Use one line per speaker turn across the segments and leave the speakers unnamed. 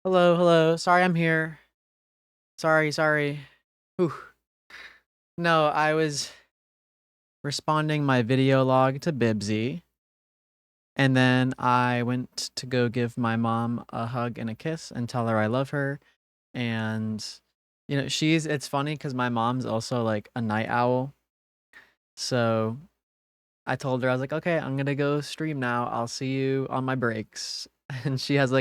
Hello, hello. Sorry I'm here. Sorry. Whew. No, I was responding my video log to Bibsy, and then I went to go give my mom a hug and a kiss and tell her I love her. And it's funny because my mom's also like a night owl. So I told her, I was like, okay, I'm gonna go stream now. I'll see you on my breaks. And she's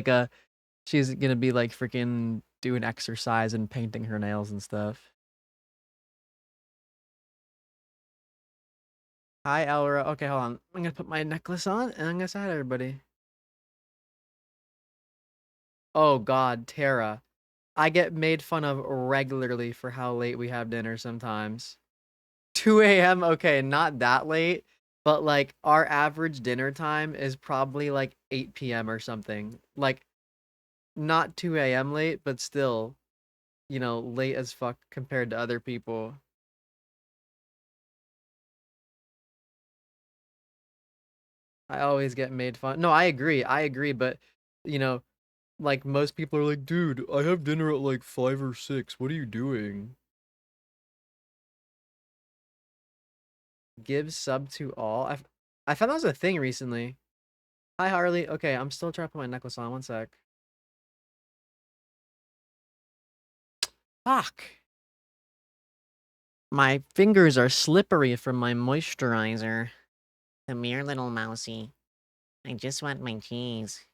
gonna be like freaking doing exercise and painting her nails and stuff. Hi, Elra. Okay, hold on. I'm gonna put my necklace on and I'm gonna say hi to everybody. Oh God, Tara. I get made fun of regularly for how late we have dinner sometimes. 2 a.m. Okay, not that late, but like our average dinner time is probably like 8 p.m. or something. Like not 2 a.m. late, but still, late as fuck compared to other people. I always get made fun. No, I agree, but you know, like most people are like, dude, I have dinner at like 5 or 6. What are you doing? Give sub to all. I found that was a thing recently. Hi Harley. Okay, I'm still trying to put my necklace on. One sec. Fuck. My fingers are slippery from my moisturizer. Come here, little mousy. I just want my cheese.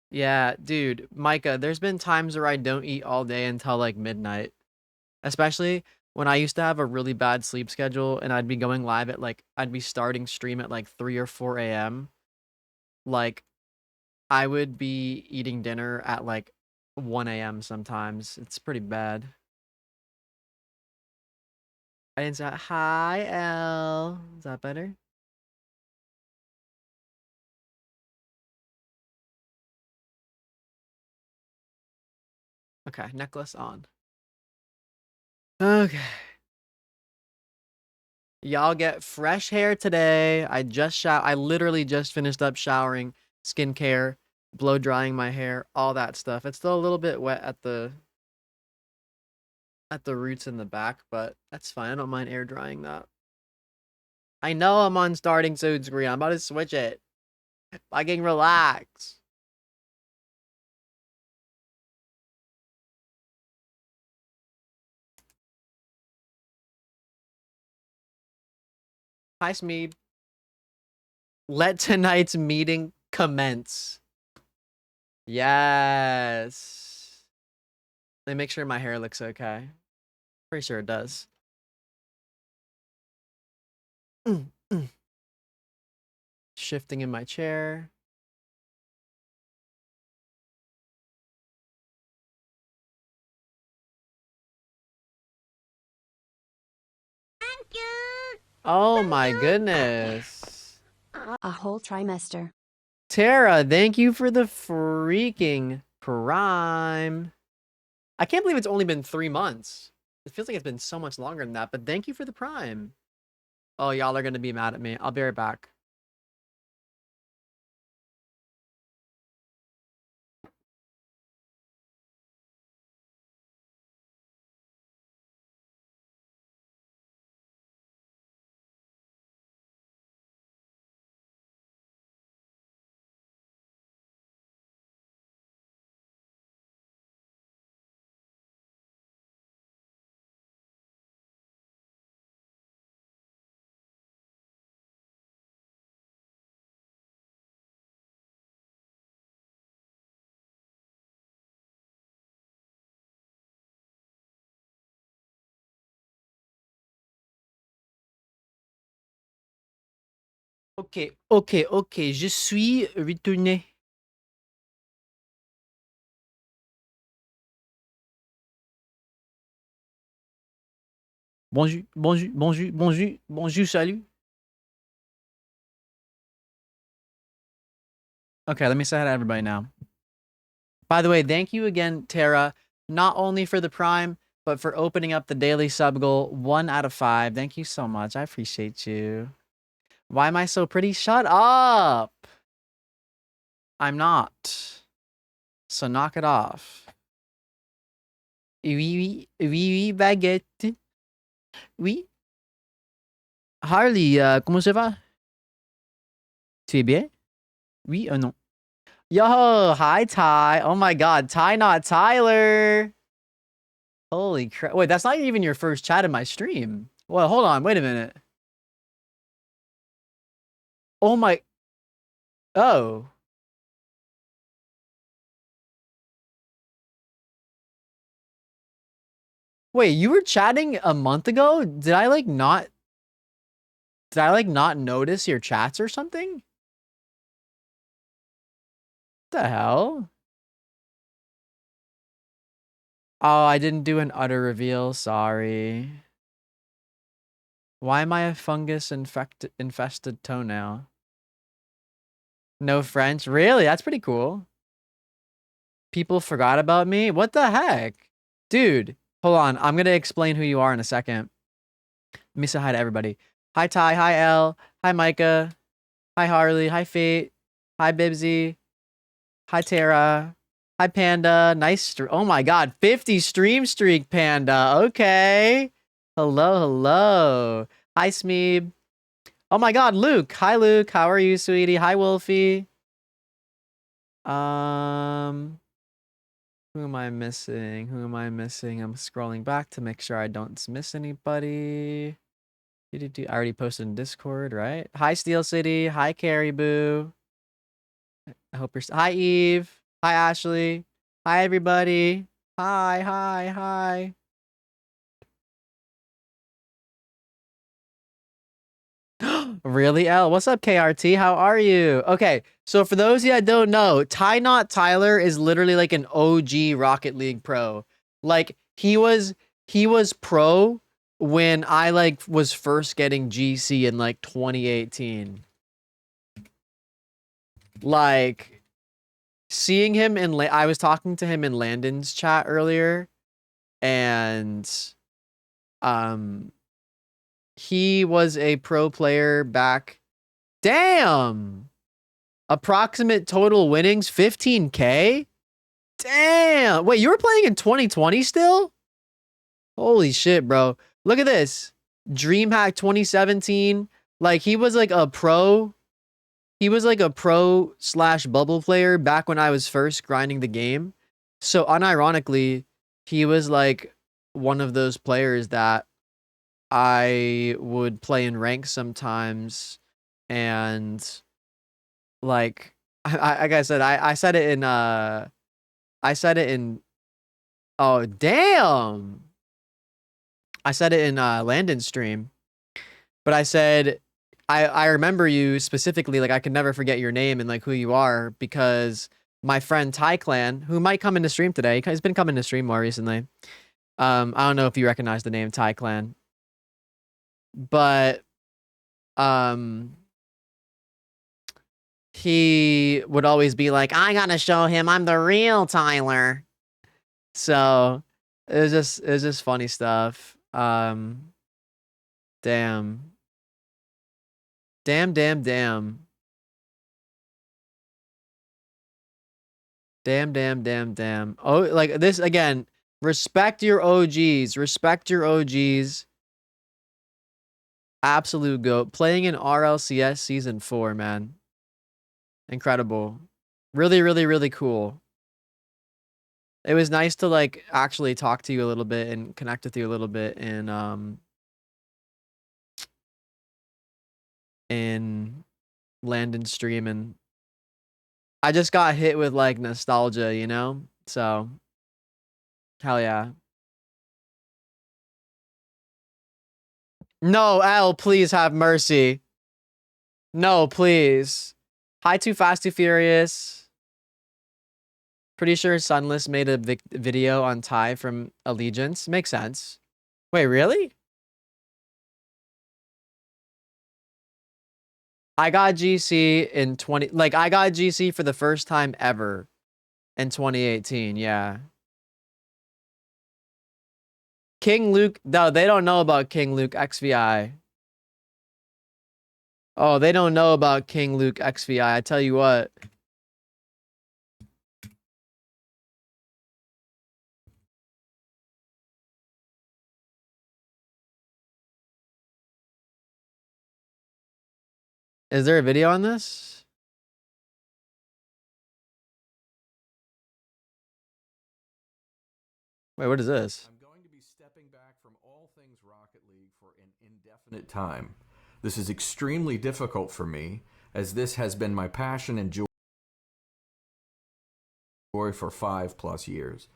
Yeah, dude, Micah, there's been times where I don't eat all day until like midnight. Especially when I used to have a really bad sleep schedule and I'd be going live at like I'd be starting stream at like 3 or 4 a.m. Like I would be eating dinner at like 1 a.m. sometimes. It's pretty bad. I didn't say hi, L. Is that better? Okay, necklace on. Okay. Y'all get fresh hair today. I literally just finished up showering, skincare, blow drying my hair, all that stuff. It's still a little bit wet at the roots in the back, but that's fine. I don't mind air drying that. I know I'm on starting soon screen. I'm about to switch it. Fucking relax. Hi, Smeed. Let tonight's meeting commence. Yes. Let me make sure my hair looks okay. Pretty sure it does. Shifting in my chair.
Thank you.
Oh
Thank
my
you.
goodness.
A whole trimester.
Tara, thank you for the freaking prime. I can't believe it's only been 3 months. It feels like it's been so much longer than that, but thank you for the prime. Oh, y'all are gonna be mad at me. I'll be right back. Ok, je suis retourné. Bonjour, salut. Okay, let me say hi to everybody now. By the way, thank you again, Tara, not only for the prime, but for opening up the daily sub goal 1 out of 5. Thank you so much. I appreciate you. Why am I so pretty? Shut up. I'm not. So knock it off. Oui, oui, oui, oui, baguette. Oui. Harley, comment ça va? Tu es bien? Oui ou non? Yo, hi Ty. Oh my god, Ty, not Tyler. Holy crap. Wait, that's not even your first chat in my stream. Well, hold on, wait a minute. Oh my. Oh. Wait, you were chatting a month ago? Did I like not notice your chats or something? What the hell? Oh, I didn't do an utter reveal. Sorry. Why am I a fungus infested toenail? No French? Really? That's pretty cool. People forgot about me? What the heck? Dude, hold on. I'm gonna explain who you are in a second. Let me say hi to everybody. Hi Ty, hi Elle, hi Micah, hi Harley, hi Fate, hi Bibsy, hi Tara, hi Panda. Nice oh my god, 50 stream streak, Panda. Okay. Hello, hello. Hi Smeeb. Oh my god, Luke. Hi Luke. How are you, sweetie? Hi Wolfie. Who am I missing? Who am I missing? I'm scrolling back to make sure I don't miss anybody. I already posted in Discord, right? Hi, Steel City. Hi, Caribou. I hope you're. Hi, Eve. Hi, Ashley. Hi, everybody. Hi, hi, hi. Really, L? What's up, KRT? How are you? Okay, so for those of you that don't know, Ty Not Tyler is literally like an OG Rocket League pro. Like he was pro when I like was first getting GC in like 2018. Like seeing him in I was talking to him in Landon's chat earlier, and um he was a pro player back. Damn. Approximate total winnings 15K? Damn. Wait, you were playing in 2020 still? Holy shit, bro. Look at this. DreamHack 2017. Like he was like a pro. He was like a pro slash bubble player back when I was first grinding the game. So unironically, he was like one of those players that I would play in rank sometimes, and like like I said, I said it in I said it in oh damn. I said it in Landon's stream. But I said I remember you specifically, like I could never forget your name and like who you are, because my friend Ty Clan, who might come into stream today, he's been coming to stream more recently. I don't know if you recognize the name Ty Clan, but um he would always be like, I gotta show him I'm the real Tyler. So it was just funny stuff. Damn. Damn, damn, damn. Damn, damn, damn, damn. Oh, like this again. Respect your OGs. Respect your OGs. Absolute goat. Playing in RLCS season 4, man. Incredible. Really, really, really cool. It was nice to like actually talk to you a little bit and connect with you a little bit in Landon's stream, and I just got hit with like nostalgia, you know? So hell yeah. No, L, please have mercy. No, please. Hi, Too Fast, Too Furious. Pretty sure Sunless made a video on Ty from Allegiance. Makes sense. Wait, really? I got GC in 20... Like, I got GC for the first time ever in 2018, yeah. King Luke... No, they don't know about King Luke XVI. Oh, they don't know about King Luke XVI. I tell you what. Is there a video on this? Wait, what is this?
I'm going to be stepping back from all things Rocket League for an indefinite time. This is extremely difficult for me, as this has been my passion and joy for 5+ years.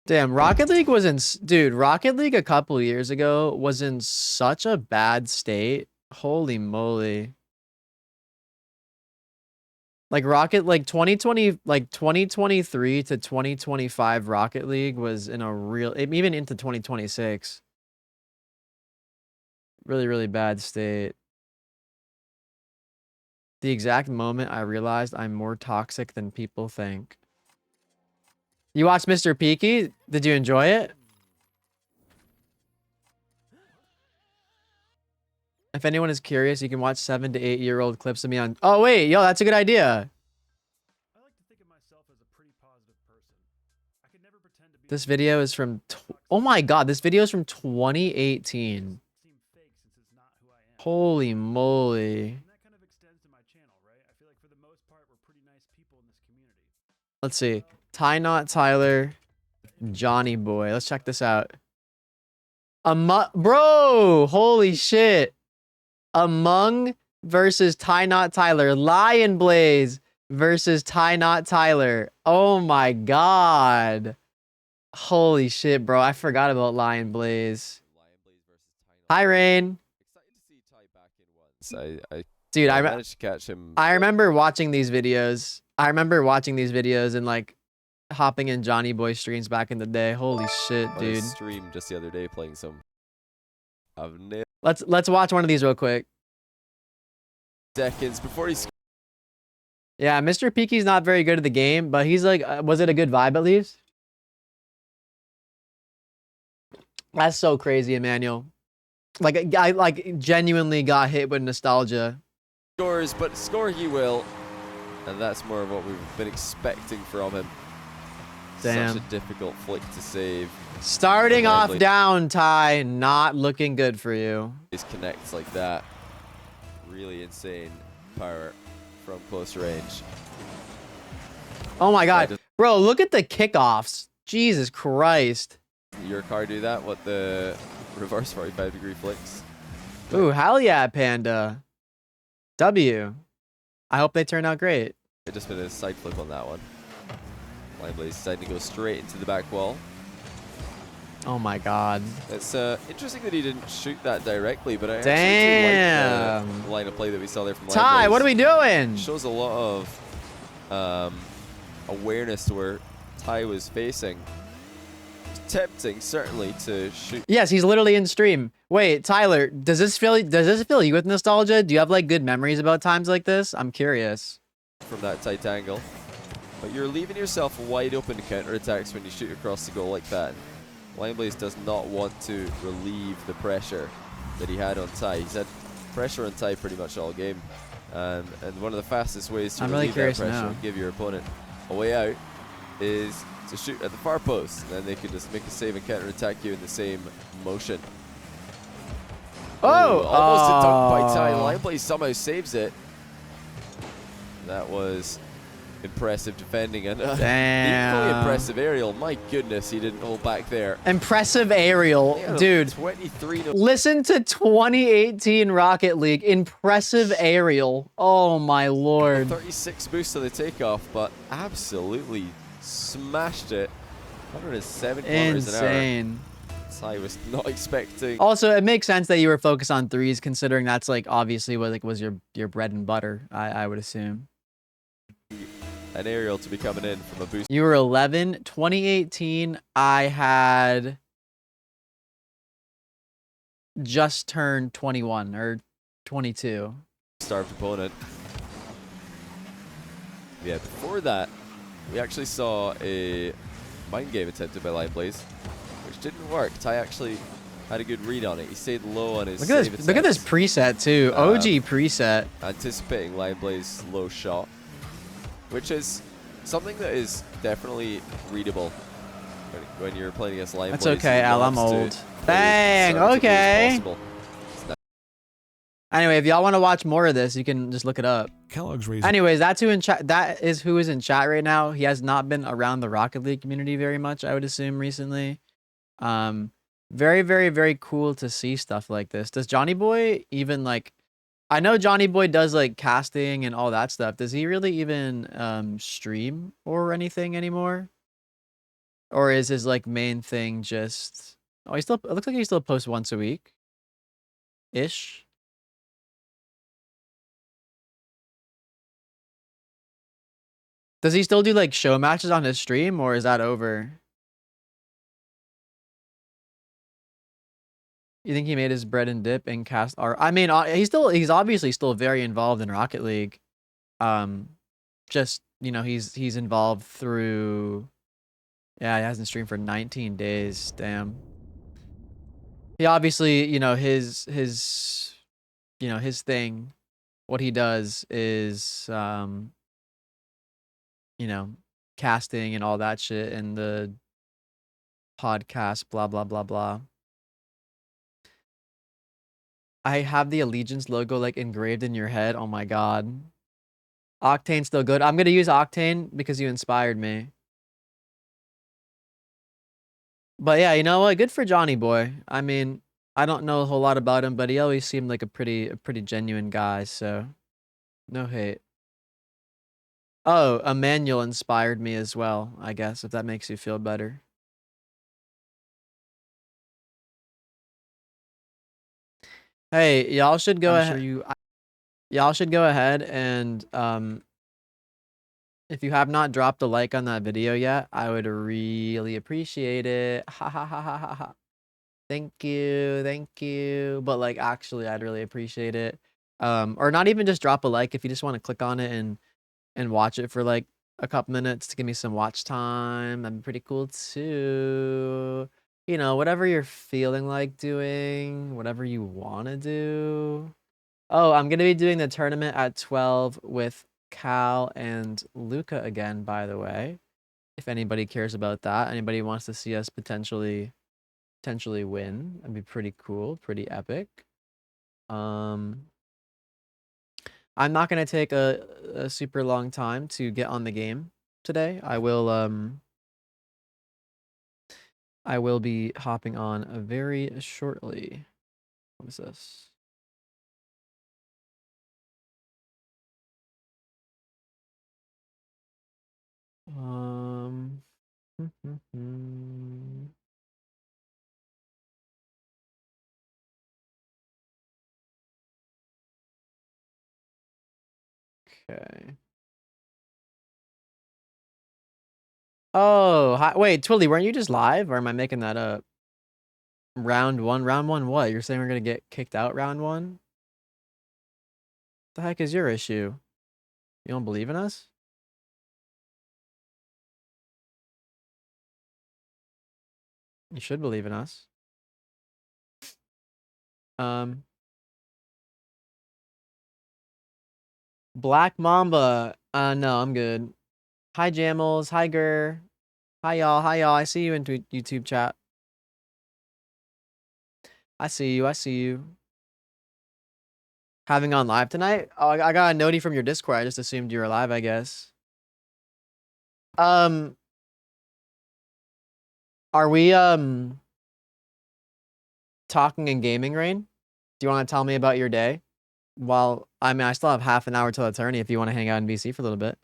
Damn, Rocket League was in, dude, Rocket League a couple years ago was in such a bad state. Holy moly. Like like 2023 to 2025 Rocket League was in a real, even into 2026. Really, really bad state. The exact moment I realized I'm more toxic than people think. You watched Mr. Peaky? Did you enjoy it? If anyone is curious, you can watch 7 to 8-year-old clips of me on... Oh, wait. Yo, that's a good idea.
I like to think of myself as a pretty positive person. I could never pretend to be...
This video is from... Oh my god, this video is from 2018. Holy moly.
And that kind of extends to my channel, right? I feel like for the most part, we're pretty nice people in this community.
Let's see. Ty Not Tyler, Johnny Boy. Let's check this out. Bro, holy shit. Among versus Ty Not Tyler. Lion Blaze versus Ty Not Tyler. Oh my god. Holy shit, bro. I forgot about Lion Blaze. Hi, Rain. Dude,
I managed to catch him.
I remember watching these videos. And like hopping in Johnny Boy streams back in the day. Holy shit,
On
dude.
his stream just the other day playing some. I've nailed
Let's watch one of these real quick.
seconds before he.
Yeah, Mr. Peaky's not very good at the game, but he's like, was it a good vibe at least? That's so crazy, Emmanuel. Like, I like genuinely got hit with nostalgia.
Scores, but score he will, and that's more of what we've been expecting from him.
Damn.
Such a difficult flick to save.
Starting off
Lively.
down, Ty, not looking good for you.
His connects like that. Really insane power from close range.
Oh my god.
just-
Bro, look at the kickoffs. Jesus Christ.
Your car do that? What, the reverse 45-degree flicks?
Ooh, hell yeah, Panda. W. I hope they turn out great.
It just been a side flip on that one. Line Blaze deciding to go straight into the back wall.
Oh my god.
It's interesting that he didn't shoot that directly, but I actually
Damn.
do like the line of play that we saw there from Line
Ty,
Blaze.
what are we doing?
Shows a lot of awareness to where Ty was facing. Tempting, certainly, to shoot
Yes, he's literally in stream. Wait, Tyler, does this fill you with nostalgia? Do you have like good memories about times like this? I'm curious.
from that tight angle. But you're leaving yourself wide open to counterattacks when you shoot across the goal like that. Line Blaze does not want to relieve the pressure that he had on Ty. He's had pressure on Ty pretty much all game. And one of the fastest ways to
I'm really
relieve that
curious
pressure
now.
and give your opponent a way out is to shoot at the far post. And then they can just make a save and counterattack you in the same motion.
Oh!
Ooh, almost a dunk by Ty. Line Blaze somehow saves it. That was impressive defending and equally
Damn.
impressive aerial. My goodness, he didn't hold back there.
Impressive aerial.
Yeah,
Dude,
23 to
listen to 2018 Rocket League. Impressive aerial. Oh my lord.
36 boost to the takeoff, but absolutely smashed it. 107 kilometers an hour.
Insane.
I was not expecting.
Also, it makes sense that you were focused on threes, considering that's like obviously what like was your bread and butter. I would assume.
An aerial to be coming in from a boost.
You were 11. 2018, I had just turned 21 or 22.
Starved opponent. Yeah, before that, we actually saw a mind game attempted by Line Blaze, which didn't work. Ty actually had a good read on it. He stayed low on his
Look at
save
this! Look at this
attempts,
preset too. OG preset.
anticipating Line Blaze's low shot, which is something that is definitely readable when you're playing against Line
That's
Blaze.
okay,
He
Al. I'm
wants to
old.
play as
Bang.
assertively as
Okay.
possible.
Anyway, if y'all want to watch more of this, you can just look it up.
Kellogg's raising.
Anyways, that's who in chat. That is who is in chat right now. He has not been around the Rocket League community very much, I would assume, recently. Very, very, very cool to see stuff like this. Does Johnny Boy even like? I know Johnny Boy does like casting and all that stuff. Does he really even stream or anything anymore? Or is his like main thing just? Oh, he still. It looks like he still posts once a week, ish. Does he still do like show matches on his stream, or is that over? You think he made his bread and dip in cast art? I mean, he's obviously still very involved in Rocket League. Just he's involved through. Yeah, he hasn't streamed for 19 days. Damn. He obviously, his thing, what he does is casting and all that shit and the podcast, blah blah blah blah. I have the Allegiance logo like engraved in your head. Oh my god. Octane's still good. I'm gonna use Octane because you inspired me. But yeah, you know what? Good for Johnny Boy. I mean, I don't know a whole lot about him, but he always seemed like a pretty genuine guy, so no hate. Oh, Emmanuel inspired me as well, I guess, if that makes you feel better. Hey, y'all should go ahead. Y'all should go ahead and if you have not dropped a like on that video yet, I would really appreciate it. Ha ha ha ha ha ha. Thank you. But like actually I'd really appreciate it. Or not even just drop a like if you just want to click on it and watch it for like a couple minutes to give me some watch time. That'd be pretty cool too. Whatever you're feeling like doing, whatever you want to do. Oh, I'm going to be doing the tournament at 12 with Cal and Luca again, by the way. If anybody cares about that, anybody wants to see us potentially win, that'd be pretty cool, pretty epic. I'm not going to take a super long time to get on the game today. I will be hopping on very shortly. What is this? Okay. Oh, hi, wait, Twilly, weren't you just live, or am I making that up? Round one what? You're saying we're gonna get kicked out round one? The heck is your issue? You don't believe in us? You should believe in us. Black Mamba. No, I'm good. Hi, Jamels. Hi, Gur. Hi, y'all. I see you in YouTube chat. I see you. Having on live tonight? Oh, I got a noti from your Discord. I just assumed you were live, I guess. Are we, talking and gaming, Rain? Do you want to tell me about your day? Well, I mean, I still have half an hour till attorney if you want to hang out in VC for a little bit.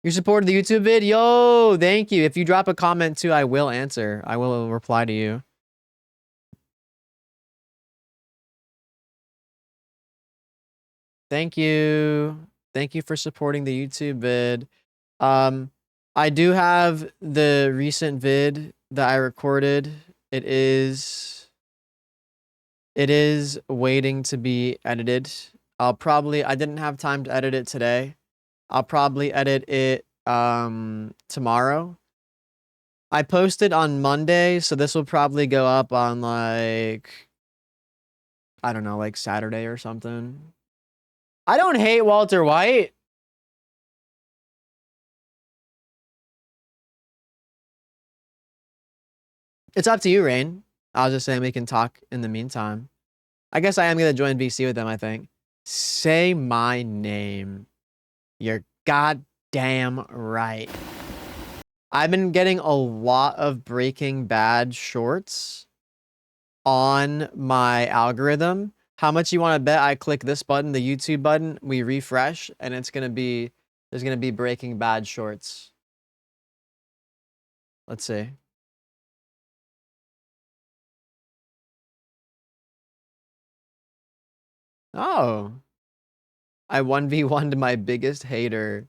You supported the YouTube vid? Yo, thank you. If you drop a comment too, I will answer. I will reply to you. Thank you. Thank you for supporting the YouTube vid. I do have the recent vid that I recorded. It is waiting to be edited. I didn't have time to edit it today. I'll probably edit it tomorrow. I posted on Monday, so this will probably go up on like I don't know, like Saturday or something. I don't hate Walter White. It's up to you, Rain. I was just saying we can talk in the meantime. I guess I am going to join VC with them, I think. Say my name. You're goddamn right. I've been getting a lot of Breaking Bad shorts on my algorithm. How much you want to bet I click this button, the YouTube button, we refresh, and it's gonna be there's gonna be Breaking Bad shorts. Let's see. Oh. I 1v1'd my biggest hater.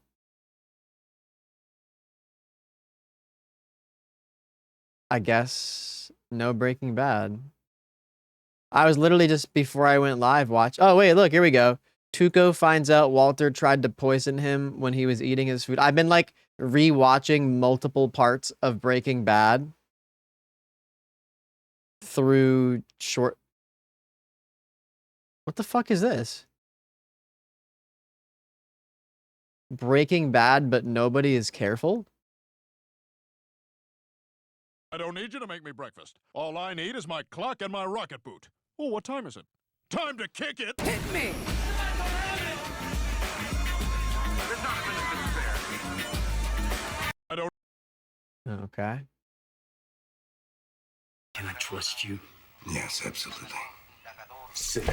I guess no Breaking Bad. I was literally just before I went live watch. Oh wait, look, here we go. Tuco finds out Walter tried to poison him when he was eating his food. I've been like rewatching multiple parts of Breaking Bad through short. What the fuck is this? Breaking Bad, but nobody is careful?
I don't need you to make me breakfast. All I need is my clock and my rocket boot. Oh, what time is it? Time to kick it! Hit me! I don't...
Okay.
Can I trust you?
Yes, absolutely.
Sit.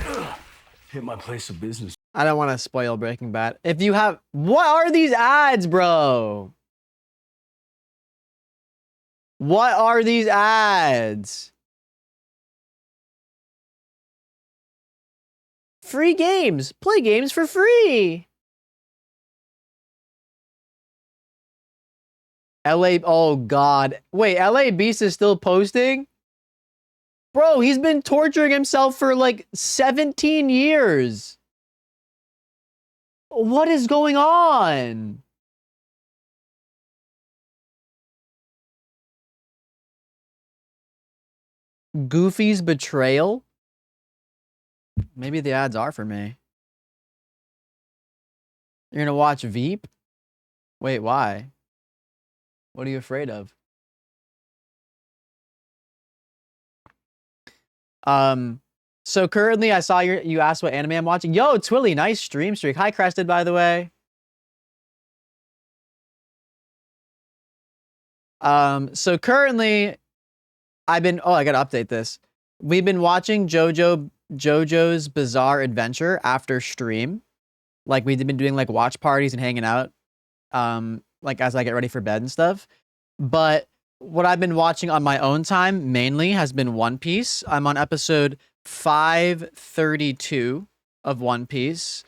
Hit my place of business.
I don't want to spoil Breaking Bad. If you have... What are these ads, bro? What are these ads? Free games. Play games for free. LA... Oh, God. Wait, LA Beast is still posting? Bro, he's been torturing himself for like 17 years. What is going on? Goofy's betrayal? Maybe the ads are for me. You're gonna watch Veep? Wait, why? What are you afraid of? So currently I saw you asked what anime I'm watching. Yo, Twilly, nice stream streak. Hi, Crested, by the way. So currently I gotta update this. We've been watching JoJo's Bizarre Adventure after stream. Like we've been doing like watch parties and hanging out. Like as I get ready for bed and stuff. But what I've been watching on my own time mainly has been One Piece. I'm on episode 532 of One Piece.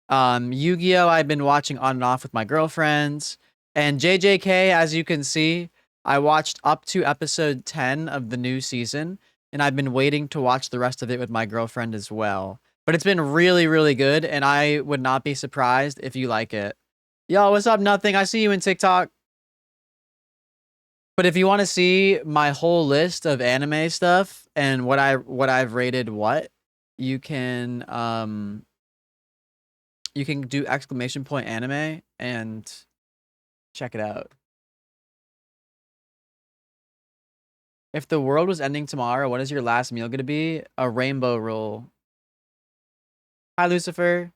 Yu-Gi-Oh! I've been watching on and off with my girlfriends. And JJK, as you can see, I watched up to episode 10 of the new season. And I've been waiting to watch the rest of it with my girlfriend as well. But it's been really, really good. And I would not be surprised if you like it. Yo, what's up, Nothing? I see you in TikTok. But if you want to see my whole list of anime stuff and what I've rated you can do !anime and check it out. If the world was ending tomorrow, what is your last meal going to be? A rainbow roll. Hi, Lucifer.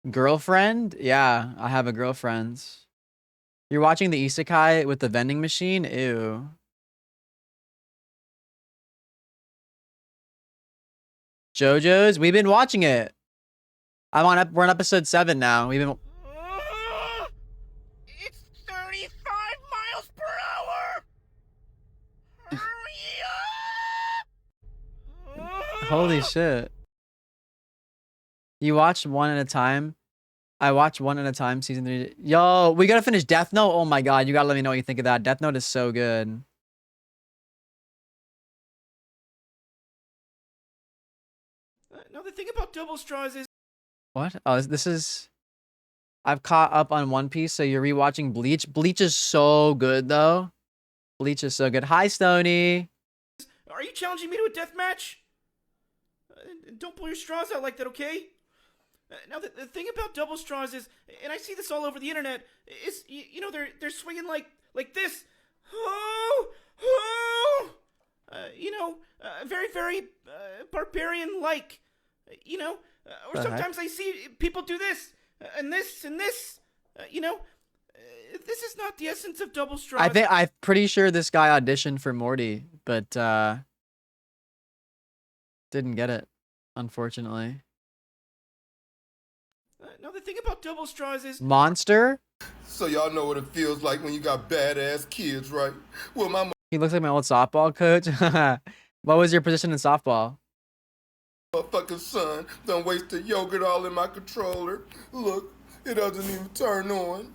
Girlfriend? Yeah, I have a girlfriend. You're watching the isekai with the vending machine? Ew. JoJo's? We've been watching it. We're on episode 7 now.
It's 35 miles per hour! Hurry up!
Holy shit. You watched One at a Time? I watched One at a Time season 3. Yo, we gotta finish Death Note. Oh my god, you gotta let me know what you think of that. Death Note is so good.
Now the thing about double straws is...
What? Oh, this is... I've caught up on One Piece, so you're rewatching Bleach. Bleach is so good, though. Bleach is so good. Hi, Stony.
Are you challenging me to a death match? Don't pull your straws out like that, okay? Now the thing about double straws is, and I see this all over the internet, is you know they're swinging like this, very barbarian like, Or
The heck?
sometimes I see people do this, and this, and this. This is not the essence of double straws.
I'm pretty sure this guy auditioned for Morty, but didn't get it, unfortunately.
Now, the thing about double straws is...
Monster?
So y'all know what it feels like when you got badass kids, right? Well, my
He looks like my old softball coach. What was your position in softball?
motherfucking son done wasted yogurt all in my controller. Look, it doesn't even turn on.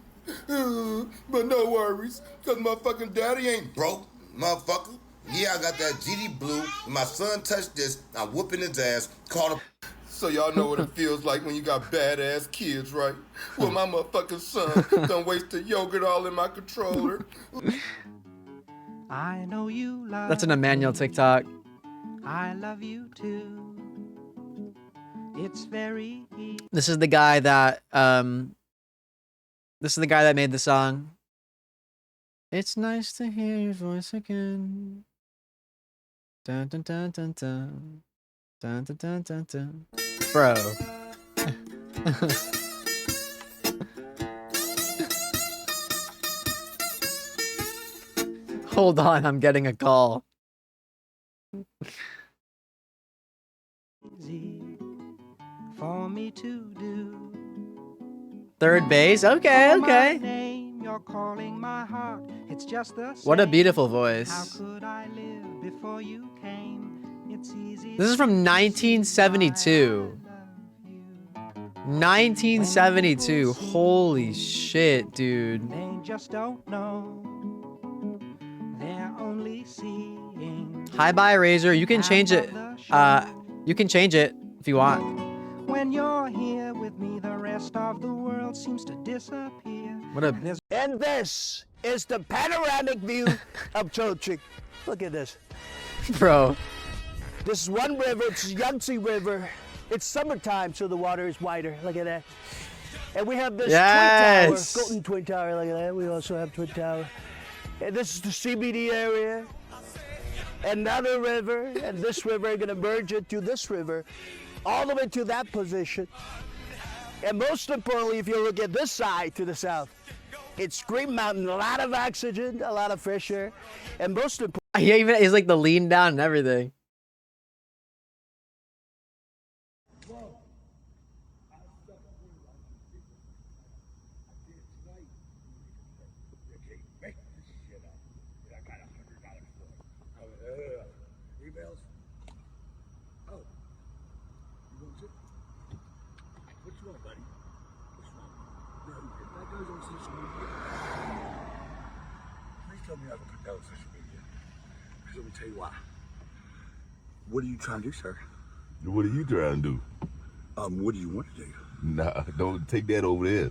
But no worries, cause motherfucking daddy ain't broke, motherfucker. Yeah, I got that GD blue. When my son touched this, I'm whooping his ass. Called him. So y'all know what it feels like when you got badass kids, right? Well, my motherfucking son done wasted yogurt all in my controller.
I know you love
That's an Emmanuel TikTok.
I love you too. It's very easy.
This is the guy that made the song. It's nice to hear your voice again. Dun dun dun dun dun. Dun dun dun dun dun. Bro. Hold on, I'm getting a call.
Easy for me to do.
Third base? Okay,
Call my
okay.
name, you're calling my heart. It's just the
What a
same.
beautiful
How
voice.
could I live before you came? It's easy.
This is from 1972. 1972. Holy shit, dude.
They just don't know. They're only seeing.
Hi bye Razor. You can change it. You can change it if you want.
When you're here with me, the rest of the world seems to disappear.
What a
And this is the panoramic view of Chilchick. Look at this.
bro.
This is one river, it's Yangtze River. It's summertime, so the water is wider. Look at that. And we have this
Yes.
twin tower, Golden Twin Tower, look at that. We also have Twin Tower. And this is the CBD area. Another river, and this river are gonna merge into this river, all the way to that position. And most importantly, if you look at this side to the south, it's Green Mountain, a lot of oxygen, a lot of fresh air, and most importantly,
He's like the lean down and everything.
Emails? Oh. You want it? What you want, buddy? What's wrong? No, if that goes on social media, please tell me I can put that on social media. Because let me tell you why. What are you trying to do, sir?
What are you trying to do?
What do you want to do?
Nah, don't take that over there.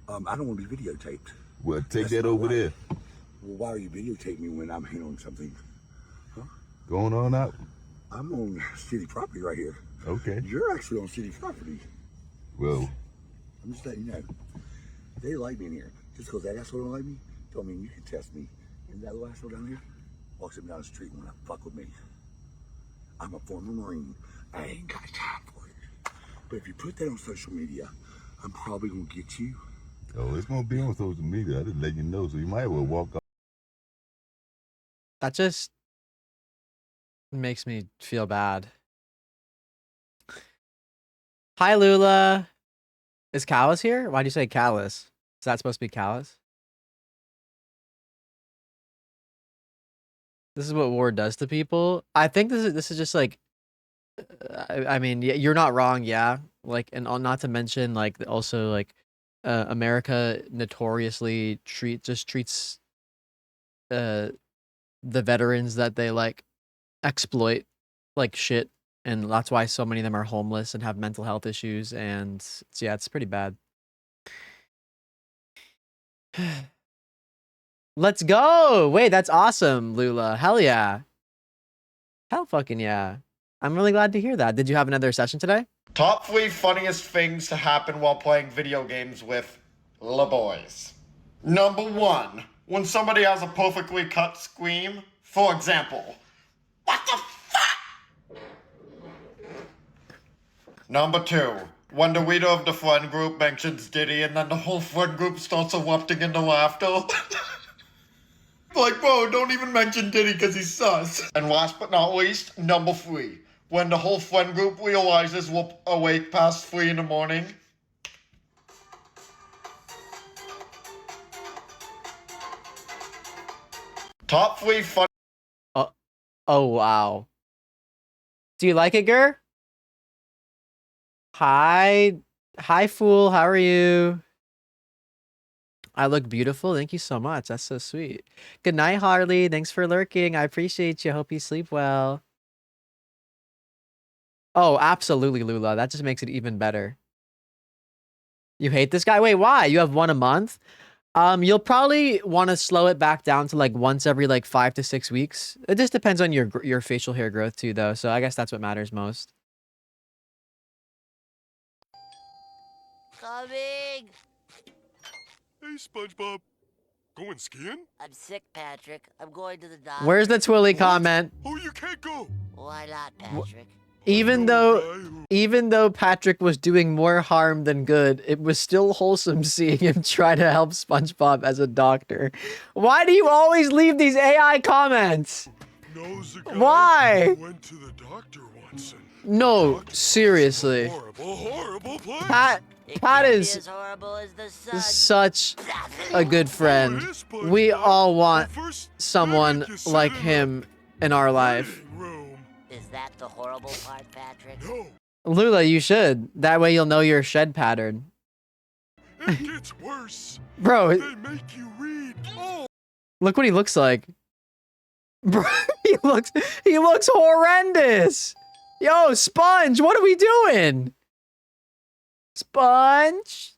I don't want to be videotaped.
Well, take
That's
that
not
over
right.
there.
Well, why are you videotaping me when I'm handling something?
Going on out.
I'm on city property right here.
Okay.
You're actually on city property.
Well,
I'm just letting you know. They like me in here. Just because that asshole don't like me, don't mean you can test me. And that little asshole down there walks up down the street when I fuck with me. I'm a former Marine. I ain't got time for it. But if you put that on social media, I'm probably gonna get you.
oh, it's gonna be on social media. I just let you know, so you might well walk off.
That just makes me feel bad. Hi, Lula. Is Callus here? Why'd you say Callus? Is that supposed to be Callus? This is what war does to people. I think this is just like, I mean, you're not wrong, yeah. Like, and not to mention, like, also like, America notoriously treats the veterans that they like exploit like shit, and that's why so many of them are homeless and have mental health issues, and yeah, it's pretty bad. Let's go! Wait, that's awesome, Lula. Hell yeah. Hell fucking yeah. I'm really glad to hear that. Did you have another session today?
Top 3 funniest things to happen while playing video games with La Boys. Number 1, when somebody has a perfectly cut scream. For example, what the fuck? Number 2, when the leader of the friend group mentions Diddy and then the whole friend group starts erupting into laughter. Like, bro, don't even mention Diddy because he's sus. And last but not least, number 3, when the whole friend group realizes we're awake past 3 in the morning. Top 3 fun.
Oh, wow. Do you like it, Gur? Hi. Hi, fool. How are you? I look beautiful. Thank you so much. That's so sweet. Good night, Harley. Thanks for lurking. I appreciate you. Hope you sleep well. Oh, absolutely, Lula. That just makes it even better. You hate this guy? Wait, why? You have one a month? You'll probably want to slow it back down to like once every like 5 to 6 weeks. It just depends on your facial hair growth too, though. So I guess that's what matters most.
Coming!
Hey, SpongeBob. Going skiing?
I'm sick, Patrick. I'm going to the doctor.
Where's the Twilly comment?
Oh, you can't go.
Why not, Patrick?
Even though Patrick was doing more harm than good, it was still wholesome seeing him try to help SpongeBob as a doctor. Why do you always leave these AI comments? Why?
Went to the doctor once and
No, seriously.
horrible place.
Pat is
As horrible as the sun.
such a good friend. We all want someone like him in our life.
Is that the horrible part, Patrick?
No.
Lula, you should. That way you'll know your shed pattern.
It gets worse.
Bro,
They make you read. Oh.
look what he looks like. Bro, he looks horrendous. Yo, Sponge, what are we doing? Sponge?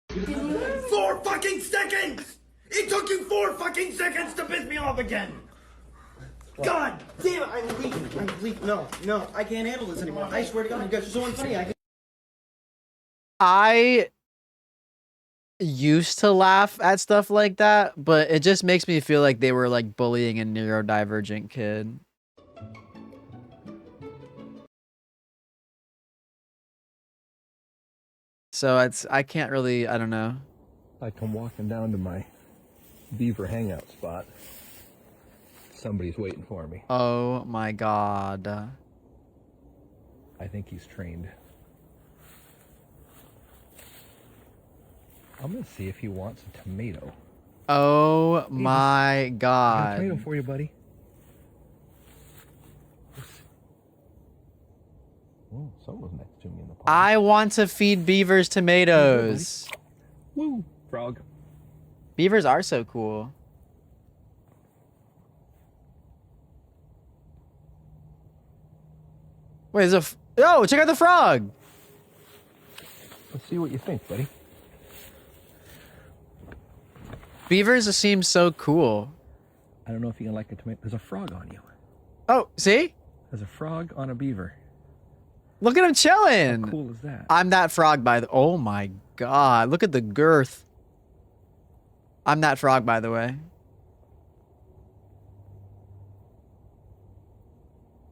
4 fucking seconds! It took you 4 fucking seconds to piss me off again! God damn it! I'm leaving. No, I can't handle this anymore. I swear to God, you guys are so unfunny.
I used to laugh at stuff like that, but it just makes me feel like they were like bullying a neurodivergent kid. So I can't really, I don't know.
I come walking down to my beaver hangout spot. Somebody's waiting for me.
Oh my God.
I think he's trained. I'm gonna see if he wants a tomato.
Oh my
Got a
God.
tomato for you, buddy. Oh, someone's next to me in the pond.
I want to feed beavers tomatoes.
Woo, frog.
Beavers are so cool. Wait, yo, check out the frog.
Let's see what you think, buddy.
Beavers seem so cool.
I don't know if you can like a tomato. There's a frog on you.
Oh, see?
There's a frog on a beaver.
Look at him chilling.
How cool is that?
I'm that frog by the... Oh my God. Look at the girth. I'm that frog, by the way.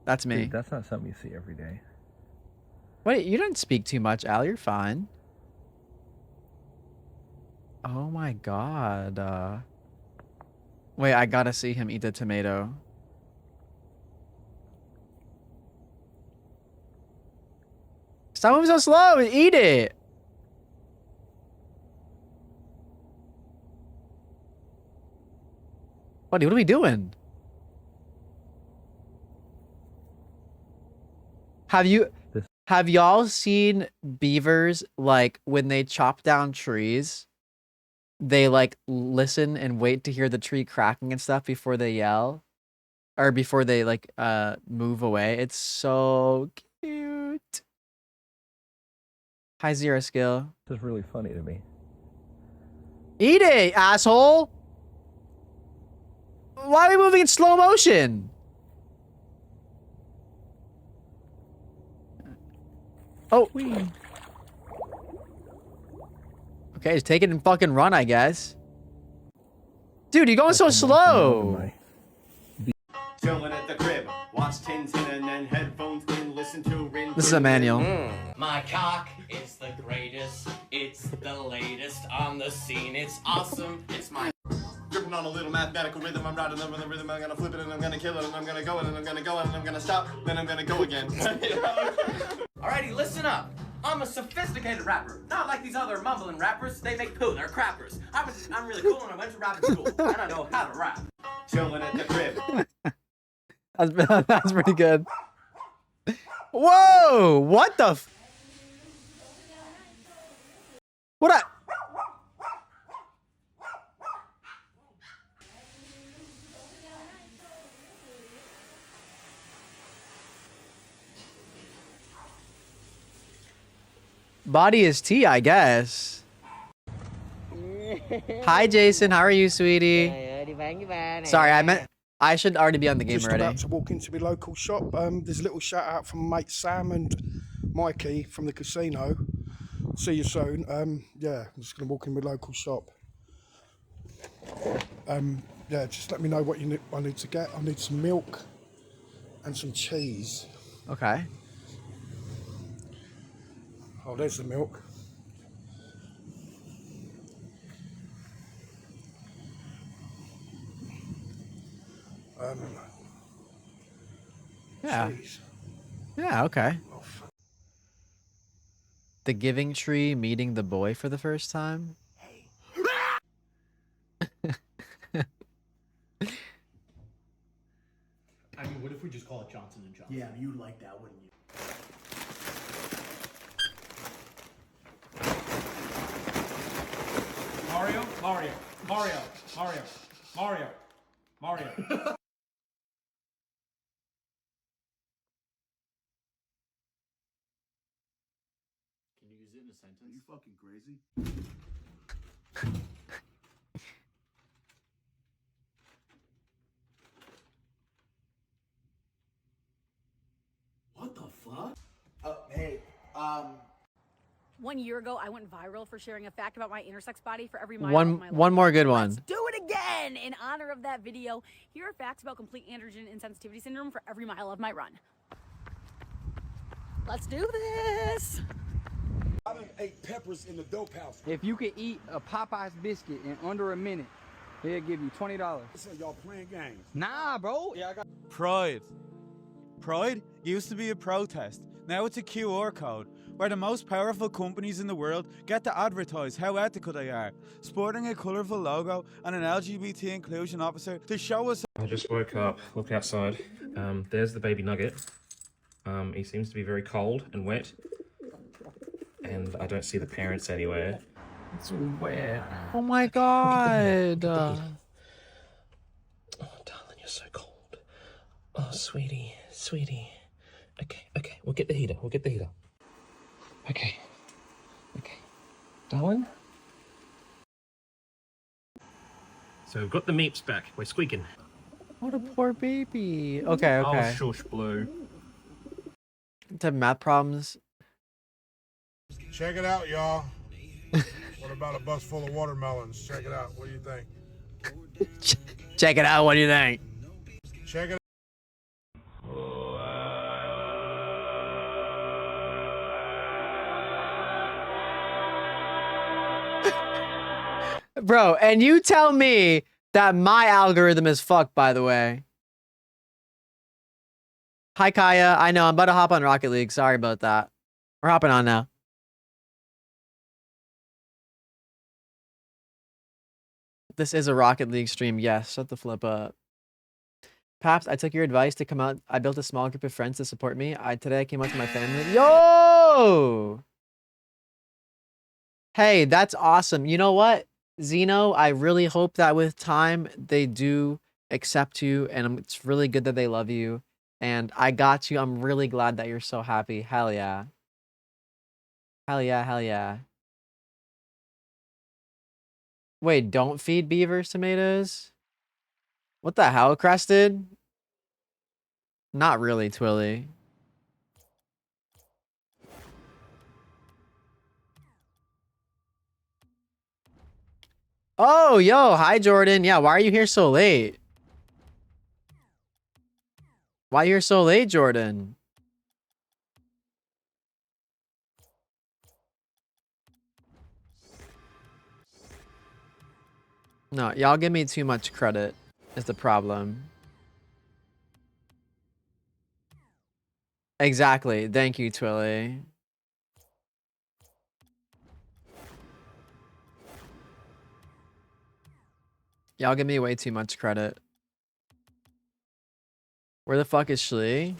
That's me.
Dude, that's not something you see every day.
Wait, you don't speak too much, Al. You're fine. Oh my God. Wait, I gotta see him eat the tomato. Stop moving so slow and eat it. Buddy, what are we doing? Have y'all seen beavers, like, when they chop down trees, they, like, listen and wait to hear the tree cracking and stuff before they yell? Or before they, like, move away? It's so cute. Hi, Zero Skill.
This is really funny to me.
Eat it, asshole! Why are we moving in slow motion? Oh. Okay, just take it and fucking run, I guess. Dude, you're going so slow.
Chilling at the
This is a manual.
My cock is the greatest. It's the latest on the scene. It's awesome. It's my
Gripping on a little mathematical rhythm, I'm riding over the rhythm, I'm gonna flip it and I'm gonna kill it and I'm gonna go and I'm gonna go and I'm gonna stop, then I'm gonna go again.
Alrighty, listen up. I'm a sophisticated rapper. Not like these other mumbling rappers. They make poo, they're crappers. I'm really cool and I went to rapping school. And I know how to rap.
Chilling at the crib.
That's pretty good. Whoa! What the f- What I- Body is tea, I guess. Hi, Jason. How are you, sweetie? Sorry, I should already be on the game
Just
already.
about to walk into my local shop. There's a little shout out from mate Sam and Mikey from the casino. See you soon. Yeah, I'm just gonna walk in my local shop. Yeah, just let me know what I need to get. I need some milk and some cheese.
Okay.
Oh, there's the milk.
Yeah.
Cheese.
Yeah, okay. The Giving Tree meeting the boy for the first time?
I mean, what if we just call it Johnson & Johnson? Yeah, you'd like that, wouldn't you? Mario, Mario, Mario, Mario, Mario, Mario. Can you use it in a sentence? Are you fucking crazy? What the fuck? Hey,
1 year ago, I went viral for sharing a fact about my intersex body for every mile of my life.
One more good one.
Let's do it again! In honor of that video, here are facts about complete androgen insensitivity syndrome for every mile of my run. Let's do this!
I done ate peppers in the dope house.
If you could eat a Popeye's biscuit in under a minute, he'll give you $20.
So y'all playing games.
Nah, bro. Yeah, I got
Pride. Pride used to be a protest. Now it's a QR code, where the most powerful companies in the world get to advertise how ethical they are, sporting a colourful logo and an LGBT inclusion officer to show us.
I just woke up, look outside. There's the baby nugget. He seems to be very cold and wet. And I don't see the parents anywhere. It's wet.
Oh my god.
Oh, darling, you're so cold. Oh, sweetie, sweetie. Okay, we'll get the heater. Okay. Darling? So we've got the meeps back. We're squeaking.
What a poor baby. Okay.
Oh, shush, Blue.
To have math problems.
Check it out, y'all. What about a bus full of watermelons? Check it out. What do you think?
Check it out. What do you think?
Check it out.
Bro, and you tell me that my algorithm is fucked, by the way. Hi, Kaya. I know, I'm about to hop on Rocket League. Sorry about that. We're hopping on now. This is a Rocket League stream. Yes, shut the flip up. Paps, I took your advice to come out. I built a small group of friends to support me. Today I came out to my family. Yo! Hey, that's awesome. You know what, Zeno? I really hope that with time they do accept you, and it's really good that they love you. And I got you. I'm really glad that you're so happy. Hell yeah. Hell yeah, hell yeah. Wait, don't feed beavers tomatoes? What the hell, Crested? Not really, Twilly. Oh, yo, hi, Jordan. Yeah, why are you here so late? Why you here so late, Jordan? No, y'all give me too much credit is the problem. Exactly. Thank you, Twilly. Y'all give me way too much credit. Where the fuck is Shlee?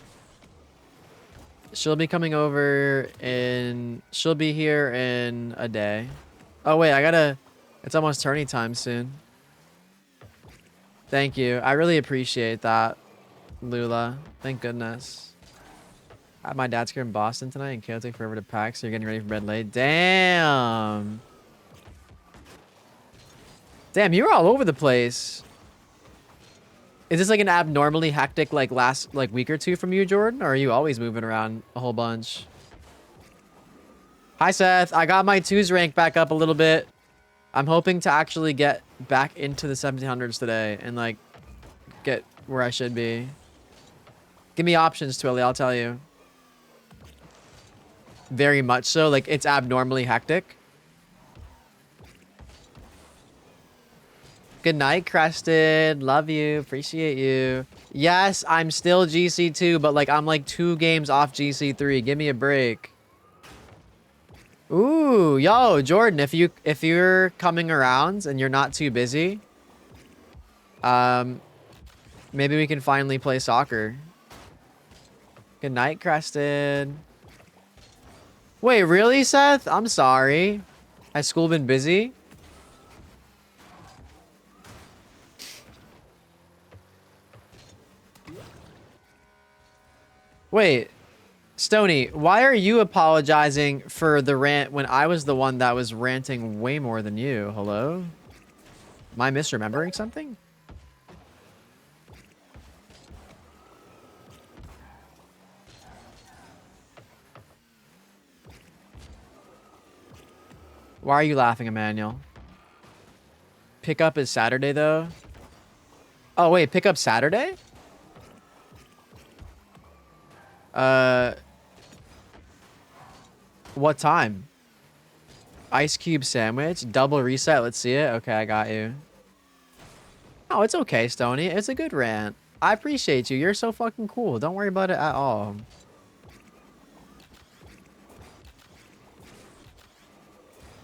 She'll be coming over in... She'll be here in a day. Oh, wait, I gotta... It's almost tourney time soon. Thank you. I really appreciate that, Lula. Thank goodness. My dad's here in Boston tonight, and Kale took forever to pack, so you're getting ready for bed late. Damn. Damn, you're all over the place. Is this like an abnormally hectic like last like week or two from you, Jordan? Or are you always moving around a whole bunch? Hi, Seth. I got my twos rank back up a little bit. I'm hoping to actually get back into the 1700s today and like get where I should be. Give me options, Twilly. I'll tell you. Very much so. Like it's abnormally hectic. Good night, Crested. Love you. Appreciate you. Yes, I'm still GC2, but like I'm like 2 games off GC3. Give me a break. Ooh, yo, Jordan, if you're coming around and you're not too busy, maybe we can finally play soccer. Good night, Crested. Wait, really, Seth? I'm sorry. Has school been busy? Wait, Stony, why are you apologizing for the rant when I was the one that was ranting way more than you? Hello? Am I misremembering something? Why are you laughing, Emmanuel? Pickup is Saturday, though? Oh, wait, pickup Saturday? What time? Ice cube sandwich? Double reset, let's see it. Okay, I got you. Oh, it's okay, Stony. It's a good rant. I appreciate you. You're so fucking cool. Don't worry about it at all.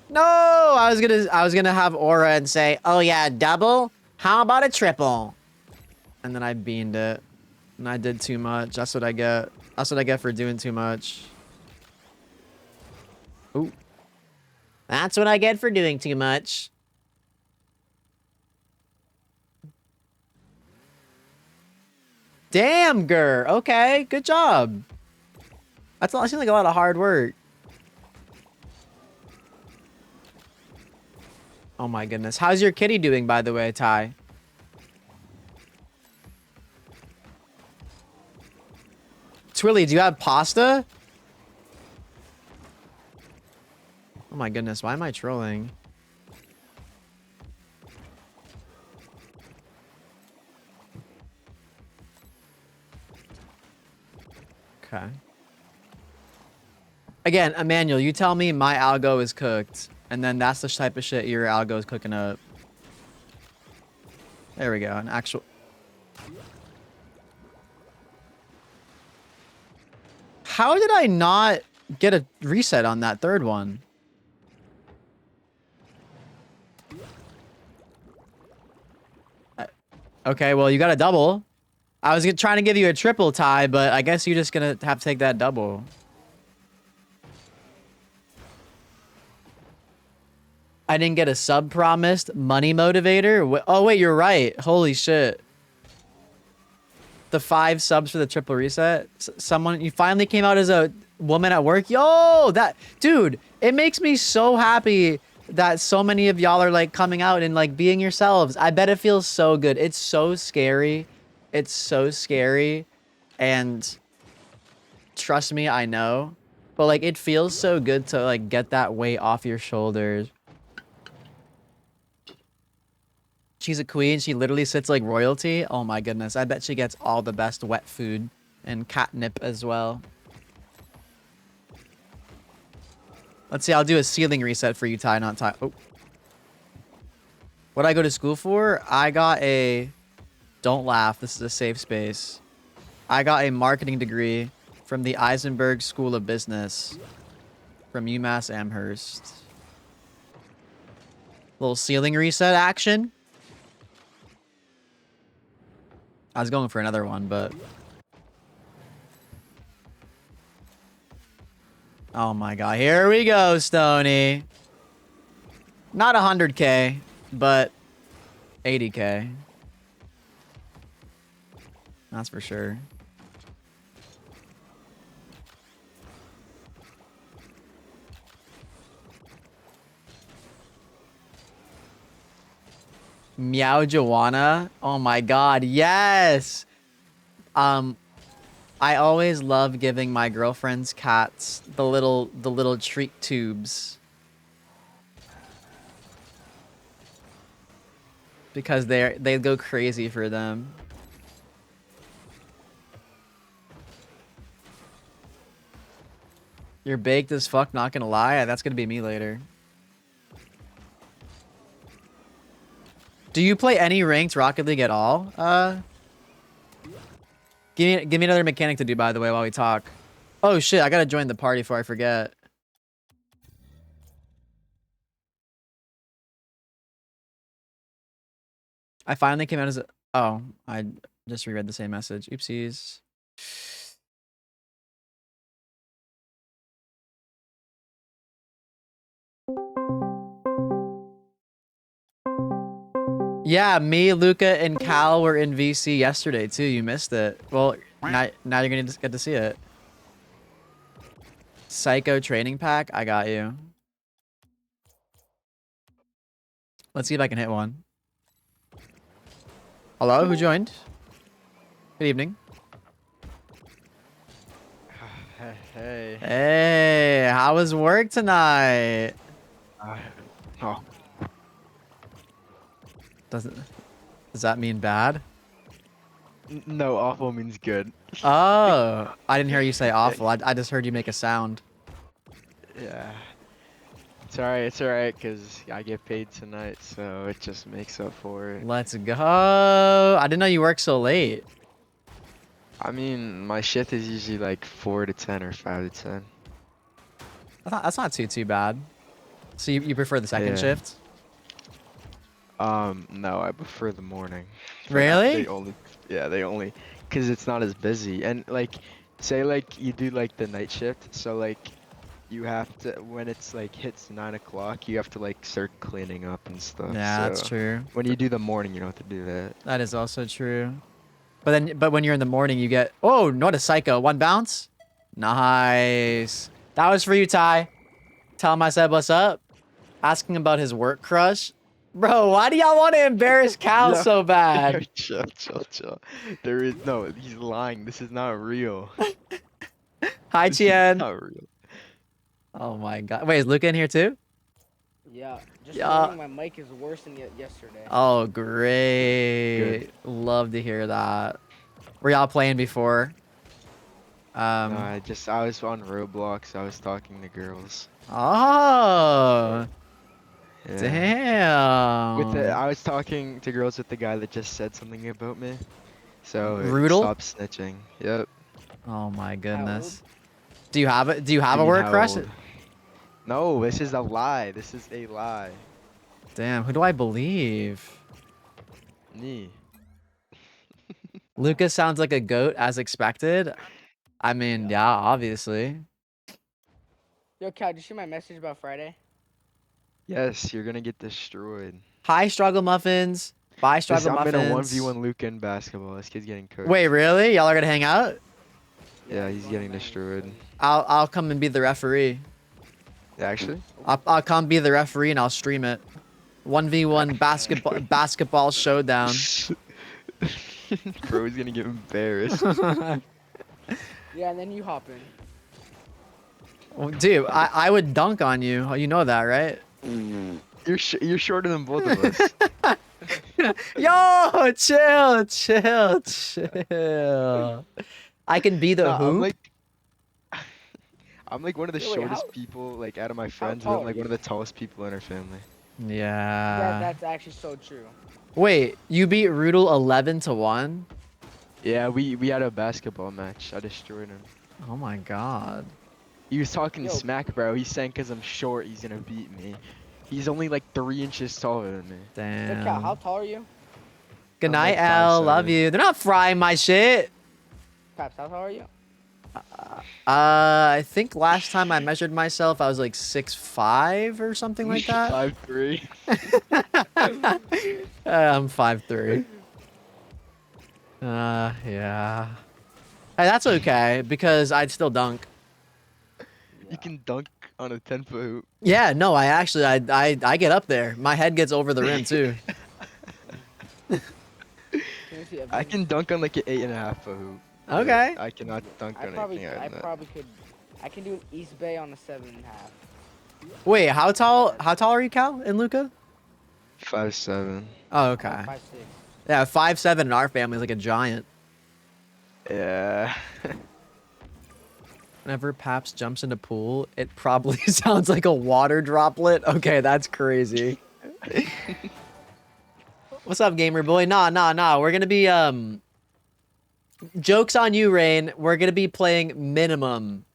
No, I was gonna have Aura and say, "Oh yeah, double? How about a triple?" And then I beamed it. And I did too much. That's what I get. That's what I get for doing too much. Ooh. That's what I get for doing too much. Damn, Gur. Okay, good job. That seems like a lot of hard work. Oh my goodness. How's your kitty doing, by the way, Ty? Twilly, do you have pasta? Oh my goodness, why am I trolling? Okay. Again, Emmanuel, you tell me my algo is cooked, and then that's the type of shit your algo is cooking up. There we go, an actual... How did I not get a reset on that third one? Okay, well, you got a double. I was trying to give you a triple, Ty, but I guess you're just gonna have to take that double. I didn't get a sub promised. Money motivator? Oh, wait, you're right. Holy shit. The 5 subs for the triple reset. Someone, you finally came out as a woman at work. Yo, that, dude, it makes me so happy that so many of y'all are like coming out and like being yourselves. I bet it feels so good. It's so scary. It's so scary. And trust me, I know. But like, it feels so good to like get that weight off your shoulders. She's a queen. She literally sits like royalty. Oh my goodness. I bet she gets all the best wet food and catnip as well. Let's see. I'll do a ceiling reset for you, Ty, not Ty. Oh. What I go to school for? I got a... Don't laugh. This is a safe space. I got a marketing degree from the Eisenberg School of Business from UMass Amherst. Little ceiling reset action. I was going for another one, but... Oh my god. Here we go, Stony. Not 100k, but 80k. That's for sure. Meow Joanna. Oh my god, yes. I always love giving my girlfriend's cats the little treat tubes. Because they go crazy for them. You're baked as fuck, not gonna lie. That's gonna be me later. Do you play any ranked Rocket League at all? Give me another mechanic to do, by the way, while we talk. Oh shit, I gotta join the party before I forget. I finally came out as a... Oh, I just reread the same message. Oopsies. Yeah, me, Luca, and Cal were in VC yesterday too. You missed it. Well, now you're gonna just get to see it. Psycho training pack. I got you. Let's see if I can hit one. Hello, who joined? Good evening.
Hey.
Hey, how was work tonight?
Oh.
Does that mean bad?
No, awful means good.
Oh, I didn't hear you say awful. I just heard you make a sound.
Yeah. It's alright, because I get paid tonight, so it just makes up for it.
Let's go. I didn't know you work so late.
I mean, my shift is usually like 4 to 10 or 5 to 10.
That's not too bad. So you prefer the second shift?
No, I prefer the morning.
Really?
They only, because it's not as busy. And like, say like you do like the night shift, so like you have to, when it's like hits 9 o'clock, you have to like start cleaning up and stuff.
Yeah,
so
that's true.
When you do the morning, you don't have to do that.
That is also true. But when you're in the morning, you get... Oh, not a psycho. One bounce. Nice. That was for you, Ty. Tell him I said what's up. Asking about his work crush. Bro, why do y'all want to embarrass Cal so bad?
Chill. There is no, he's lying. This is not real.
Hi, Chien.
Not real.
Oh my god. Wait, is Luca in here too?
Yeah, just
Yeah.
warning, my mic is worse than yesterday.
Oh, great.
Good.
Love to hear that. Were y'all playing before?
No, I was on Roblox. I was talking to girls.
Oh.
Yeah.
Damn.
I was talking to girls with the guy that just said something about me. So
Brutal?
stop snitching. Yep.
Oh my goodness. Do you have a work
How
crush?
old? No, this is a lie. This is a lie.
Damn, who do I believe?
Me.
Lucas sounds like a goat as expected. I mean, yeah, obviously.
Yo, Cal, did you see my message about Friday?
Yes, you're gonna get destroyed.
Hi, Struggle Muffins. Bye, Struggle
I'm
Muffins.
in a 1v1 Luca in basketball. This kid's getting cooked.
Wait, really? Y'all are gonna hang out?
Yeah, he's getting destroyed.
I'll come and be the referee.
Actually?
I'll come be the referee and I'll stream it. 1v1 basketball showdown.
Bro, he's gonna get embarrassed.
Yeah, and then you hop in.
Well, dude, I would dunk on you. You know that, right?
You're shorter than both of us.
Yo, chill. I can be the hoop.
I'm like one of the shortest people like out of my friends, but I'm like one of the tallest people in our family.
Yeah.
That's actually so true.
Wait, you beat Rudel 11-1?
Yeah, we had a basketball match. I destroyed him.
Oh my god.
He was talking
Yo.
smack, bro. He's saying because I'm short, he's gonna beat me. He's only like 3 inches taller than me.
Yo, Cal, how
Damn.
tall are you?
Good
I'm
night,
like
L. Love
5'7".
you. They're not frying my shit.
Paps, how tall are you?
I think last time I measured myself, I was like 6'5" or something like that.
5'3".
I'm 5'3". Yeah. Hey, that's okay because I'd still dunk.
You can dunk on a 10-foot hoop.
Yeah, no, I get up there. My head gets over the rim too.
I can dunk on like an 8.5-foot hoop.
Okay.
I cannot dunk on anything higher than that.
probably could. I can do an East Bay on a 7.5.
Wait, how tall are you, Cal and Luca?
5'7".
Oh, okay.
5'6".
Yeah, 5'7" in our family is like a giant.
Yeah.
Whenever Paps jumps into pool, it probably sounds like a water droplet. Okay, that's crazy. What's up, gamer boy? Nah. We're gonna be joke's on you, Rain. We're gonna be playing minimum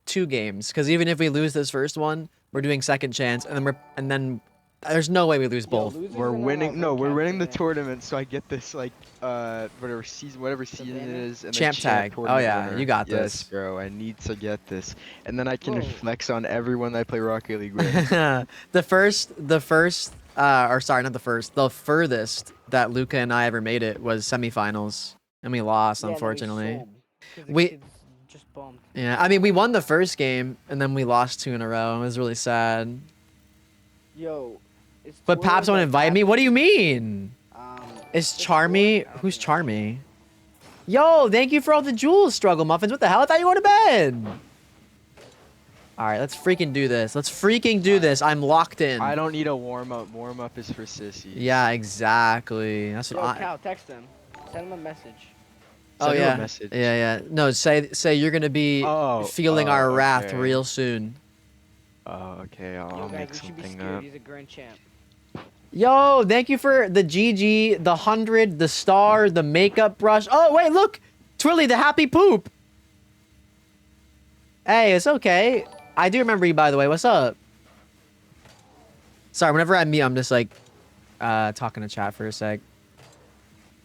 2 games because even if we lose this first one, we're doing second chance, and then there's no way we lose both.
We're winning. No, we're winning the tournament, so I get this like whatever season it is, and
Champ tag. Oh yeah,
winner.
you got
Yes,
this.
bro. I need to get this, and then I can flex on everyone I play Rocket League with.
The furthest that Luca and I ever made it was semifinals, and we lost, unfortunately.
Just bummed.
Yeah, I mean, we won the first game, and then we lost 2 in a row. It was really sad.
Yo.
But Paps won't invite me? What do you mean? Is Charmy? Who's Charmy? Yo, thank you for all the jewels, Struggle Muffins. What the hell? I thought you went to bed. All right, let's freaking do this. Let's freaking do this. I'm locked in.
I don't need a warm up. Warm up is for sissies.
Yeah, exactly. That's what
Cal, text him. Send him a message.
Oh yeah. Yeah. No, say you're gonna be feeling our wrath real soon.
Oh, okay. I'll make something up.
He's a grand champ.
Yo, thank you for the GG, the 100, the star, the makeup brush. Oh wait, look, Twilly, the happy poop. Hey, it's okay. I do remember you, by the way. What's up? Sorry, whenever I meet, I'm just like talking to chat for a sec.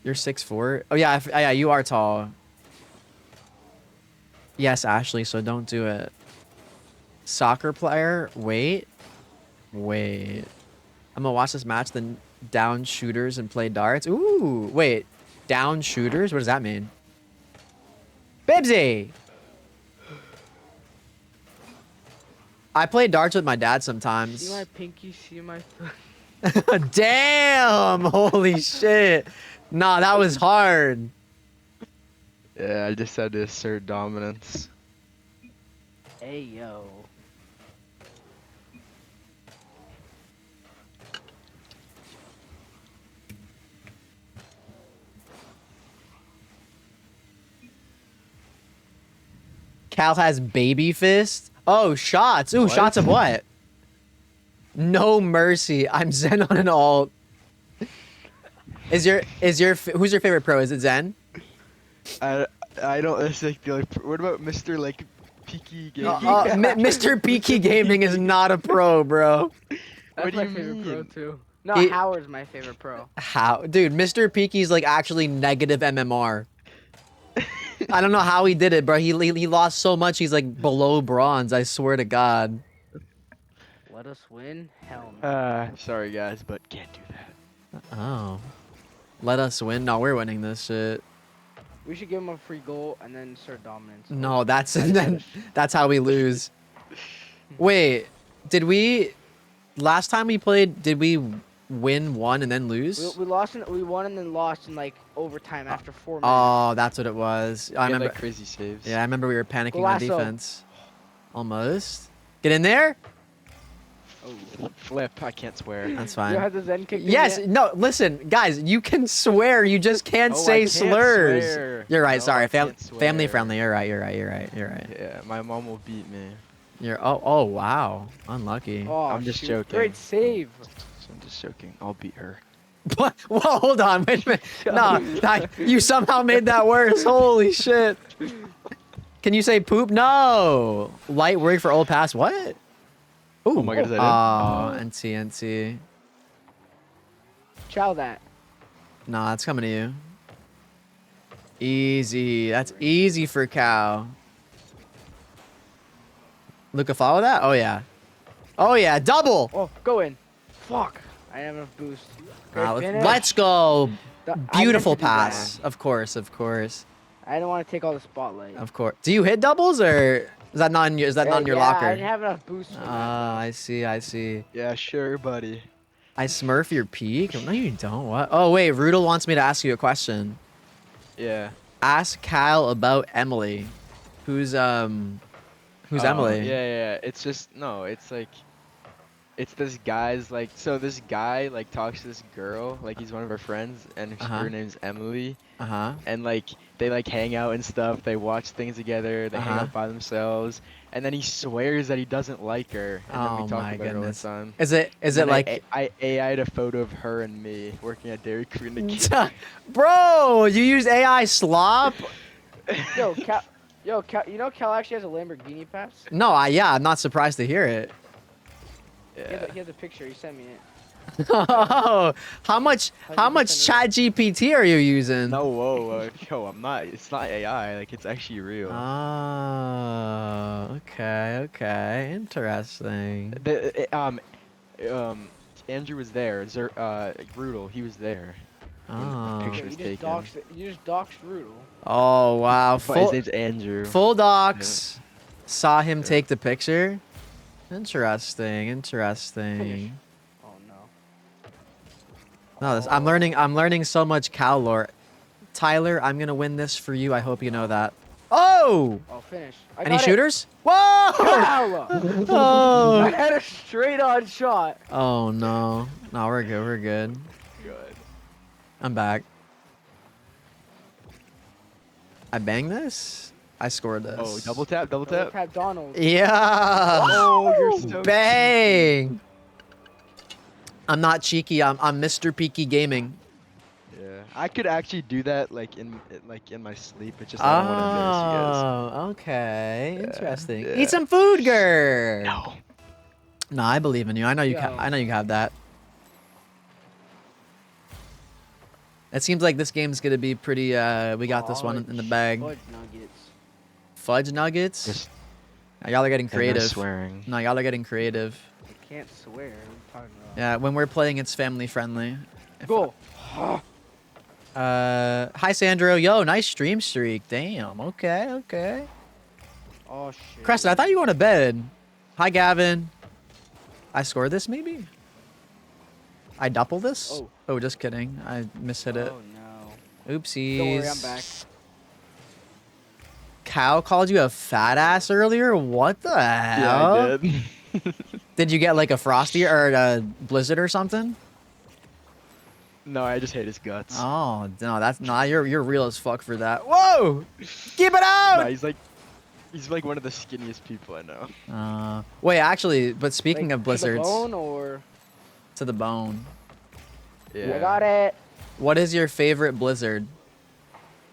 You're 6'4". Oh yeah, yeah, you are tall. Yes, Ashley. So don't do it. Soccer player. Wait. I'm gonna watch this match, then down shooters and play darts. Ooh, wait. Down shooters? What does that mean? Bibsy! I play darts with my dad sometimes.
See my pinky? See my...
Damn! Holy shit. Nah, that was hard.
Yeah, I just had to assert dominance.
Hey, yo.
Cal has baby fist. Oh, shots. Ooh, shots of what? No mercy. I'm Zen on an alt. Who's your favorite pro? Is it Zen?
I don't. It's like what about Mr. like Peaky Gaming?
Mr. Peaky Gaming is not a pro, bro.
That's my favorite pro too. No, Howard's my favorite pro.
How, dude? Mr. Peaky's like actually negative MMR. I don't know how he did it, bro. He lost so much. He's like below bronze. I swear to God.
Let us win? Hell no.
Sorry guys, but can't do that.
Oh. Let us win? No, we're winning this shit.
We should give him a free goal and then start dominance.
No, that's how we lose. Wait, last time we played, did we win 1 and then lose?
We won and then lost in like overtime after 4 minutes.
Oh, that's what it was. I remember
like crazy saves.
Yeah, I remember we were panicking on defense. Almost. Get in there.
Oh, flip. I can't swear.
That's fine.
You have the Zen kick.
Yes. No. Listen, guys. You can swear. You just can't say slurs.
Swear.
You're right.
No,
sorry. Family friendly. You're right.
Yeah, my mom will beat me.
Oh wow. Unlucky.
Oh,
I'm just joking.
Great save.
I'm just joking. I'll beat her.
What? Whoa, hold on. Wait a minute. Nah, you somehow made that worse. Holy shit. Can you say poop? No. Light word for old pass. What? Ooh.
Oh my god, is that
Oh, NT, NT.
Chow that.
Nah, it's coming to you. Easy. That's easy for Cow. Luca, follow that? Oh, yeah. Oh, yeah. Double.
Oh, go in. Fuck. I have enough boost.
Let's go. Beautiful
I meant to do
pass. Of course, of course.
I didn't want to take all the spotlight.
Of course. Do you hit doubles or is that not in your, not in your
yeah,
locker?
I didn't have enough boost for that.
I see, I see.
Yeah, sure, buddy.
I smurf your peak? No, you don't. What? Oh, wait. Rudel wants me to ask you a question.
Yeah.
Ask Kyle about Emily. Who's Emily?
Yeah. It's just, no, it's like, it's this guy's like, so this guy like talks to this girl, like he's one of her friends, and her name's Emily. And like, they like hang out and stuff. They watch things together. They hang out by themselves. And then he swears that he doesn't like her. And then we talk about her all the time.
Is it like
I AI'd a photo of her and me working at Dairy Queen together.
Bro, you use AI slop?
Yo, Cal, you know Cal actually has a Lamborghini, Paps?
No, yeah, I'm not surprised to hear it.
Yeah.
He has a picture. He sent me it.
Oh, how much chat GPT are you using?
No, whoa, yo, I'm not. It's not AI. Like, it's actually real.
Oh, okay, interesting.
Andrew was there. Rudel, he was there.
Oh.
The picture was taken.
You just doxed Rudel.
Oh wow,
But his name's Andrew.
Full docs. Saw him take the picture. Interesting.
Oh no.
No, I'm learning so much Cal lore. Tyler, I'm gonna win this for you. I hope you know that. Oh!
Oh, finish.
Any shooters? Whoa!
Oh! I had a straight on shot.
Oh no. No, we're good.
Good.
I'm back. I bang this? I scored this.
Oh, double tap.
Double tap Donald.
Yeah.
Oh, you're so
bang.
cheeky.
I'm not cheeky. I'm Mr. Peaky Gaming.
Yeah, I could actually do that like in my sleep. It's just I don't want to embarrass you guys.
Oh, okay. Interesting.
Yeah.
Eat some food, girl.
No.
No, I believe in you. I know you. I know you have that. It seems like this game's gonna be pretty. We got this one in the bag.
Fudge nuggets.
Fudge nuggets. Y'all are getting creative.
No swearing.
No, y'all are getting creative.
You can't swear. What are you talking about?
Yeah, when we're playing, it's family friendly.
Go.
Hi Sandro. Yo, nice stream streak. Damn. Okay.
Oh shit.
Creston, I thought you were going to bed. Hi Gavin. I scored this maybe? I double this? Oh, just kidding. I mishit it.
Oh no.
Oopsies.
Don't worry, I'm back.
Cow called you a fat ass earlier? What the hell?
Yeah, I did.
Did you get like a Frosty or a Blizzard or something?
No, I just hate his guts.
Oh, no, that's not. You're real as fuck for that. Whoa! Keep it out!
No, he's like one of the skinniest people I know.
Wait, actually, but speaking of Blizzards.
To the bone or?
To the bone.
Yeah.
I got it.
What is your favorite Blizzard?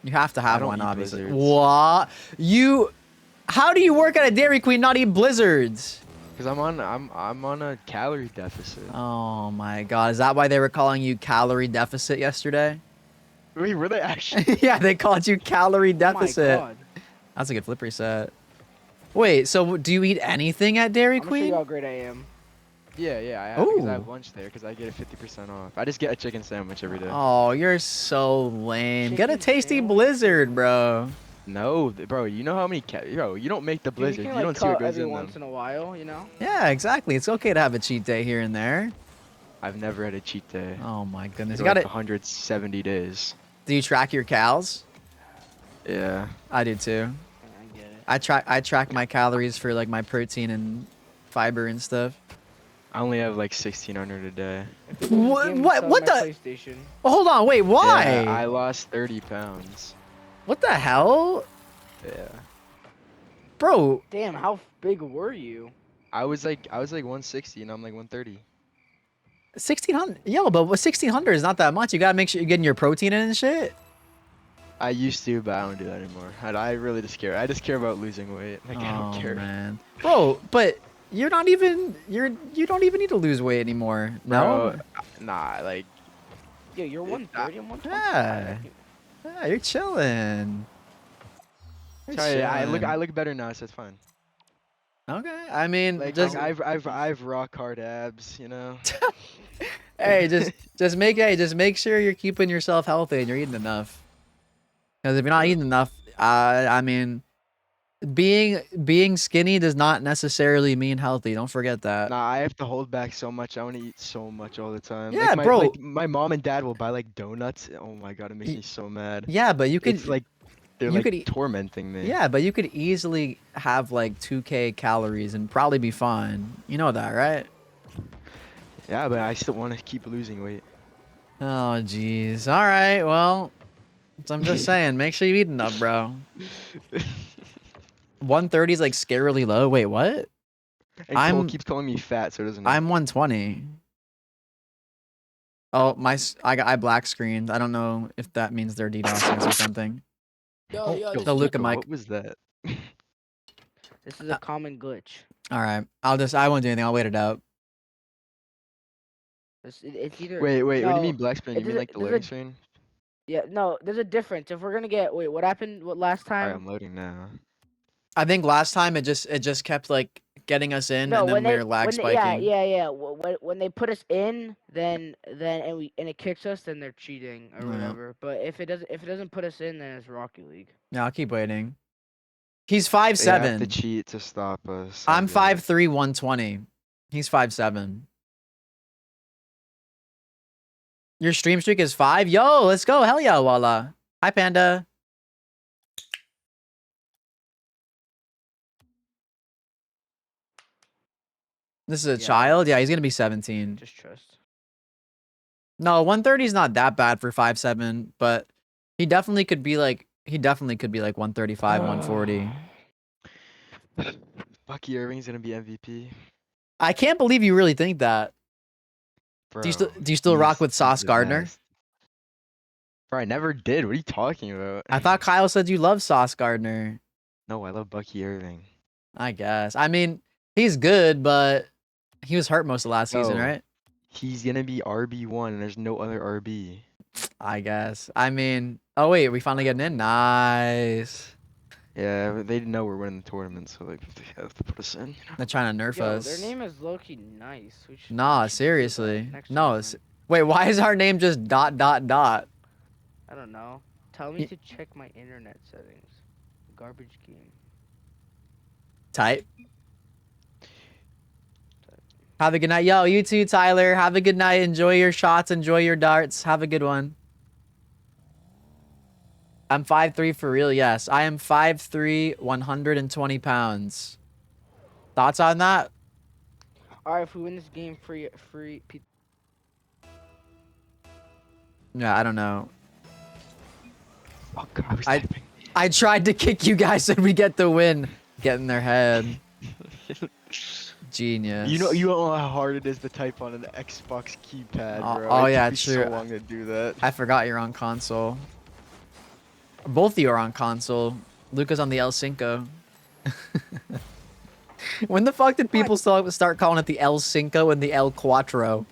You have to have one, obviously.
Blizzards.
What? How do you work at a Dairy Queen not eat Blizzards?
Because I'm on a calorie deficit.
Oh my god, is that why they were calling you calorie deficit yesterday?
Wait, were they actually?
Yeah, they called you calorie deficit.
Oh my god.
That's a good flip reset. Wait, so do you eat anything at Dairy
I'm gonna show
Queen?
you how great I am.
Yeah, because I have lunch there because I get a 50% off. I just get a chicken sandwich every day.
Oh, you're so lame. Get a tasty Blizzard, bro.
No, bro, you know how many yo, you don't make the Blizzard.
You
You,
can,
don't see what goes
every
in
once
them.
in a while, you know?
Yeah, exactly. It's okay to have a cheat day here and there.
I've never had a cheat day.
Oh my goodness.
For
You got
like
it.
170 days.
Do you track your cals?
Yeah.
I do too.
I get it.
I track my calories for like my protein and fiber and stuff.
I only have like 1,600 a day.
What the?
PlayStation.
Oh, hold on, wait, why?
Yeah, I lost 30 pounds.
What the hell?
Yeah.
Bro.
Damn, how big were you?
I was like 160 and I'm like 130.
1600. Yo, but 1600 is not that much. You gotta make sure you're getting your protein in and shit.
I used to, but I don't do that anymore. I really just care. I just care about losing weight. Like I don't
Oh
care.
man, bro. But you don't even need to lose weight anymore.
Bro,
No.
nah, like
Yo, you're 130 and 125.
Yeah. Yeah, you're chilling. You're
sorry, I
chilling.
look better now, so it's fine.
Okay. I mean,
Like
just
I've rock hard abs, you know.
hey, just make sure you're keeping yourself healthy and you're eating enough. Because if you're not eating enough, I mean, being skinny does not necessarily mean healthy. Don't forget that.
Nah, I have to hold back so much. I want to eat so much all the time.
Yeah,
Like
bro.
my mom and dad will buy like donuts. Oh my god, it makes me so mad.
Yeah, but
It's like they're
you
like
could
tormenting me.
yeah, but you could easily have like 2K calories and probably be fine. You know that, right?
Yeah, but I still want to keep losing weight.
Oh, jeez. All right, well, so I'm just saying, make sure you eat enough, bro. 130 is like scarily low. Wait, what?
And Cole keeps calling me fat, so it doesn't.
I'm 120. Oh, I black screened. I don't know if that means they're DDoSing us or something.
Yo,
The Luca mic.
What was that?
This is a common glitch.
All right, I won't do anything. I'll wait it out.
It's either.
Wait, what do you
no,
mean black screen? You mean like the
there's
loading
a-
screen?
Yeah, no, there's a difference. If we're gonna get what happened? What last time?
Alright, I'm loading now.
I think last time it just kept like getting us in,
No,
and then
when
we
they
were lag
when they,
spiking.
yeah. When they put us in, then and it kicks us, then they're cheating or
Yeah.
whatever. But if it doesn't put us in, then it's Rocket League.
Yeah, I'll keep waiting. He's
They have to
5'7".
cheat to stop us.
I'm 5'3", 120. He's 5'7". Your stream streak is 5? Yo, let's go. Hell yeah, Walla. Hi, Panda. This is a child? Yeah, he's going to be 17.
Just trust.
No, 130 is not that bad for 5'7", but he definitely could be like 135, 140.
Bucky Irving's gonna be MVP.
I can't believe you really think that.
Bro,
Do you still rock with Sauce
the
Gardner?
best. Bro, I never did. What are you talking about?
I thought Kyle said you love Sauce Gardner.
No, I love Bucky Irving.
I guess. I mean, he's good, but he was hurt most of last season, right?
He's gonna be RB1 and there's no other RB.
I guess. I mean, oh wait, we finally getting in. Nice.
Yeah, they know we're winning the tournament, so like they have to put us in. You know?
They're trying to nerf
Yo,
us.
their name is low-key nice.
Nah, seriously. No. Wait, why is our name just ...
I don't know. Tell me to check my internet settings. Garbage game.
Type. Have a good night. Yo, you too, Tyler. Have a good night. Enjoy your shots. Enjoy your darts. Have a good one. I'm 5'3" for real. Yes, I am 5'3", 120 pounds. Thoughts on that?
All right, if we win this game, free.
Yeah, I don't know.
Oh God,
I tried to kick you guys so we get the win. Get in their head. Genius.
You don't know how hard it is to type on an Xbox keypad, bro.
Oh
It
yeah,
took me
true.
so long to do that.
I forgot you're on console. Both of you are on console. Luca's on the El Cinco. When the fuck did people start calling it the El Cinco and the El Cuatro?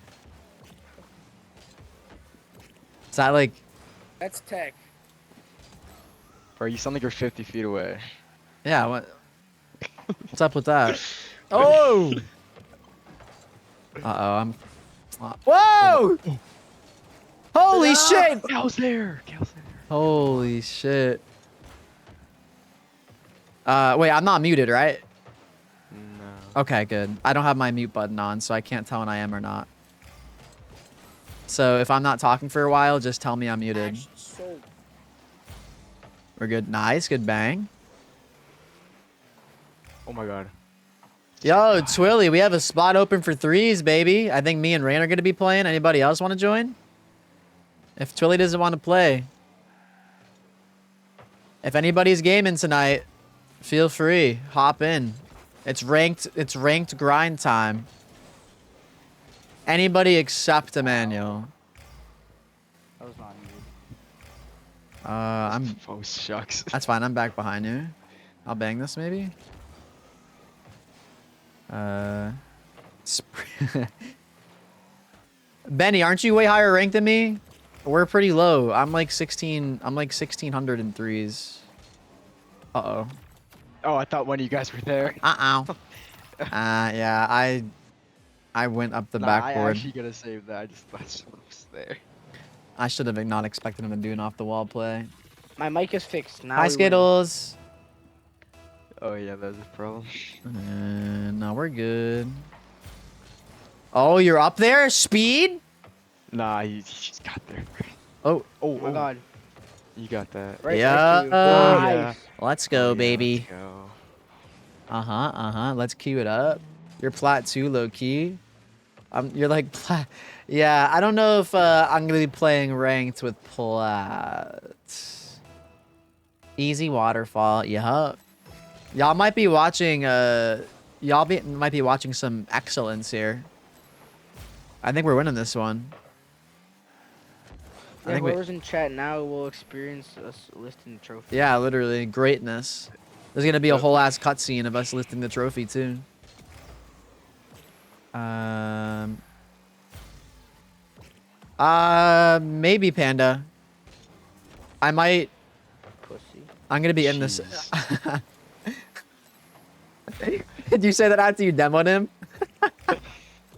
Is that like...
That's tech.
Bro, you sound like you're 50 feet away.
Yeah, what's up with that? Oh! Uh-oh, I'm... Whoa! Holy shit!
Cal's there!
Holy shit. Wait, I'm not muted, right?
No.
Okay, good. I don't have my mute button on, so I can't tell when I am or not. So if I'm not talking for a while, just tell me I'm muted. We're good. Nice, good bang.
Oh my God.
Yo, Twilly, we have a spot open for threes, baby. I think me and Rain are going to be playing. Anybody else want to join? If Twilly doesn't want to play. If anybody's gaming tonight, feel free. Hop in. It's ranked grind time. Anybody except Emmanuel.
That was not you.
I'm.
Oh shucks.
That's fine. I'm back behind you. I'll bang this maybe. Benny, aren't you way higher ranked than me? We're pretty low. I'm like 16. I'm like 1600 in threes. Uh-oh.
Oh, I thought one of you guys were there.
Uh-oh. Yeah, I went up the
Nah,
backboard.
I actually gotta save that. I just thought someone was there.
I should have not expected him to do an off-the-wall play.
My mic is fixed. Now
Hi,
we win.
Skittles.
Oh yeah, that was a problem.
No, we're good. Oh, you're up there? Speed?
Nah, he just got there.
Oh.
Oh my god.
You got that.
Right
Yeah.
next to you. Nice.
Let's go,
Oh, yeah,
baby.
Let's go.
Uh-huh. Let's queue it up. You're plat 2, low-key. You're like plat. Yeah, I don't know if I'm going to be playing ranked with plat. Easy waterfall. Yup. Y'all might be watching, might be watching some excellence here. I think we're winning this one.
Yeah, whoever's in chat now will experience us listing the trophy.
Yeah, literally. Greatness. There's going to be a whole ass cutscene of us listing the trophy, too. Maybe Panda. I might.
Pussy.
I'm going to be in this. Did you say that after you demoed him?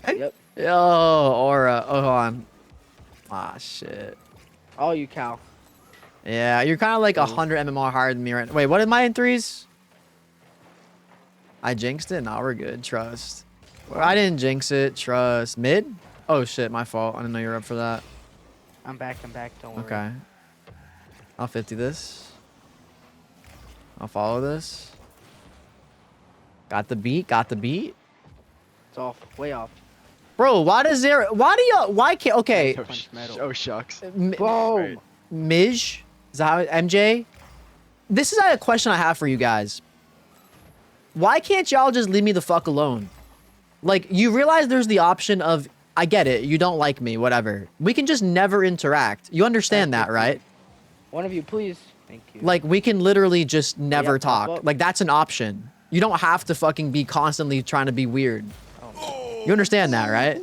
Yep.
Yo, Aura. Oh, hold on. Ah, shit.
Oh, you cow.
Yeah, you're kind of like 100 MMR higher than me right now. Wait, what am I in threes? I jinxed it? Nah, we're good. Trust. Well, I didn't jinx it. Trust. Mid? Oh, shit. My fault. I didn't know you were up for that.
I'm back. Don't worry.
Okay. I'll 50 this. I'll follow this. Got the beat.
It's off. Way off.
Bro, why can't, okay.
Oh, shucks.
Whoa.
Mij? Is that how, MJ? This is a question I have for you guys. Why can't y'all just leave me the fuck alone? Like, you realize there's the option of, I get it, you don't like me, whatever. We can just never interact. You understand that, right?
One of you, please. Thank you.
Like, we can literally just never
pop
talk.
up.
Like, that's an option. You don't have to fucking be constantly trying to be weird. You understand that, right?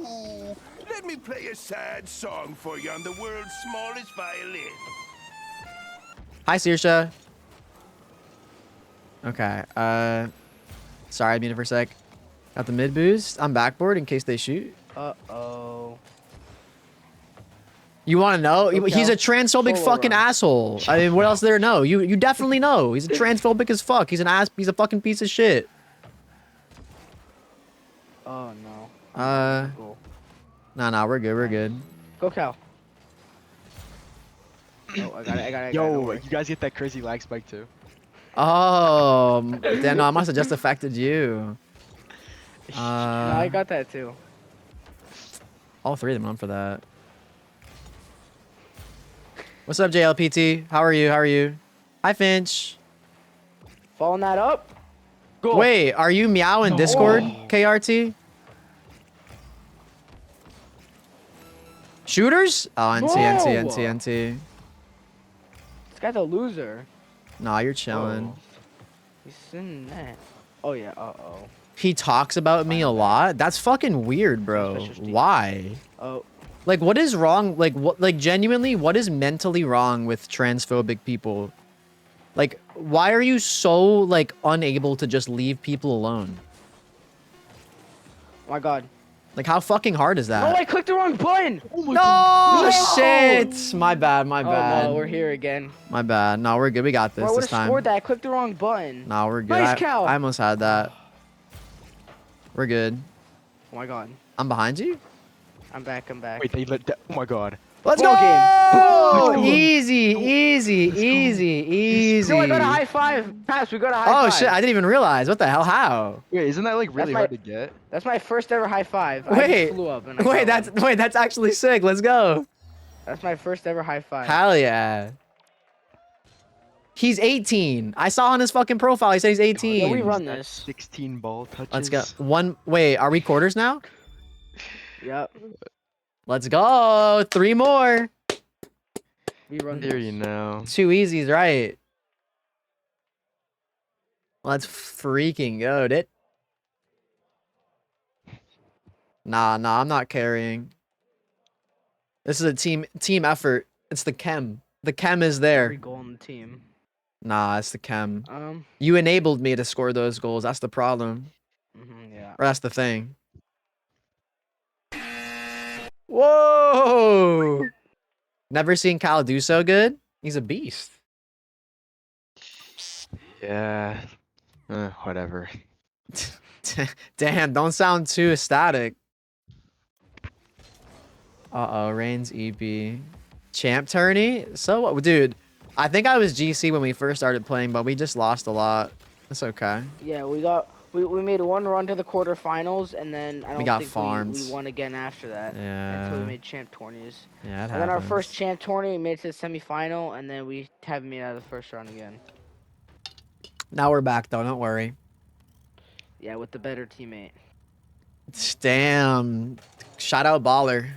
Let me play a sad song for you on the world's smallest violin.
Hi, Sirsha. Okay, sorry, I muted for a sec. Got the mid boost. I'm backboard in case they shoot.
Uh-oh.
You want to know?
Okay,
He's a transphobic
solo
fucking
run.
asshole. I mean, what else there to know? You definitely know. He's a transphobic as fuck. He's a fucking piece of shit.
Oh, no. Cool.
Nah, we're good.
Go, cow. Oh, I got it.
Yo, you guys get that crazy lag spike too?
Oh, damn, no, I must have just affected you.
No, I got that too.
All three of them on for that. What's up, JLPT? How are you? Hi, Finch.
Following that up. Go.
Wait, are you Meow in Discord, KRT? Shooters? Oh, NT.
This guy's a loser.
Nah, you're chilling.
He's in that. Oh, yeah. Uh-oh.
He talks about me a lot? That's fucking weird, bro. Why?
Oh.
Like, what is wrong? Like, genuinely, what is mentally wrong with transphobic people? Like, why are you so, like, unable to just leave people alone?
Oh, my God.
Like, how fucking hard is that?
Oh, I clicked the wrong button. Oh, my
No,
God.
shit. My bad.
Oh, no, we're here again.
My bad. No, we're good. We got this
Bro, I would
this
have
time.
scored that. I clicked the wrong button.
No, we're good.
Nice cow.
I almost had that. We're good.
Oh, my God.
I'm behind you?
I'm back.
Wait, they let that. Oh my god.
Let's
Ball
go!
game.
Easy.
No, I got a high five. Paps, we got a high five.
Oh, shit. I didn't even realize. What the hell? How?
Wait, isn't that like really hard to get?
That's my first ever high five. I
Wait.
just flew up and I got one.
Wait, that's actually sick. Let's go.
That's my first ever high five.
Hell yeah. He's 18. I saw on his fucking profile. He said he's 18.
Yeah, we run this.
16 ball touches.
Let's go. Wait, are we quarters now?
Yep.
Let's go. 3 more.
We run
Here
this.
you know.
2 easies, right? Let's freaking go, dude. Nah, I'm not carrying. This is a team effort. It's the chem. The chem is there.
Every goal on the team.
Nah, it's the chem. You enabled me to score those goals. That's the problem.
Yeah.
Or that's the thing. Whoa! Never seen Cal do so good? He's a beast.
Yeah. Whatever.
Damn, don't sound too ecstatic. Uh-oh, Reigns EB. Champ tourney? So what? Dude, I think I was GC when we first started playing, but we just lost a lot. That's okay.
Yeah, we made one run to the quarterfinals, and then I don't
got
think
farmed.
we won again after that.
Yeah.
Until we made champ tourneys.
Yeah, it
And then our
happens.
first champ tourney, we made it to the semifinal, and then we haven't made it out of the first round again.
Now we're back, though. Don't worry.
Yeah, with the better teammate.
Damn. Shout out Baller.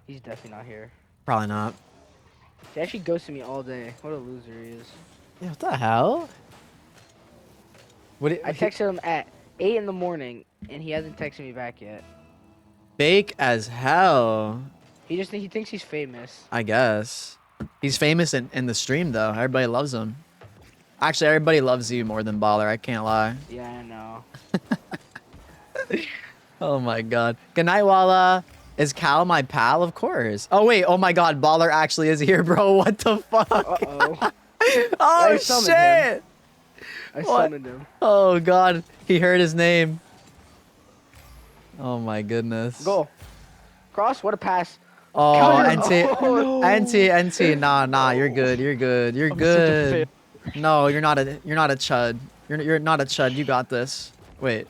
He's definitely not here.
Probably not.
He actually ghosted me all day. What a loser he is.
Yeah, what the hell?
I texted him at 8 in the morning, and he hasn't texted me back yet.
Fake as hell.
He thinks he's famous.
I guess. He's famous in the stream, though. Everybody loves him. Actually, everybody loves you more than Baller. I can't lie.
Yeah, I know.
Oh, my God. Good night, Walla. Is Cal my pal? Of course. Oh, wait. Oh, my God. Baller actually is here, bro. What the fuck?
Uh-oh.
Oh, shit.
I
What?
summoned him.
Oh, God. He heard his name. Oh, my goodness.
Go. Cross. What a pass.
Oh,
Counter.
NT.
Oh, no.
NT. Nah. You're good. You're
such a
good. No, you're not a chud. You're not a chud. You got this. Wait.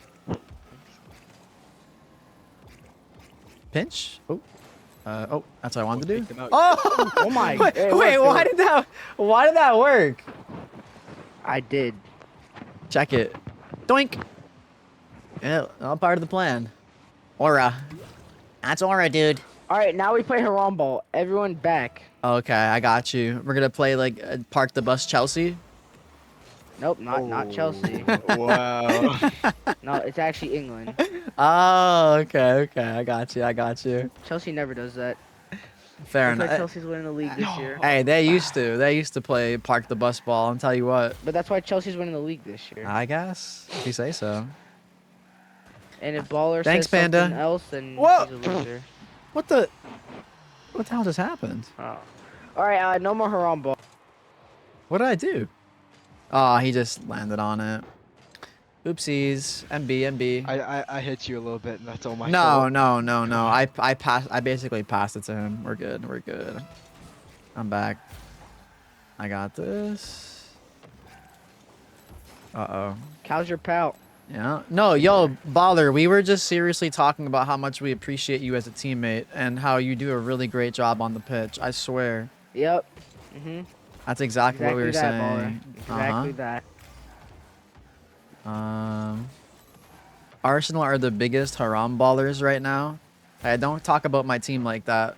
Pinch? Oh. Oh, that's what I wanted to do. Oh!
Oh my.
Wait,
Hey,
why did that work?
I did.
Check it. Doink. Yeah, all part of the plan. Aura. That's Aura, dude.
All right, now we play Haram Ball. Everyone back.
Okay, I got you. We're gonna play like Park the Bus Chelsea.
Nope, not Chelsea.
Wow.
No, it's actually England.
Oh, okay. I got you.
Chelsea never does that.
Fair
Looks like
enough.
Chelsea's winning the league this year.
Hey, they used to play Park the Bus Ball. I'll tell you what.
But that's why Chelsea's winning the league this year.
I guess, if you say so.
And if Baller
Thanks,
says
Panda.
something else, then
Whoa!
he's a loser.
What the hell just happened?
Oh. All right, no more Haram Ball.
What did I do? Oh, he just landed on it. Oopsies. MB.
I hit you a little bit, and that's all my
No.
fault.
I basically passed it to him. We're good. I'm back. I got this. Uh-oh.
How's your pal?
Yeah. No, yo, Baller, we were just seriously talking about how much we appreciate you as a teammate and how you do a really great job on the pitch. I swear.
Yep.
That's exactly what we were
that,
saying.
Baller. Exactly that.
Arsenal are the biggest haram ballers right now. Hey, don't talk about my team like that.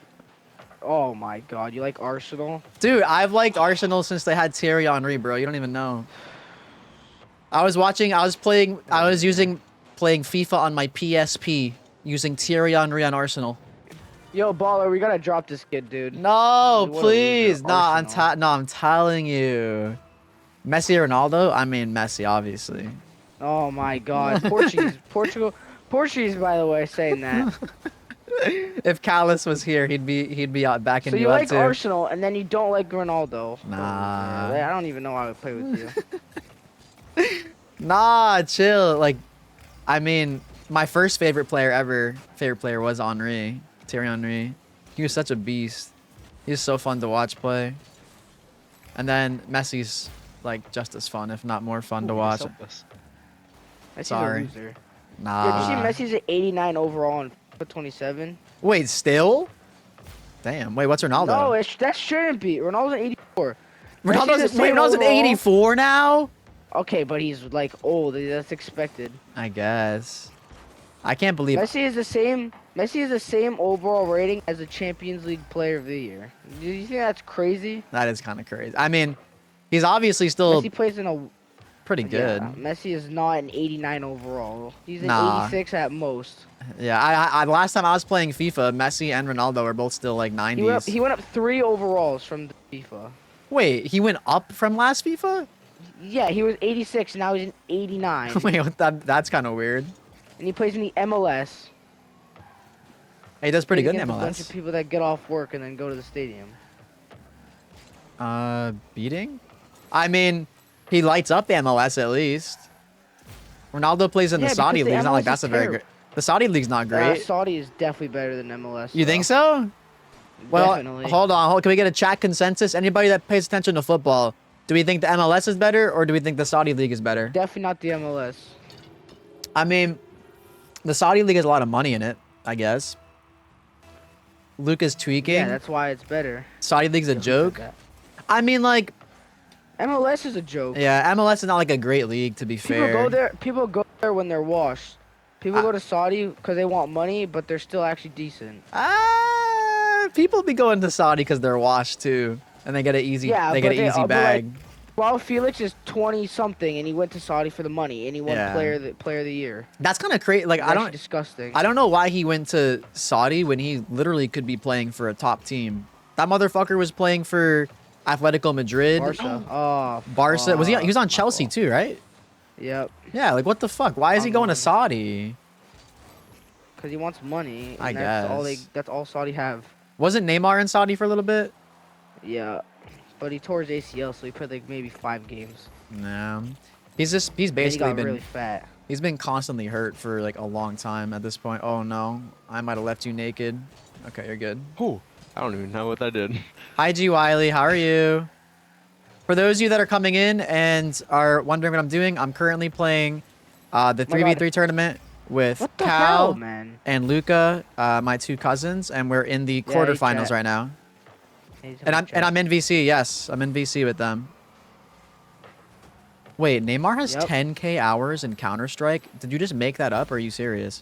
Oh my God, you like Arsenal?
Dude, I've liked Arsenal since they had Thierry Henry, bro. You don't even know. I was playing FIFA on my PSP using Thierry Henry on Arsenal.
Yo, Baller, we gotta drop this kid, dude.
No,
Dude, what a
please.
loser.
Nah, I'm telling you. Messi or Ronaldo? I mean Messi, obviously.
Oh my God, Portuguese, by the way, saying that.
If Callis was here, he'd be out backing
So
you
you
up
like
too.
Arsenal, and then you don't like Ronaldo.
Nah.
I don't even know how to play with you.
Nah, chill. Like, I mean, my first favorite player was Henry. Thierry Henry. He was such a beast. He was so fun to watch play. And then Messi's like just as fun, if not more fun to watch.
Messi's
Sorry.
a loser.
Nah.
Yeah, did you see Messi's at 89 overall on 27?
Wait, still? Damn. Wait, what's Ronaldo?
No, that shouldn't be. Ronaldo's an 84.
Ronaldo's an 84 now?
Okay, but he's like old. That's expected.
I guess. I can't believe
Messi is the same. Messi is the same overall rating as the Champions League Player of the Year. Do you think that's crazy?
that is kind of crazy. I mean, he's obviously still
Messi plays in a.
pretty good.
Yeah, Messi is not an 89 overall. He's an
Nah.
86 at most.
Yeah, I last time I was playing FIFA, Messi and Ronaldo were both still like 90s.
He went up 3 overalls from the FIFA.
Wait, he went up from last FIFA?
Yeah, he was 86. Now he's an 89.
Wait, that's kind of weird.
And he plays in the MLS.
He does pretty good in
against a bunch of
MLS.
people that get off work and then go to the stadium.
Beating? I mean, he lights up the MLS at least. Ronaldo plays in the Saudi league. It's not like that's a very great. The Saudi league's not great.
Saudi is definitely better than MLS.
You think so? Well,
Definitely.
hold on. Can we get a chat consensus? Anybody that pays attention to football, do we think the MLS is better or do we think the Saudi league is better?
Definitely not the MLS.
I mean, the Saudi league has a lot of money in it, I guess. Luke is tweaking.
Yeah, that's why it's better.
Saudi league's a joke. I mean, like,
MLS is a joke.
yeah, MLS is not like a great league, to be fair.
People go there when they're washed. People go to Saudi because they want money, but they're still actually decent.
People be going to Saudi because they're washed too, and they get an easy.
Yeah,
they get an easy bag.
Well, Felix is 20 something, and he went to Saudi for the money, and he won
Yeah.
player of the year.
That's kind of crazy. Like,
It's
I don't.
actually disgusting.
I don't know why he went to Saudi when he literally could be playing for a top team. That motherfucker was playing for Atletico Madrid.
Barca. Oh.
Barca. Was he? He was on Chelsea too, right?
Yep.
Yeah. Like, what the fuck? Why is he going to Saudi?
Because he wants money.
I
and that's
guess.
That's all Saudi have.
Wasn't Neymar in Saudi for a little bit?
Yeah. But he tore his ACL, so he played like maybe 5 games.
No. He's basically
And he got
been
really fat.
He's been constantly hurt for like a long time at this point. Oh no, I might have left you naked. Okay, you're good.
Oh, I don't even know what that did.
Hi G Wiley, how are you? For those of you that are coming in and are wondering what I'm doing, I'm currently playing the 3v3 tournament with
What the
Cal
hell, man?
and Luca, my 2 cousins, and we're in the
Yeah,
quarterfinals
chat.
right now.
Hey,
And I'm in VC. Yes, I'm in VC with them. Wait, Neymar has 10k hours in Counter-Strike? Did you just make that up or are you serious?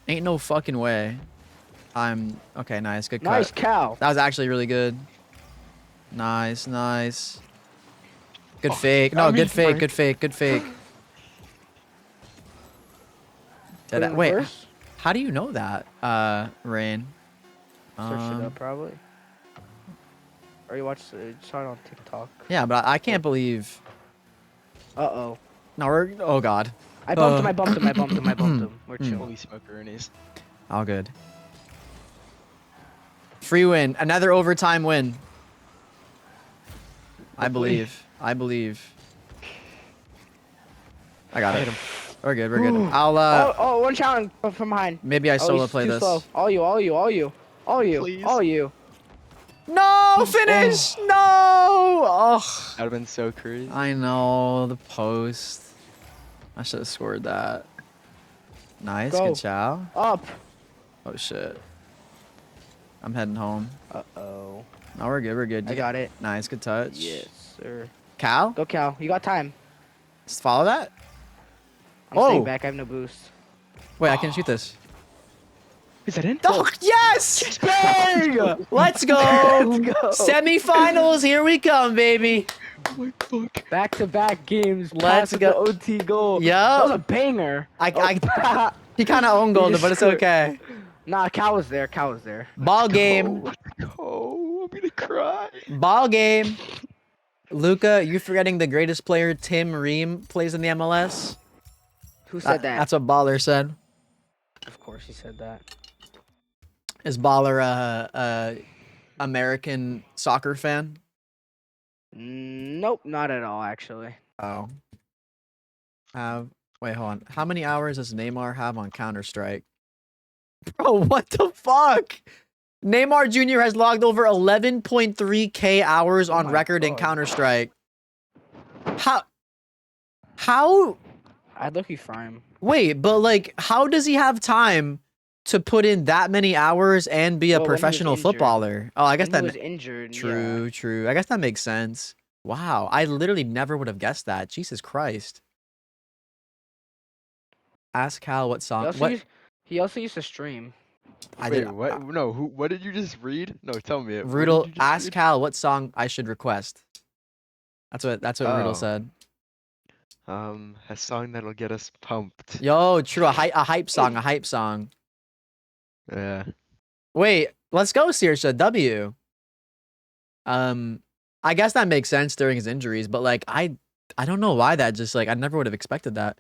Ain't no fucking way. Okay, nice. Good cut.
Nice cow.
That was actually really good. Nice, nice. Good fake. No, good fake, good fake, good fake. Wait, how do you know that, Rain?
Search it up, probably. Or you saw it on TikTok.
Yeah, but I can't believe.
Uh-oh.
No, oh god.
I bumped him, I bumped him, I bumped him, I bumped him. We're chill.
Holy smokeroonies.
All good. Free win. Another overtime win. I believe. I believe. I got it. We're good, we're good. I'll
Oh, one challenge from behind.
maybe I solo
he's
play
too
this.
Slow. All you.
Please.
All you.
No, finish! No! Oh.
That'd have been so crazy.
I know, the post. I should have scored that. Nice,
Go.
good chow.
Up.
Oh shit. I'm heading home.
Uh-oh.
No, we're good, we're good.
I got it.
Nice, good touch.
Yes, sir.
Cal?
Go, Cal. You got time.
Just follow that?
I'm staying back. I have no boost.
Wait, I can shoot this.
Is that in?
Oh, yes! Bang! Let's go!
Let's go.
Semifinals, here we come, baby.
Oh my fuck.
Back-to-back games.
Let's go.
The OT goal.
Yup.
That was a banger.
He kind of own goaled it, but it's okay.
Nah, Cal was there. Cal was there.
Ball game.
Oh, I'm gonna cry.
Ball game. Luca, you forgetting the greatest player Tim Ream plays in the MLS?
Who said that?
That's what Baller said.
Of course he said that.
Is Baller a American soccer fan?
Nope, not at all, actually.
Oh. Wait, hold on. How many hours does Neymar have on Counter-Strike? Bro, what the fuck? Neymar Jr. has logged over 11.3k hours on record in Counter-Strike. How?
I'd look you fry him.
Wait, but like, how does he have time to put in that many hours and be a
Well, when he was
professional
injured.
footballer? Oh, I guess
When
that
he was injured.
True, true. I guess that makes sense. Wow, I literally never would have guessed that. Jesus Christ. Ask Cal what
He
song.
also
What?
used, he also used to stream.
I
Wait,
did.
what? No, who? What did you just read? No, tell me it. What did
Rudel,
you just
ask
read?
Cal what song I should request. That's what Rudel
Oh,
said.
a song that'll get us pumped.
Yo, true. A hype song. A hype song.
Yeah.
Wait, let's go, Saoirse. W. I guess that makes sense during his injuries, but like I don't know why that just like I never would have expected that.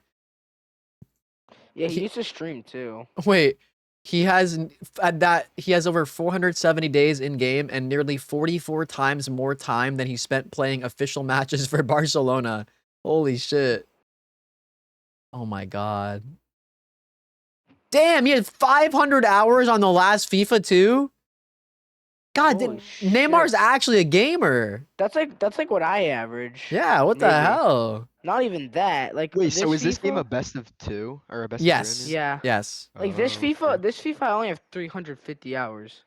Yeah, he
He-
used to stream too.
Wait, he has he has over 470 days in game and nearly 44 times more time than he spent playing official matches for Barcelona. Holy shit. Oh my god. Damn, he had 500 hours on the last FIFA too? God,
Holy
Neymar's
shit.
actually a gamer.
That's like what I average.
Yeah, what the
Maybe.
hell?
Not even that. Like
Wait,
this
so is this game a
FIFA.
best of 2 or a best of 3? I
Yes.
mean?
Yeah.
Yes.
Like this
Oh,
FIFA,
okay.
this FIFA I only have 350 hours.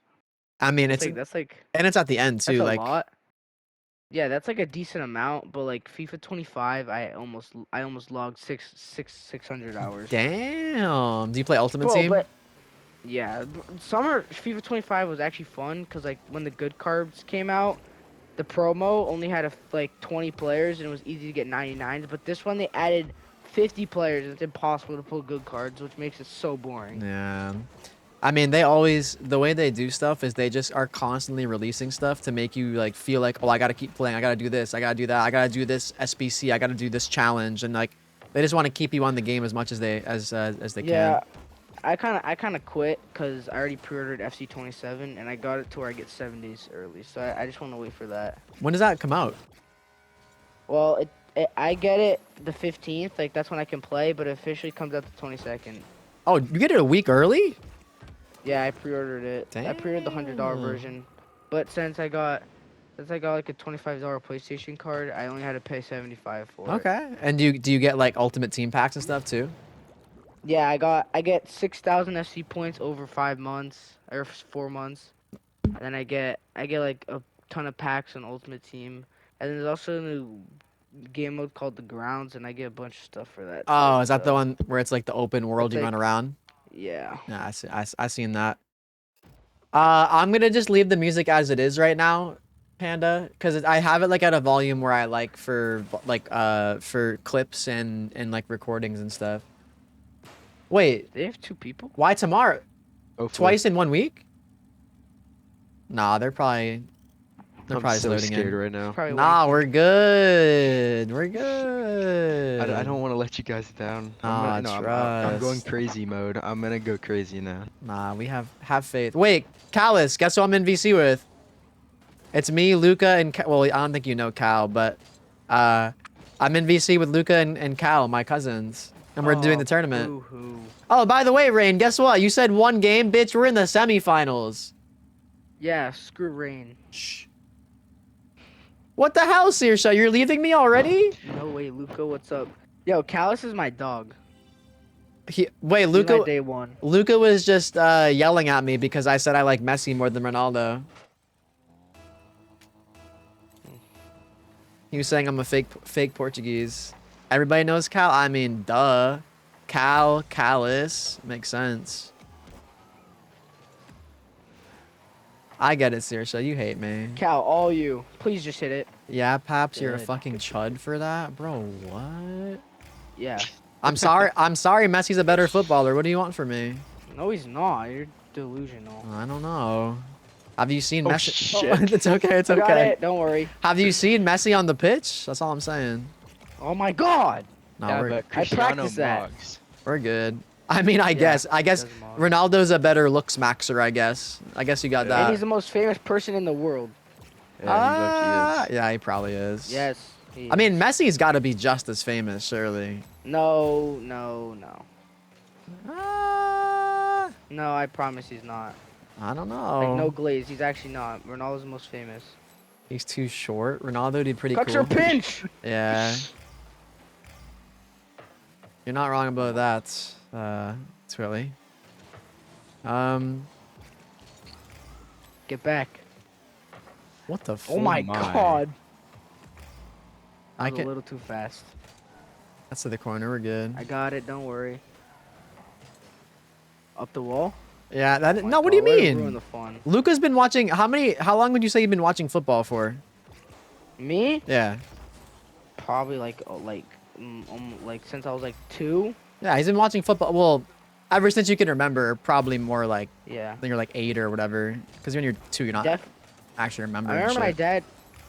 I mean,
That's
it's
like that's like
and it's at the end
that's
too,
a
like
lot. Yeah, that's like a decent amount, but like FIFA 25, I almost logged 600 hours.
damn. Do you play Ultimate
Bro,
Team?
but yeah, summer FIFA 25 was actually fun because like when the good cards came out, the promo only had like 20 players and it was easy to get 99s. But this one they added 50 players. It's impossible to pull good cards, which makes it so boring.
Yeah. I mean, they always the way they do stuff is they just are constantly releasing stuff to make you like feel like, oh, I gotta keep playing, I gotta do this, I gotta do that, I gotta do this SBC, I gotta do this challenge, and like they just want to keep you on the game as much as they
Yeah,
can.
I kind of quit because I already pre-ordered FC 27 and I got it to where I get 70s early. So I just want to wait for that.
When does that come out?
Well, I get it the 15th, like that's when I can play, but it officially comes out the 22nd.
Oh, you get it a week early?
Yeah, I pre-ordered it. I pre-ordered the $100 version, but since I got like a $25 PlayStation card, I only had to pay 75 for it.
Okay. And do you get like Ultimate Team packs and stuff too?
Yeah, I get 6,000 FC points over 5 months or 4 months, and then I get like a ton of packs on Ultimate Team, and then there's also a new game mode called The Grounds, and I get a bunch of stuff for that.
Oh,
too,
is that the
so-
one where it's like the open world
It's
you
like-
run around?
Yeah.
Yeah, I seen that. I'm gonna just leave the music as it is right now, Panda, because I have it like at a volume where I like for clips and like recordings and stuff. Wait,
They have 2 people?
why tomorrow?
Hopefully.
Twice in 1 week? Nah, they're probably
I'm
just
so
loading
scared
in.
right now.
Probably
Nah, we're good. We're good.
I don't want to let you guys down.
Nah,
I'm going
trust.
crazy mode. I'm gonna go crazy now.
Nah, we have faith. Wait, Callus, guess who I'm in VC with? It's me, Luca, and well, I don't think you know Cal, but I'm in VC with Luca and Cal, my cousins, and we're doing the tournament.
Boo-hoo.
Oh, by the way, Rain, guess what? You said 1 game, bitch. We're in the semifinals.
Yeah, screw Rain.
Shh. What the hell, Saoirse? You're leaving me already?
No way, Luca, what's up? Yo, Callus is my dog.
Wait,
He's
Luca.
my day one.
Luca was just yelling at me because I said I like Messi more than Ronaldo. He was saying I'm a fake Portuguese. Everybody knows Cal. I mean, duh. Callus makes sense. I get it, Saoirse. You hate me.
Cal, all you. Please just hit it.
Yeah, Paps, you're a
Good.
fucking chud for that, bro. What?
Yeah.
I'm sorry. I'm sorry. Messi's a better footballer. What do you want from me?
No, he's not. You're delusional.
I don't know. Have you seen
Oh,
Messi?
shit.
It's okay. It's
I got
okay.
it. Don't worry.
Have you seen Messi on the pitch? That's all I'm saying.
Oh my God.
No,
Yeah,
we're
but
I
Cristiano
practiced that.
Mogs.
we're good. I mean, I guess
doesn't matter.
Ronaldo's a better looks maxer. I guess you got
And
that.
he's the most famous person in the world.
Yeah,
Yeah, he probably is.
Yes. he
I mean,
is.
Messi's got to be just as famous, surely.
No.
Ah,
No, I promise he's not.
I don't know.
Like, no glaze. He's actually not. Ronaldo's the most famous.
He's too short. Ronaldo did pretty
Cucks
cool.
or pinch.
Yeah. You're not wrong about that, Twilly.
Get back.
What the?
Oh my God.
I
That was
can.
a little too fast.
That's to the corner. We're good.
I got it. Don't worry. Up the wall?
Yeah, that.
Oh my
No, what do you
God, way to ruin
mean?
the fun.
Luca's been watching. How long would you say you've been watching football for?
Me?
Yeah.
Probably like like since I was like 2.
Yeah, he's been watching football. Well, ever since you can remember, probably more like.
Yeah.
Then you're like 8 or whatever. Because when you're 2, you're not actually
I
remembering
remember my
shit.
dad,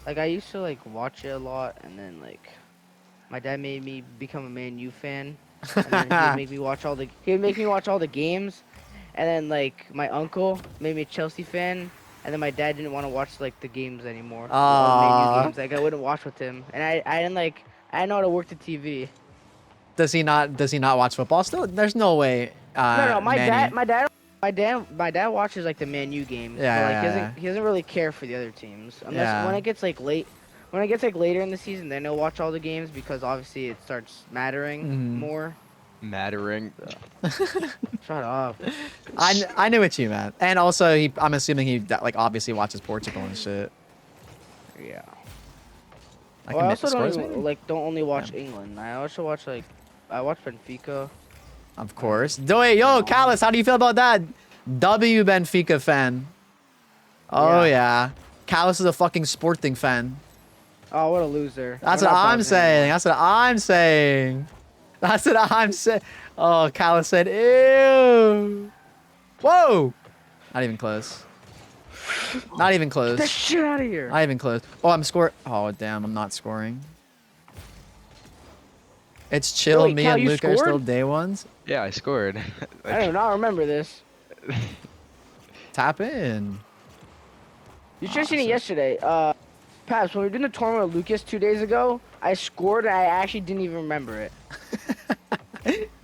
like I used to like watch it a lot, and then like my dad made me become a Man U fan, and then he'd make me watch all the games, and then like my uncle made me a Chelsea fan, and then my dad didn't want to watch like the games anymore, all the Man U games. Like I wouldn't watch with him, and I didn't know how to work the TV.
Does he not watch football still? There's no way.
No, my
Manny.
dad watches like the Man U games,
Yeah,
but like
yeah,
he doesn't really care for the other teams unless
Yeah.
when it gets like later in the season, then he'll watch all the games because obviously it starts mattering more.
Mattering.
Shut up.
I knew what you meant, and also I'm assuming he like obviously watches Portugal and shit.
Yeah.
I
Well, I also
scores,
don't
maybe?
don't only watch England. I also watch I watch Benfica.
Of course. Wait, yo, Callus, how do you feel about that? W Benfica fan. Oh yeah. Callus is a fucking Sporting fan.
Oh, what a loser.
That's
We're
what
not
I'm
buzzing
saying.
anymore.
That's what I'm saying. That's what I'm saying. Oh, Callus said, ew. Whoa. Not even close. Not even close.
Get that shit out of here.
Not even close. Oh, I'm scoring. Oh, damn. I'm not scoring. It's chill.
Wait,
Me
Cal,
and
you
Luke are still
scored?
day ones.
Yeah, I scored.
I do not remember this.
Tap in.
You should have seen it yesterday. Paps, when we were doing the tournament with Lucas 2 days ago, I scored and I actually didn't even remember it.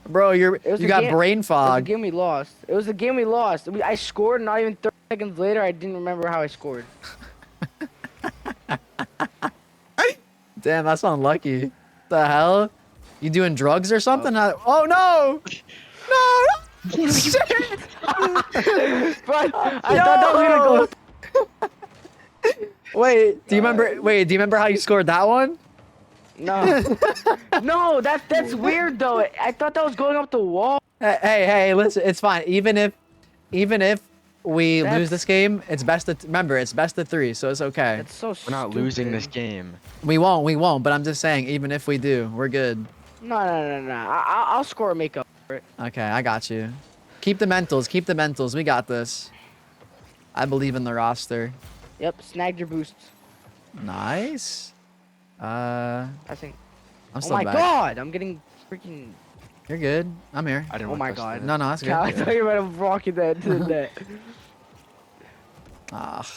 Bro, you
the
got
game-
brain
It was
fog.
the game we lost. It was the game we lost. I scored, and not even 30 seconds later, I didn't remember how I scored.
Damn, that's unlucky. The hell? You doing drugs or something? Oh no! No! Shit!
But I thought that was gonna go.
Wait, do you remember? Wait, do you remember how you scored that one?
No. No, that's weird though. I thought that was going up the wall.
Hey, listen, it's fine. Even if we lose this game, it's best of remember, it's best of 3, so it's okay.
That's so
We're not losing this game.
We won't, but I'm just saying, even if we do, we're good.
No. I'll score a makeup for it.
Okay, I got you. Keep the mentals, we got this. I believe in the roster.
Yep, snagged your boosts.
Nice.
I think.
I'm
Oh
still
my
back.
god, I'm getting freaking.
You're good. I'm here.
I didn't
Oh
want
my
to touch
god.
that.
No, that's good.
Cal, I thought you were about to rocket that to the net.
Ah,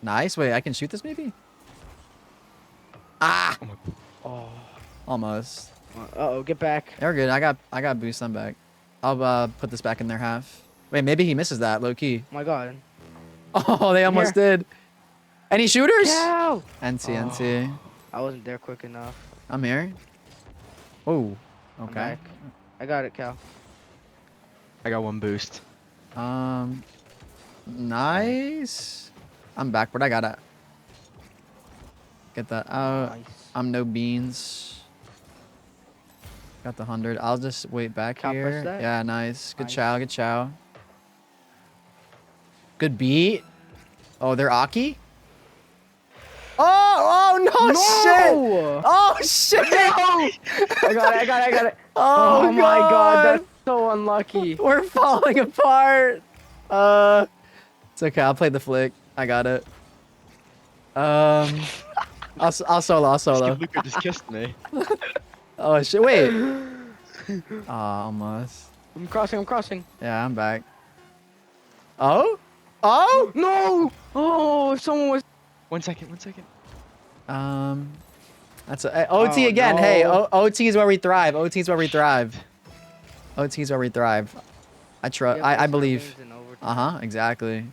nice. Wait, I can shoot this maybe? Ah!
Oh.
Almost.
Uh-oh, get back.
They're good. I got boost. I'm back. I'll put this back in their half. Wait, maybe he misses that low key.
Oh my god.
Oh, they almost did. Any shooters?
Cal!
NT.
I wasn't there quick enough.
I'm here. Oh,
I'm
okay.
back. I got it, Cal.
I got 1 boost.
Nice. I'm backward. I gotta get that out.
Nice.
I'm no beans. Got the 100. I'll just wait back
Cal, press
here.
that.
Yeah, nice. Good
Nice.
chow. Good chow. Good beat. Oh, they're Aki? Oh no, shit! Oh shit!
I got it.
Oh,
my god, that's so unlucky.
We're falling apart. It's okay. I'll play the flick. I got it. I'll solo.
Luca just kissed me.
Oh shit! Wait. Almost.
I'm crossing.
Yeah, I'm back. Oh? Oh?
No! Oh, if someone was.
1 second.
That's a OT again.
no.
Hey, OT is where we thrive. OT is where we thrive. OT is where we thrive. I believe. Exactly.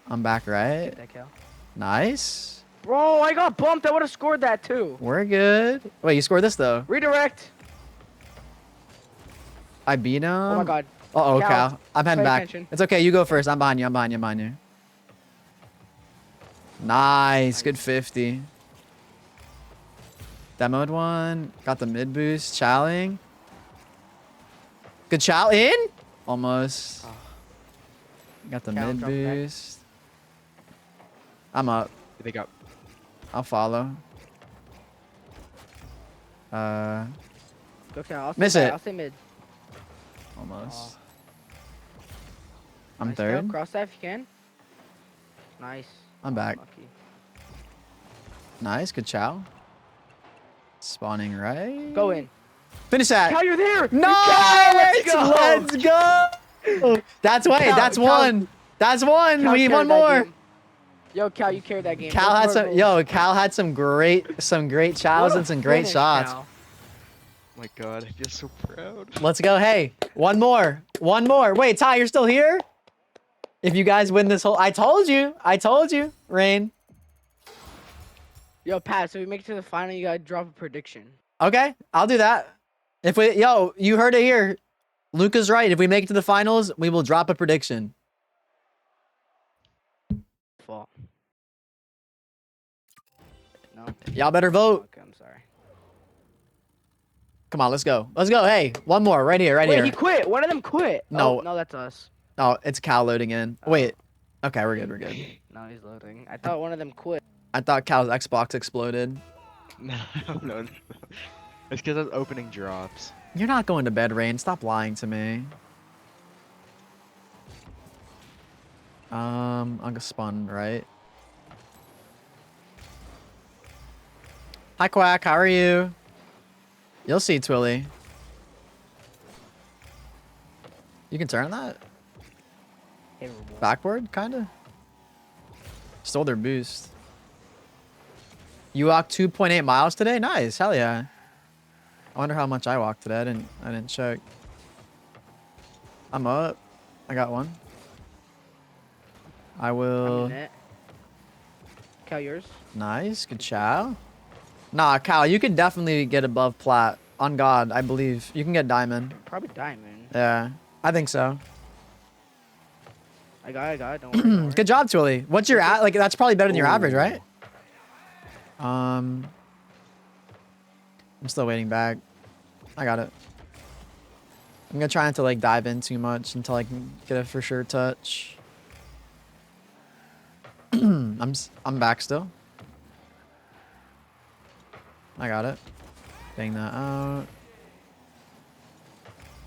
I'm back, right?
That Cal.
Nice.
Bro, I got bumped. I would have scored that too.
We're good. Wait, you scored this though.
Redirect.
I beat him.
Oh my god.
Uh-oh,
Cal,
Cal. I'm heading
pay
back.
attention.
It's okay. You go first. I'm behind you. Nice. Good 50. Demoed one. Got the mid boost. Chowing. Good chow in? Almost.
Oh.
Got the
Cal,
mid
drop back.
boost. I'm up.
They got.
I'll follow.
Go Cal.
Miss
back.
it.
I'll stay mid.
Almost.
Oh.
I'm
Nice,
third.
Cal. Cross that if you can. Nice.
I'm back.
Lucky.
Nice. Good chow. Spawning right.
Go in.
Finish that.
Cal, you're there.
Nice.
Cal,
Let's go. That's way.
Cal,
That's
Cal-
one. That's one.
Cal
We need one
carried that
more.
game. Yo, Cal, you carried that game.
Cal
Those
had
were
some.
goals.
Yo, Cal had some great chows
What a
and some great
finish,
shots.
Cal.
Oh my god, I feel so proud.
Let's go. Hey, one more. One more. Wait, Ty, you're still here? If you guys win this whole, I told you, Rain.
Yo, Pat, so we make it to the final, you gotta drop a prediction.
Okay, I'll do that. If we, yo, you heard it here. Luca's right. If we make it to the finals, we will drop a prediction.
Fall. No.
Y'all better vote.
Okay, I'm sorry.
Come on, let's go. Let's go. Hey, one more right here, right
Wait,
here.
he quit. One of them quit.
No.
Oh, no, that's us.
Oh, it's Cal loading in. Wait. Okay, we're good. We're good.
No, he's loading. I thought one of them quit.
I thought Cal's Xbox exploded.
No. It's because I was opening drops.
You're not going to bed, Rain. Stop lying to me. I'll go spawn right. Hi, Quack. How are you? You'll see, Twilly. You can turn that? Backward, kinda? Stole their boost. You walked 2.8 miles today? Nice, hell yeah. I wonder how much I walked today. I didn't check. I'm up. I got one. I will.
I'm in it. Cal, yours?
Nice, good chow. Nah, Cal, you can definitely get above plat. On God, I believe. You can get diamond.
Probably diamond.
Yeah, I think so.
I got it. Don't worry. Don't worry.
Good job, Twilly. What's your like? That's probably better than your average, right? I'm still waiting back. I got it. I'm gonna try not to like dive in too much until I can get a for sure touch. I'm back still. I got it. Bang that out.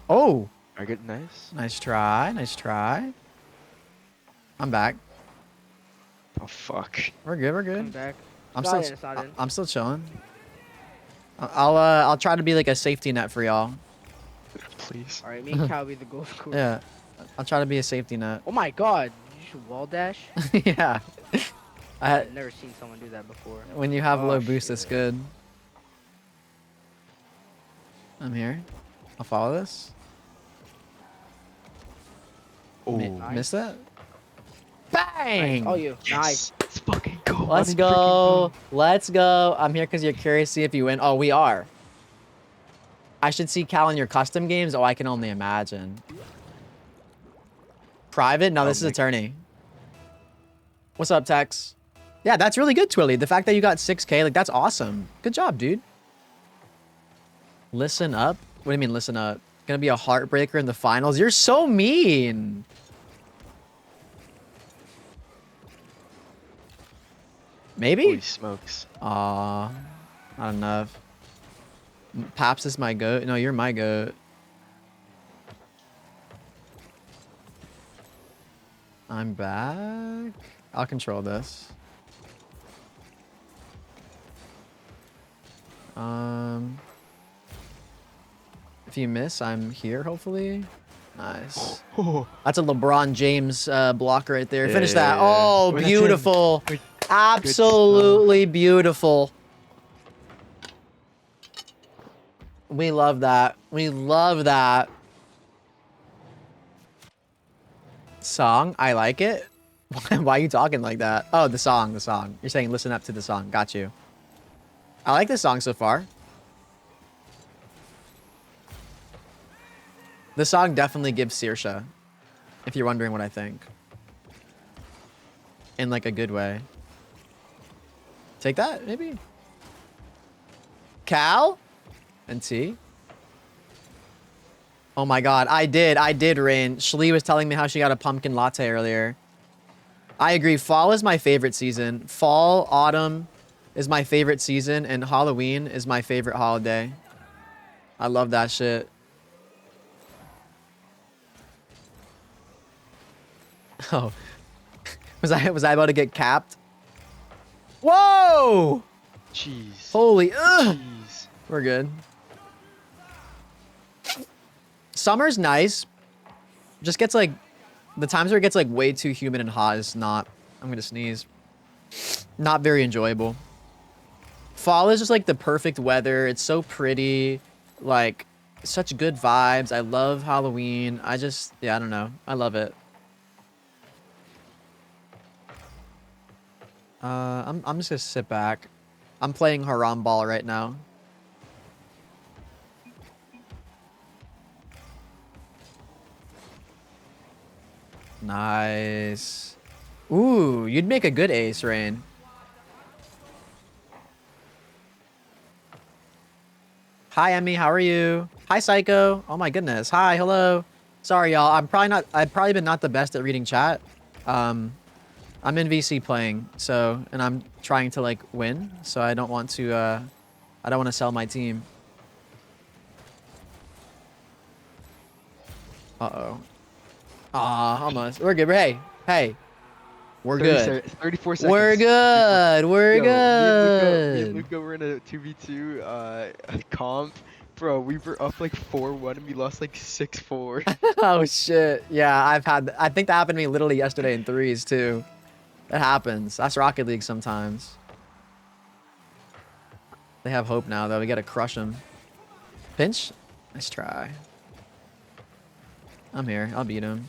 Oh.
I get nice.
Nice try. Nice try. I'm back.
Oh fuck.
We're good. We're good.
I'm back.
I'm
It's not
still.
in, it's not in.
I'm still chilling. I'll try to be like a safety net for y'all.
Please.
All right, me and Cal be the goal scorer.
Yeah. I'll try to be a safety net.
Oh my God! Did you should wall dash?
Yeah.
I've never seen someone do that before.
When you have
Oh,
low boost,
shit.
it's good. I'm here. I'll follow this.
Oh,
Missed that? Bang!
Oh, you. Nice.
Let's fucking go.
Let's go. Let's go. I'm here because you're curious to see if you win. Oh, we are. I should see Cal in your custom games. Oh, I can only imagine. Private? No, this is attorney. What's up, Tex? Yeah, that's really good, Twilly. The fact that you got 6K, like, that's awesome. Good job, dude. Listen up? What do you mean, listen up? Gonna be a heartbreaker in the finals? You're so mean. Maybe?
Holy smokes.
Aw, not enough. Paps is my goat. No, you're my goat. I'm back. I'll control this. If you miss, I'm here, hopefully. Nice. That's a LeBron James block right there. Finish that.
Yeah.
Oh,
That's
beautiful.
it.
Absolutely beautiful. We love that. We love that. Song? I like it. Why are you talking like that? Oh, the song, the song. You're saying listen up to the song. Got you. I like this song so far. The song definitely gives Saoirse, if you're wondering what I think. In like a good way. Take that, maybe? Cal? And T? Oh my god, I did, Rain. Shlee was telling me how she got a pumpkin latte earlier. I agree, fall is my favorite season. Fall, autumn is my favorite season, and Halloween is my favorite holiday. I love that shit. Oh. Was I about to get capped? Whoa!
Jeez.
Holy, ugh!
Jeez.
We're good. Summer's nice. Just gets like, the times where it gets like way too humid and hot is not, I'm gonna sneeze. Not very enjoyable. Fall is just like the perfect weather. It's so pretty. Like, such good vibes. I love Halloween. Yeah, I don't know. I love it. I'm just gonna sit back. I'm playing Haram Ball right now. Nice. Ooh, you'd make a good ace, Rain. Hi, Emmy. How are you? Hi, Psycho. Oh my goodness. Hi, hello. Sorry, y'all. I've probably been not the best at reading chat. I'm in VC playing, so, and I'm trying to like win, so I don't want to, I don't want to sell my team. Uh-oh. Aw, almost. We're good. Hey. We're good.
34 seconds.
We're good. We're
Yo,
good.
Me and Luca were in a 2v2 comp. Bro, we were up like 4-1 and we lost like 6-4.
Oh shit. Yeah, I think that happened to me literally yesterday in threes too. It happens. That's Rocket League sometimes. They have hope now though. We gotta crush them. Pinch? Nice try. I'm here. I'll beat him.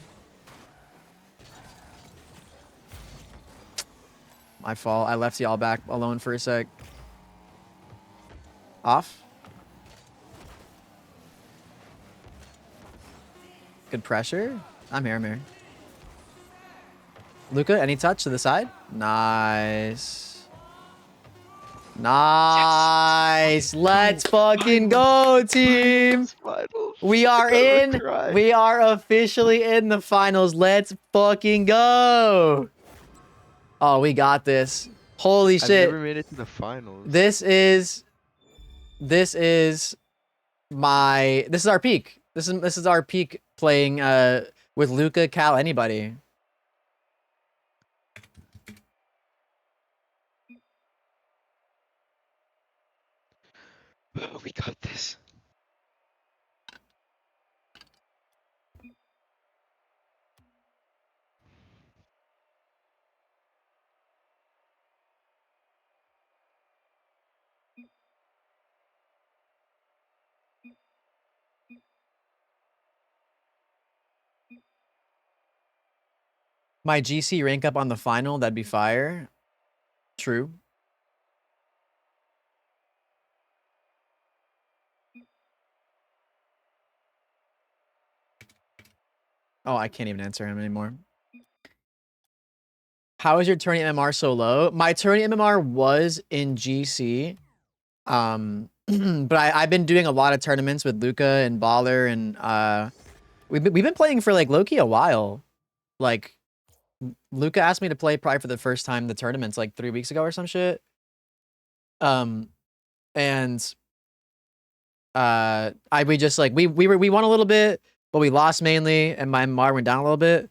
My fault. I left y'all back alone for a sec. Off. Good pressure. I'm here. Luca, any touch to the side? Nice. Nice. Let's fucking go, team. We are in. We are officially in the finals. Let's fucking go. Oh, we got this. Holy shit.
I've never made it to the finals.
This is our peak. This is our peak playing with Luca, Cal, anybody.
Oh, we got this.
My GC rank up on the final, that'd be fire. True. Oh, I can't even answer him anymore. How is your tourney MMR so low? My tourney MMR was in GC. But I've been doing a lot of tournaments with Luca and Baller, and we've been playing for like low-key a while. Like, Luca asked me to play probably for the first time the tournaments like 3 weeks ago or some shit. And we just like we won a little bit, but we lost mainly, and my MMR went down a little bit.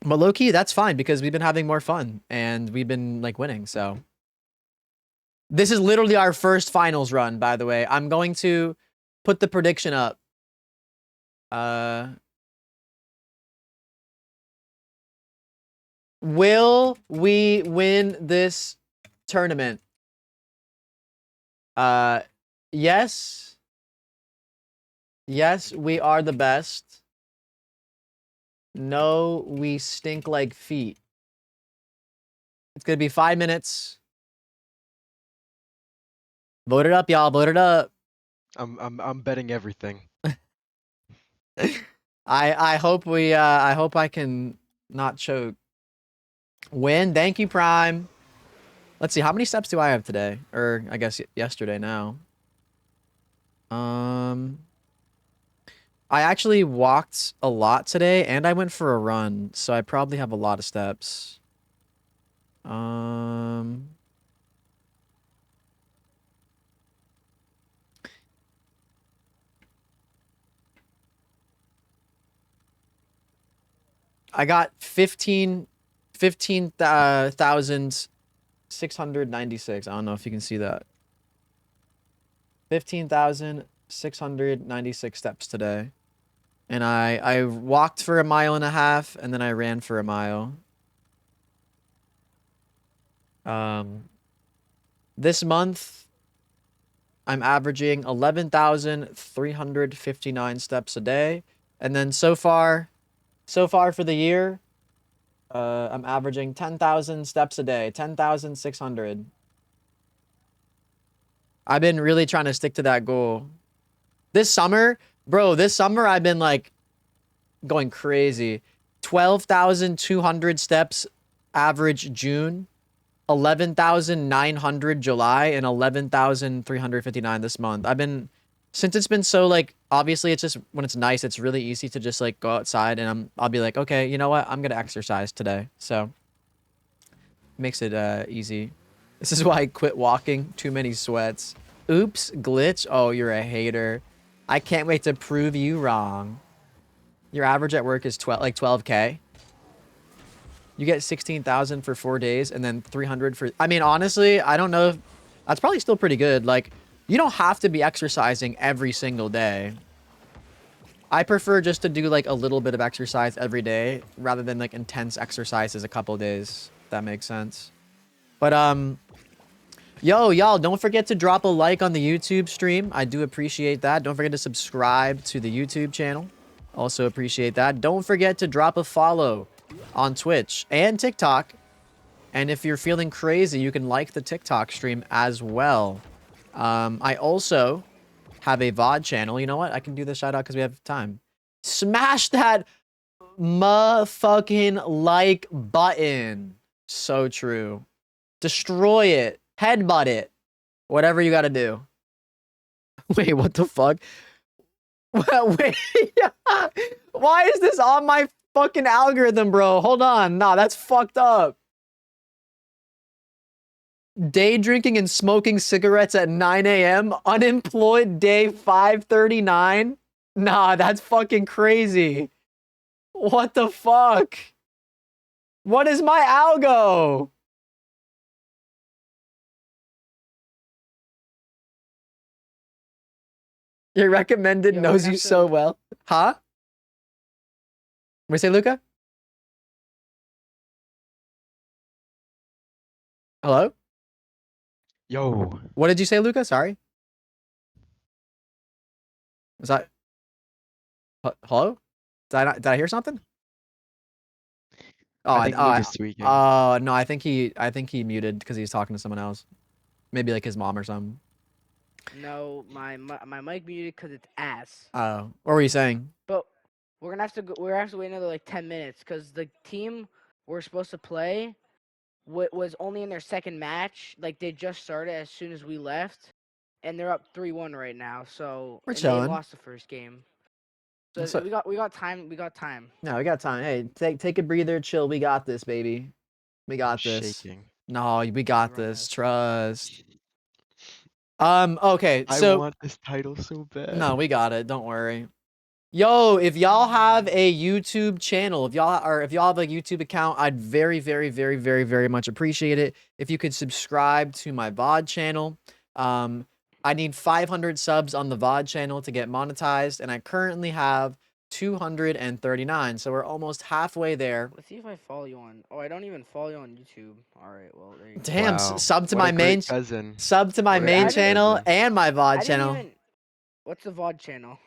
But low key, that's fine because we've been having more fun and we've been like winning. So this is literally our first finals run, by the way. I'm going to put the prediction up. Will we win this tournament? Yes. Yes, we are the best. No, we stink like feet. It's gonna be 5 minutes. Vote it up, y'all. Vote it up.
I'm betting everything.
I hope I can not choke. Win. Thank you, Prime. Let's see, how many steps do I have today? Or I guess yesterday now. I actually walked a lot today, and I went for a run, so I probably have a lot of steps. I got 15,696. I don't know if you can see that. 15,696 steps today. And I walked for 1.5 miles, and then I ran for 1 mile. This month, I'm averaging 11,359 steps a day. And then so far for the year, I'm averaging 10,000 steps a day, 10,600. I've been really trying to stick to that goal. This summer, bro, I've been like going crazy. 12,200 steps average June, 11,900 July, and 11,359 this month. Since it's been so like, obviously it's just when it's nice, it's really easy to just like go outside and I'll be like, okay, you know what? I'm going to exercise today. So makes it easy. This is why I quit walking. Too many sweats. Oops, glitch. Oh, you're a hater. I can't wait to prove you wrong. Your average at work is 12K. You get 16,000 for 4 days and then 300 for... I mean, honestly, I don't know if... That's probably still pretty good. Like, you don't have to be exercising every single day. I prefer just to do, like, a little bit of exercise every day rather than, like, intense exercises a couple days. If that makes sense. But, yo, y'all, don't forget to drop a like on the YouTube stream. I do appreciate that. Don't forget to subscribe to the YouTube channel. Also appreciate that. Don't forget to drop a follow on Twitch and TikTok. And if you're feeling crazy, you can like the TikTok stream as well. I also have a VOD channel. You know what? I can do the shout out because we have time. Smash that motherfucking like button. So true. Destroy it. Headbutt it. Whatever you gotta do. Wait, what the fuck? Wait. Why is this on my fucking algorithm, bro? Hold on. Nah, that's fucked up. Day drinking and smoking cigarettes at 9 a.m. Unemployed day 539. Nah, that's fucking crazy. What the fuck? What is my algo? Your recommended knows you so well. Huh? What say, Luca? Hello?
Yo.
What did you say, Luca? Sorry. Was that... Hello? Did I hear something? Oh,
I think Lucas tweaking.
no, I think he muted because he's talking to someone else. Maybe like his mom or something.
No, my mic muted because it's ass.
Oh, what were you saying?
But we're gonna have to wait another like 10 minutes because the team we're supposed to play was only in their second match. Like they just started as soon as we left, and they're up 3-1 right now. So
We're
and
chilling.
they lost the first game. So we got time. We got time.
No, we got time. Hey, take a breather, chill. We got this, baby. We got this.
Shaking.
No, we got this. Trust. Okay, so
I want this title so bad.
no, we got it. Don't worry. Yo, if y'all have a YouTube channel, if y'all have a YouTube account, I'd very, very, very, very, very much appreciate it if you could subscribe to my VOD channel. I need 500 subs on the VOD channel to get monetized, and I currently have 239, so we're almost halfway there.
Let's see if I follow you on. Oh, I don't even follow you on YouTube. All right, well there you go.
Damn,
Wow.
sub to
What
my
a
main
great cousin.
sub to my
What a
main
great
channel
cousin.
and my VOD channel.
What's the VOD channel?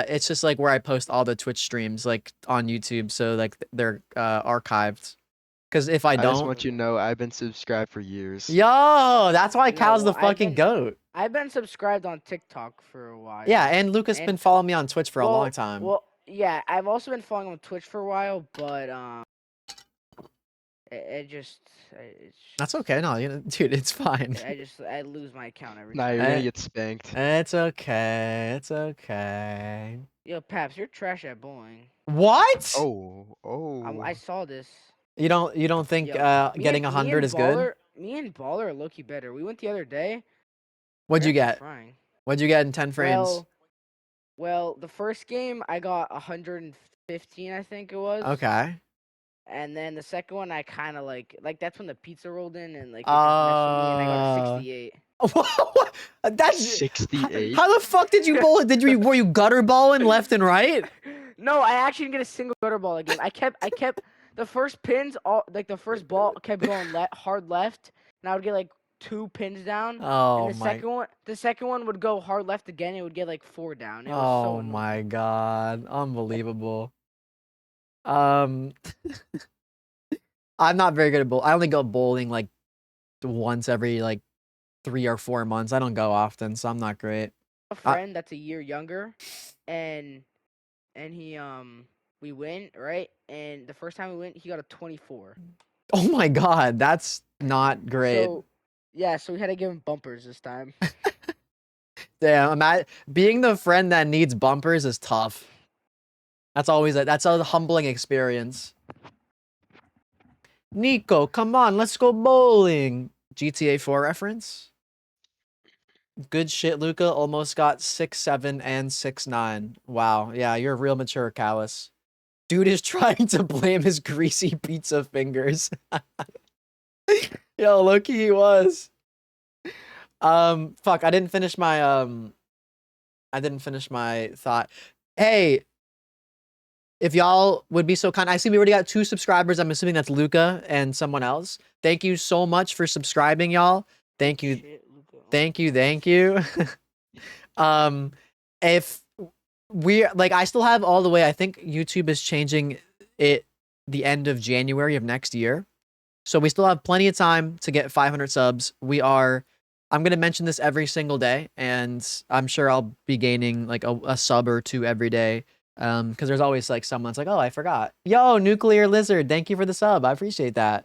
It's just like where I post all the Twitch streams like on YouTube, so like they're archived. Because if I
I just
don't,
want you to know I've been subscribed for years.
yo, that's why
No,
Cal's the
well,
fucking goat.
I've been subscribed on TikTok for a while.
Yeah, and Lucas been following me on Twitch for a long time.
Well, yeah, I've also been following on Twitch for a while, but It just, it's
That's
just,
okay. No, dude, it's fine.
I lose my account every
Nah,
time.
you're gonna get spanked.
It's okay. It's okay.
Yo, Paps, you're trash at bowling.
What?
I saw this.
You don't think
Yo,
getting 100 is good?
Me and Baller are low-key better. We went the other day.
What'd
We're
you
actually
get?
frying.
What'd you get in 10 frames?
Well, the first game I got 115, I think it was.
Okay.
And then the second one I kind of like that's when the pizza rolled in and like it just messed with me and I got a 68.
That's
68.
How the fuck did you bowl it? Were you gutter balling left and right?
No, I actually didn't get a single gutter ball that game. I kept the first pins all like the first ball kept going hard left, and I would get like 2 pins down.
Oh
and
my.
the second one would go hard left again. It would get like 4 down. It was so
Oh
annoying.
my god. Unbelievable. I'm not very good at bowling. I only go bowling like once every like 3 or 4 months. I don't go often, so I'm not great.
A friend that's a year younger, and he we went right, and the first time we went, he got a 24.
Oh my god, that's not great.
So yeah, so we had to give him bumpers this time.
Damn, being the friend that needs bumpers is tough. That's a humbling experience. Nico, come on, let's go bowling. GTA 4 reference. Good shit, Luca. Almost got 6'7" and 6'9". Wow, yeah, you're a real mature callus. Dude is trying to blame his greasy pizza fingers. Yo, low-key he was. Fuck, I didn't finish my thought. Hey, if y'all would be so kind, I see we already got 2 subscribers. I'm assuming that's Luca and someone else. Thank you so much for subscribing, y'all. Thank you. Thank you. If I still have all the way, I think YouTube is changing it the end of January of next year. So we still have plenty of time to get 500 subs. I'm going to mention this every single day, and I'm sure I'll be gaining like a sub or 2 every day. Because there's always like someone's like, oh, I forgot. Yo, Nuclear Lizard, thank you for the sub. I appreciate that.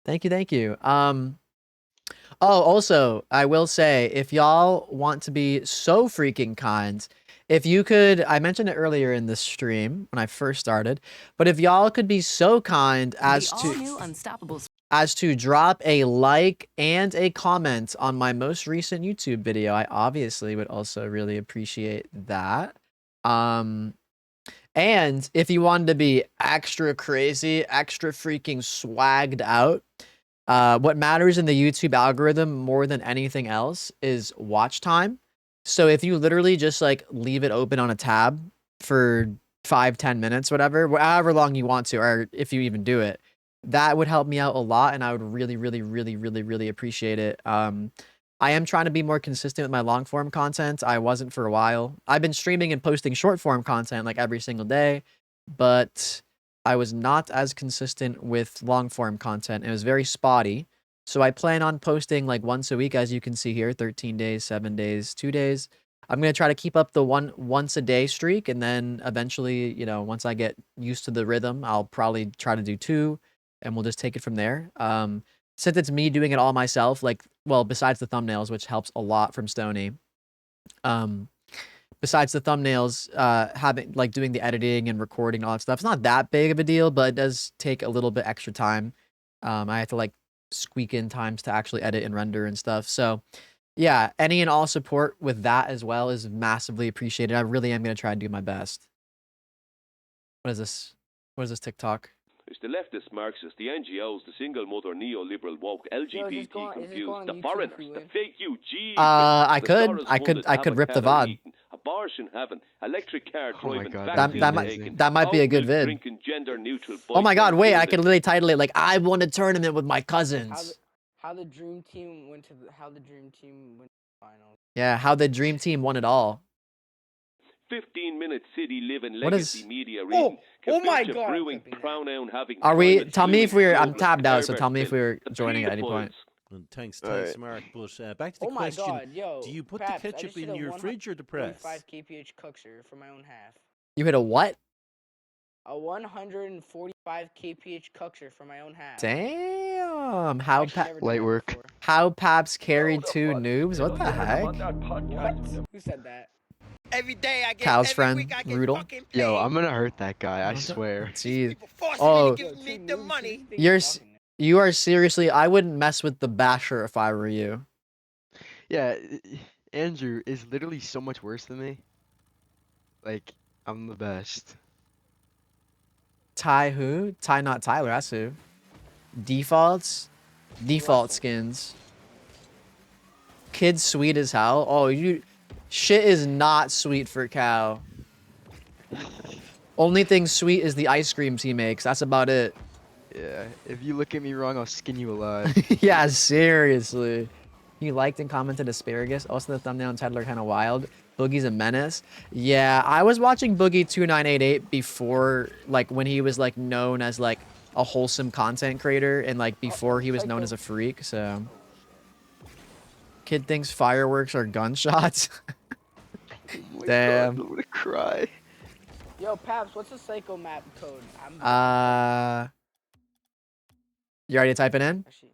Thank you. Oh, also, I will say, if y'all want to be so freaking kind, if you could, I mentioned it earlier in the stream when I first started, but if y'all could be so kind as to drop a like and a comment on my most recent YouTube video, I obviously would also really appreciate that. And if you wanted to be extra crazy, extra freaking swagged out, what matters in the YouTube algorithm more than anything else is watch time. So if you literally just like leave it open on a tab for 5-10 minutes, whatever, however long you want to, or if you even do it, that would help me out a lot, and I would really appreciate it. I am trying to be more consistent with my long form content. I wasn't for a while. I've been streaming and posting short form content like every single day, but I was not as consistent with long form content. It was very spotty. So I plan on posting like once a week, as you can see here, 13 days, 7 days, 2 days. I'm going to try to keep up the once a day streak. And then eventually, once I get used to the rhythm, I'll probably try to do 2, and we'll just take it from there. Since it's me doing it all myself, besides the thumbnails, which helps a lot from Stony. Besides the thumbnails, doing the editing and recording and all that stuff, it's not that big of a deal, but it does take a little bit extra time. I have to squeak in times to actually edit and render and stuff. So yeah, any and all support with that as well is massively appreciated. I really am going to try to do my best. What is this? What is this TikTok?
It's the leftist Marxists, the NGOs, the single mother neoliberal woke, LGBT confused, the foreigners, the fake UG.
I could rip the VOD.
Abortion heaven, electric car driving,
that might be a good vid.
Drinking, gender neutral.
Oh my god, wait, I could literally title it I won a tournament with my cousins.
How the dream team went to the finals.
Yeah, how the dream team won it all.
15-minute city living
What
legacy
is-
media reading.
Oh my
Kabicha
God.
Brewing, pronoun having
Are we?
climate
Tell me if
fueling
we're. I'm
global
tabbed out, so
pervert
tell me if
bill.
we're
The
joining at any
pedophiles.
point.
Thanks,
Alright.
Smart. But back to the
Oh my
question:
god, yo.
do you put
Paps,
the
I
ketchup
just did
in
a
your fridge or the press?
1.5 kph cookser for my own half.
You hit a what?
A 145 kph cuxer for my own half.
Damn.
Light work.
How Paps carried 2 noobs? What the heck?
What? Who said that?
Every day I get
Cal's
every
friend,
week I get
Rudel.
fucking paid.
Yo, I'm gonna hurt that guy. I swear.
Jeez.
Forcing me to give me the money.
You are seriously. I wouldn't mess with the basher if I were you.
Yeah, Andrew is literally so much worse than me. Like, I'm the best.
Ty who? Ty not Tyler. That's who. Defaults. Default skins. Kid sweet as hell. Oh, you. Shit is not sweet for Cal. Only thing sweet is the ice creams he makes. That's about it.
Yeah, if you look at me wrong, I'll skin you alive.
Yeah, seriously. You liked and commented asparagus. Also, the thumbnail and title are kind of wild. Boogie's a menace. Yeah, I was watching Boogie2988 before, like, when he was, like, known as, like, a wholesome content creator and, like, before he was known as a freak, so. Kid thinks fireworks are gunshots. Damn.
God, I'm gonna cry.
Yo, Paps, what's the Psycho map code?
You already type it in?
Actually,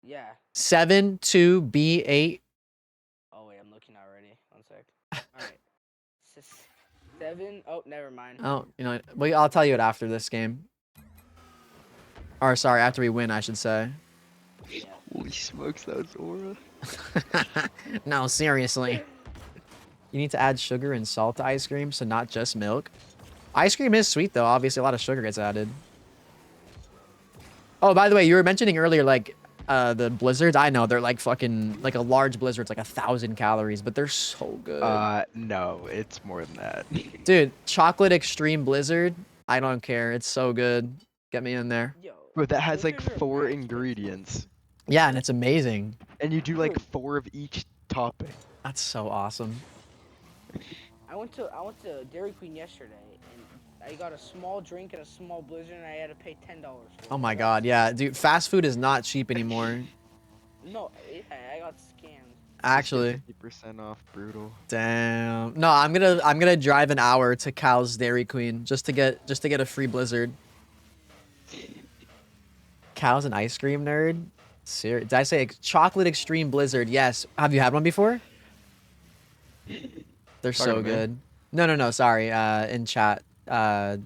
yeah.
72B8.
Oh wait, I'm looking already. 1 sec. All right. 7. Oh, never mind.
Oh, you know, well, I'll tell you it after this game. Or sorry, after we win, I should say.
Yeah.
Holy smokes, that was aura.
No, seriously. You need to add sugar and salt to ice cream, so not just milk. Ice cream is sweet, though. Obviously, a lot of sugar gets added. Oh, by the way, you were mentioning earlier, like, the blizzards. I know, they're like fucking, like a large blizzard's like 1,000 calories, but they're so good.
No, it's more than that.
Dude, chocolate extreme blizzard. I don't care. It's so good. Get me in there.
Bro, that has like 4 ingredients.
Yeah, and it's amazing.
And you do like 4 of each topping.
That's so awesome.
I went to Dairy Queen yesterday, and I got a small drink and a small blizzard, and I had to pay $10 for it.
Oh my god, yeah, dude, fast food is not cheap anymore.
No, I got scammed.
Actually.
50% off, brutal.
Damn. No, I'm gonna drive an hour to Cal's Dairy Queen just to get a free blizzard. Cal's an ice cream nerd. Serious? Did I say chocolate extreme blizzard? Yes. Have you had one before? They're so good. No. Sorry. In chat, Ty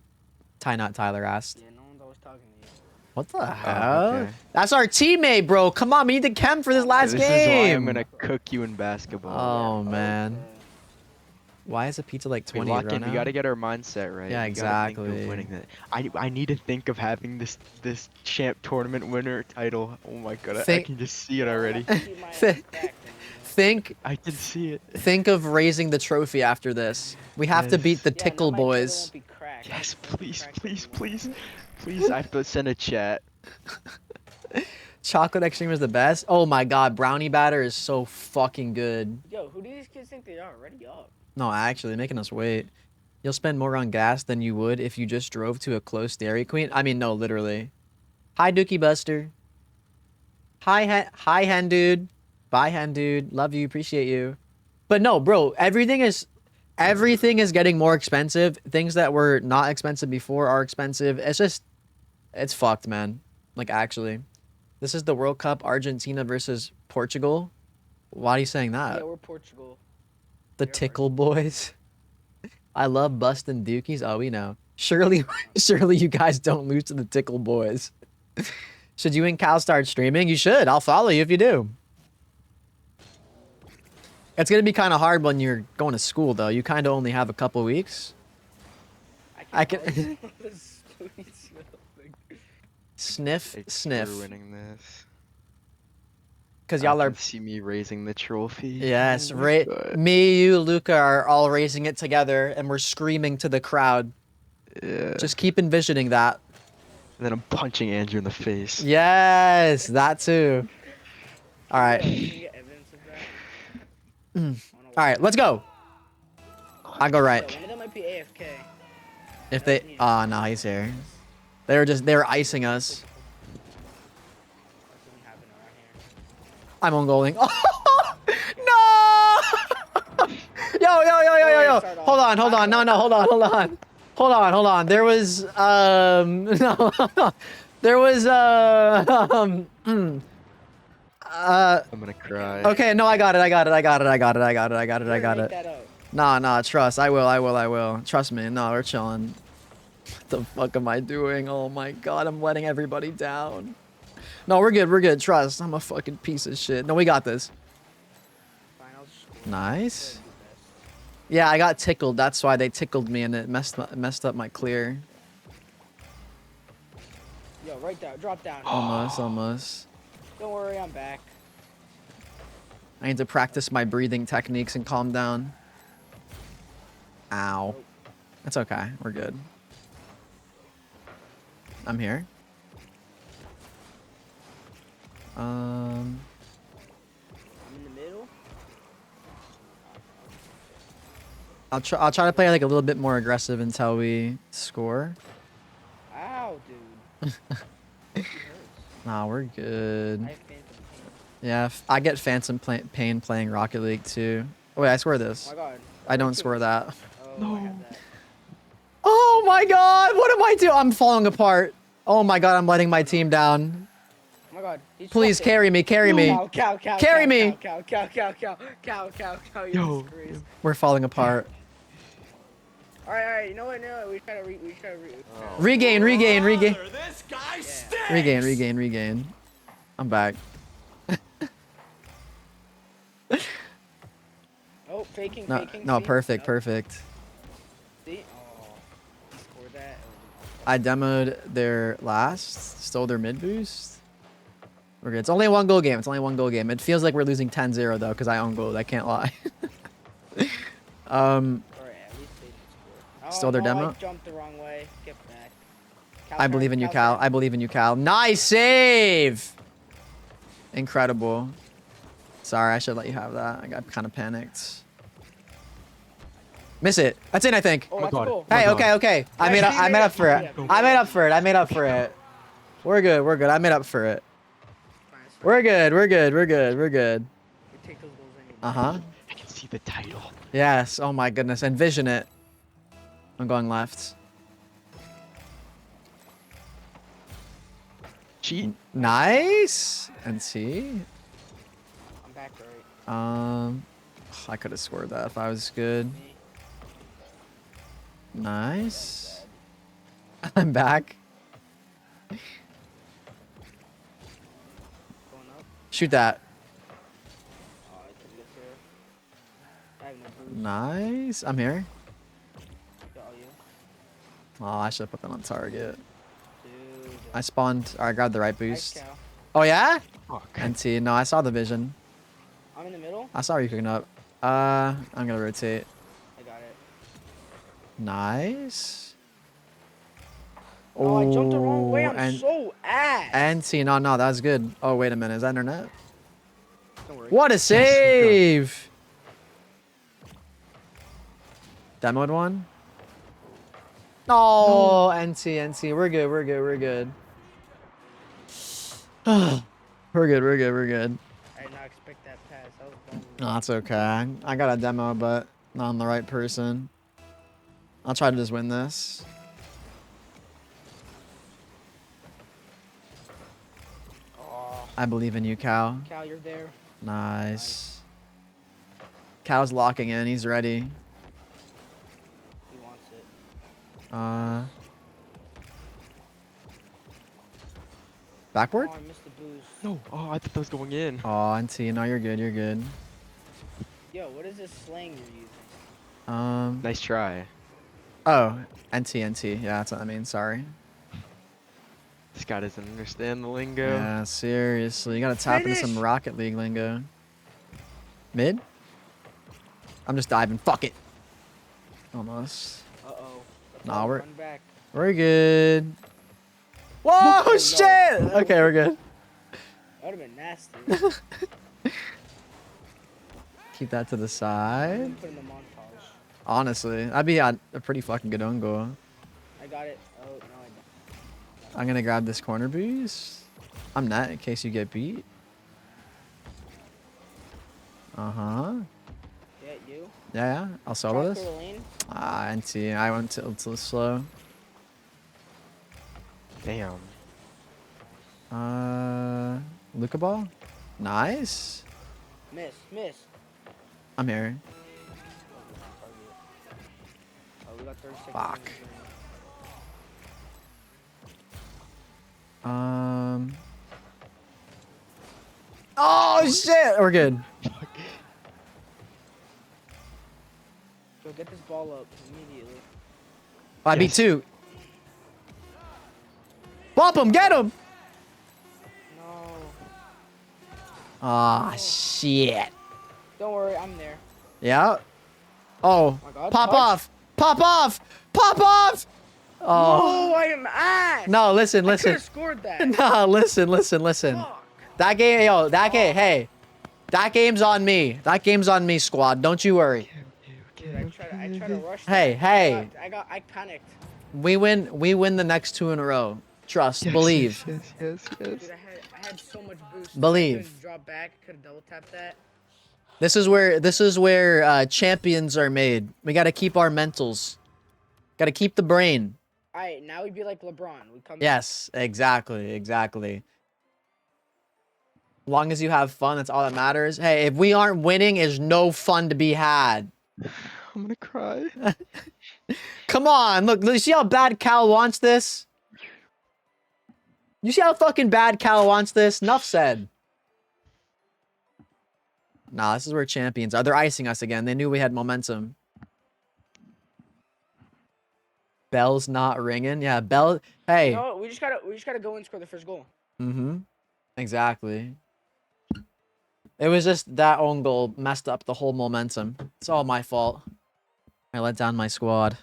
not Tyler asked.
Yeah, no one's always talking to you.
What the hell?
Okay.
That's our teammate, bro. Come on, we need to chem for this last game.
This is why I'm gonna cook you in basketball.
Oh man. Why is a pizza like 20
lock in.
now?
We gotta get our mindset right.
Yeah,
We gotta think
exactly.
of winning that. I need to think of having this champ tournament winner title. Oh my god, I can just see it already.
Think.
I can see it.
Think of raising the trophy after this. We have to beat the Tickle Boys.
Yes, please. I have to send a chat.
Chocolate extreme is the best. Oh my god, brownie batter is so fucking good.
Yo, who do these kids think they are? Already up.
No, actually, making us wait. You'll spend more on gas than you would if you just drove to a close Dairy Queen. I mean, no, literally. Hi, Dookie Buster. Hi, hen dude. Bye, hen dude. Love you, appreciate you. But no, bro, everything is getting more expensive. Things that were not expensive before are expensive. It's fucked, man. Like, actually. This is the World Cup, Argentina versus Portugal. Why are you saying that?
Yeah, we're Portugal.
The Tickle Boys. I love busting dookies. Oh, we know. Surely you guys don't lose to the Tickle Boys. Should you and Cal start streaming? You should. I'll follow you if you do. It's going to be kind of hard when you're going to school, though. You kind of only have a couple weeks. I can... Sniff.
You're winning this.
Because y'all are...
see me raising the trophy.
Yes, me, you, Luca are all raising it together, and we're screaming to the crowd.
Yeah.
Just keep envisioning that.
And then I'm punching Andrew in the face.
Yes, that too. All right. All right, let's go. I go right.
One of them might be AFK.
If they... Oh, no, he's here. They were icing us. I'm on goaling. Oh, no! Yo. Hold on. No, hold on. Hold on. There was no, there was
I'm gonna cry.
okay, no, I got it.
Make that up.
Nah, trust. I will. Trust me. No, we're chilling. What the fuck am I doing? Oh my god, I'm letting everybody down. No, we're good. Trust. I'm a fucking piece of shit. No, we got this. Nice. Yeah, I got tickled. That's why they tickled me and it messed up my clear.
Yo, right there. Drop down.
Almost.
Don't worry, I'm back.
I need to practice my breathing techniques and calm down. Ow. That's okay. We're good. I'm here.
I'm in the middle.
I'll try to play like a little bit more aggressive until we score.
Ow, dude.
Nah, we're good. Yeah, I get phantom pain playing Rocket League too. Oh, wait, I swear this.
Oh my god.
I don't swear that.
No.
Oh my god, what am I doing? I'm falling apart. Oh my god, I'm letting my team down.
Oh my god.
Please carry me. Carry me. Carry me.
Cow.
Yo. We're falling apart.
Alright. You know what? No, we gotta
Regain.
This guy stinks.
Regain. I'm back.
Oh, faking.
No,
see?
perfect.
See? Oh, he scored that.
I demoed their last, stole their mid boost. We're good. It's only a 1-goal game. It feels like we're losing 10-0 though, because I own gold. I can't lie. Stole their demo.
I jumped the wrong way. Get back.
I believe in you, Cal. Nice save! Incredible. Sorry, I should let you have that. I got kind of panicked. Miss it. That's in, I think.
Oh, that's cool.
Hey, okay. I made up for it. We're good. I made up for it. We're good. Uh-huh.
I can see the title.
Yes. Oh my goodness. Envision it. I'm going left.
Cheat.
Nice. And see.
I'm back right.
I could have scored that if I was good. Nice. I'm back. Shoot that. Nice. I'm here. Oh, I should have put that on target. I spawned. Or I grabbed the right boost. Oh, yeah? NT. No, I saw the vision.
I'm in the middle.
I saw you cooking up. I'm going to rotate.
I got it.
Nice.
Oh, I jumped the wrong way. I'm so ass.
NT. No, that was good. Oh, wait a minute. Is that internet?
Don't worry.
What a save! Demoed one? Oh, NT. We're good. We're good. We're good.
I did not expect that pass. That was dumb.
No, that's okay. I got a demo, but not on the right person. I'll try to just win this. I believe in you, Cal.
Cal, you're there.
Nice. Cal's locking in. He's ready.
He wants it.
Backward?
Oh, I missed the boost.
No. Oh, I thought that was going in.
Oh, NT. No, you're good.
Yo, what is this slang you're using?
Nice try.
Oh, NT. Yeah, that's what I mean. Sorry.
This guy doesn't understand the lingo.
Yeah, seriously. You gotta tap into some Rocket League lingo. Mid? I'm just diving. Fuck it. Almost.
Uh-oh.
Nah, we're good. Whoa,
No.
shit! Okay, we're good.
That would've been nasty.
Keep that to the side.
Put in the montage.
Honestly, that'd be a pretty fucking good own goal.
I got it. Oh, no, I don't.
I'm gonna grab this corner boost. I'm net in case you get beat. Uh-huh.
Yeah, You?
Yeah, I'll solo
Drive
this.
through the lane.
Ah, NT. I went to slow.
Damn.
Luca ball. Nice.
Miss.
I'm here.
Oh, we got 30 seconds.
Fuck. Oh shit! We're good.
Go get this ball up immediately.
I beat 2. Bump him! Get him!
No.
Ah, shit.
Don't worry, I'm there.
Yeah. Oh.
My God,
Pop
touch.
off! Pop off! Pop off! Oh.
No, I am ass.
No, listen.
I could have scored that.
No, listen. That game, hey. That game's on me. That game's on me, squad. Don't you worry.
Dude, I tried to rush.
Hey.
I panicked.
We win the next 2 in a row. Trust. Believe.
Yes.
Dude, I had so much boost.
Believe.
I couldn't drop back. Could have double tapped that.
This is where champions are made. We gotta keep our mentals. Gotta keep the brain.
All right, now we'd be like LeBron. We come.
Yes, exactly. Long as you have fun, that's all that matters. Hey, if we aren't winning, there's no fun to be had.
I'm gonna cry.
Come on, look, you see how bad Cal wants this? You see how fucking bad Cal wants this? Enough said. Nah, this is where champions are. They're icing us again. They knew we had momentum. Bell's not ringing. Yeah, Bell. Hey.
No, we just gotta go and score the first goal.
Mm-hmm. Exactly. It was just that own goal messed up the whole momentum. It's all my fault. I let down my squad.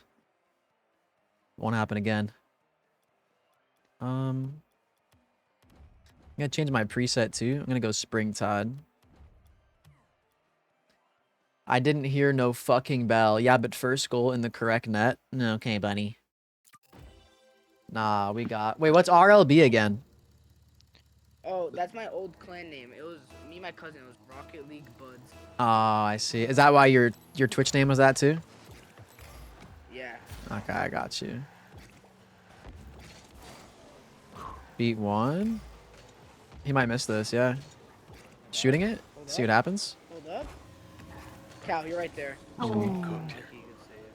Won't happen again. I'm gonna change my preset too. I'm gonna go Springtide. I didn't hear no fucking bell. Yeah, but first goal in the correct net. Okay, bunny. Nah, we got... Wait, what's RLB again?
Oh, that's my old clan name. It was me and my cousin. It was Rocket League Buds.
Oh, I see. Is that why your Twitch name was that too?
Yeah.
Okay, I got you. Beat 1. He might miss this, yeah. Shooting it? See what happens?
Hold up. Cal, you're right there.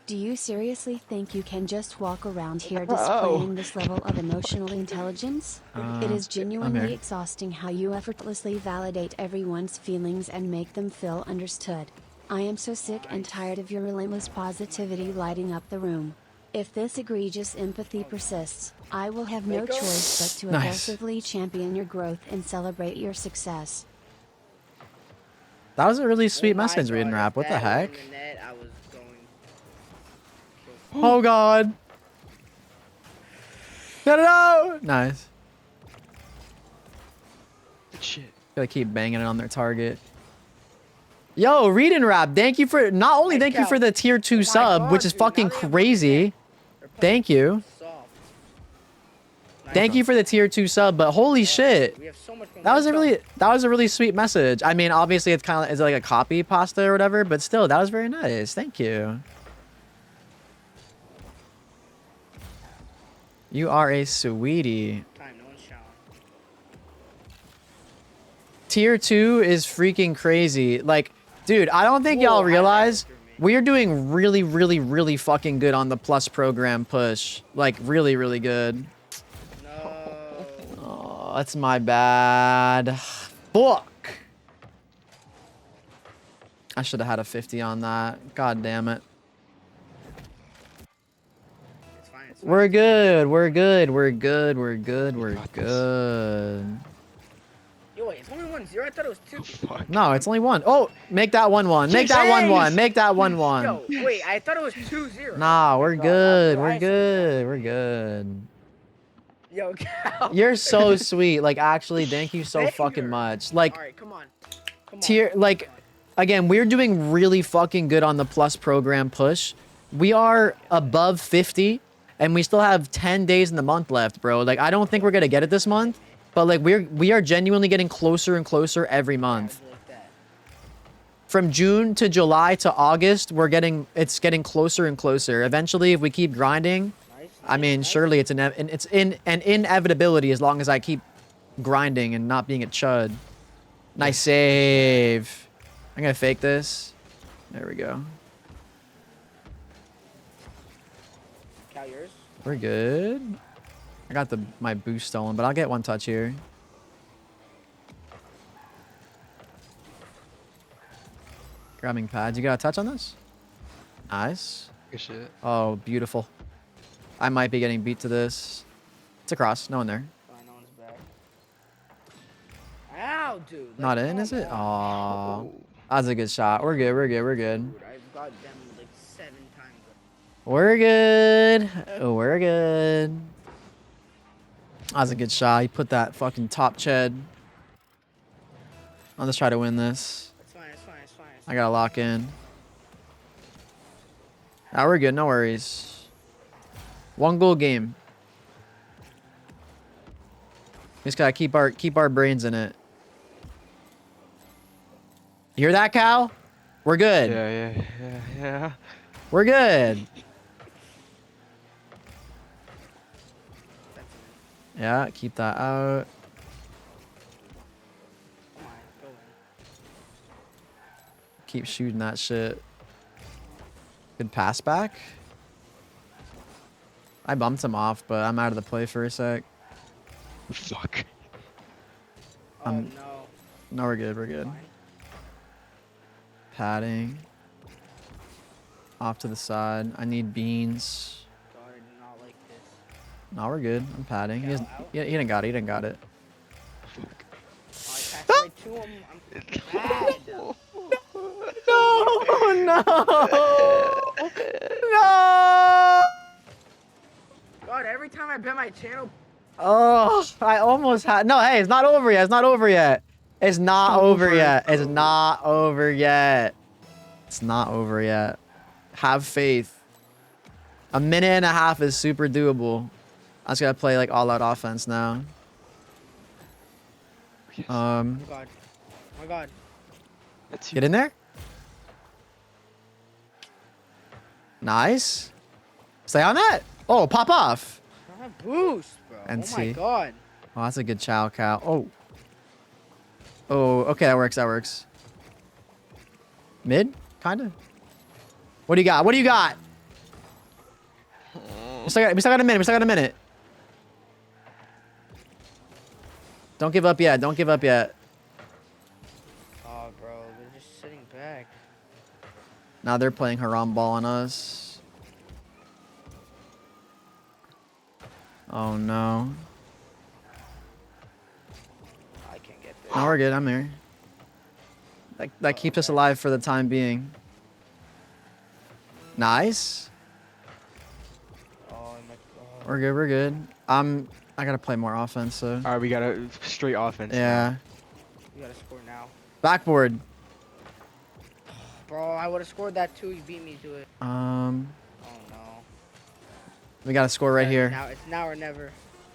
Do you seriously think you can just walk around here displaying this level of emotional intelligence? It is genuinely exhausting how you effortlessly validate everyone's feelings and make them feel understood. I am so sick and tired of your relentless positivity lighting up the room. If this egregious empathy persists, I will have no choice but to aggressively champion your growth and celebrate your success.
That was a really sweet message, Reading Rap. What the heck? Oh god. No. Nice.
Shit.
Gotta keep banging it on their target. Yo, Reading Rap, thank you for thank you for the tier 2 sub, which is fucking crazy. Thank you. Thank you for the tier 2 sub, but holy shit. That was a really sweet message. I mean, obviously it's kind of like a copy pasta or whatever, but still, that was very nice. Thank you. You are a sweetie. Tier 2 is freaking crazy. Like, dude, I don't think y'all realize we are doing really fucking good on the plus program push. Like, really good. Oh, that's my bad. Fuck. I should have had a 50 on that. God damn it. We're good. We're good.
Yo, wait, it's only 1-0. I thought it was 2.
No, it's only 1. Oh, make that 1-1. Make that 1-1. Make that 1-1.
Yo, wait, I thought it was 2-0.
Nah, we're good. We're good.
Yo, Cal.
You're so sweet. Like, actually, thank you so fucking much. Like,
all right, come on.
tier, like, again, we're doing really fucking good on the plus program push. We are above 50, and we still have 10 days in the month left, bro. Like, I don't think we're gonna get it this month, but like, we are genuinely getting closer and closer every month. from June to July to August, it's getting closer and closer. Eventually, if we keep grinding, I mean, surely it's an inevitability as long as I keep grinding and not being a chud. Nice save. I'm gonna fake this. There we go.
Cal, yours?
We're good. I got my boost stolen, but I'll get one touch here. Grabbing pads. You got a touch on this? Nice.
Good shit.
Oh, beautiful. I might be getting beat to this. It's across. No one there.
No one's back. Ow, dude. Like,
Not in, is it? Oh, that's a good shot. We're good. We're good. We're good.
Dude, I've got them like 7 times.
We're good. We're good. That's a good shot. He put that fucking top ched. I'll just try to win this.
It's fine. It's fine. It's fine.
I gotta lock in. Ah, we're good. No worries. 1 goal game. Just gotta keep our brains in it. You hear that, Cal? We're good.
Yeah.
We're good. Yeah, keep that out. Keep shooting that shit. Good pass back. I bumped him off, but I'm out of the play for a sec.
Fuck.
Oh, no.
No, we're good. We're good. Padding. Off to the side. I need beans.
God, I do not like this.
No, we're good. I'm padding. He didn't got it. He didn't got it.
I passed right to him. I'm bad.
No! No!
God, every time I bet my channel.
Oh, I almost had. No, hey, it's not over yet. It's not over yet. It's not over yet. It's not over yet. It's not over yet. Have faith. A minute and a half is super doable. I just gotta play like all out offense now.
Oh my God. Oh my God.
Get in there. Nice. Stay on that. Oh, pop off.
Boost, bro.
And
oh my God.
Oh, that's a good chow cow. Oh. Oh, okay, that works. That works. Mid? Kinda. What do you got? What do you got? We still got a minute. We still got a minute. Don't give up yet. Don't give up yet.
Oh, bro. They're just sitting back.
Now they're playing haram ball on us. Oh, no.
I can't get there.
No, we're good. I'm here. That keeps us alive for the time being. Nice.
Oh my God.
We're good. We're good. I gotta play more offense, so.
All right, we got a straight offense.
Yeah.
You gotta score now.
Backboard.
Bro, I would have scored that too. You beat me to it. Oh no.
We gotta score right here.
Now it's now or never.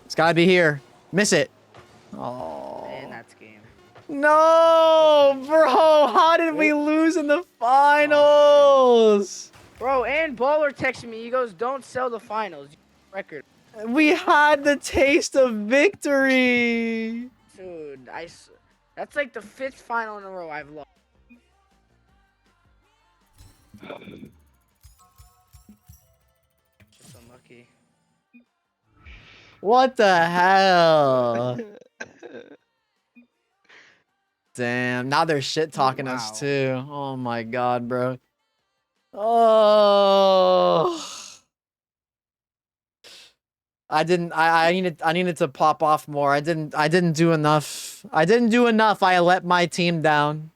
It's gotta be here. Miss it. Oh.
And that's game.
No, bro. How did we lose in the finals?
Bro, and Baller texted me. He goes, "Don't sell the finals record."
We had the taste of victory.
Dude, that's like the 5th final in a row I've lost. Just unlucky.
What the hell? Damn, now they're shit talking us too. Oh my God, bro. Oh. I needed to pop off more. I didn't do enough. I let my team down.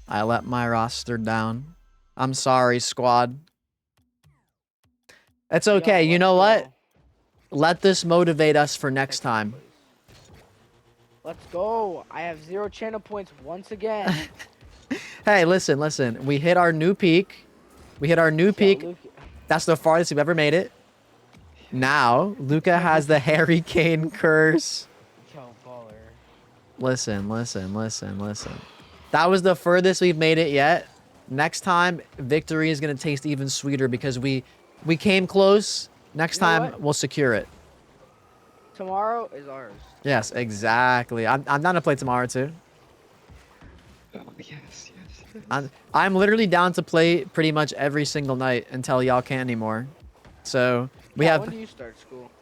I let my roster down. I'm sorry, squad. It's okay. You know what? Let this motivate us for next time.
Let's go. I have 0 channel points once again.
Hey, listen. We hit our new peak. That's the farthest we've ever made it. Now, Luca has the Harry Kane curse.
Yo, Baller.
Listen. That was the furthest we've made it yet. Next time, victory is gonna taste even sweeter because we came close. Next
You know
time,
what?
we'll secure it.
Tomorrow is ours.
Yes, exactly. I'm down to play tomorrow too.
Oh, yes, yes.
I'm literally down to play pretty much every single night until y'all can't anymore. So we
Cal,
have.
when do you start school?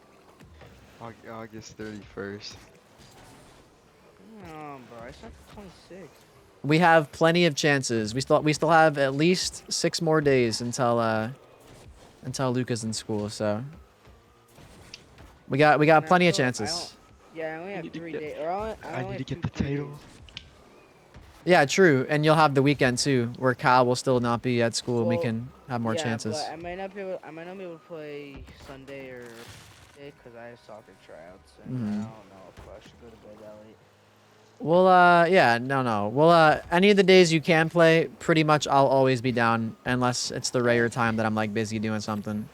August 31st.
Bro, I start the 26th.
We have plenty of chances. We still have at least 6 more days until Luca's in school. So we got plenty of chances.
Yeah, I only have 3 days.
I need to get the title.
Yeah, true. And you'll have the weekend too, where Kyle will still not be at school and we can have more chances.
But I might not be able to play Sunday or because I have soccer tryouts and I don't know if I should go to bed that late.
Well, yeah, no. Well, any of the days you can play, pretty much I'll always be down, unless it's the rare time that I'm like busy doing something.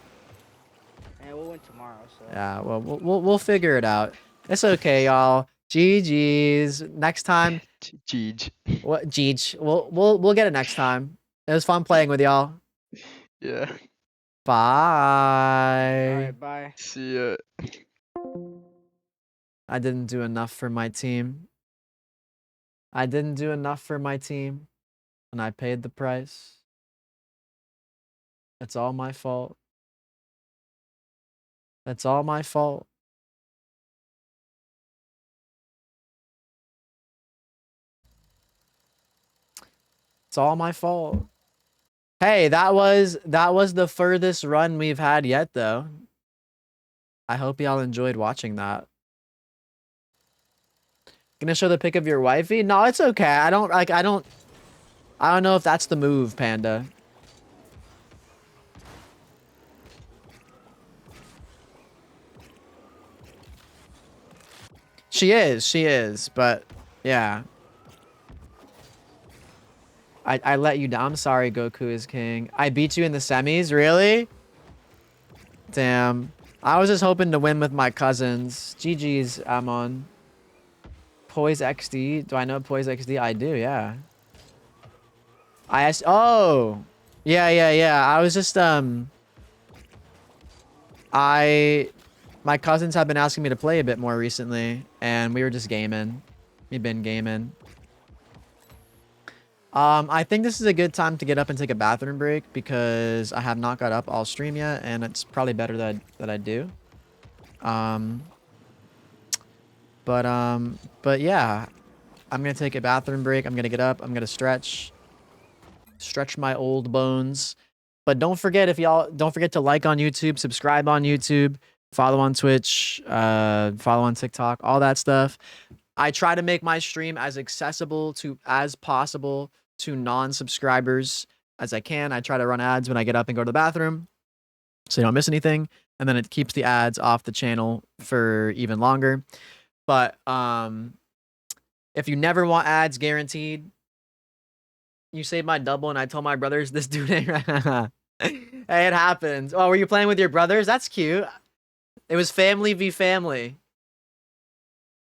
And we'll win tomorrow, so.
Yeah, well, we'll figure it out. It's okay, y'all. GG's. Next time.
GG.
What? GG. We'll get it next time. It was fun playing with y'all.
Yeah.
Bye.
Alright, bye.
See ya.
I didn't do enough for my team. I didn't do enough for my team, and I paid the price. It's all my fault. That's all my fault. It's all my fault. Hey, that was the furthest run we've had yet, though. I hope y'all enjoyed watching that. Gonna show the pic of your wifey? No, it's okay. I don't know if that's the move, Panda. She is, but yeah. I let you down. I'm sorry, Goku is king. I beat you in the semis? Really? Damn. I was just hoping to win with my cousins. GG's, Amon. Poise XD. Do I know Poise XD? I do, yeah. Oh! Yeah. I was just, my cousins have been asking me to play a bit more recently, and we were just gaming. We've been gaming. I think this is a good time to get up and take a bathroom break because I have not got up all stream yet, and it's probably better that I do. But yeah, I'm gonna take a bathroom break. I'm gonna get up. I'm gonna stretch my old bones. But don't forget to like on YouTube, subscribe on YouTube, follow on Twitch, follow on TikTok, all that stuff. I try to make my stream as accessible as possible to non-subscribers as I can. I try to run ads when I get up and go to the bathroom so you don't miss anything. And then it keeps the ads off the channel for even longer. But if you never want ads guaranteed, you saved my double and I told my brothers this dude ain't right. Hey, it happens. Oh, were you playing with your brothers? That's cute. It was family v family.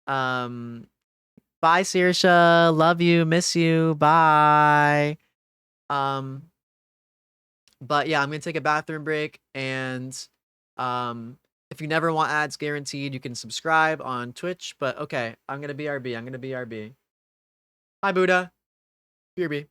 Bye, Sirsha. Love you. Miss you. Bye. But yeah, I'm gonna take a bathroom break, and if you never want ads guaranteed, you can subscribe on Twitch. But okay, I'm gonna BRB. I'm gonna BRB. Hi, Buddha. BRB.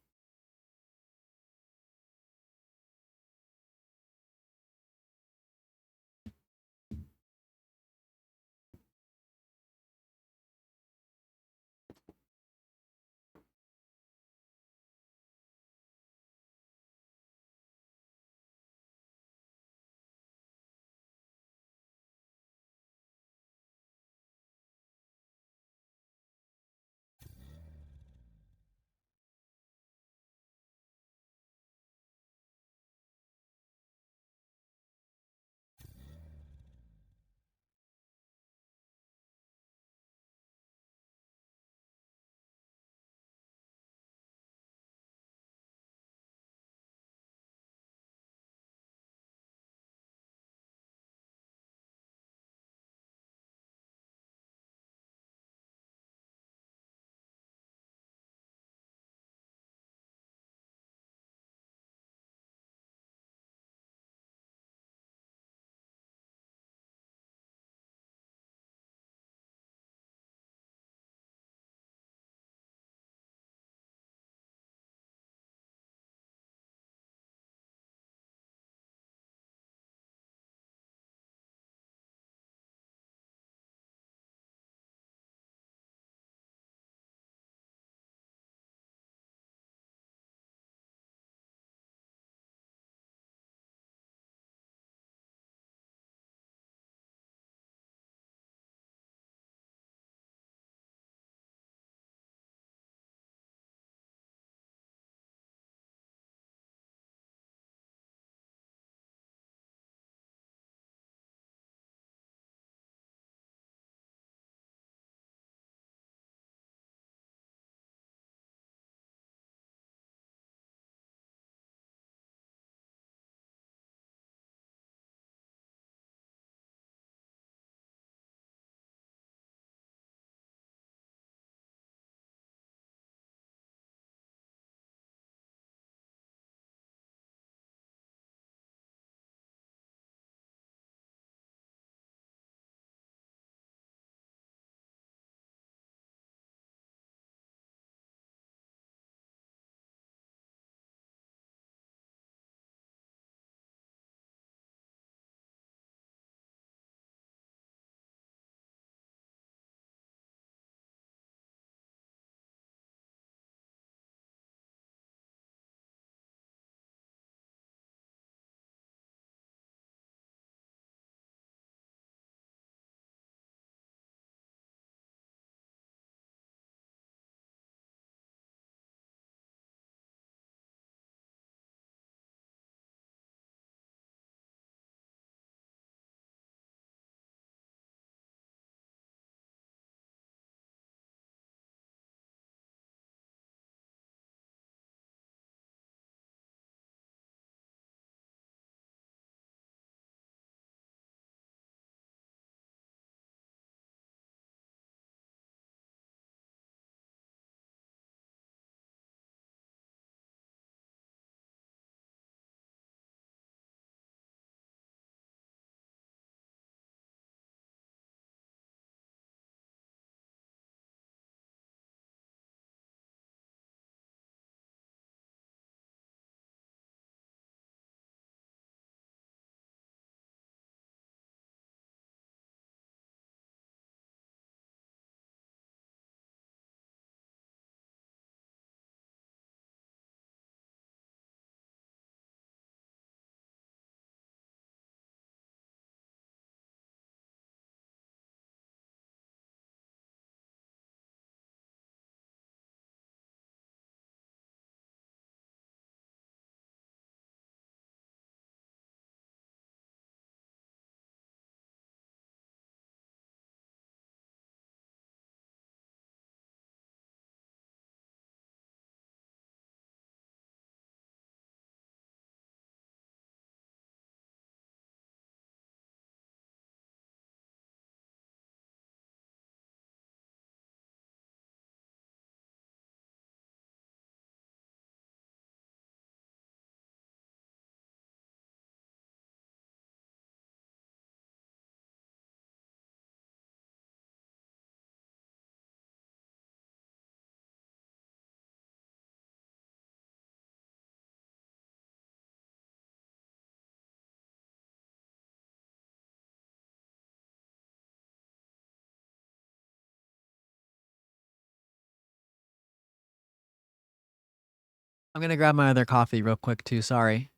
I'm gonna grab my other coffee real quick too. Sorry.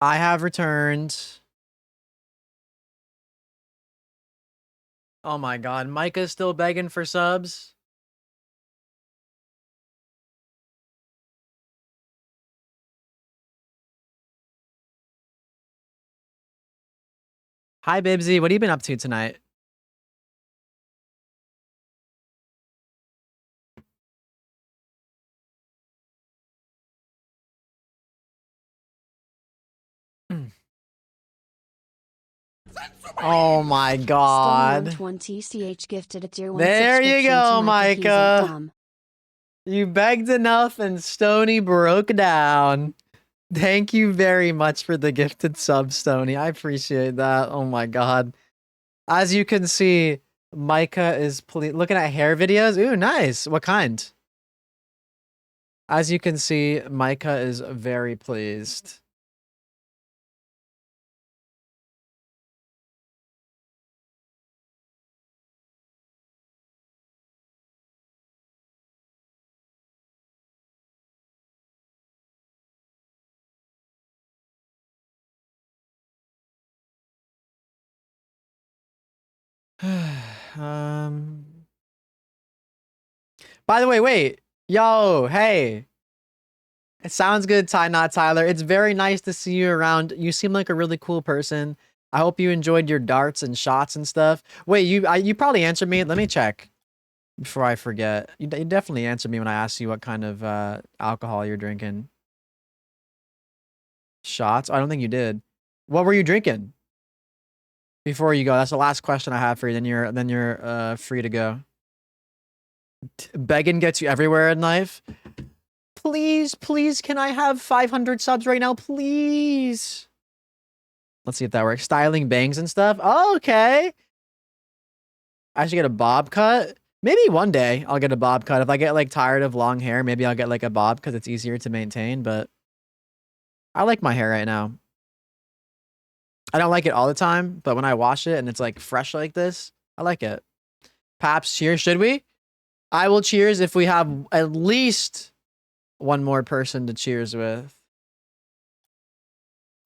I have returned. Oh my god, Micah's still begging for subs. Hi, Bibsy. What have you been up to tonight? Oh my god.
Storm120ch gifted a tier 1
There you
subscription
go,
to Micah. He's
Micah.
dumb.
You begged enough and Stony broke down. Thank you very much for the gifted sub, Stony. I appreciate that. Oh my god. As you can see, Micah is looking at hair videos. Ooh, nice. What kind? As you can see, Micah is very pleased. um. By the way, wait. Yo, hey. It sounds good, Ty Not Tyler. It's very nice to see you around. You seem like a really cool person. I hope you enjoyed your darts and shots and stuff. Wait, you probably answered me. Let me check before I forget. You definitely answered me when I asked you what kind of alcohol you're drinking. Shots? I don't think you did. What were you drinking? Before you go, that's the last question I have for you. Then you're free to go. Begging gets you everywhere in life. Please, please, can I have 500 subs right now, please? Let's see if that works. Styling bangs and stuff. Oh, okay. I should get a bob cut. Maybe one day I'll get a bob cut. If I get like tired of long hair, maybe I'll get like a bob because it's easier to maintain. But I like my hair right now. I don't like it all the time, but when I wash it and it's like fresh like this, I like it. Paps, cheers, should we? I will cheers if we have at least one more person to cheers with.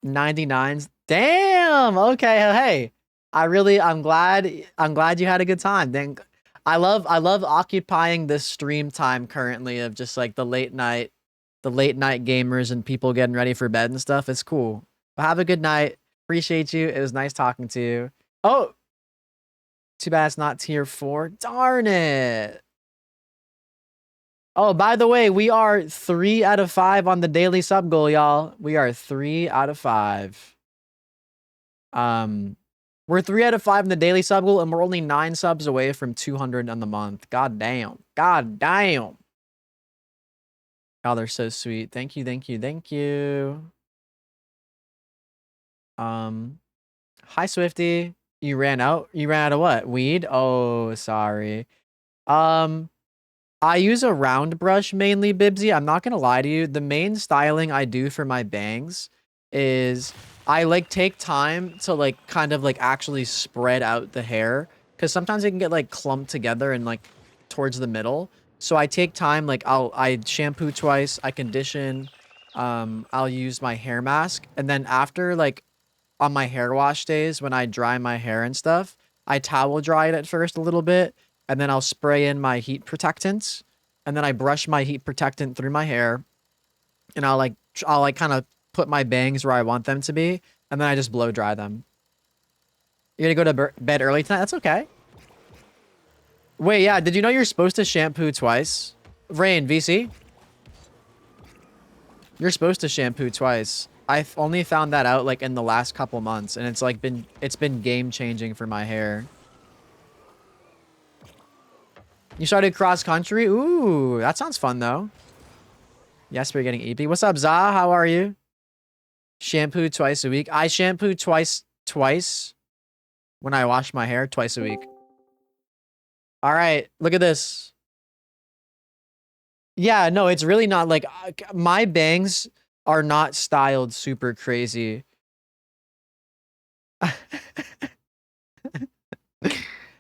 99s. Damn. Okay. Hey, I'm glad you had a good time. Then I love occupying this stream time currently of just like the late night gamers and people getting ready for bed and stuff. It's cool. But have a good night. Appreciate you. It was nice talking to you. Oh, too bad it's not tier 4. Darn it. Oh, by the way, we are 3 out of 5 on the daily sub goal, y'all. We are 3 out of 5. We're 3 out of 5 in the daily sub goal, and we're only 9 subs away from 200 on the month. God damn. God damn. Oh, they're so sweet. Thank you, thank you, thank you. Hi, Swifty. You ran out? You ran out of what? Weed? Oh, sorry. I use a round brush mainly, Bibsy. I'm not gonna lie to you. The main styling I do for my bangs is I like take time to like kind of like actually spread out the hair, because sometimes it can get like clumped together and like towards the middle. So I take time, like I shampoo twice, I condition, I'll use my hair mask, and then after like on my hair wash days when I dry my hair and stuff, I towel dry it at first a little bit, and then I'll spray in my heat protectants, and then I brush my heat protectant through my hair, and I'll like kind of put my bangs where I want them to be, and then I just blow dry them. You're gonna go to bed early tonight? That's okay. Wait, yeah, did you know you're supposed to shampoo twice? Rain, VC? You're supposed to shampoo twice. I've only found that out like in the last couple months, and it's been game changing for my hair. You started cross country? Ooh, that sounds fun though. Yes, we're getting EP. What's up, Za? How are you? Shampoo twice a week. I shampoo twice when I wash my hair, twice a week. All right, look at this. Yeah, no, it's really not like my bangs are not styled super crazy.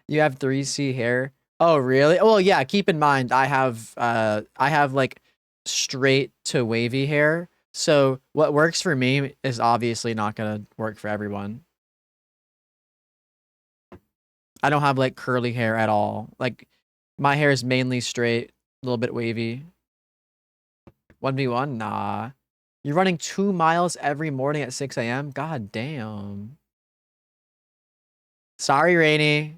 You have 3C hair. Oh, really? Well, yeah, keep in mind I have like straight to wavy hair. So what works for me is obviously not going to work for everyone. I don't have like curly hair at all. Like my hair is mainly straight, a little bit wavy. 1v1? Nah. You're running 2 miles every morning at 6 a.m.? God damn. Sorry, Rainy.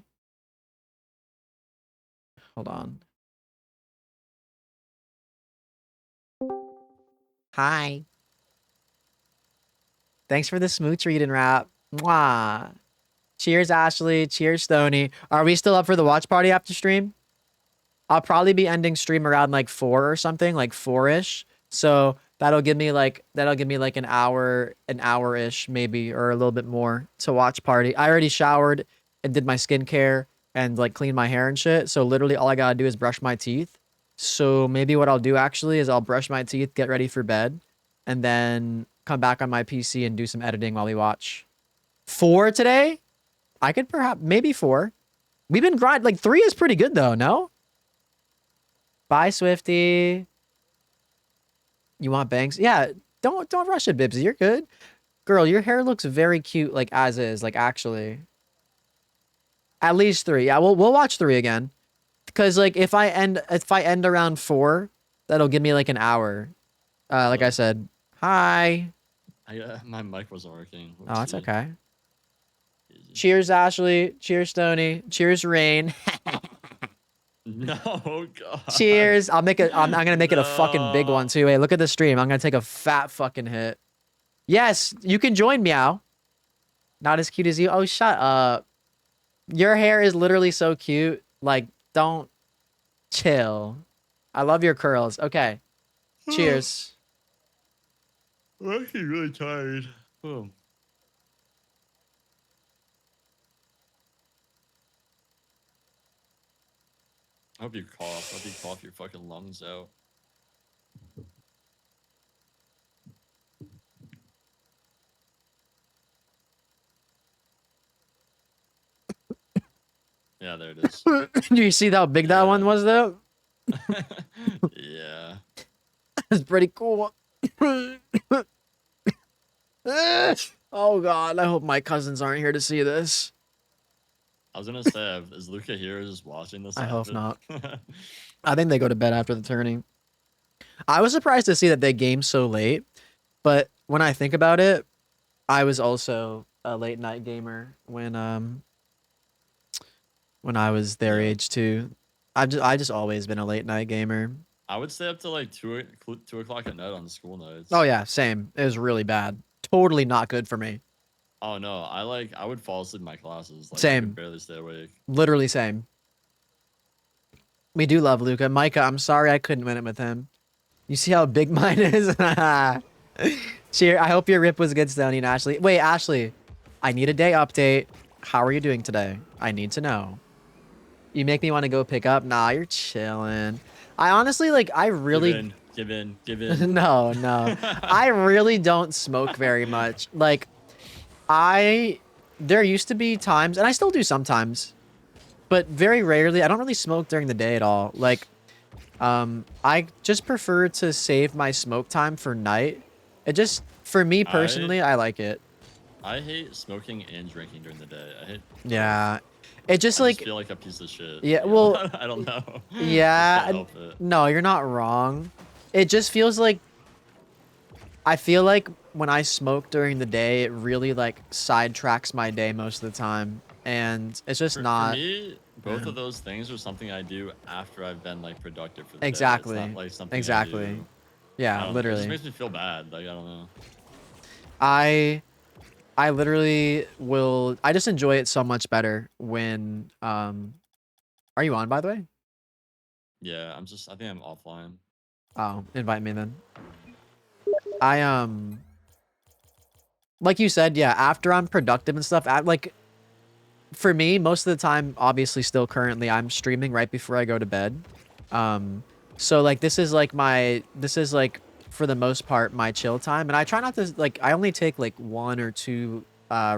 Hold on. Hi. Thanks for the smooch reading rap. Mwah. Cheers, Ashley. Cheers, Stony. Are we still up for the watch party after stream? I'll probably be ending stream around like 4 or something, like 4-ish. So that'll give me like an hour-ish maybe, or a little bit more to watch party. I already showered and did my skincare and like cleaned my hair and shit. So literally all I gotta do is brush my teeth. So maybe what I'll do actually is I'll brush my teeth, get ready for bed, and then come back on my PC and do some editing while we watch. 4 today? I could perhaps, maybe 4. We've been grind, like 3 is pretty good though, no? Bye, Swifty. You want bangs? Yeah, don't rush it, Bibsy. You're good. Girl, your hair looks very cute, like as is, like actually. At least 3. Yeah, we'll watch 3 again. Because like if I end around 4, that'll give me like an hour. Like I said. Hi.
My mic wasn't working.
Oh, that's okay. Cheers, Ashley. Cheers, Stony. Cheers, Rain.
No, God.
Cheers. I'm gonna make it a fucking big one too. Hey, look at the stream. I'm gonna take a fat fucking hit. Yes, you can join Meow. Not as cute as you. Oh, shut up. Your hair is literally so cute. Like, don't chill. I love your curls. Okay. Cheers.
I'm actually really tired. Oh. I hope you cough. I hope you cough your fucking lungs out. Yeah, there it is.
Do you see how big that one was, though?
Yeah.
That's pretty cool. Oh God, I hope my cousins aren't here to see this.
I was gonna say, is Luca here just watching this?
I hope
happen?
not. I think they go to bed after the tourney. I was surprised to see that they game so late, but when I think about it, I was also a late night gamer when I was their age too. I just always been a late night gamer.
I would stay up till like 2 o'clock at night on the school nights.
Oh yeah, same. It was really bad. Totally not good for me.
Oh no, I would fall asleep in my classes. Like, I
Same.
could barely stay awake.
Literally same. We do love Luca. Micah, I'm sorry I couldn't win it with him. You see how big mine is? Cheer. I hope your rip was good, Stony and Ashley. Wait, Ashley. I need a day update. How are you doing today? I need to know. You make me want to go pick up. Nah, you're chilling. I honestly, like, I really...
Give in.
No. I really don't smoke very much. Like, there used to be times, and I still do sometimes, but very rarely. I don't really smoke during the day at all. Like, I just prefer to save my smoke time for night. It just, for me personally, I like it.
I hate smoking and drinking during the day. I hate.
Yeah. It just
I feel like a piece of shit.
Yeah,
you know?
well,
I don't know.
Yeah.
Can't help it.
No, you're not wrong. It just feels like, I feel like when I smoke during the day, it really like sidetracks my day most of the time. And it's just not.
For me, both of those things are something I do after I've been like productive for the
Exactly.
day. It's not like something
Exactly.
I do.
Yeah,
It
literally.
just makes me feel bad. Like, I don't know.
I literally will. I just enjoy it so much better when. Are you on, by the way?
Yeah, I think I'm offline.
Oh, invite me then. Like you said, yeah, after I'm productive and stuff, like, for me, most of the time, obviously still currently, I'm streaming right before I go to bed. So like, this is like, for the most part, my chill time. And I try not to, like, I only take like 1 or 2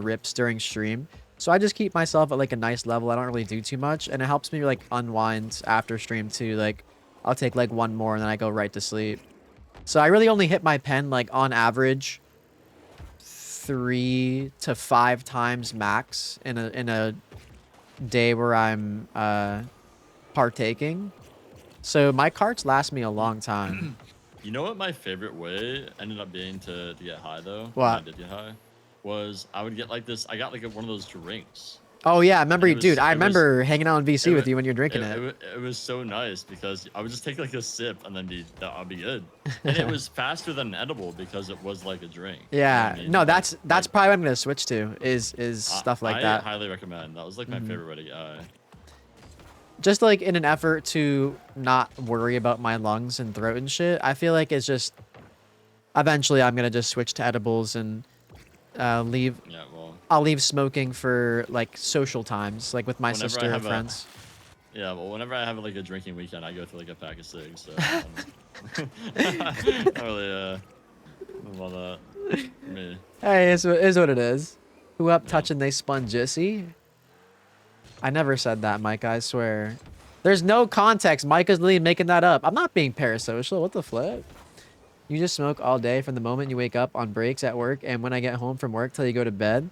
rips during stream. So I just keep myself at like a nice level. I don't really do too much. And it helps me like unwind after stream too. Like, I'll take like 1 more and then I go right to sleep. So I really only hit my pen like on average 3 to 5 times max in a day where I'm partaking. So my carts last me a long time.
You know what my favorite way ended up being to get high though?
What?
When I did get high, was I would get like this. I got like one of those drinks.
Oh yeah, I remember you, dude. I
it was-
remember hanging out in VC with you when you're drinking it.
It was so nice because I would just take like a sip and then I'll be good. And it was faster than edible because it was like a drink. You know
Yeah,
what I mean?
no, that's probably what I'm gonna switch to is stuff like
I
that.
highly recommend. That was like my favorite way to get high.
Just like in an effort to not worry about my lungs and throat and shit. I feel like it's just eventually I'm gonna just switch to edibles and leave.
Yeah, well,
I'll leave smoking for like social times, like with my
whenever I
sister or
have
friends.
Yeah, well, whenever I have like a drinking weekend, I go through like a pack of cigs. So I really love that. For me.
Hey, is what it is. Who up touching they spun jissy? I never said that, Micah, I swear. There's no context. Micah's literally making that up. I'm not being parasocial. What the flip? You just smoke all day from the moment you wake up on breaks at work and when I get home from work till you go to bed.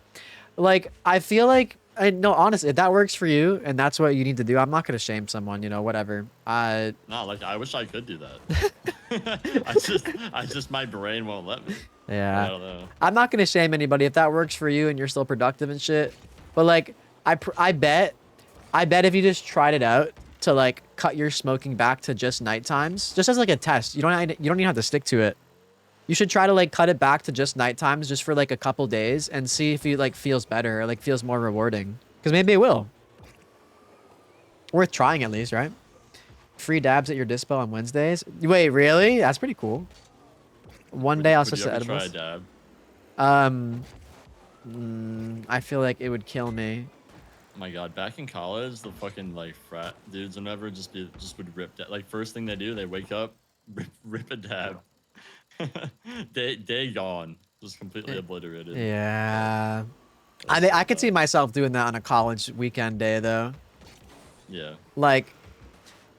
Like, I feel like, no, honestly, if that works for you and that's what you need to do, I'm not going to shame someone, you know, whatever.
No, like, I wish I could do that. I just, my brain won't let me.
Yeah.
I don't know.
I'm not going to shame anybody if that works for you and you're still productive and shit. But like, I bet if you just tried it out to like cut your smoking back to just night times, just as like a test, you don't even have to stick to it. You should try to like cut it back to just night times just for like a couple days and see if it like feels better or like feels more rewarding. Because maybe it will. Worth trying at least, right? Free dabs at your dispo on Wednesdays. Wait, really? That's pretty cool. One day I'll switch to edibles.
Would you ever try a dab?
I feel like it would kill me.
Oh my god, back in college, the fucking like frat dudes would never just would rip that. Like first thing they do, they wake up, rip a dab. Day gone, just completely obliterated.
Yeah, I could see myself doing that on a college weekend day though.
Yeah.
Like,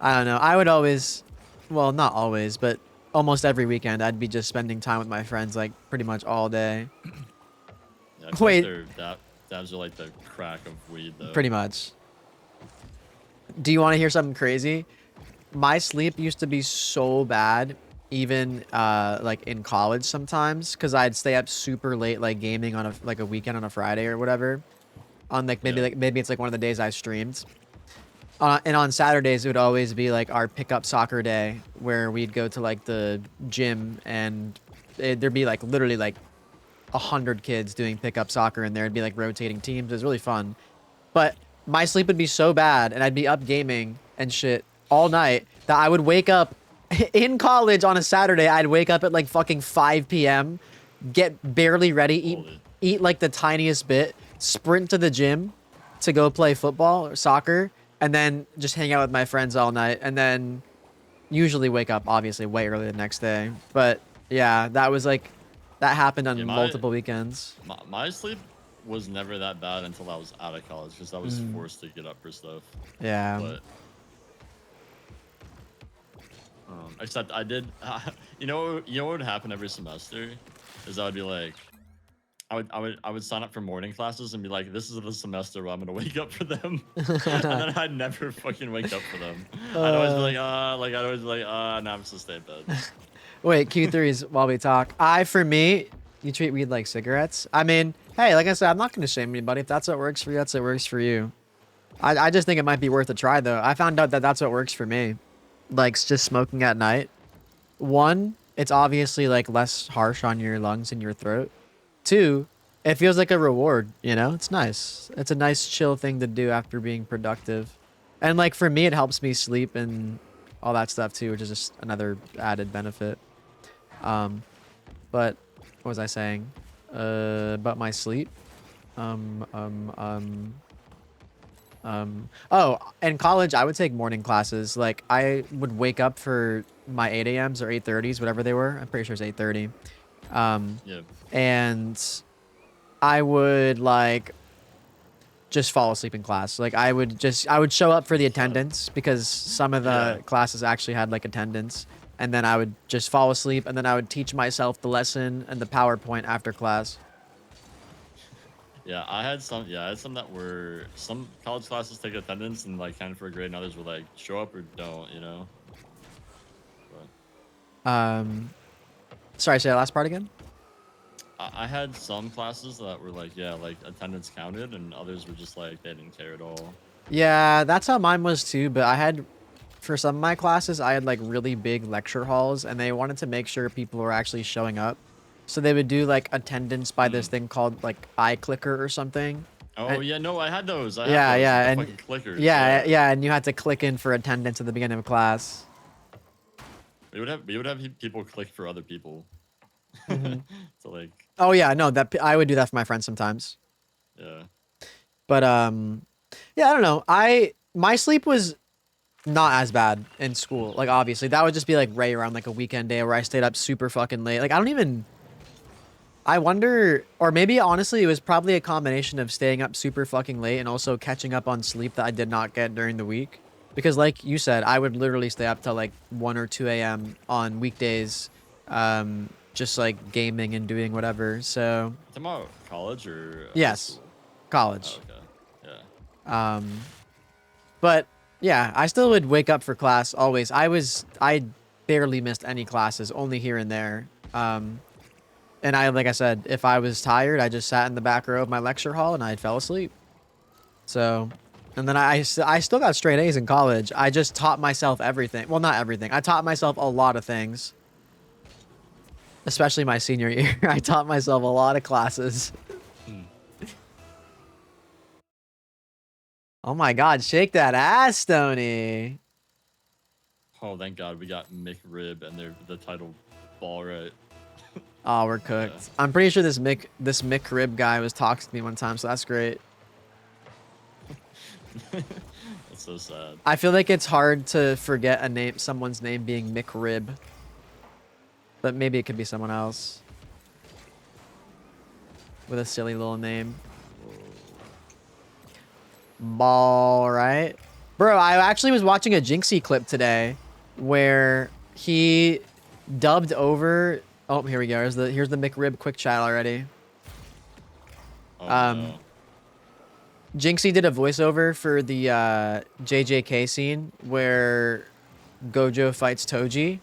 I don't know. I would always, well, not always, but almost every weekend, I'd be just spending time with my friends like pretty much all day.
Yeah, I feel
Wait.
like dabs are like the crack of weed, though.
Pretty much. Do you want to hear something crazy? My sleep used to be so bad, even like in college sometimes, because I'd stay up super late, like gaming on a weekend on a Friday or whatever. On maybe it's like one of the days I streamed. And on Saturdays it would always be like our pickup soccer day where we'd go to like the gym and there'd be like literally like 100 kids doing pickup soccer and there'd be like rotating teams. It was really fun. But my sleep would be so bad and I'd be up gaming and shit all night that I would wake up in college on a Saturday. I'd wake up at like fucking 5 p.m., get barely ready, eat like the tiniest bit, sprint to the gym to go play football or soccer, and then just hang out with my friends all night. And then usually wake up obviously way early the next day. But yeah, that was like, that happened on multiple weekends.
My sleep was never that bad until I was out of college because I was forced to get up for stuff.
Yeah.
But except I did, you know what would happen every semester is I would be like, I would sign up for morning classes and be like, this is the semester where I'm gonna wake up for them, and then I'd never fucking wake up for them. I'd always be like, no, I'm just gonna stay in bed.
Wait, Q3s while we talk. For me, you treat weed like cigarettes. I mean, hey, like I said, I'm not gonna shame anybody. If that's what works for you, that's what works for you. I just think it might be worth a try though. I found out that that's what works for me. Like just smoking at night. One, it's obviously like less harsh on your lungs and your throat. Two, it feels like a reward, you know? It's nice. It's a nice chill thing to do after being productive. And like for me, it helps me sleep and all that stuff too, which is just another added benefit. But what was I saying? About my sleep? Oh, in college, I would take morning classes. Like, I would wake up for my 8 a.m.s or 8:30s, whatever they were. I'm pretty sure it's 8:30.
Yeah.
And I would, like, just fall asleep in class. Like, I would show up for the attendance because some of the classes actually had, like, attendance. And then I would just fall asleep, and then I would teach myself the lesson and the PowerPoint after class.
Yeah, I had some that were, some college classes take attendance and like kind of for a grade, and others were like show up or don't, you know. But,
sorry, say that last part again.
I had some classes that were like, yeah, like attendance counted, and others were just like they didn't care at all.
Yeah, that's how mine was too. But I had, for some of my classes, I had like really big lecture halls, and they wanted to make sure people were actually showing up. So they would do like attendance by this thing called like iClicker or something.
Oh yeah, no, I had those. I
yeah,
had those,
yeah,
the
and
fucking clickers.
yeah, and you had to click in for attendance at the beginning of class.
We would have people click for other people. So like.
Oh yeah, no, that I would do that for my friends sometimes.
Yeah.
But yeah, I don't know. My sleep was not as bad in school. Like obviously, that would just be like right around like a weekend day where I stayed up super fucking late. Like I wonder, or maybe honestly, it was probably a combination of staying up super fucking late and also catching up on sleep that I did not get during the week. Because like you said, I would literally stay up till like 1 or 2 a.m. on weekdays, just like gaming and doing whatever. So.
Talking about college or?
Yes, college.
Oh, okay. Yeah.
But yeah, I still would wake up for class always. I barely missed any classes, only here and there. And like I said, if I was tired, I just sat in the back row of my lecture hall and I fell asleep. So, and then I still got straight A's in college. I just taught myself everything. Well, not everything. I taught myself a lot of things. Especially my senior year. I taught myself a lot of classes. Oh my God, shake that ass, Stoney.
Oh, thank God we got McRib and the title ball right.
Oh, we're cooked. Yeah. I'm pretty sure this McRib guy was talking to me one time, so that's great.
That's so sad.
I feel like it's hard to forget someone's name being McRib. But maybe it could be someone else. With a silly little name. Ball, right? Bro, I actually was watching a Jinxie clip today where he dubbed over. Oh, here we go. Here's the McRib quick chat already.
Oh, no.
Jinxie did a voiceover for the JJK scene where Gojo fights Toji,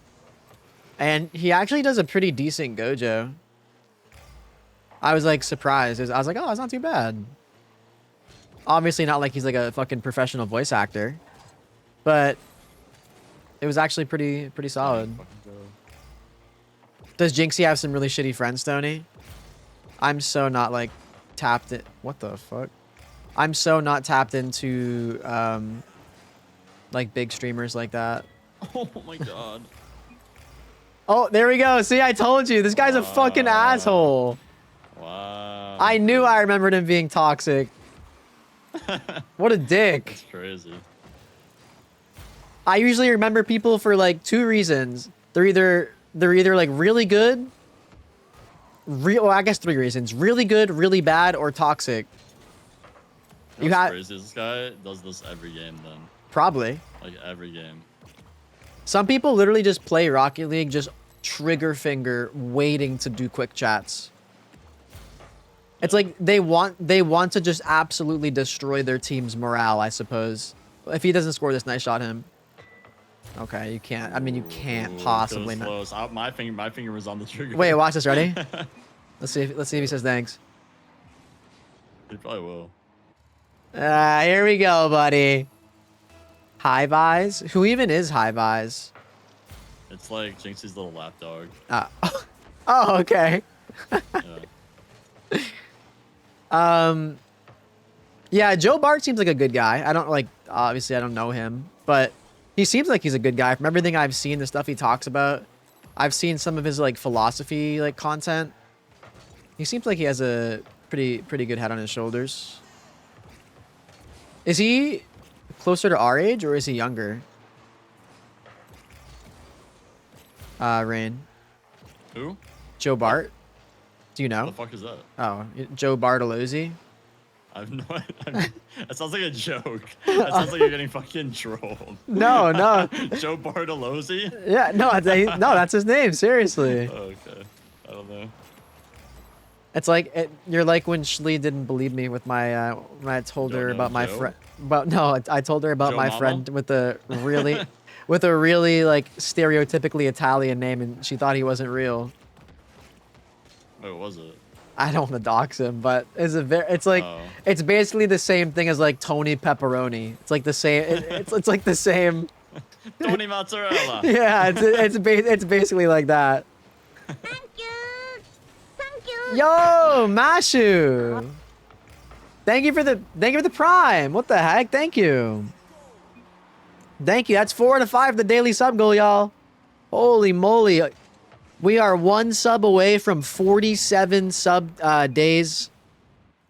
and he actually does a pretty decent Gojo. I was like surprised. I was like, oh, it's not too bad. Obviously not like he's like a fucking professional voice actor, but it was actually pretty solid. Does Jinxie have some really shitty friends, Tony? I'm so not like tapped it. What the fuck? I'm so not tapped into like big streamers like that.
Oh my god.
Oh, there we go. See, I told you. This guy's a fucking asshole.
Wow.
I knew I remembered him being toxic. What a dick.
That's crazy.
I usually remember people for like 2 reasons. They're either like really good, well, I guess 3 reasons. Really good, really bad, or toxic.
You know what's crazy? This guy does this every game then.
Probably.
Like every game.
Some people literally just play Rocket League, just trigger finger, waiting to do quick chats. It's like they want to just absolutely destroy their team's morale, I suppose. If he doesn't score this, nice shot him. Okay, you can't. I mean, you can't possibly.
Close. My finger was on the trigger.
Wait, watch this. Ready? Let's see if he says thanks.
He probably will.
Here we go, buddy. High Vise? Who even is High Vise?
It's like Jinxie's little lapdog.
Oh, okay. Yeah, Joe Bart seems like a good guy. I don't like, obviously I don't know him, but he seems like he's a good guy. From everything I've seen, the stuff he talks about, I've seen some of his like philosophy like content. He seems like he has a pretty good head on his shoulders. Is he closer to our age or is he younger? Rain.
Who?
Joe Bart. Do you know?
What the fuck is that?
Oh, Joe Bartolozzi.
I have no idea. That sounds like a joke. That sounds like you're getting fucking trolled.
No.
Joe Bartolozzi?
Yeah, no, that's his name. Seriously.
Okay. I don't know.
It's like you're like when Shlee didn't believe me with my when I told her about my friend. But no, I told her about
Joe
my
Mama?
friend with a really like stereotypically Italian name, and she thought he wasn't real.
Wait, what was it?
I don't want to dox him, but it's like it's basically the same thing as like Tony Pepperoni. It's like the same. It's like the same.
Tony Mozzarella.
Yeah, it's basically like that. Yo, Mashu. Thank you for the prime. What the heck? Thank you. Thank you. That's 4 out of 5 the daily sub goal, y'all. Holy moly. We are 1 sub away from 47 sub days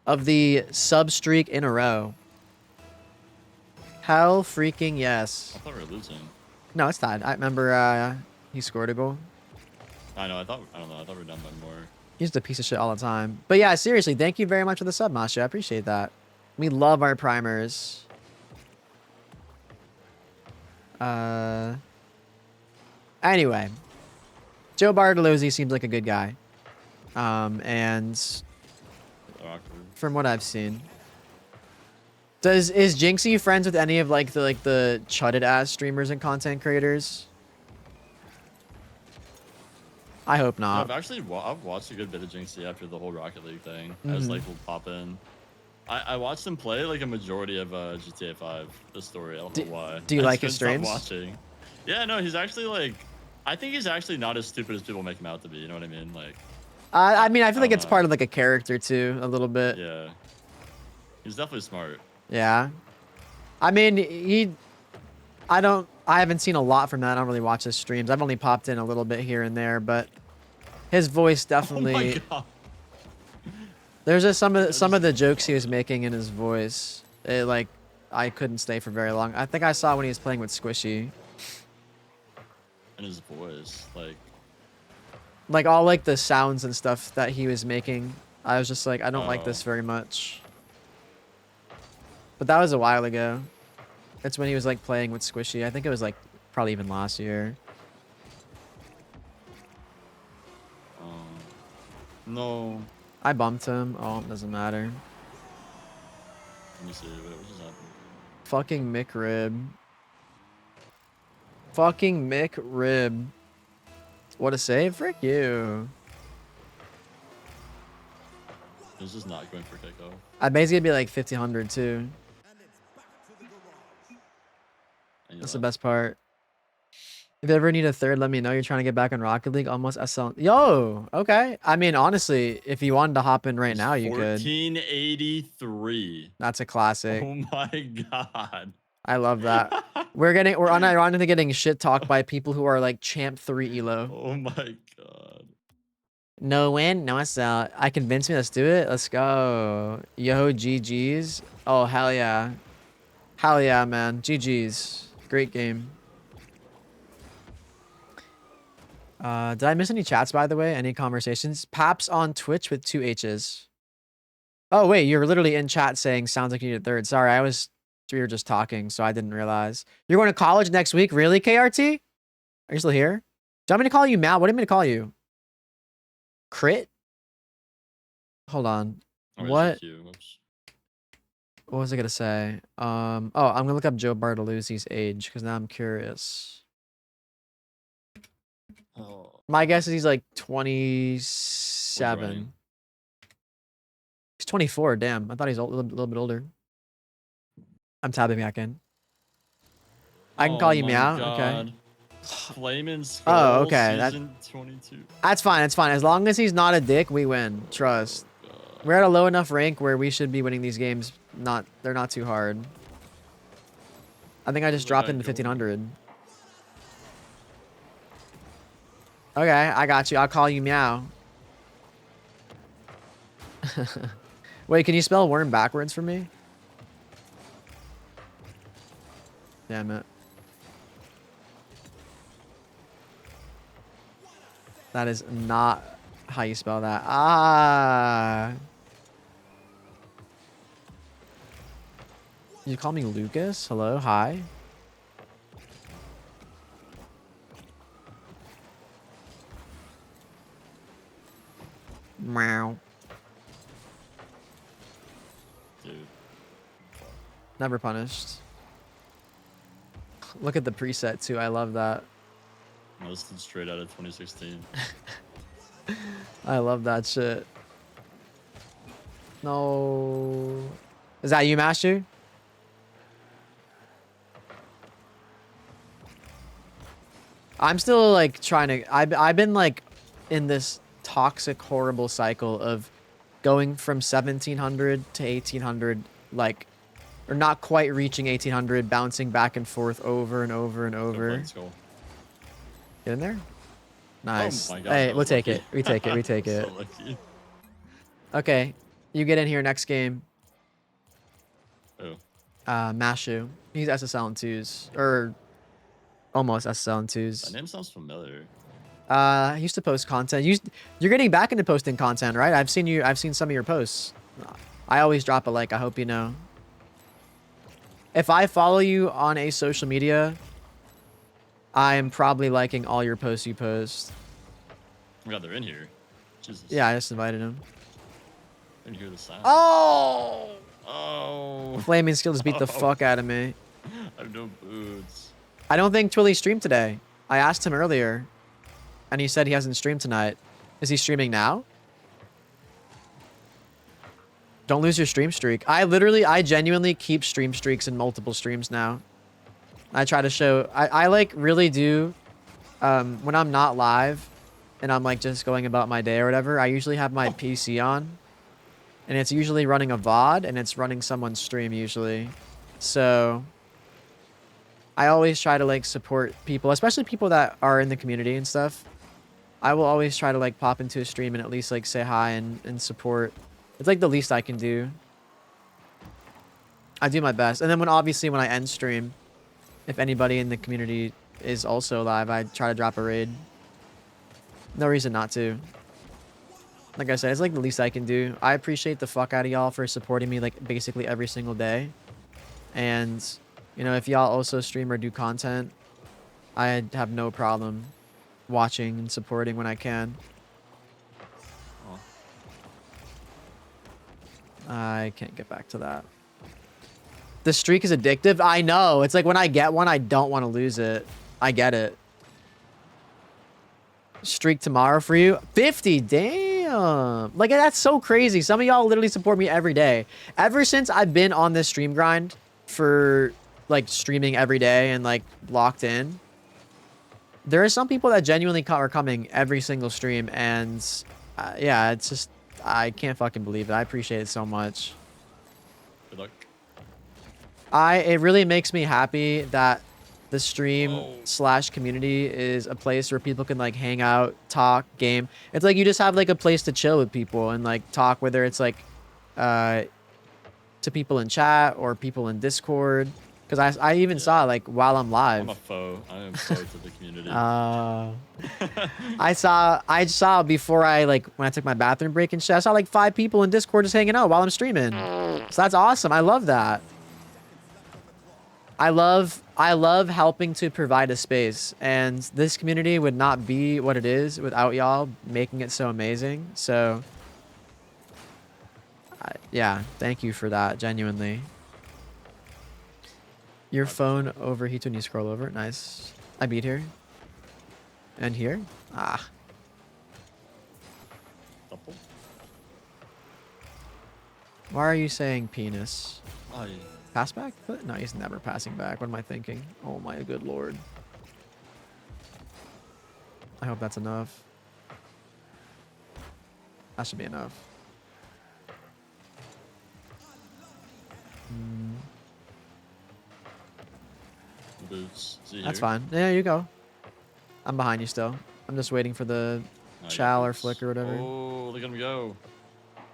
of the sub streak in a row. Hell freaking yes.
I thought we were losing.
No, it's tied. I remember he scored a goal.
I know. I thought we were down by more.
He's just a piece of shit all the time. But yeah, seriously, thank you very much for the sub, Masha. I appreciate that. We love our primers. Anyway, Joe Bartolozzi seems like a good guy. And from what I've seen, is Jinxie friends with any of like the chudded ass streamers and content creators? I hope not.
I've watched a good bit of Jinxie after the whole Rocket League thing. I just like will pop in. I watched him play like a majority of GTA 5. The story. I don't know why.
Do you like his
couldn't
streams?
stop watching. Yeah, no, he's actually like. I think he's actually not as stupid as people make him out to be. You know what I mean? Like.
I mean, I feel like it's part of like a character too, a little bit.
Yeah. He's definitely smart.
Yeah. I mean, I haven't seen a lot from that. I don't really watch his streams. I've only popped in a little bit here and there, but his voice definitely.
Oh my god.
There's just some of the jokes he was making in his voice. Like, I couldn't stay for very long. I think I saw when he was playing with Squishy.
And his voice,
like all like the sounds and stuff that he was making. I was just like, I don't like this very much. But that was a while ago. That's when he was like playing with Squishy. I think it was like probably even last year.
No.
I bumped him. Oh, doesn't matter.
Let me see. Wait, what just happened?
Fucking McRib. Fucking McRib. What a save. Frick you.
It's just not going for kickoff.
I basically be like 1500 too. That's the best part. If you ever need a third, let me know. You're trying to get back in Rocket League. Almost SL. Yo, okay. I mean, honestly, if you wanted to hop in right now, you could.
1483.
That's a classic.
Oh my god.
I love that. We're unironically getting shit talked by people who are like champ 3 elo.
Oh my god.
No win, no SL. I convinced me. Let's do it. Let's go. Yo, GG's. Oh, hell yeah. Hell yeah, man. GG's. Great game. Did I miss any chats, by the way? Any conversations? Paps on Twitch with 2 H's. Oh, wait. You're literally in chat saying, sounds like you need a third. Sorry, we were just talking, so I didn't realize. You're going to college next week? Really, KRT? Are you still here? Do you want me to call you Matt? What do you mean to call you? Crit? Hold on. What? What was I gonna say? Oh, I'm gonna look up Joe Bartoluzzi's age because now I'm curious.
Oh.
My guess is he's like 27. He's 24. Damn, I thought he's a little bit older. I'm tabbing back in. I can call you Meow.
God.
Okay.
Flamin' Skull,
Oh, okay.
season 22.
That's fine. It's fine. As long as he's not a dick, we win. Trust. We're at a low enough rank where we should be winning these games. They're not too hard. I think I just dropped into 1500. Okay, I got you. I'll call you Meow. Wait, can you spell worm backwards for me? Damn it. That is not how you spell that. Ah. You call me Lucas? Hello? Hi? Meow.
Dude.
Never punished. Look at the preset too. I love that.
This is straight out of 2016.
I love that shit. No. Is that you, Master? I'm still like trying to. I've been like in this toxic, horrible cycle of going from 1700 to 1800, like, or not quite reaching 1800, bouncing back and forth over and over and over. Get in there. Nice.
Oh my God,
hey,
that
we'll
was
take
lucky.
it. We take it. We take it.
So lucky.
Okay, you get in here next game.
Oh.
Mashu. He's SSL and 2s, or almost SSL and 2s.
That name sounds familiar.
He used to post content. You're getting back into posting content, right? I've seen some of your posts. I always drop a like. I hope you know. If I follow you on a social media, I am probably liking all your posts you post.
Oh my God, they're in here. Jesus.
Yeah, I just invited him.
I didn't hear the sound.
Oh!
Oh!
Flaming Skill just beat the fuck out of me.
I have no boots.
I don't think Twilly streamed today. I asked him earlier, and he said he hasn't streamed tonight. Is he streaming now? Don't lose your stream streak. I genuinely keep stream streaks in multiple streams now. I try to show, I like really do, when I'm not live and I'm like just going about my day or whatever, I usually have my PC on and it's usually running a VOD and it's running someone's stream usually. So I always try to like support people, especially people that are in the community and stuff. I will always try to like pop into a stream and at least like say hi and support. It's like the least I can do. I do my best. And then obviously when I end stream, if anybody in the community is also live, I try to drop a raid. No reason not to. Like I said, it's like the least I can do. I appreciate the fuck out of y'all for supporting me like basically every single day. And, you know, if y'all also stream or do content, I have no problem watching and supporting when I can. I can't get back to that. The streak is addictive. I know. It's like when I get one, I don't want to lose it. I get it. Streak tomorrow for you. 50. Damn. Like, that's so crazy. Some of y'all literally support me every day. Ever since I've been on this stream grind for, like, streaming every day and, like, locked in, there are some people that genuinely are coming every single stream. And, yeah, it's just, I can't fucking believe it. I appreciate it so much.
Good luck.
It really makes me happy that the stream / community is a place where people can like hang out, talk, game. It's like you just have like a place to chill with people and like talk, whether it's like to people in chat or people in Discord. Because I even saw like while I'm live.
I'm a foe. I am foe to the community.
I saw before when I took my bathroom break and shit, I saw like 5 people in Discord just hanging out while I'm streaming. So that's awesome. I love that. I love helping to provide a space, and this community would not be what it is without y'all making it so amazing. So yeah, thank you for that, genuinely. Your phone overheats when you scroll over. Nice. I beat here. And here. Ah. Why are you saying penis?
Oh, yeah.
Pass back? No, he's never passing back. What am I thinking? Oh my good lord. I hope that's enough. That should be enough.
Boots.
That's fine. Yeah, you go. I'm behind you still. I'm just waiting for the chow or flick or whatever.
Oh, look at him go.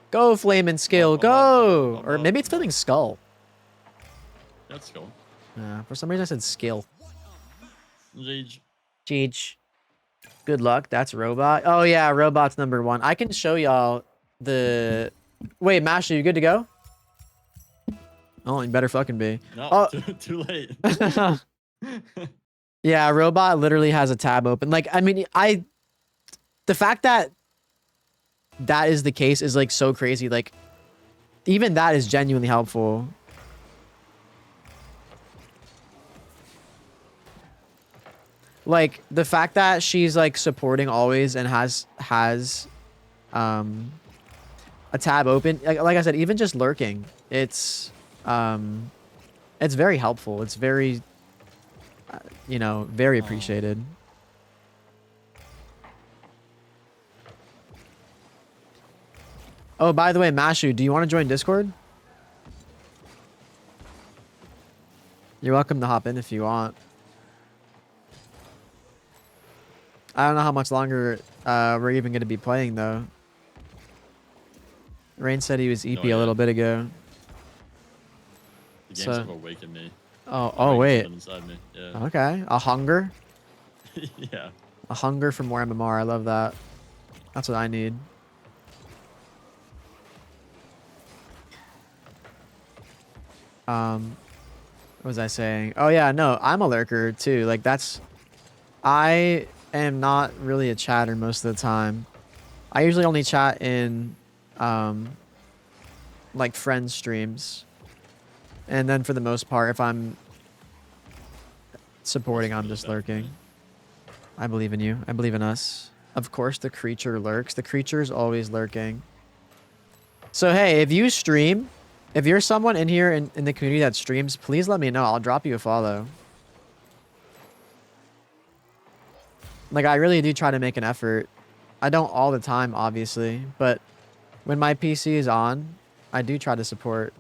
Go, Flamin' Skill, go! Or maybe it's Flaming Skull.
That's cool.
Yeah, for some reason I said skill.
Jeej.
Good luck. That's Robot. Oh yeah, Robot's #1. I can show y'all the... Wait, Mash, are you good to go? Oh, you better fucking be.
No,
oh.
too late.
Yeah, Robot literally has a tab open. Like, I mean, the fact that that is the case is like so crazy. Like, even that is genuinely helpful. Like, the fact that she's like supporting always and has a tab open. Like I said, even just lurking, it's very helpful. It's very, you know, very appreciated. Oh, by the way, Mashu, do you want to join Discord? You're welcome to hop in if you want. I don't know how much longer we're even going to be playing, though. Rain said he was EP a little bit ago.
The games have awakened me.
Oh wait.
Inside me. Yeah.
Okay. A hunger?
Yeah.
A hunger for more MMR. I love that. That's what I need. What was I saying? Oh yeah, no, I'm a lurker too. Like I am not really a chatter most of the time. I usually only chat in like friends streams. And then for the most part, if I'm supporting, I'm just lurking. I believe in you. I believe in us. Of course the creature lurks. The creature is always lurking. So hey, if you stream, if you're someone in here in the community that streams, please let me know. I'll drop you a follow. Like, I really do try to make an effort. I don't all the time, obviously, but when my PC is on, I do try to support.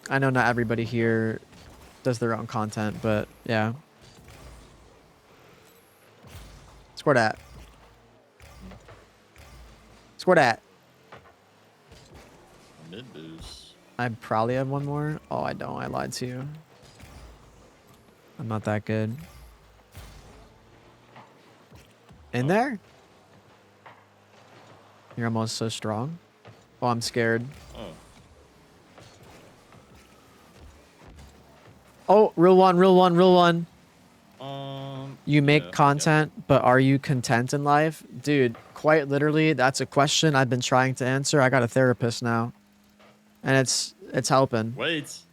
I know not everybody here does their own content, but yeah. Score that. Score that.
Mid boost.
I probably have one more. Oh, I don't. I lied to you. I'm not that good. In there? You're almost so strong. Oh, I'm scared. Oh, rule one. You make
Yeah,
content, but are you content in life? Dude, quite literally, that's a question I've been trying to answer. I got a therapist now, and it's helping.
Wait. Is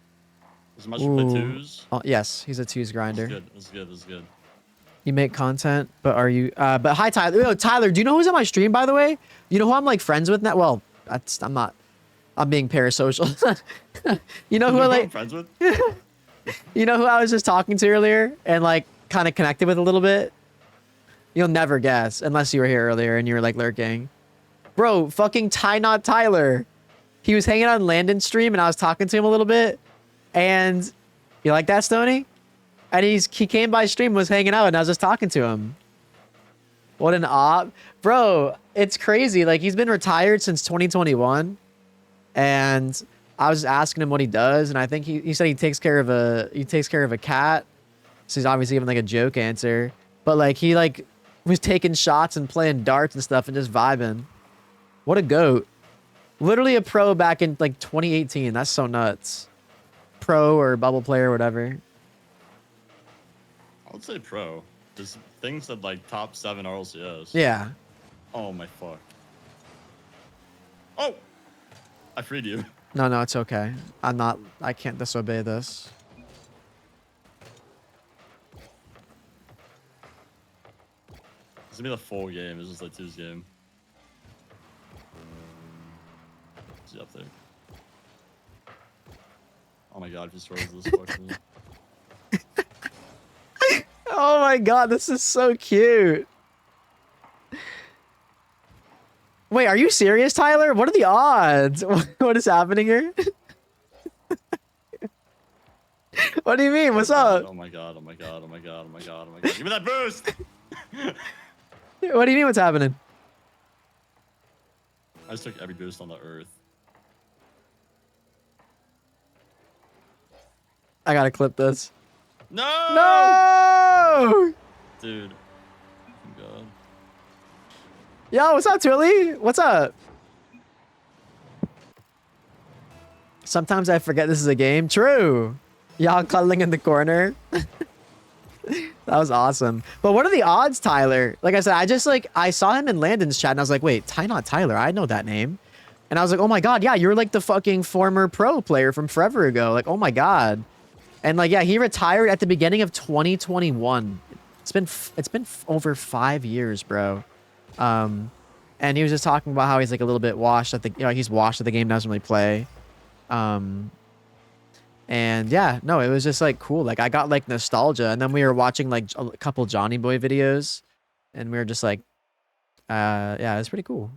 Mushroom play
Ooh.
twos?
Oh, yes, he's a twos
This
grinder.
is good. This is good. This is good.
You make content, but are you? But hi, Tyler. Yo, Tyler, do you know who's on my stream, by the way? You know who I'm like friends with now? Well, I'm not. I'm being parasocial. You know who I
I'm
like?
friends with?
You know who I was just talking to earlier and like kind of connected with a little bit? You'll never guess unless you were here earlier and you were like lurking. Bro, fucking Ty Not Tyler. He was hanging on Landon's stream and I was talking to him a little bit. And you like that, Stoney? And he came by stream, was hanging out, and I was just talking to him. What an op. Bro, it's crazy. Like, he's been retired since 2021. And I was just asking him what he does, and I think he said he takes care of a cat. So he's obviously giving like a joke answer. But like he like was taking shots and playing darts and stuff and just vibing. What a goat. Literally a pro back in like 2018. That's so nuts. Pro or bubble player or whatever.
I would say pro. There's things that like top 7 RLCS.
Yeah.
Oh my fuck. Oh! I freed you.
No, it's okay. I can't disobey this.
This is gonna be the full game. This is like 2's game. Is he up there? Oh my god, if he throws this, fuck me.
Oh my god, this is so cute. Wait, are you serious, Tyler? What are the odds? What is happening here? What do you mean? What's up?
Oh my god, oh my god, oh my god, oh my god, oh my god. Give me that boost!
What do you mean what's happening?
I just took every boost on the earth.
I gotta clip this.
No!
No!
Dude. Oh god.
Yo, what's up, Twilly? What's up? Sometimes I forget this is a game. True. Y'all cuddling in the corner. That was awesome. But what are the odds, Tyler? Like I said, I saw him in Landon's chat and I was like, wait, Not Tyler. I know that name. And I was like, oh my god, yeah, you're like the fucking former pro player from forever ago. Like, oh my god. And like, yeah, he retired at the beginning of 2021. It's been over 5 years, bro. And he was just talking about how he's like a little bit washed at he's washed at the game, doesn't really play. And yeah, no, it was just like cool. Like I got like nostalgia, and then we were watching like a couple Johnny Boy videos, and we were just like, yeah, it was pretty cool.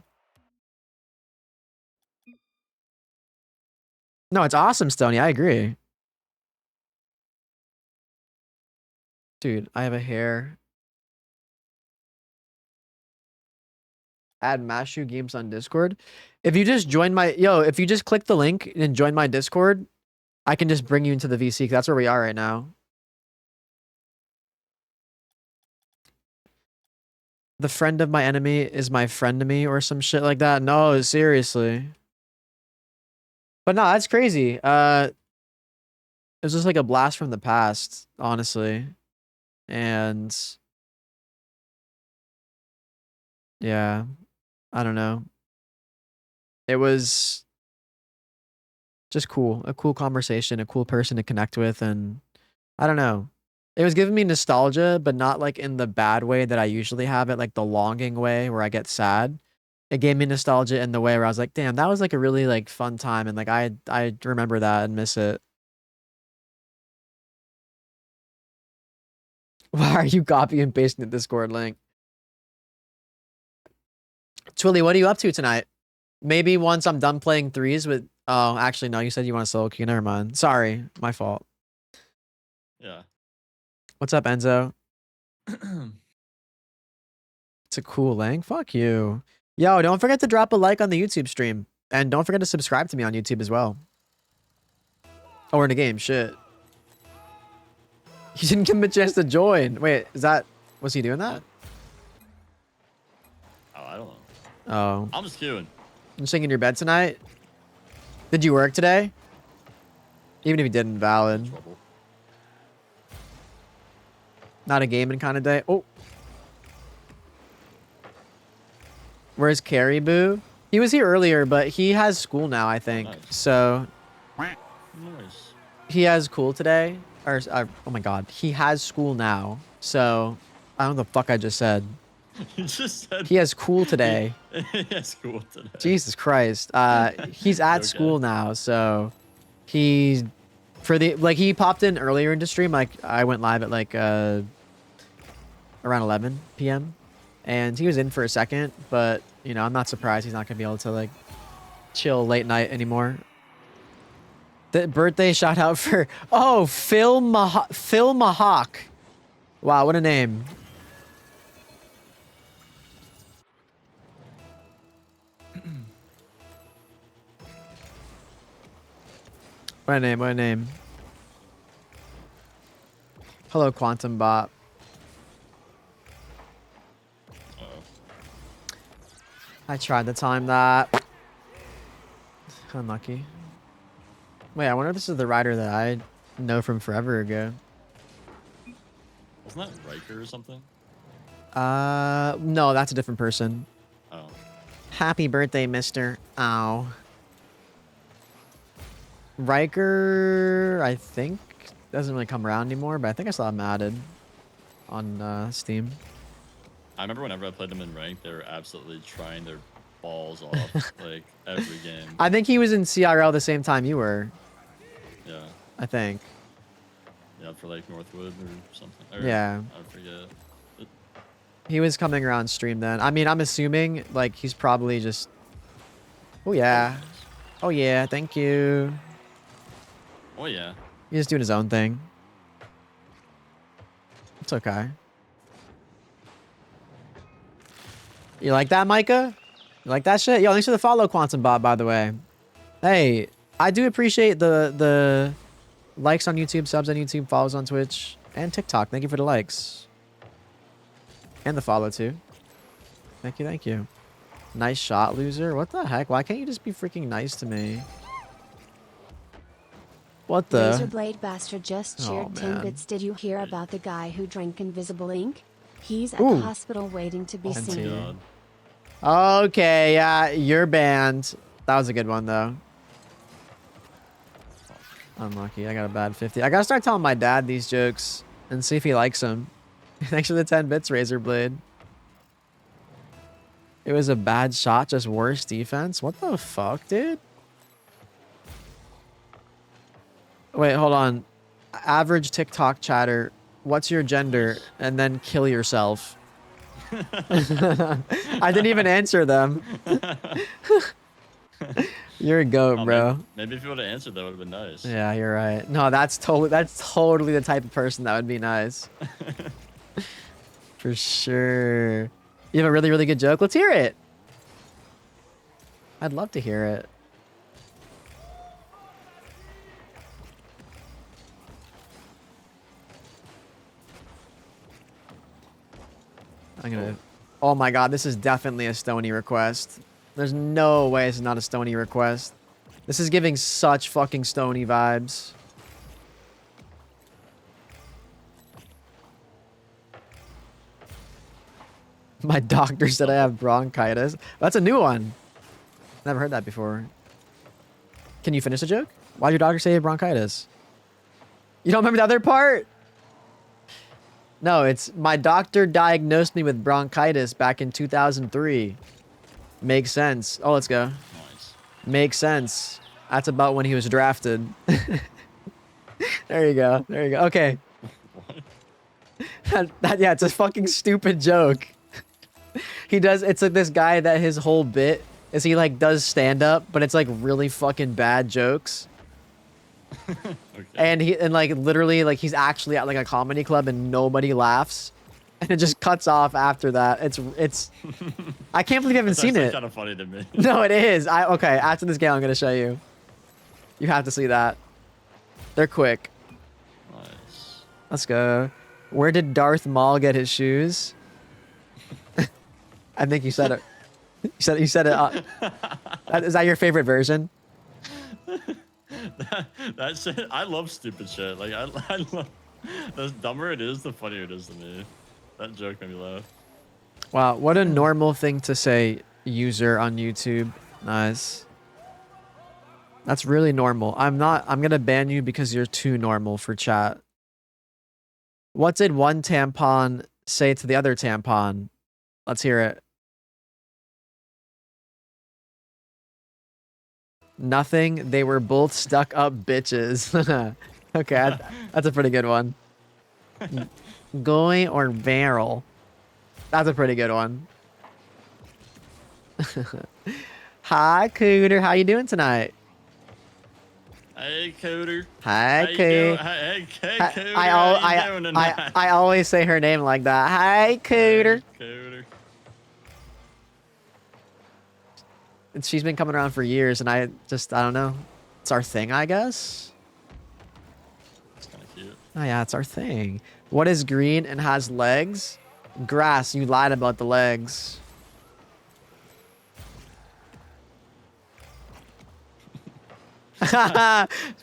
No, it's awesome, Stoney. I agree. Dude, I have a hair. Add Mashu games on Discord. If you just join if you just click the link and join my Discord, I can just bring you into the VC. That's where we are right now. The friend of my enemy is my friend to me or some shit like that. No, seriously. But no, that's crazy. It was just like a blast from the past, honestly. And yeah, I don't know. It was just cool. A cool conversation, a cool person to connect with, and I don't know. It was giving me nostalgia, but not like in the bad way that I usually have it, like the longing way where I get sad. It gave me nostalgia in the way where I was like, damn, that was like a really like fun time, and like I remember that and miss it. Why are you copying and pasting the Discord link? Twilly, what are you up to tonight? Maybe once I'm done playing threes with... Oh, actually, no. You said you want to solo queue. Never mind. Sorry. My fault.
Yeah.
What's up, Enzo? It's a cool link. Fuck you. Yo, don't forget to drop a like on the YouTube stream. And don't forget to subscribe to me on YouTube as well. Or in the game. Shit. You didn't give him a chance to join. Wait, is that... Was he doing that?
Oh, I don't know.
Oh.
I'm just queuing.
You singing in your bed tonight? Did you work today? Even if you didn't, valid. Not a gaming kind of day. Oh. Where's Caribou? He was here earlier, but he has school now, I think.
Nice.
So
Nice.
he has school today. Or, oh my god. He has school now. So, I don't know what the fuck I just said.
You just said
He has school today.
He has school today.
Jesus Christ. He's at
Okay.
school now, so he's he popped in earlier into stream. Like I went live at like around 11 p.m. and he was in for a second, but you know, I'm not surprised he's not gonna be able to like chill late night anymore. The birthday shout out for Phil Mahawk. Wow, what a name. What a name, what a name. Hello, Quantum Bot. I tried to time that. Unlucky. Wait, I wonder if this is the rider that I know from forever ago.
Wasn't that Riker or something?
No, that's a different person.
Oh.
Happy birthday, mister. Ow. Riker, I think, doesn't really come around anymore, but I think I saw him added on Steam.
I remember whenever I played them in ranked, they were absolutely trying their balls off, like, every game.
I think he was in CRL the same time you were.
Yeah.
I think.
Yeah, for like Northwood or something. Or,
Yeah.
I forget. But
He was coming around stream then. I mean, I'm assuming, like, he's probably just... Oh, yeah. Oh, yeah, thank you.
oh yeah.
He's just doing his own thing. It's okay. You like that, Micah? You like that shit? Yo, thanks for the follow, Quantum Bob, by the way. Hey, I do appreciate the likes on YouTube, subs on YouTube, follows on Twitch, and TikTok. Thank you for the likes. And the follow, too. Thank you, thank you. Nice shot, loser. What the heck? Why can't you just be freaking nice to me? What the?
Razorblade Bastard just cheered 10 bits. Did you hear about the guy who drank invisible ink? He's at
Ooh.
the hospital waiting to be seen.
Okay, yeah, you're banned. That was a good one, though. Unlucky. I got a bad 50. I gotta start telling my dad these jokes and see if he likes them. Thanks for the 10 bits, Razorblade. It was a bad shot, just worse defense? What the fuck, dude? Wait, hold on. Average TikTok chatter. What's your gender? And then kill yourself. I didn't even answer them. You're a goat, bro.
Maybe if you would have answered, that would have been nice.
Yeah, you're right. No, that's totally the type of person that would be nice. For sure. You have a really, really good joke? Let's hear it. I'd love to hear it. I'm gonna... Oh my god, this is definitely a Stony request. There's no way this is not a Stony request. This is giving such fucking Stony vibes. My doctor said I have bronchitis. That's a new one. Never heard that before. Can you finish the joke? Why did your doctor say you have bronchitis? You don't remember the other part? No, it's my doctor diagnosed me with bronchitis back in 2003. Makes sense. Oh, let's go.
Nice.
Makes sense. That's about when he was drafted. There you go. There you go. Okay. Yeah, it's a fucking stupid joke. He does, it's like this guy that his whole bit is he like does stand up, but it's like really fucking bad jokes. Okay. And like literally like he's actually at like a comedy club and nobody laughs. And it just cuts off after that. It's I can't believe you haven't seen it.
Kind of funny to me.
No, it is. Okay, after this game I'm gonna show you. You have to see that. They're quick.
Nice.
Let's go. Where did Darth Maul get his shoes? I think you said it. You said it. Is that your favorite version?
That shit, I love stupid shit. Like I love. The dumber it is, the funnier it is to me. That joke made me laugh.
Wow, what a normal thing to say, user on YouTube. Nice. That's really normal. I'm gonna ban you because you're too normal for chat. What did one tampon say to the other tampon? Let's hear it. Nothing. They were both stuck up bitches. Okay, that's a pretty good one. Goy or barrel? That's a pretty good one. Hi, Cooter. How you doing tonight?
Hey, Cooter.
Hi,
How you
Cooter.
doing? Hey, Cooter. How you doing tonight?
I always say her name like that. Hi, Cooter.
Hey, Cooter.
And she's been coming around for years, and I don't know. It's our thing, I guess.
It's kind of cute.
Oh yeah, it's our thing. What is green and has legs? Grass. You lied about the legs.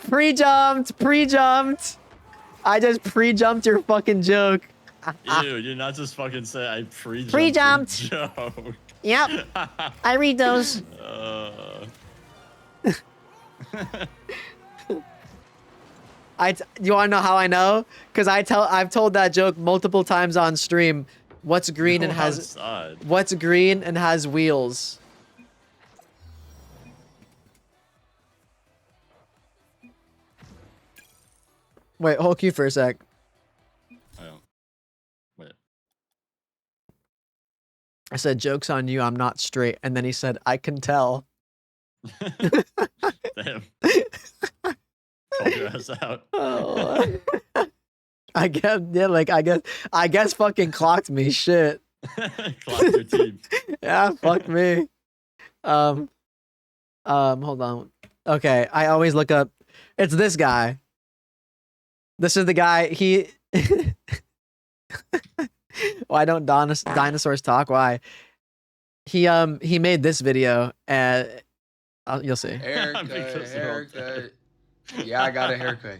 Pre-jumped. I just pre-jumped your fucking joke.
Ew, you're not just fucking say I
Pre-jumped.
your joke.
Yep. I read those. You wanna know how I know? Because I've told that joke multiple times on stream. What's green and has wheels? Wait, hold Q for a sec.
Wait.
I said, joke's on you, I'm not straight. And then he said, I can tell.
Damn. Called your ass out.
Oh. I guess, yeah, like, I guess fucking clocked me, shit.
Clocked your team.
Yeah, fuck me. Hold on. Okay, I always look up, it's this guy. This is the guy, why don't dinosaurs talk? Why? He made this video and you'll see.
Haircut. Yeah, I got a haircut.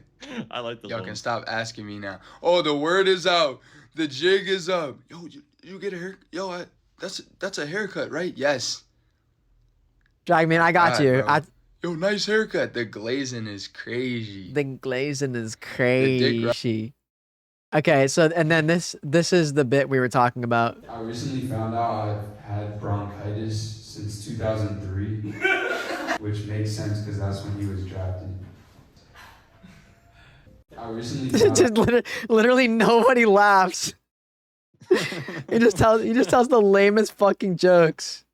I like this
Y'all
one.
can stop asking me now. Oh, the word is out. The jig is up. Yo, you get a haircut? Yo, that's a haircut, right? Yes.
Dragman, I got you.
Yo, nice haircut. The glazing is crazy.
The glazing is crazy. Okay, so and then this is the bit we were talking about.
I recently found out I've had bronchitis since 2003, which makes sense because that's when he was drafted. I recently found
Just literally nobody laughs. he just tells the lamest fucking jokes.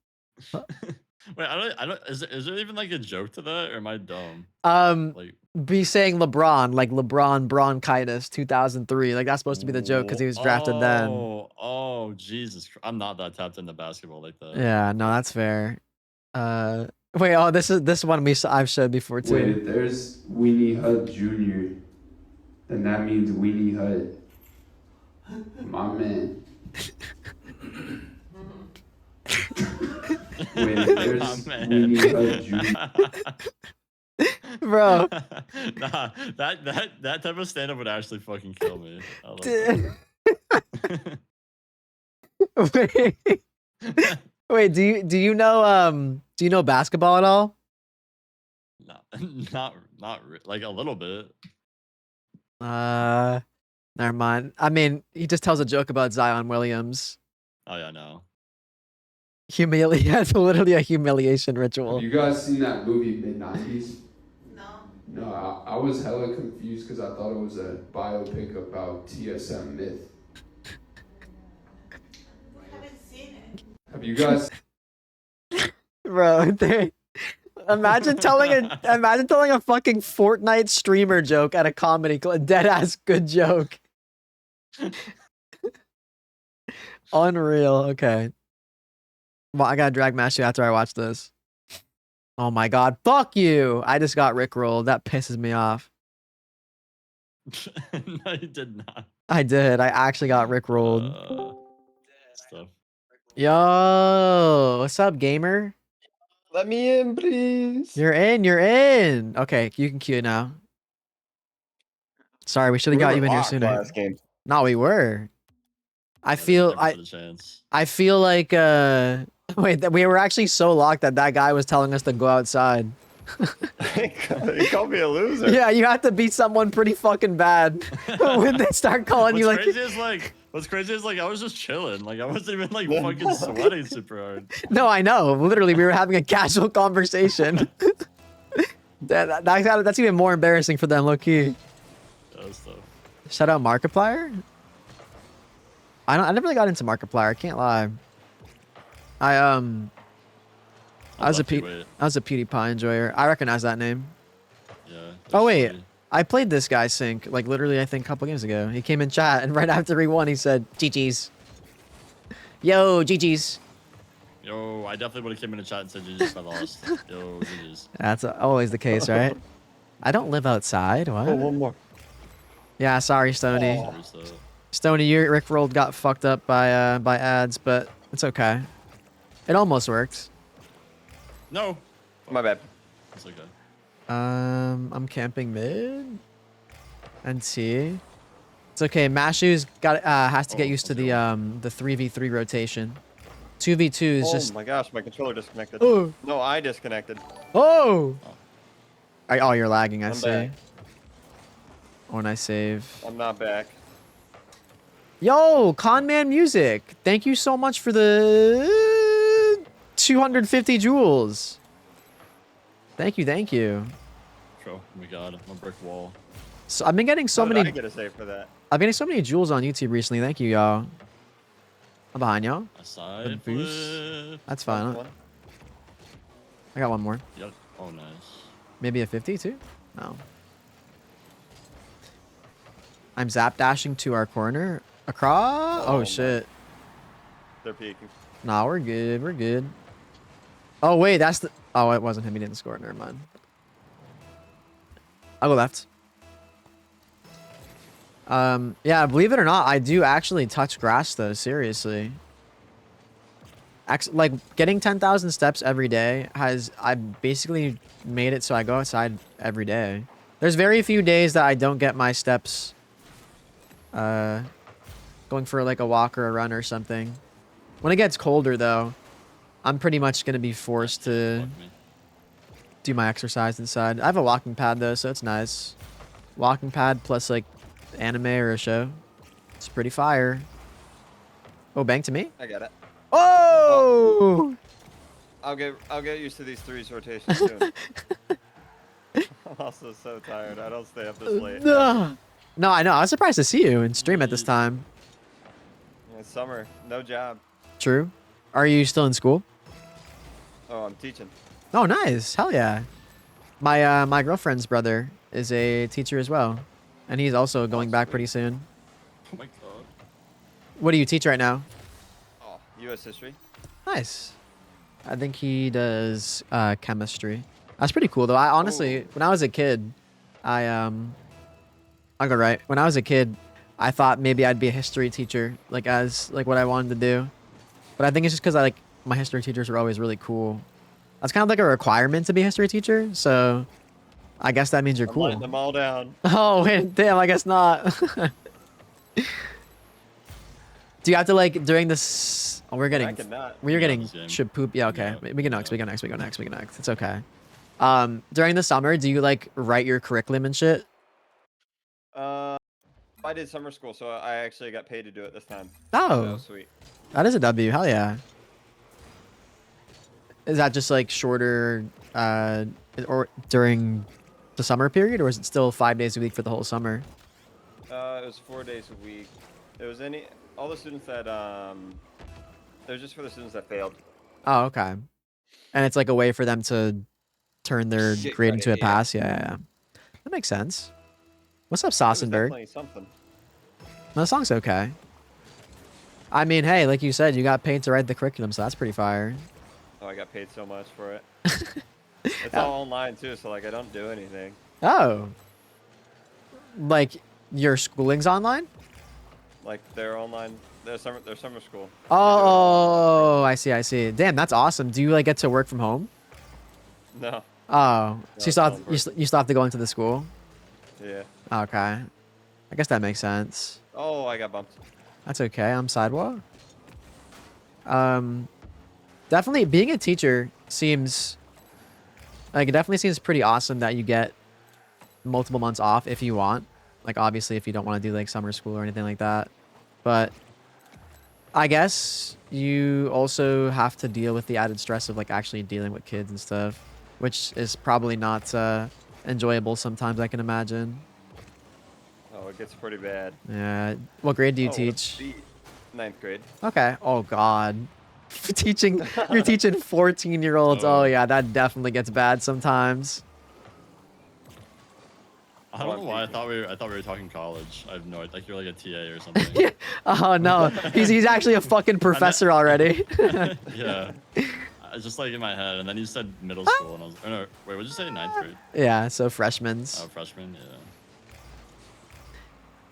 Wait, I don't. Is there even like a joke to that, or am I dumb? Like,
be saying LeBron, like LeBron bronchitis 2003, like that's supposed to be the joke because he was drafted then.
Oh, Jesus! I'm not that tapped into basketball like that.
Yeah, no, that's fair. Wait, oh, this one I've showed before too.
Wait, if there's Weenie Hut Jr., then that means Weenie Hut. My man. Wait, if there's Weenie Hut Jr.
Bro.
Nah, that type of stand-up would actually fucking kill me.
Wait, do you know basketball at all?
Not like a little bit.
Never mind. I mean, he just tells a joke about Zion Williams.
Oh yeah, no.
It's literally a humiliation ritual.
Have you guys seen that movie Mid-90s? No, I was hella confused because I thought it was a biopic about TSM Myth. Have you guys?
Bro, imagine telling a fucking Fortnite streamer joke at a comedy club. Dead ass good joke. Unreal. Okay. Well, I gotta drag mash you after I watch this. Oh my god, fuck you! I just got rickrolled. That pisses me off.
No, you did not.
I did. I actually got rickrolled.
Stuff.
Yo, what's up, gamer?
Let me in, please.
You're in. Okay, you can queue now. Sorry, we should have got you in here sooner.
Last game.
No, we were. I feel I feel like wait, we were actually so locked that that guy was telling us to go outside.
He called me a loser.
Yeah, you have to beat someone pretty fucking bad when they start calling you like.
What's crazy is like I was just chilling. Like I wasn't even like fucking sweating super hard.
No, I know. Literally, we were having a casual conversation. That's even more embarrassing for them, low key. Shout out Markiplier. I never really got into Markiplier. I can't lie. I was a PewDiePie enjoyer. I recognize that name.
Yeah.
Oh wait, I played this guy sync like literally I think a couple games ago. He came in chat and right after he won he said GG's. Yo, GG's.
Yo, I definitely would have came in the chat and said GG's if I lost. Yo, GG's.
That's always the case, right? I don't live outside. What?
Oh, one more.
Yeah, sorry, Stony. Stony, your Rickrolled got fucked up by ads, but it's okay. It almost worked.
No.
My bad.
It's okay.
I'm camping mid. NT. It's okay. Mashu's got has to get used to the 3v3 rotation. 2v2 is just.
Oh my gosh, my controller disconnected.
Oh.
No, I disconnected.
Oh. Oh, you're lagging. I
I'm
see.
back.
When I save.
I'm not back.
Yo, Conman Music. Thank you so much for the 250 jewels. Thank you, thank you.
Oh my god, I'm a brick wall.
So I've been getting so many.
I get a save for that.
I've been getting so many jewels on YouTube recently. Thank you, y'all. I'm behind y'all.
Aside
That's fine. Huh? I got one more.
Yep. Oh, nice.
Maybe a 50 too? No. I'm zap dashing to our corner. Across? Oh, shit.
They're peeking.
Nah, we're good. We're good. Oh, wait. That's the... Oh, it wasn't him. He didn't score. Never mind. I'll go left. Yeah, believe it or not, I do actually touch grass, though. Seriously. Like, getting 10,000 steps every day has... I basically made it so I go outside every day. There's very few days that I don't get my steps... going for like a walk or a run or something. When it gets colder though, I'm pretty much gonna be forced to do my exercise inside. I have a walking pad though, so it's nice. Walking pad plus like anime or a show. It's pretty fire. Oh, bang to me?
I got it.
Oh!
I'll get used to these threes rotations soon. I'm also so tired. I don't stay up this late.
No, I know. I was surprised to see you and stream at this time.
It's summer, no job.
True. Are you still in school?
Oh, I'm teaching.
Oh, nice. Hell yeah. My girlfriend's brother is a teacher as well, and he's also going back pretty soon.
Oh my god.
What do you teach right now?
Oh, U.S. history.
Nice. I think he does chemistry. That's pretty cool though. I honestly, when I was a kid, I'll go right. When I was a kid, I thought maybe I'd be a history teacher, like what I wanted to do. But I think it's just because my history teachers were always really cool. That's kind of like a requirement to be a history teacher. So I guess that means you're cool.
Letting them all down.
Oh wait, damn! I guess not. Do you have to during this? Oh, we're getting. We're getting should poop. Yeah, okay. We can next. We go next. We go next. We go next. It's okay. During the summer, do you write your curriculum and shit?
I did summer school, so I actually got paid to do it this time.
Oh,
sweet.
That is a W. Hell yeah. Is that just shorter, or during the summer period, or is it still 5 days a week for the whole summer?
It was 4 days a week. It was all the students that it was just for the students that failed.
Oh, okay. And it's a way for them to turn their grade into a pass. Yeah. That makes sense. What's up, Sossenberg?
Definitely something.
The song's okay. I mean, hey, like you said, you got paid to write the curriculum, so that's pretty fire.
Oh, I got paid so much for it. It's all online too, so I don't do anything.
Oh. Your schooling's online?
They're online. They're summer school.
Oh, I see. Damn, that's awesome. Do you get to work from home?
No.
Oh, so you still have to go into the school?
Yeah.
Okay. I guess that makes sense.
Oh, I got bumped.
That's okay. I'm sidewalk. Definitely being a teacher seems like it definitely seems pretty awesome that you get multiple months off if you want. Like obviously if you don't want to do like summer school or anything like that. But I guess you also have to deal with the added stress of like actually dealing with kids and stuff, which is probably not enjoyable sometimes, I can imagine.
Oh, it gets pretty bad.
Yeah. What grade do you
Oh,
teach?
9th grade.
Okay. Oh God. You're teaching 14-year-olds. Oh yeah, that definitely gets bad sometimes.
I don't know why I thought we were talking college. I have no idea. Like you're like a TA or something.
Oh no, he's actually a fucking professor already.
Yeah. It's just like in my head, and then you said middle school, and I was, oh, no, wait, what did you say? 9th grade?
Yeah, so freshmen's.
Oh, freshman, yeah.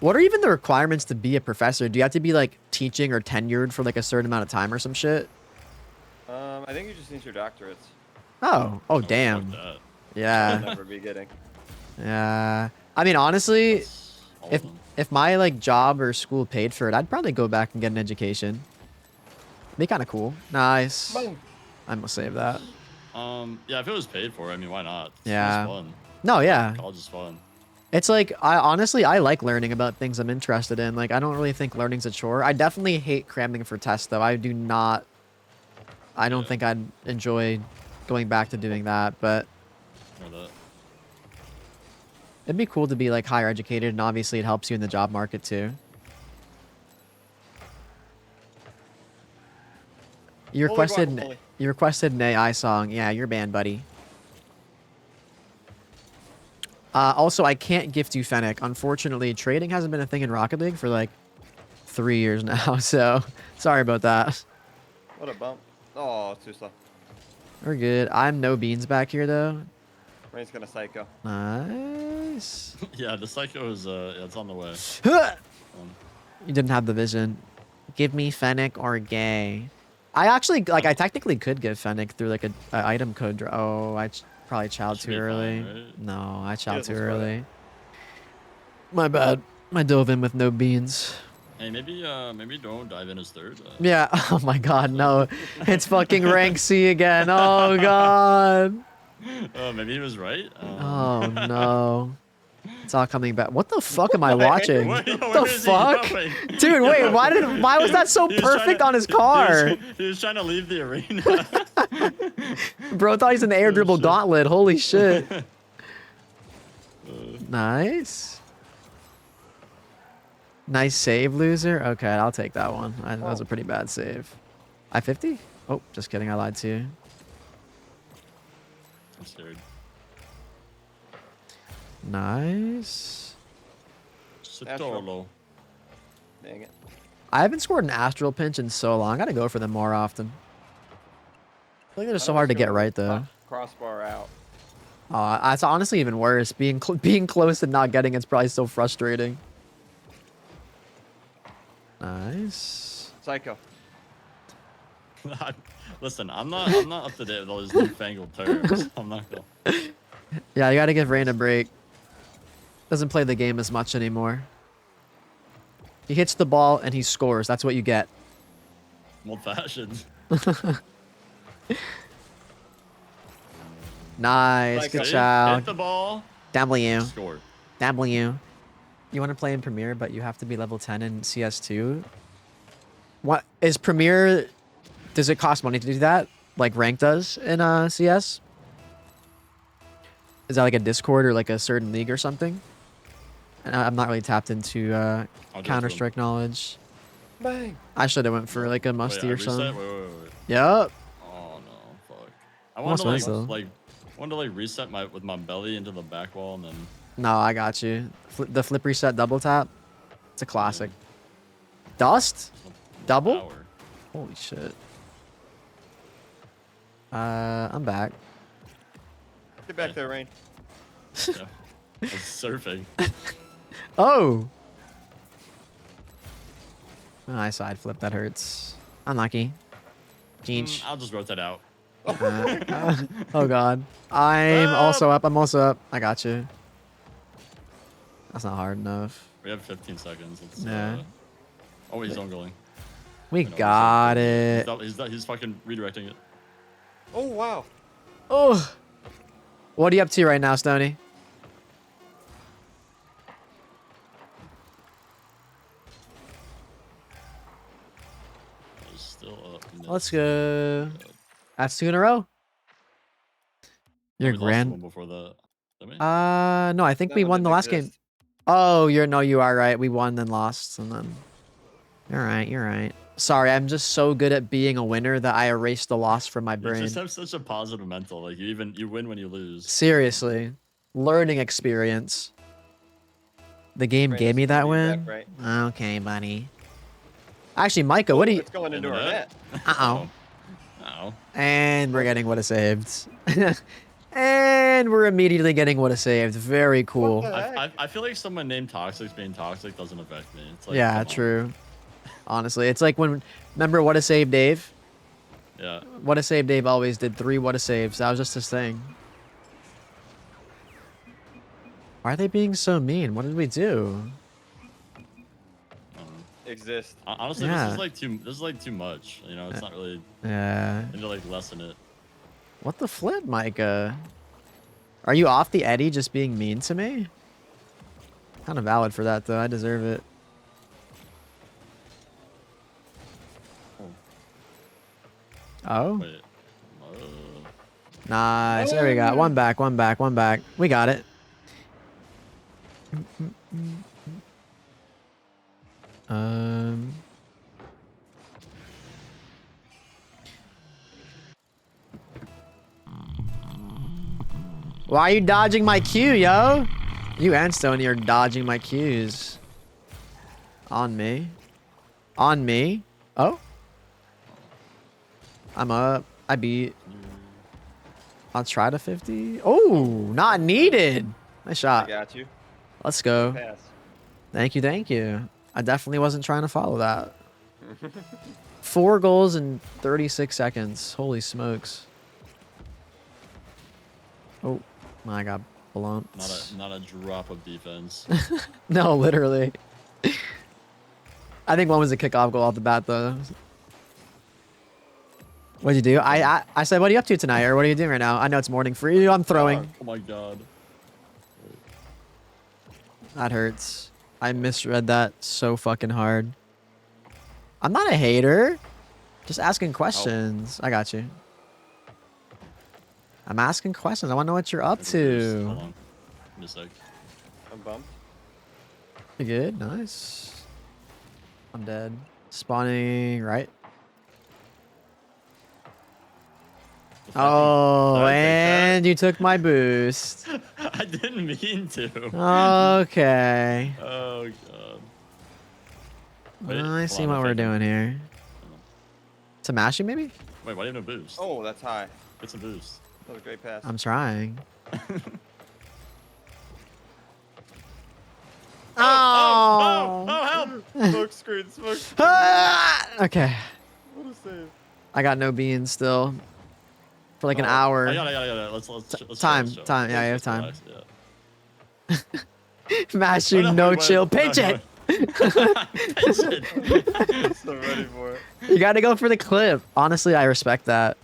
What are even the requirements to be a professor? Do you have to be like teaching or tenured for like a certain amount of time or some shit?
I think you just need your doctorates.
Oh damn. Yeah.
You'll never be getting.
Yeah. I mean, honestly, if my like job or school paid for it, I'd probably go back and get an education. Be kind of cool. Nice. I'm gonna save that.
Yeah, if it was paid for, I mean, why not? It's
Yeah.
fun.
No, yeah.
College is fun.
It's like, I like learning about things I'm interested in. Like, I don't really think learning's a chore. I definitely hate cramming for tests, though. I don't think I'd enjoy going back to doing that, but it'd be cool to be, like, higher educated, and obviously it helps you in the job market, too. You requested an AI song. Yeah, you're banned, buddy. Also, I can't gift you Fennec. Unfortunately, trading hasn't been a thing in Rocket League for like 3 years now, so sorry about that.
What a bump. Oh, too slow.
We're good. I'm no beans back here, though.
Rain's gonna psycho.
Nice.
Yeah, the psycho is, yeah, it's on the way.
You didn't have the vision. Give me Fennec or gay. I actually, like, I technically could give Fennec through, like, a item code. Oh, I probably chowed too early.
Fine, right?
No, I chowed too early. My bad. I dove in with no beans.
Hey, maybe don't dive in as third.
Yeah. Oh my God, no. It's fucking rank C again. Oh God.
Oh, maybe he was right.
Oh no. It's all coming back. What the fuck am I watching? What the fuck? Dude, wait, why was that so perfect on his car?
He was trying to leave the arena.
Bro thought he's in the air dribble gauntlet. Holy shit. Nice. Nice save, loser. Okay, I'll take that one. That was a pretty bad save. I-50? Oh, just kidding. I lied to you.
I'm scared.
Nice.
Sotolo.
Dang it.
I haven't scored an astral pinch in so long. I gotta go for them more often. I feel like they're so hard to get right, though.
Crossbar out.
It's honestly even worse. Being close and not getting it's probably so frustrating. Nice.
Psycho.
Listen, I'm not up to date with all these newfangled terms. I'm not gonna.
Yeah, you gotta give Rain a break. Doesn't play the game as much anymore. He hits the ball and he scores. That's what you get.
Old fashioned.
Nice. Good job.
Hit the ball.
W.
Score.
W. You want to play in Premier, but you have to be level 10 in CS2? What is Premier? Does it cost money to do that? Like rank does in CS? Is that like a Discord or like a certain league or something? And I'm not really tapped into Counter-Strike knowledge.
Bang.
I should have went for like a musty or something.
Wait.
Yep.
Oh no, fuck. I wanted to like reset with my belly into the back wall and then.
No, I got you. The flip reset double tap. It's a classic. Dust? Double?
Power.
Holy shit. I'm back.
Get back there, Rain.
Yeah. I was surfing.
Oh! I side flip. That hurts. Unlucky. Jeez.
I'll just rotate out.
Oh god. I'm also up. I got you. That's not hard enough.
We have 15 seconds. Let's,
Yeah.
Oh, he's on going.
We got it.
He's fucking redirecting it.
Oh, wow.
Oh. What are you up to right now, Stoney?
Still up.
Let's go. That's 2 in a row. Your
We lost one
grand.
before that. Did we?
No, I think
That
we
one
won the
didn't
last game.
exist.
Oh, you are right. We won then lost and then. You're right. You're right. Sorry, I'm just so good at being a winner that I erased the loss from my
You
brain.
just have such a positive mental. Like you win when you lose.
Seriously, learning experience. The game
Brandon's
gave me that
gonna be
win.
back,
Okay, buddy. Actually, Micah, what do you?
It's going into our net.
Uh-oh.
Uh-oh.
And we're getting what a saved. And we're immediately getting what a saved. Very cool.
I feel like someone named Toxic's being toxic doesn't affect me. It's like,
Yeah, true. Honestly, it's like when remember what a save Dave?
Yeah.
What a save Dave always did 3 what a saves. That was just his thing. Why are they being so mean? What did we do?
Exist.
Honestly,
Yeah.
this is like too much. You know, it's not really.
Yeah.
I need to like lessen it.
What the flip, Micah? Are you off the Eddie just being mean to me? Kind of valid for that though. I deserve it. Oh.
Wait.
Nice. There we go. One back. One back. One back. We got it. Why are you dodging my Q, yo? You and Stoney are dodging my Qs. On me. On me. Oh. I'm up. I beat. I'll try to 50. Oh, not needed. Nice shot.
I got you.
Let's go.
Pass.
Thank you, thank you. I definitely wasn't trying to follow that. 4 goals in 36 seconds. Holy smokes. Oh, I got blown.
Not a drop of defense.
No, literally. I think one was a kickoff goal off the bat, though. What'd you do? I said, what are you up to tonight? Or what are you doing right now? I know it's morning for you. I'm throwing.
Oh my god.
That hurts. I misread that so fucking hard. I'm not a hater. Just asking questions. I got you. I'm asking questions. I want to know what you're up to.
Hold on. Give me a sec.
I'm bumped.
You good? Nice. I'm dead. Spawning right. Oh, and you took my boost.
I didn't mean to.
Okay.
Oh god. Wait,
I see
hold on,
what we're
I'm thinking.
doing here. Tamashi, maybe?
Wait, why do you have no boost?
Oh, that's high.
Get some boost.
That was a great pass.
I'm trying.
Oh, help! Smoke screen, smoke screen.
Ah! Okay.
What a save.
I got no beans still. For like an hour.
I got it. Let's
Time.
chill.
Yeah, you have time.
Relax, yeah.
Mashing, no chill. Pinch it!
So ready for it.
You gotta go for the clip. Honestly, I respect that.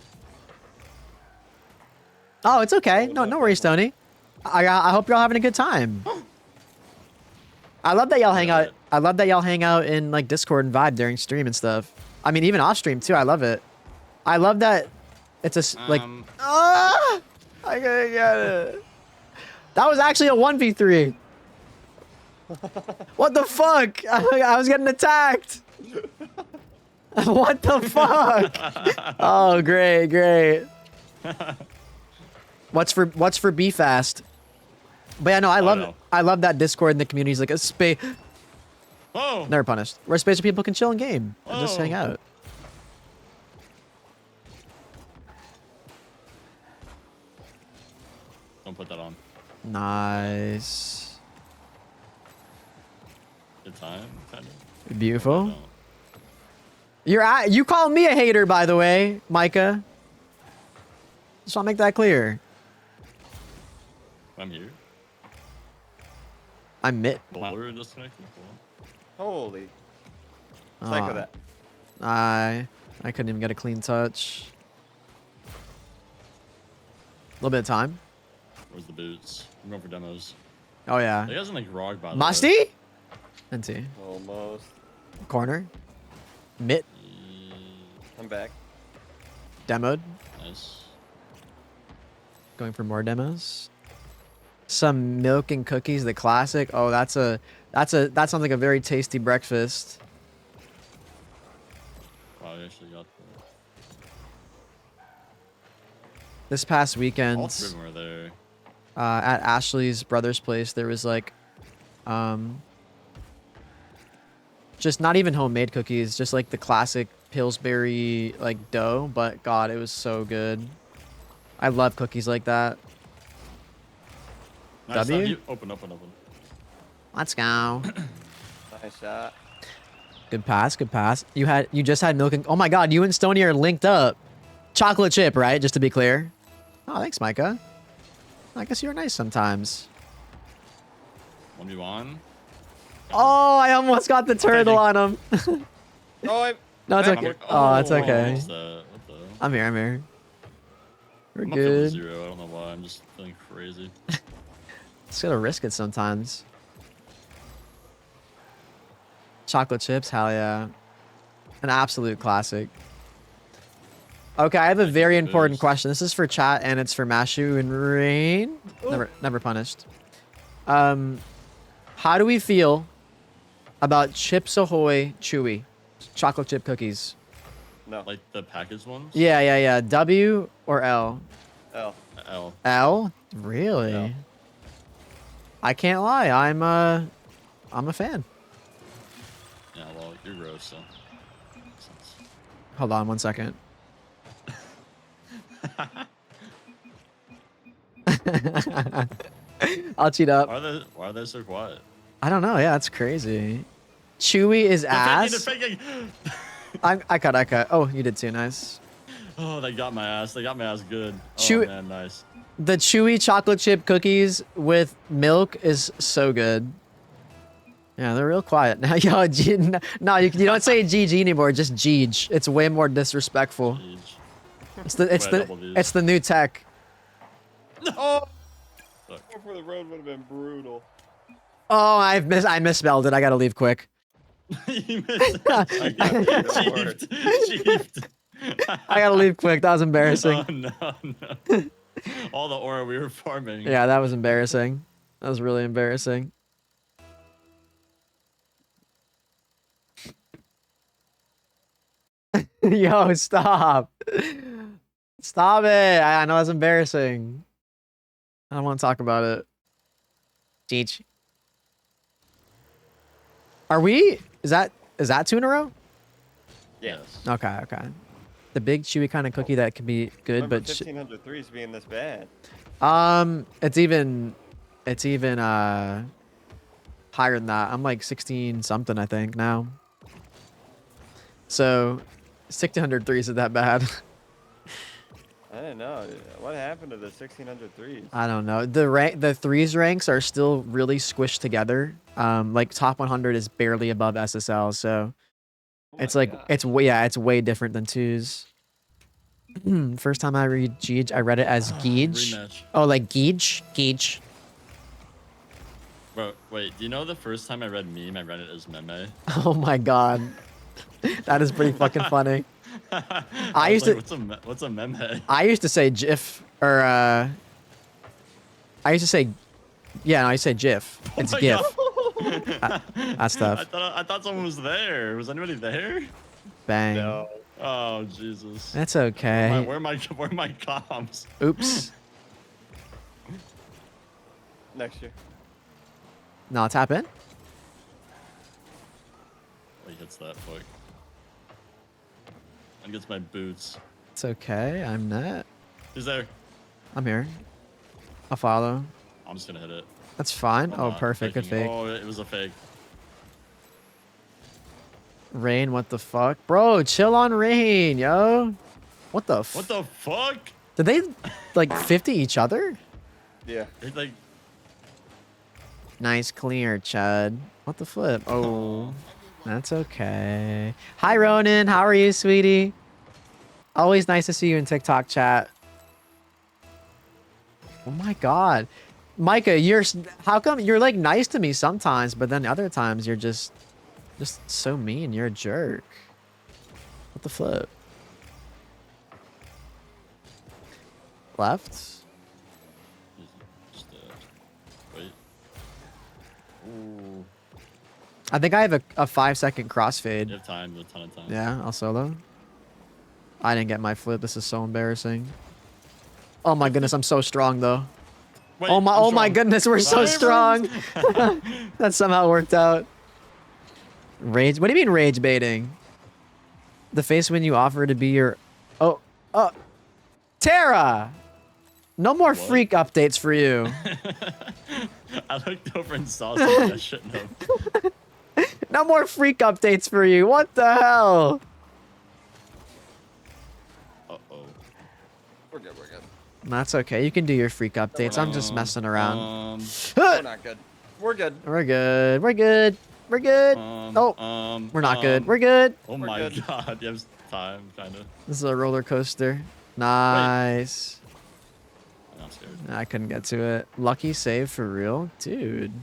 Oh, it's okay. No worries, Tony. I hope you're all having a good time. I love that y'all hang out. I love that y'all hang out in like Discord and vibe during stream and stuff. I mean, even off stream too. I love it. I love that it's a like. I gotta get it. That was actually a 1v3. What the fuck? I was getting attacked. What the fuck? Oh, great. What's for be fast? But yeah, no, I love that Discord and the community is like a space.
Oh.
Never punished. Where a space where people can chill and game and just hang out.
Don't put that on.
Nice.
Good time, kind of.
Beautiful. You call me a hater, by the way, Micah. Just want to make that clear.
I'm here.
I'm mid.
Blur disconnected.
Holy. Psycho that.
I couldn't even get a clean touch. A little bit of time.
Where's the boots? I'm going for demos.
Oh yeah.
He doesn't like Rog by the
Musty?
way.
NT.
Almost.
Corner. Mid.
I'm back.
Demoed.
Nice.
Going for more demos. Some milk and cookies, the classic. Oh, that sounds like a very tasty breakfast.
Wow, I actually got that.
This past
All
weekend,
three of them were there.
at Ashley's brother's place, there was like, just not even homemade cookies, just like the classic Pillsbury like dough. But God, it was so good. I love cookies like that.
Nice,
W?
Open.
Let's go.
Nice shot.
Good pass, good pass. You just had milk and oh my God, you and Stony are linked up. Chocolate chip, right? Just to be clear. Oh, thanks, Micah. I guess you're nice sometimes.
1v1.
Oh, I almost got the turtle on him.
Oh,
No, it's okay. Oh, it's okay.
What the?
I'm here. We're
I'm not feeling
good.
0. I don't know why. I'm just feeling crazy.
Just gotta risk it sometimes. Chocolate chips, hell yeah. An absolute classic. Okay, I have a very important question. This is for chat and it's for Mashu and Rain. Never punished. How do we feel about Chips Ahoy Chewy chocolate chip cookies?
No. Like the packaged ones?
Yeah. W or L?
L.
L.
L? Really?
L.
I can't lie. I'm a fan.
Yeah, well, you're gross, so.
Hold on 1 second. I'll cheat up.
Why are they so quiet?
I don't know. Yeah, that's crazy. Chewy is ass.
They're faking.
I cut. Oh, you did too. Nice.
Oh, they got my ass. They got my ass good.
Chewy,
oh, man, nice.
The chewy chocolate chip cookies with milk is so good. Yeah, they're real quiet now. Yo, no, you don't say GG anymore. Just Jeej. It's way more disrespectful. It's the new tech.
Oh, Go for the road would have been brutal.
Oh, I misspelled it. I gotta leave quick.
You missed it. Cheaped.
I gotta leave quick. That was embarrassing.
Oh, no. All the aura we were farming.
Yeah, that was embarrassing. That was really embarrassing. Yo, stop. Stop it. I know that's embarrassing. I don't want to talk about it. Cheech. Are we? Is that 2 in a row?
Yes.
Okay. The big chewy kind of cookie that can be good,
Remember
but
1500 threes being this bad.
it's even higher than that. I'm like 16 something, I think now. So 1600 threes is that bad?
I don't know. What happened to the 1600 threes?
I don't know. The threes ranks are still really squished together. Like top 100 is barely above SSL, so it's like it's way different than twos. First time I read Geej, I read it as Geej.
Rematch.
Oh, like Geej.
Bro, wait. Do you know the first time I read meme, I read it as meme?
Oh my god, that is pretty fucking funny. I used
like,
to.
What's a meme?
I used to say GIF or I used to say, yeah, no, I used to say GIF. It's GIF. That stuff.
I thought someone was there. Was anybody there?
Bang.
No.
Oh Jesus.
That's okay.
Where are my comms?
Oops.
Next year.
No, tap in.
He hits that fuck. And gets my boots.
It's okay. I'm not.
Who's there?
I'm here. I'll follow.
I'm just gonna hit it.
That's fine.
I'm
Oh,
not
perfect. Good
faking.
fake.
Oh, it was a fake.
Rain, what the fuck? Bro, chill on Rain, yo. What the
What the fuck?
Did they, like, 50 each other?
Yeah.
It's like...
Nice clear, Chud. What the flip? Oh, that's okay. Hi, Ronan. How are you, sweetie? Always nice to see you in TikTok chat. Oh my God. Micah, how come you're like nice to me sometimes, but then other times you're just so mean. You're a jerk. What the flip? Left?
Just, wait. Ooh.
I think I have a 5-second crossfade.
You have time. You have a ton of time.
Yeah, I'll solo. I didn't get my flip. This is so embarrassing. Oh my goodness, I'm so strong though.
Wait,
oh my goodness, we're so strong. That somehow worked out. Rage? What do you mean rage baiting? The face when you offer to be your... Oh, Tara! No more freak updates for you.
I looked over and saw something I shouldn't have.
No more freak updates for you. What the hell?
Uh-oh. We're good, we're good.
That's okay. You can do your freak updates. I'm just messing around.
We're not good. We're good.
We're good. We're good. We're good. We're not good. We're good.
Oh my God. You have time, kind of.
This is a roller coaster. Nice.
I'm scared.
I couldn't get to it. Lucky save for real? Dude.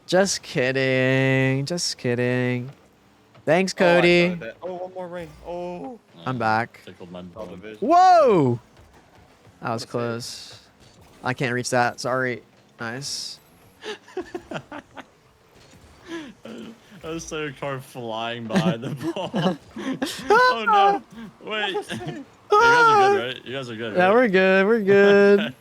Just kidding. Just kidding. Thanks, Cody.
Oh, one more rain. Oh.
I'm back.
Tickled my
Whoa! That was close. I can't reach that. Sorry. Nice.
I saw your car flying by the ball. Oh no! Wait. You guys are good, right? You guys are good, right?
Yeah, we're good. We're good.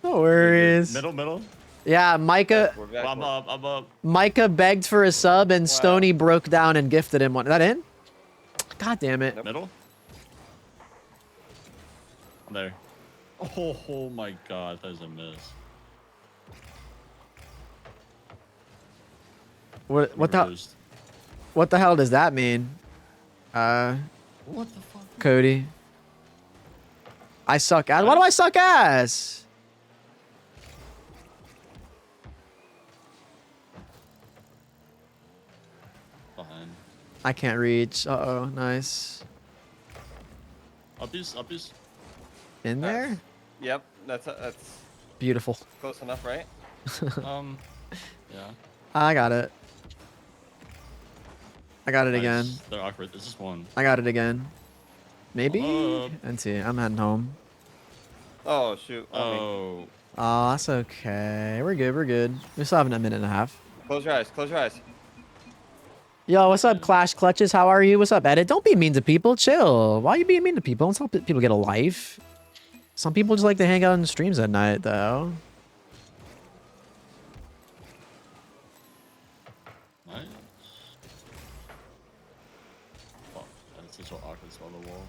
No worries.
Middle?
Yeah, Micah.
I'm up.
Micah begged for a sub, and Stony broke down and gifted him one. Is that in? God damn it.
Middle? There. Oh my God, that is a miss.
What the hell does that mean?
What the fuck?
Cody. I suck ass. Why do I suck ass?
Behind.
I can't reach. Uh-oh. Nice.
Uppies.
In there?
Yep, that's
Beautiful.
close enough, right?
Yeah.
I got it. I got it again.
They're awkward. There's just one.
I got it again. Maybe? NT, I'm heading home.
Oh, shoot.
Oh.
Oh, that's okay. We're good. We're good. We still have a minute and a half.
Close your eyes. Close your eyes.
Yo, what's up, Clash Clutches? How are you? What's up, Edit? Don't be mean to people. Chill. Why are you being mean to people? Let's help people get a life. Some people just like to hang out in streams at night, though.
Nice. Oh, that's such an awkward spot on the wall.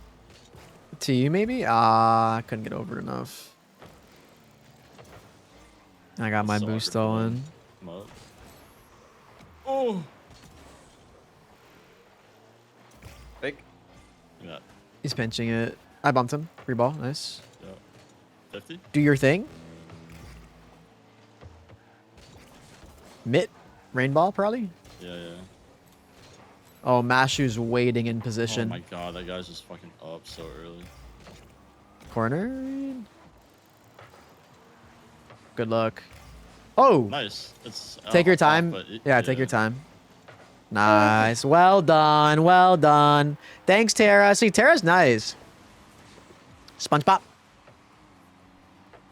To you, maybe? Ah, I couldn't get over enough. I got my boost stolen.
I'm up. Oh!
Fake.
Yeah.
He's pinching it. I bumped him. Free ball. Nice.
Yeah. 50?
Do your thing. Mitt. Rain ball, probably?
Yeah.
Oh, Mashu's waiting in
Oh
position.
my God, that guy's just fucking up so early.
Corner. Good luck. Oh!
Nice. It's
take your time. Yeah, take your time. Nice. Well done. Well done. Thanks, Tara. See, Tara's nice. SpongeBob.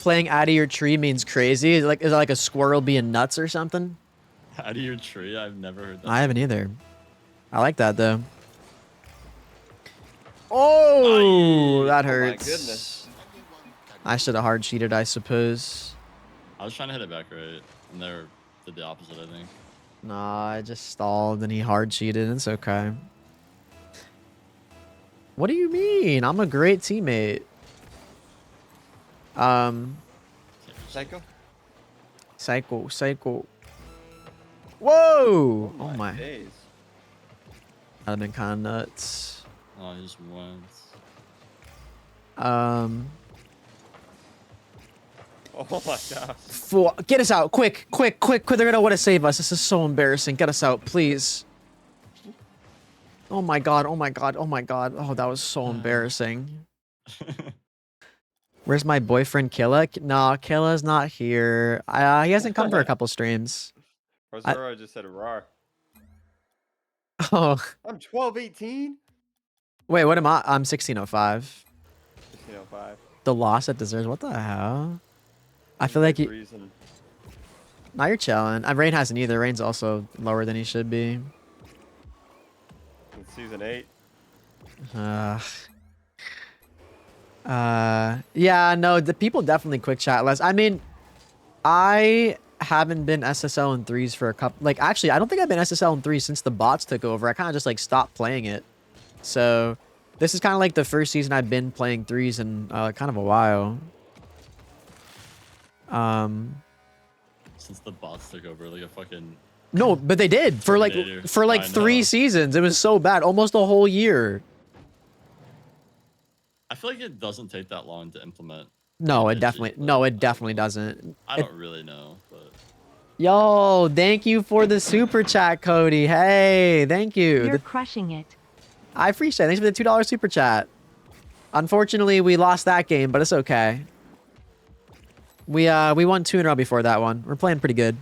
Playing out of your tree means crazy. Is it like a squirrel being nuts or something?
Out of your tree? I've never heard that.
I haven't either. I like that though. Oh, that hurts.
Oh my goodness.
I should have hard cheated, I suppose.
I was trying to hit it back right, and they did the opposite, I think.
Nah, I just stalled and he hard cheated. It's okay. What do you mean? I'm a great teammate.
Psycho.
Psycho. Whoa! Oh my.
Days.
That'd have been kind of nuts.
Oh, he just went.
Oh Oh my gosh.
Fool. Get us out. Quick, quick, quick, quick. They're gonna want to save us. This is so embarrassing. Get us out, please. Oh my god, oh my god, oh my god. Oh, that was so embarrassing. Where's my boyfriend, Killa? No, Killa's not here. He hasn't come for a couple streams.
Rosero just said rar.
Oh.
I'm 1218.
Wait, what am I? I'm 1605.
1605.
The loss that deserves. What the hell? I feel like you. Now you're chilling. Rain hasn't either. Rain's also lower than he should be.
In season 8.
Yeah, no, the people definitely quick chat less. I mean, I haven't been SSL in 3s for a couple. Like, actually, I don't think I've been SSL in 3s since the bots took over. I kind of just like stopped playing it. So this is kind of like the first season I've been playing 3s in kind of a while.
Since the bots took over, like a fucking.
No, but they did for like 3 seasons. It was so bad, almost a whole year.
I feel like it doesn't take that long to implement.
No, it definitely doesn't.
I don't really know, but.
Yo, thank you for the super chat, Cody. Hey, thank you.
You're crushing it.
I appreciate it. Thanks for the $2 super chat. Unfortunately, we lost that game, but it's okay. We won 2 in a row before that one. We're playing pretty good.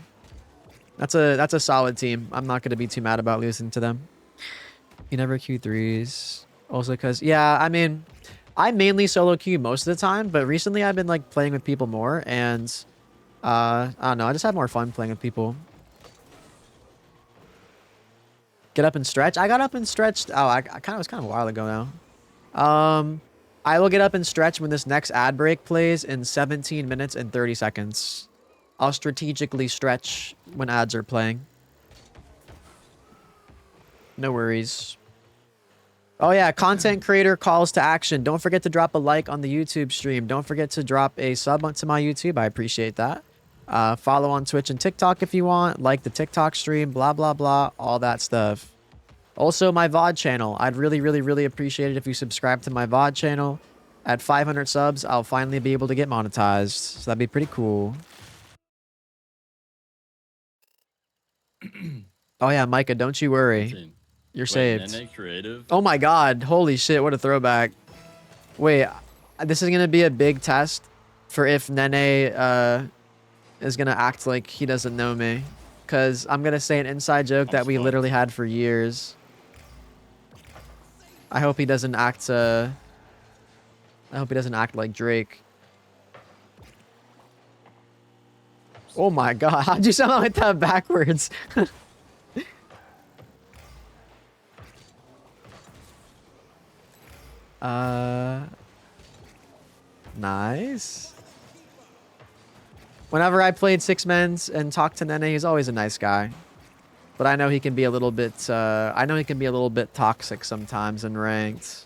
That's a solid team. I'm not gonna be too mad about losing to them. You never Q3s. Also, cause yeah, I mean, I mainly solo queue most of the time, but recently I've been like playing with people more, and I don't know. I just have more fun playing with people. Get up and stretch. I got up and stretched. Oh, I was kind of a while ago now. I will get up and stretch when this next ad break plays in 17 minutes and 30 seconds. I'll strategically stretch when ads are playing. No worries. Oh yeah, content creator calls to action. Don't forget to drop a like on the YouTube stream. Don't forget to drop a sub onto my YouTube. I appreciate that. Follow on Twitch and TikTok if you want. Like the TikTok stream, blah, blah, blah. All that stuff. Also, my VOD channel. I'd really, really, really appreciate it if you subscribe to my VOD channel. At 500 subs, I'll finally be able to get monetized. So that'd be pretty cool. Oh yeah, Micah, don't you worry. You're saved.
Nene creative?
Oh my god, holy shit, what a throwback. Wait, this is gonna be a big test for if Nene is gonna act like he doesn't know me. Cause I'm gonna say an inside joke that we literally had for years. I hope he doesn't act like Drake. Oh my god, how'd you sound like that backwards? Nice. Whenever I played Six Men's and talked to Nene, he's always a nice guy. But I know he can be a little bit toxic sometimes in ranked.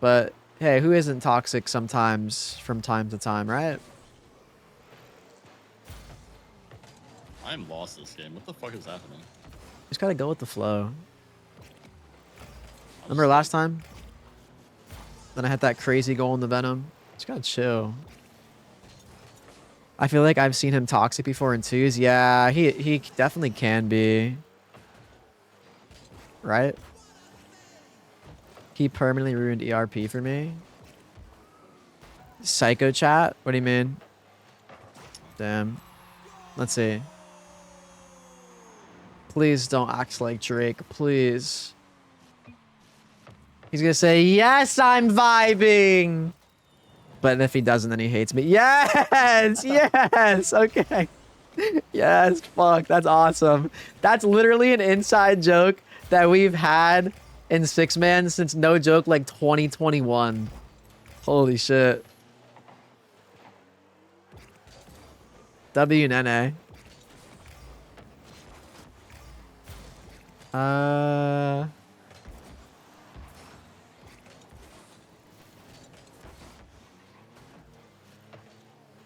But hey, who isn't toxic sometimes from time to time, right?
I'm lost this game. What the fuck is happening?
Just gotta go with the flow. Remember last time? Then I had that crazy goal in the Venom. Just gotta chill. I feel like I've seen him toxic before in 2s. Yeah, he definitely can be. Right? He permanently ruined ERP for me. Psycho chat? What do you mean? Damn. Let's see. Please don't act like Drake. Please. He's gonna say, yes, I'm vibing. But if he doesn't, then he hates me. Yes! Yes! Okay. Yes, fuck. That's awesome. That's literally an inside joke that we've had in Six Man since, no joke, like 2021. Holy shit. W Nene.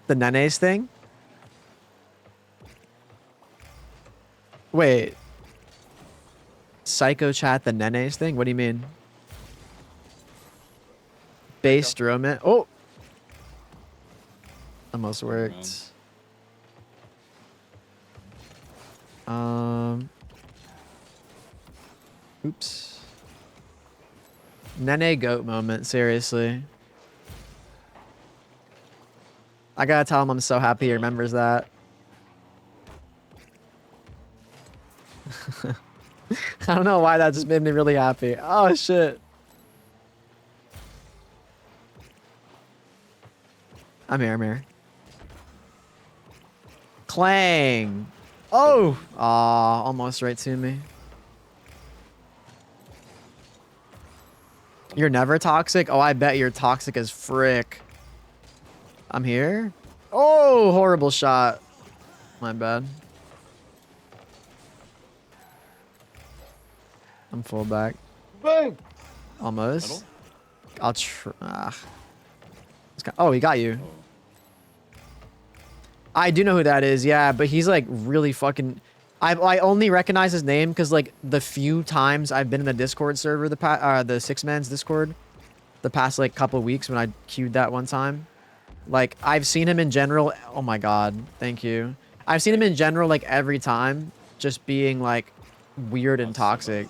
The Nene's thing? Wait. Psycho chat the Nene's thing? What do you mean? Based romance? Oh! Almost
Around.
worked. Oops. Nene goat moment, seriously. I gotta tell him I'm so happy he remembers that. I don't know why that just made me really happy. Oh shit. I'm here. Clang. Oh! Aw, almost right to me. You're never toxic? Oh, I bet you're toxic as frick. I'm here. Oh, horrible shot. My bad. I'm full back.
Boom.
Almost.
Middle?
I'll try. Oh, he got you.
Oh.
I do know who that is, yeah, but he's like really fucking... I only recognize his name because like the few times I've been in the Discord server, the Six Man's Discord, the past like couple weeks when I queued that one time, like I've seen him in general. Oh my god, thank you. I've seen him in general like every time, just being like weird and toxic.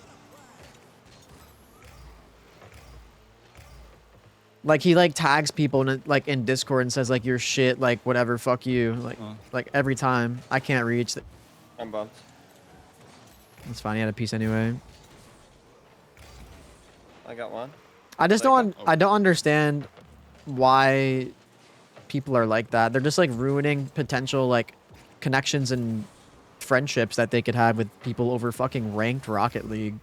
Like he like tags people in like in Discord and says like you're shit, like whatever, fuck you, like every time. I can't reach.
I'm bumped.
It's fine. He had a piece anyway.
I got one.
I just I don't understand why people are like that. They're just like ruining potential like connections and friendships that they could have with people over fucking ranked Rocket League.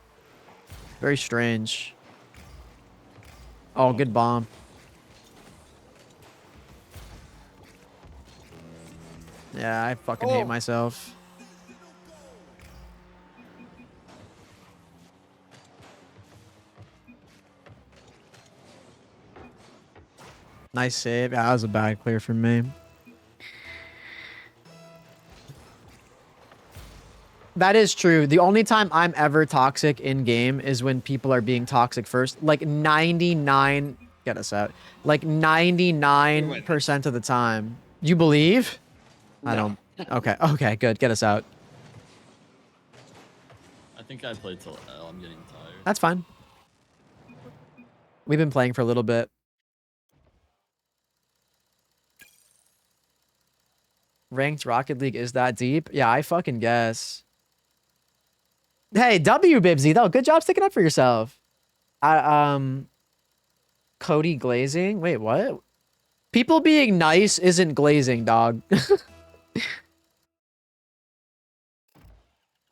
Very strange. Oh, good bomb. Yeah, I fucking hate myself. Nice save. Yeah, that was a bad clear from me. That is true. The only time I'm ever toxic in game is when people are being toxic first. Like 99... Get us out. Like 99% of the time. You believe? I don't... Okay. Okay, good. Get us out.
I think I played till L. I'm getting tired.
That's fine. We've been playing for a little bit. Ranked Rocket League is that deep? Yeah, I fucking guess. Hey, W Bibsy, though. Good job sticking up for yourself. Cody glazing? Wait, what? People being nice isn't glazing, dog.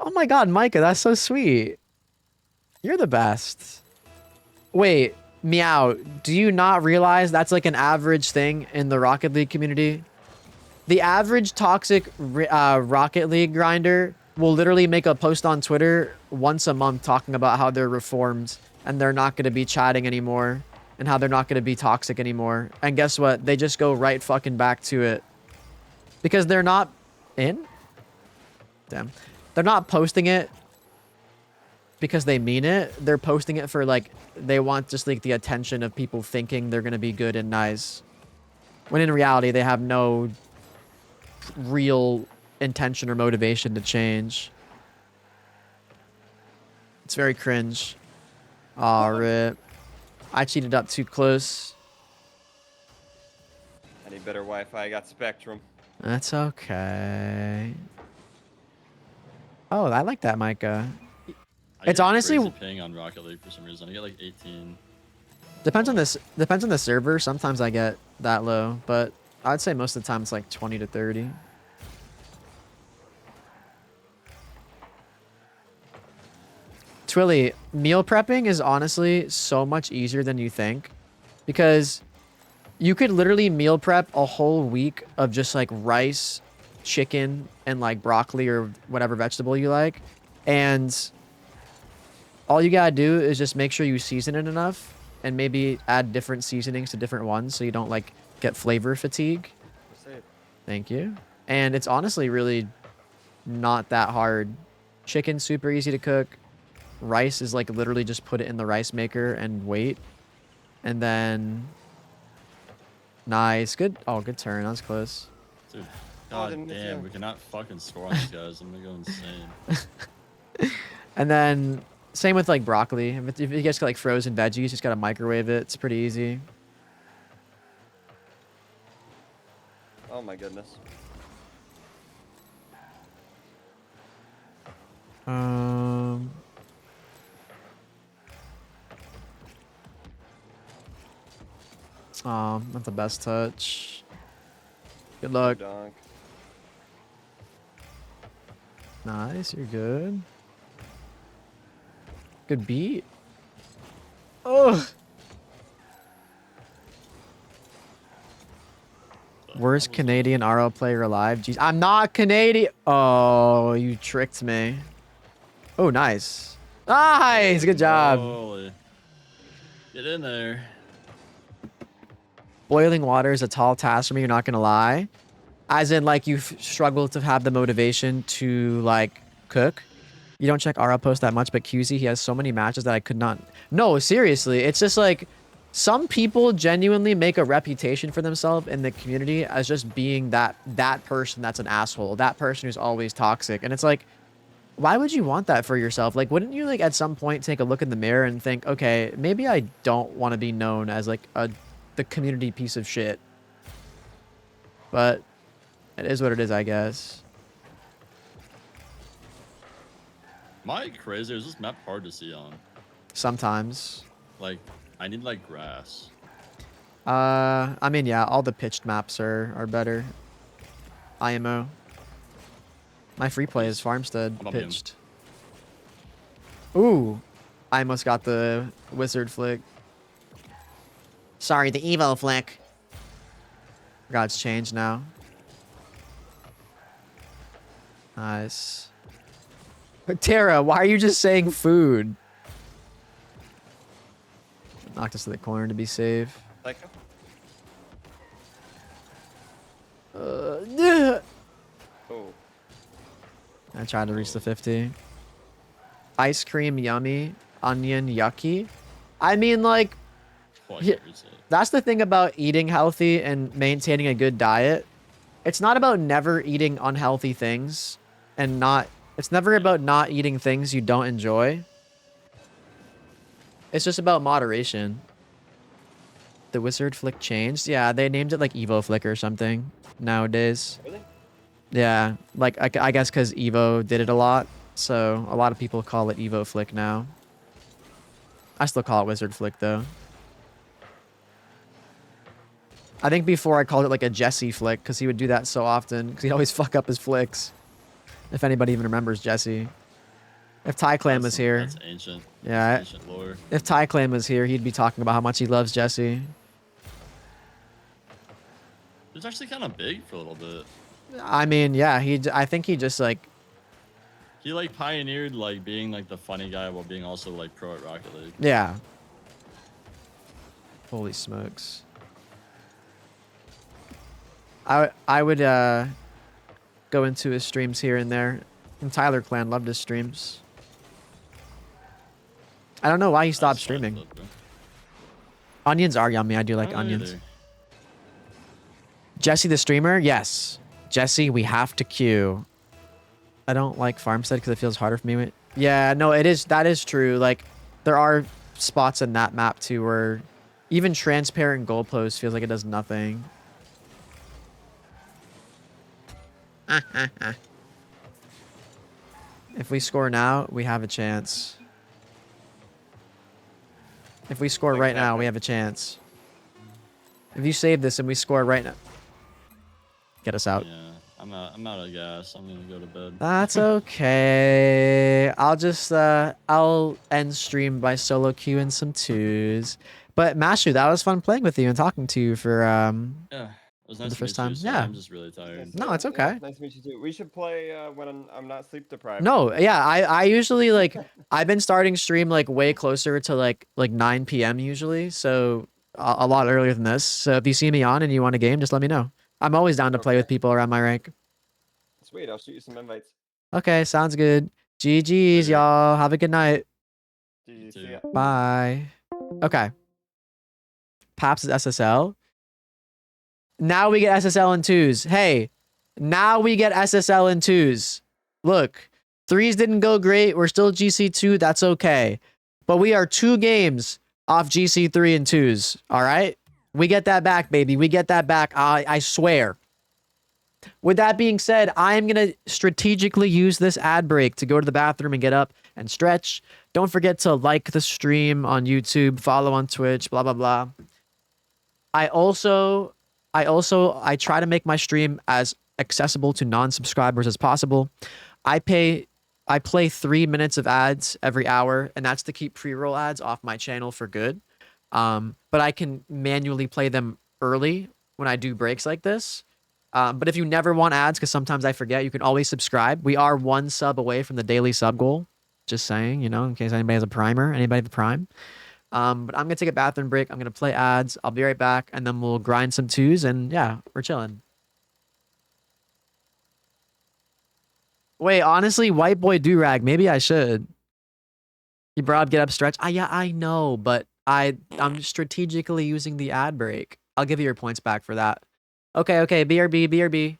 Oh my god, Micah, that's so sweet. You're the best. Wait, Meow, do you not realize that's like an average thing in the Rocket League community? The average toxic Rocket League grinder will literally make a post on Twitter once a month talking about how they're reformed and they're not going to be chatting anymore and how they're not going to be toxic anymore. And guess what? They just go right fucking back to it. Because they're not in? Damn. They're not posting it because they mean it. They're posting it for like, they want just like the attention of people thinking they're going to be good and nice. When in reality, they have no real intention or motivation to change. It's very cringe. Aw, rip. I cheated up too close.
I need better Wi-Fi. I got Spectrum.
That's okay. Oh, I like that, Micah. It's honestly
crazy ping on Rocket League for some reason. I get like 18.
depends on the server. Sometimes I get that low, but I'd say most of the time it's like 20 to 30. Twilly, meal prepping is honestly so much easier than you think, because you could literally meal prep a whole week of just like rice, chicken, and like broccoli or whatever vegetable you like, and all you gotta do is just make sure you season it enough and maybe add different seasonings to different ones so you don't like get flavor fatigue. Thank you. And it's honestly really not that hard. Chicken's super easy to cook. Rice is like literally just put it in the rice maker and wait. And then Nice. Good. Oh, good turn. That was close.
Dude, god damn, we cannot fucking score on these guys. I'm gonna go insane.
And then same with like broccoli. If you guys got like frozen veggies, just gotta microwave it. It's pretty easy.
Oh my goodness.
Not the best touch. Good luck.
Donk.
Nice, you're good. Good beat. Oh. Worst Canadian RL player alive. Jeez, I'm not Canadian. Oh, you tricked me. Oh, nice. Nice. Good job.
Holy. Get in there.
Boiling water is a tall task for me. You're not going to lie. As in, like, you've struggled to have the motivation to, like, cook. You don't check RL post that much, but QZ, he has so many matches that I could not... No, seriously. It's just, like, some people genuinely make a reputation for themselves in the community as just being that person that's an asshole. That person who's always toxic. And it's like, why would you want that for yourself? Like, wouldn't you, like, at some point take a look in the mirror and think, okay, maybe I don't want to be known as, like, the community piece of shit. But it is what it is, I guess.
Am I crazy? Is this map hard to see on?
Sometimes.
Like, I need like grass.
I mean, yeah, all the pitched maps are better. IMO. My free play is Farmstead pitched. Ooh, I almost got the wizard flick. Sorry, the Evo flick. God's changed now. Nice. Tara, why are you just saying food? Knocked us to the corner to be safe.
Oh.
I tried to reach the 50. Ice cream, yummy. Onion, yucky. I mean, like, that's the thing about eating healthy and maintaining a good diet. It's not about never eating unhealthy things and it's never about not eating things you don't enjoy. It's just about moderation. The wizard flick changed. Yeah, they named it like Evo flick or something nowadays.
Really?
Yeah, like I guess because Evo did it a lot, so a lot of people call it Evo flick now. I still call it wizard flick though. I think before I called it like a Jesse flick because he would do that so often because he'd always fuck up his flicks. If anybody even remembers Jesse. If Tyclam was here.
That's ancient.
Yeah.
That's ancient lore.
If Tyclam was here, he'd be talking about how much he loves Jesse.
It was actually kind of big for a little bit.
I mean, yeah, I think he just like...
He like pioneered like being like the funny guy while being also like pro at Rocket League.
Yeah. Holy smokes. I would go into his streams here and there. And Tyler Clan loved his streams. I don't know why he stopped streaming. Onions are yummy. I do like onions. Jesse the streamer? Yes. Jesse, we have to queue. I don't like Farmstead because it feels harder for me. Yeah, no, that is true. Like, there are spots in that map too where even transparent goalpost feels like it does nothing. If we score now, we have a chance. If we score right now, we have a chance. If you save this and we score right now, get us out.
Yeah, I'm out of gas. I'm gonna go to bed.
That's okay. I'll just I'll end stream by solo queuing some twos. But Mashu, that was fun playing with you and talking to you for
yeah. It was nice
the
to
first
meet
time.
you, so
Yeah.
I'm just really tired.
No, it's okay.
Yeah, nice to meet you too. We should play when I'm not sleep deprived.
No, yeah, I usually like I've been starting stream like way closer to like 9 p.m. usually, so a lot earlier than this. So if you see me on and you want a game, just let me know. I'm always down to play with people around my rank.
Sweet, I'll shoot you some invites.
Okay, sounds good. GG's, y'all. Have a good night.
GG, see ya.
Bye. Okay. Paps is SSL. Now we get SSL in 2s. Hey, now we get SSL in 2s. Look, 3s didn't go great. We're still GC2. That's okay. But we are 2 games off GC3 and 2s. All right? We get that back, baby. We get that back. I swear. With that being said, I am going to strategically use this ad break to go to the bathroom and get up and stretch. Don't forget to like the stream on YouTube, follow on Twitch, blah, blah, blah. I try to make my stream as accessible to non-subscribers as possible. I play 3 minutes of ads every hour, and that's to keep pre-roll ads off my channel for good. But I can manually play them early when I do breaks like this. But if you never want ads, because sometimes I forget, you can always subscribe. We are 1 sub away from the daily sub goal. Just saying, in case anybody has a primer, anybody have a prime. But I'm going to take a bathroom break. I'm going to play ads. I'll be right back, and then we'll grind some 2s, and yeah, we're chilling. Wait, honestly, white boy do-rag, maybe I should. You broad get up stretch. Yeah, I know, but I'm strategically using the ad break. I'll give you your points back for that. Okay, BRB, BRB.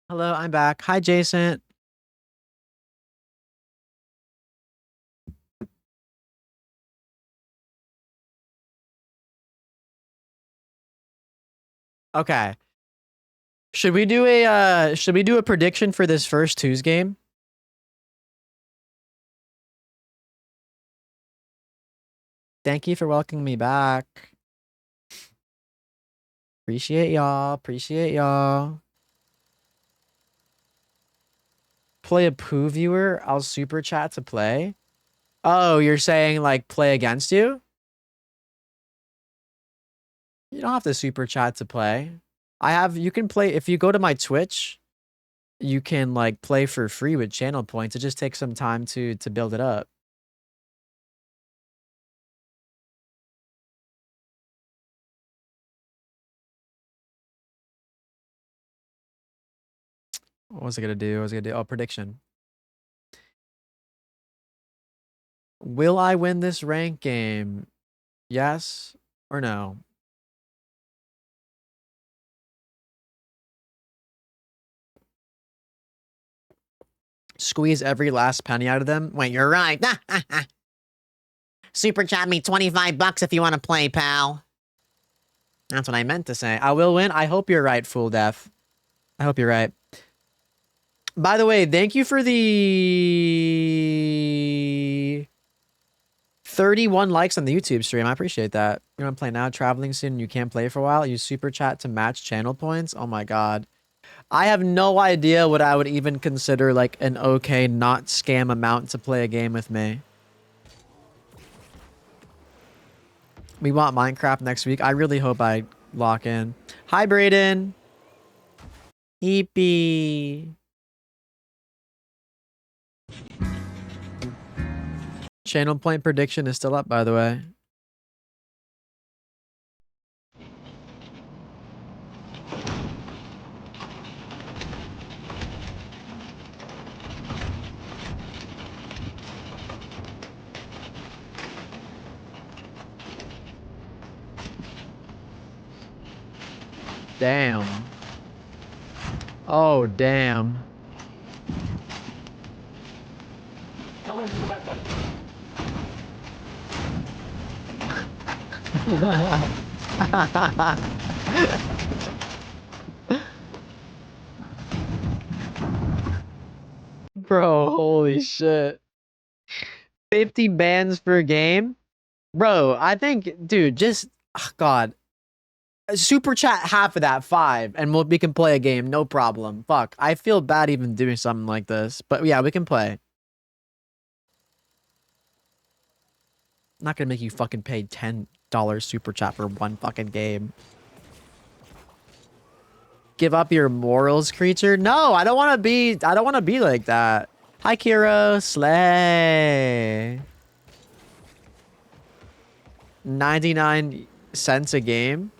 Hello, I'm back. Hi, Jason. Okay. Should we do a prediction for this first twos game? Thank you for welcoming me back. Appreciate y'all. Appreciate y'all. Play a poo viewer. I'll super chat to play. Oh, you're saying like play against you? You don't have to super chat to play. You can play, if you go to my Twitch, you can like play for free with channel points. It just takes some time to build it up. What was I gonna do? Oh, prediction. Will I win this rank game? Yes or no? Squeeze every last penny out of them? Wait, you're right. Super chat me 25 bucks if you want to play, pal. That's what I meant to say. I will win. I hope you're right, Fool Death. I hope you're right. By the way, thank you for the 31 likes on the YouTube stream. I appreciate that. You want to play now? Traveling soon. You can't play for a while. Use super chat to match channel points. Oh my god. I have no idea what I would even consider like an okay, not scam amount to play a game with me. We want Minecraft next week. I really hope I lock in. Hi, Brayden. Eepy. Channel point prediction is still up, by the way. Damn. Oh, damn. Bro, holy shit. 50 bans per game? Bro, I think, dude, just, God. Super chat half of that, 5, and we can play a game, no problem. Fuck, I feel bad even doing something like this, but yeah, we can play. I'm not gonna make you fucking pay $10 super chat for one fucking game. Give up your morals, creature? No, I don't want to be like that. Hi, Kiro. Slay. 99 cents a game?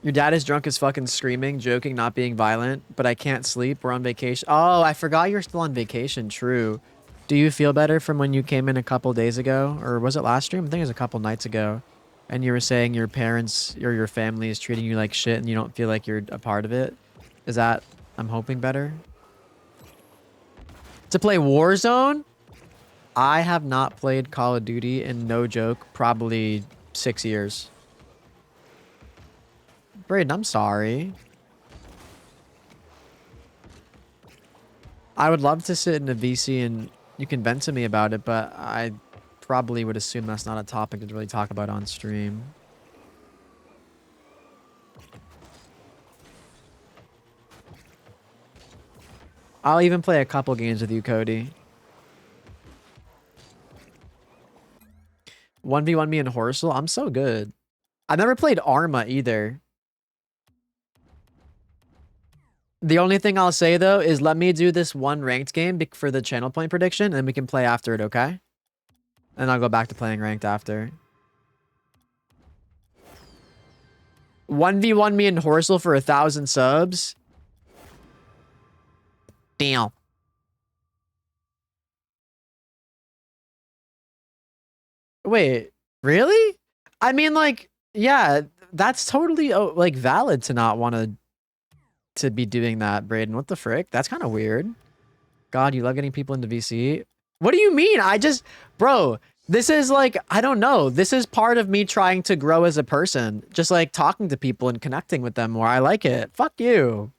Your dad is drunk as fucking screaming, joking, not being violent, but I can't sleep. We're on vacation. Oh, I forgot you're still on vacation. True. Do you feel better from when you came in a couple days ago? Or was it last stream? I think it was a couple nights ago. And you were saying your parents or your family is treating you like shit and you don't feel like you're a part of it. Is that, I'm hoping, better? To play Warzone? I have not played Call of Duty in, no joke, probably 6 years. Braden, I'm sorry. I would love to sit in a VC and you can vent to me about it, but I probably would assume that's not a topic to really talk about on stream. I'll even play a couple games with you, Cody. 1v1 me and Horsel? I'm so good. I've never played Arma either. The only thing I'll say, though, is let me do this one ranked game for the channel point prediction, and we can play after it, okay? And I'll go back to playing ranked after. 1v1 me and Horsel for 1,000 subs? Deal. Wait, really? I mean, like, yeah, that's totally, like, valid to not want to be doing that, Braden. What the frick? That's kind of weird. God, you love getting people into VC. What do you mean? Bro, This is like, I don't know. This is part of me trying to grow as a person. Just like talking to people and connecting with them more. I like it. Fuck you.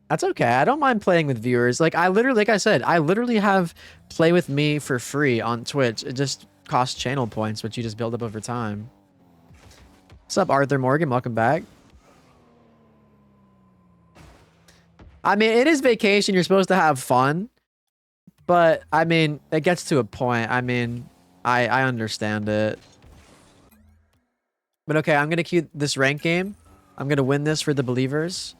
That's okay. I don't mind playing with viewers. Like like I said, I literally have play with me for free on Twitch. It just costs channel points, which you just build up over time. What's up, Arthur Morgan? Welcome back. I mean, it is vacation. You're supposed to have fun. But, I mean, it gets to a point. I mean, I understand it. But okay, I'm going to queue this rank game. I'm going to win this for the believers.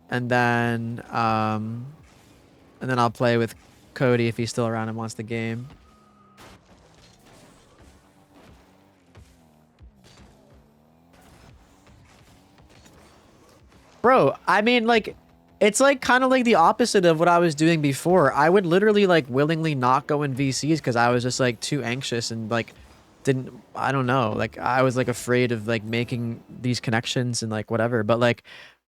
And then I'll play with Cody if he's still around and wants the game. Bro, I mean, like, it's like kind of like the opposite of what I was doing before. I would literally like willingly not go in VCs because I was just like too anxious and like I don't know, like I was like afraid of like making these connections and like whatever. But like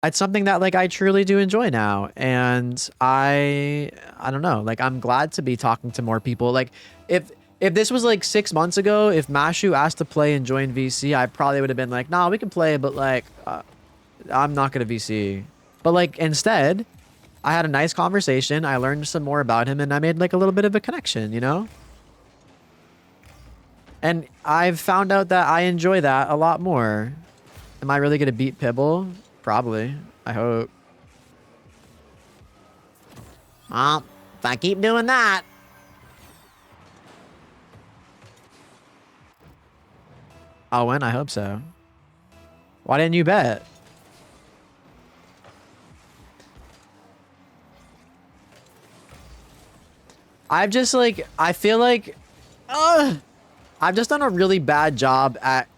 it's something that like I truly do enjoy now. And I don't know, like I'm glad to be talking to more people. Like if this was like 6 months ago, if Mashu asked to play and join VC, I probably would have been like, nah, we can play, but like I'm not gonna VC. But like instead, I had a nice conversation. I learned some more about him and I made like a little bit of a connection, you know? And I've found out that I enjoy that a lot more. Am I really gonna beat Pibble? Probably. I hope. Well, if I keep doing that. I'll win, I hope so. Why didn't you bet? I've just like, I feel like, I've just done a really bad job at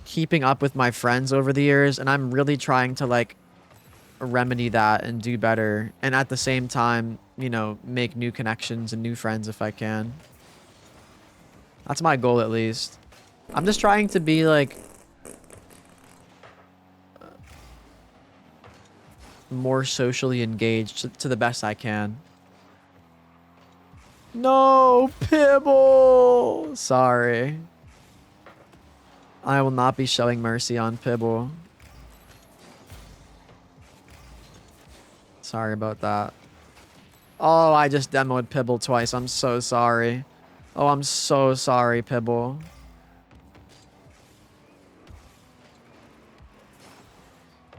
keeping up with my friends over the years. And I'm really trying to like remedy that and do better. And at the same time, you know, make new connections and new friends if I can. That's my goal at least. I'm just trying to be like more socially engaged to the best I can. No, Pibble! Sorry. I will not be showing mercy on Pibble. Sorry about that. Oh, I just demoed Pibble twice. I'm so sorry. Oh, I'm so sorry, Pibble.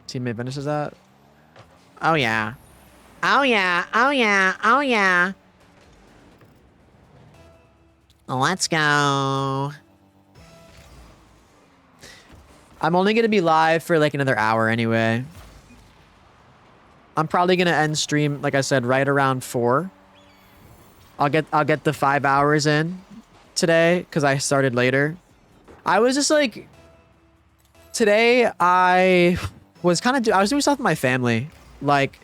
Teammate finishes that? Oh, yeah. Oh, yeah. Oh, yeah. Oh, yeah. Let's go. I'm only going to be live for like another hour anyway. I'm probably going to end stream, like I said, right around 4. I'll get the 5 hours in today because I started later. I was just like, today I was I was doing stuff with my family. Like,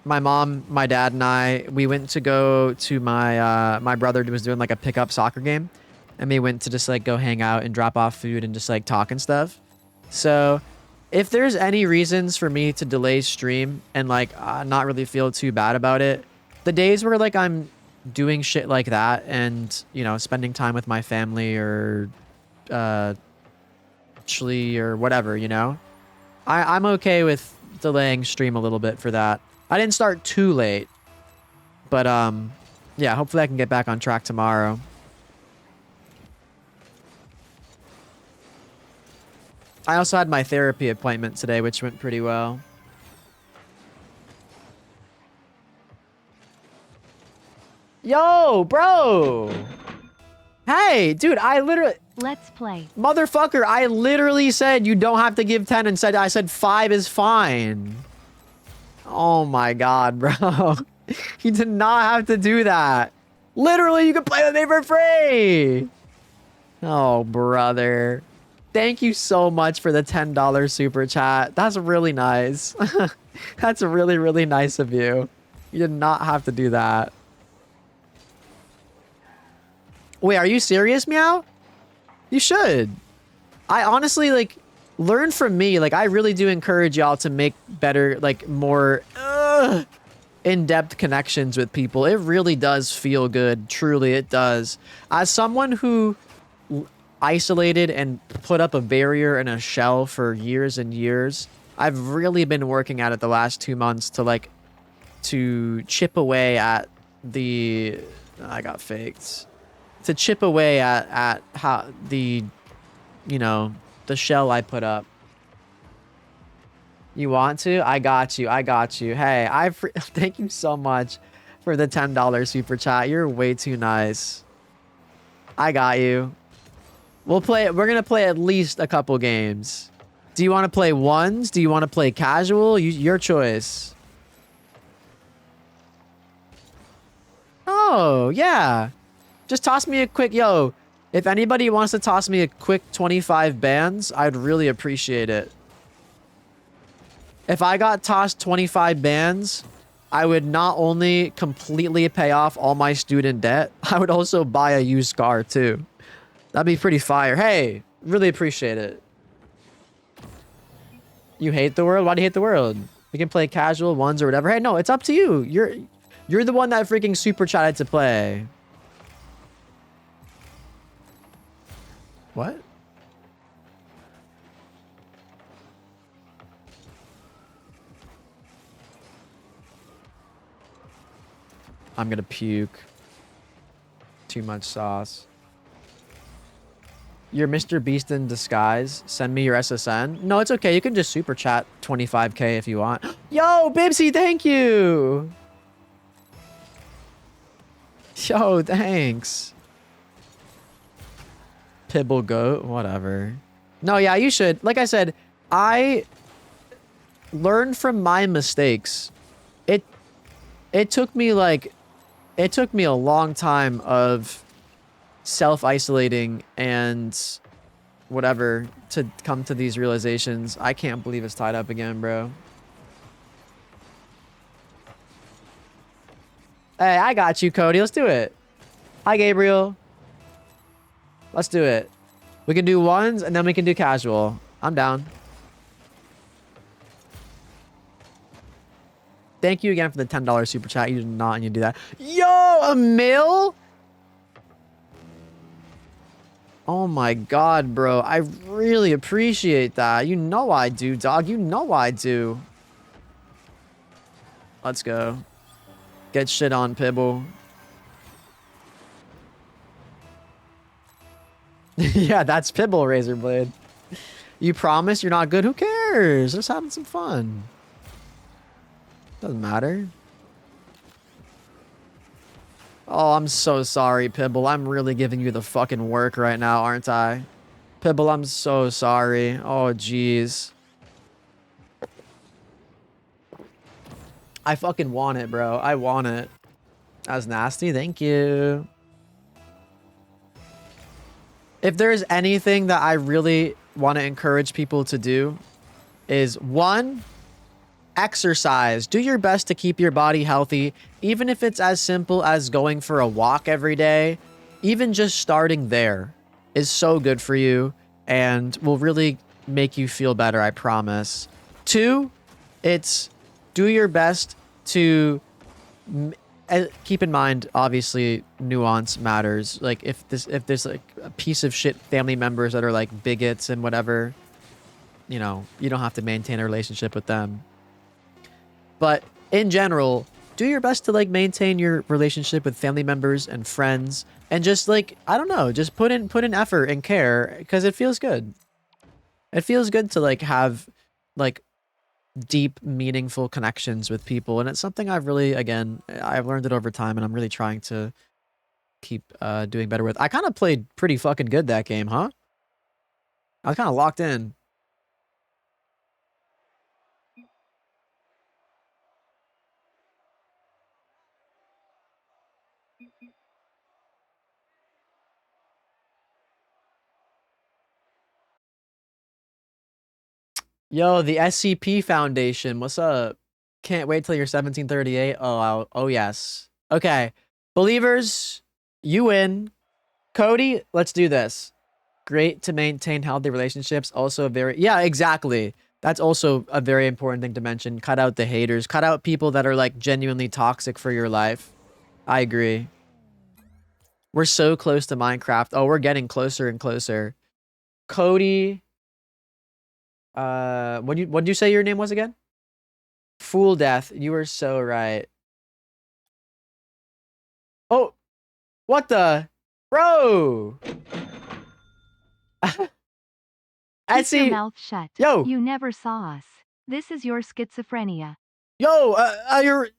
my mom, my dad, and I, we went to go to my brother was doing like a pickup soccer game, and we went to just like go hang out and drop off food and just like talk and stuff. So if there's any reasons for me to delay stream and like not really feel too bad about it, the days where like I'm doing shit like that and, you know, spending time with my family or actually or whatever, you know, I'm okay with delaying stream a little bit for that. I didn't start too late, but yeah, hopefully I can get back on track tomorrow. I also had my therapy appointment today, which went pretty well. Yo, bro. Hey, dude, I literally...
Let's play.
Motherfucker, I literally said you don't have to give 10 and I said 5 is fine. Oh my god, bro. You did not have to do that. Literally, you can play with me for free. Oh, brother. Thank you so much for the $10 super chat. That's really nice. That's really, really nice of you. You did not have to do that. Wait, are you serious, Meow? You should. I honestly, like, learn from me. Like, I really do encourage y'all to make better, like, more in-depth connections with people. It really does feel good. Truly, it does. As someone who isolated and put up a barrier and a shell for years and years, I've really been working at it the last 2 months to like to chip away at the I got faked. To chip away at how the the shell I put up. You want to? I got you. I got you. Hey, thank you so much for the $10 super chat. You're way too nice. I got you. We're gonna play at least a couple games. Do you want to play ones? Do you want to play casual? Your choice. Oh, yeah. Just toss me a quick, yo, if anybody wants to toss me a quick 25 bands, I'd really appreciate it. If I got tossed 25 bands, I would not only completely pay off all my student debt, I would also buy a used car too. That'd be pretty fire. Hey, really appreciate it. You hate the world? Why do you hate the world? We can play casual ones or whatever. Hey, no, it's up to you. You're the one that freaking super chatted to play. What? I'm gonna puke. Too much sauce. You're Mr. Beast in disguise. Send me your SSN. No, it's okay. You can just super chat 25K if you want. Yo, Bibsy, thank you. Yo, thanks. Pibble goat, whatever. No, yeah, you should. Like I said, I learned from my mistakes. It took me a long time of self-isolating and whatever to come to these realizations. I can't believe it's tied up again, bro. Hey, I got you, Cody. Let's do it. Hi, Gabriel. Let's do it. We can do ones and then we can do casual. I'm down. Thank you again for the $10 super chat. You did not and you do that. Yo, a mil? Oh my god, bro. I really appreciate that. You know I do, dog. You know I do. Let's go. Get shit on, Pibble. Yeah, that's Pibble, Razorblade. You promise you're not good? Who cares? Just having some fun. Doesn't matter. Oh, I'm so sorry, Pibble. I'm really giving you the fucking work right now, aren't I? Pibble, I'm so sorry. Oh, jeez. I fucking want it, bro. I want it. That was nasty. Thank you. If there's anything that I really want to encourage people to do is, one, exercise. Do your best to keep your body healthy, even if it's as simple as going for a walk every day. Even just starting there is so good for you and will really make you feel better, I promise. Two, it's do your best to keep in mind, obviously, nuance matters. Like if there's like a piece of shit family members that are like bigots and whatever, you know, you don't have to maintain a relationship with them. But in general, do your best to like maintain your relationship with family members and friends, and just like, I don't know, just put in effort and care, because it feels good. It feels good to like have like deep, meaningful connections with people, and it's something I've really, again, I've learned it over time, and I'm really trying to keep doing better with. I kind of played pretty fucking good that game, huh? I was kind of locked in. Yo, the SCP Foundation, what's up? Can't wait till you're 1738. Oh yes. Okay, believers, you win. Cody, let's do this. Great to maintain healthy relationships. Also very, yeah, exactly. That's also a very important thing to mention. Cut out the haters. Cut out people that are like genuinely toxic for your life. I agree. We're so close to Minecraft. Oh, we're getting closer and closer. Cody. What'd you say your name was again? Fool Death. You were so right. Oh, what the? Bro!
Keep your mouth shut.
Yo!
You never saw us. This is your schizophrenia.
Yo, you're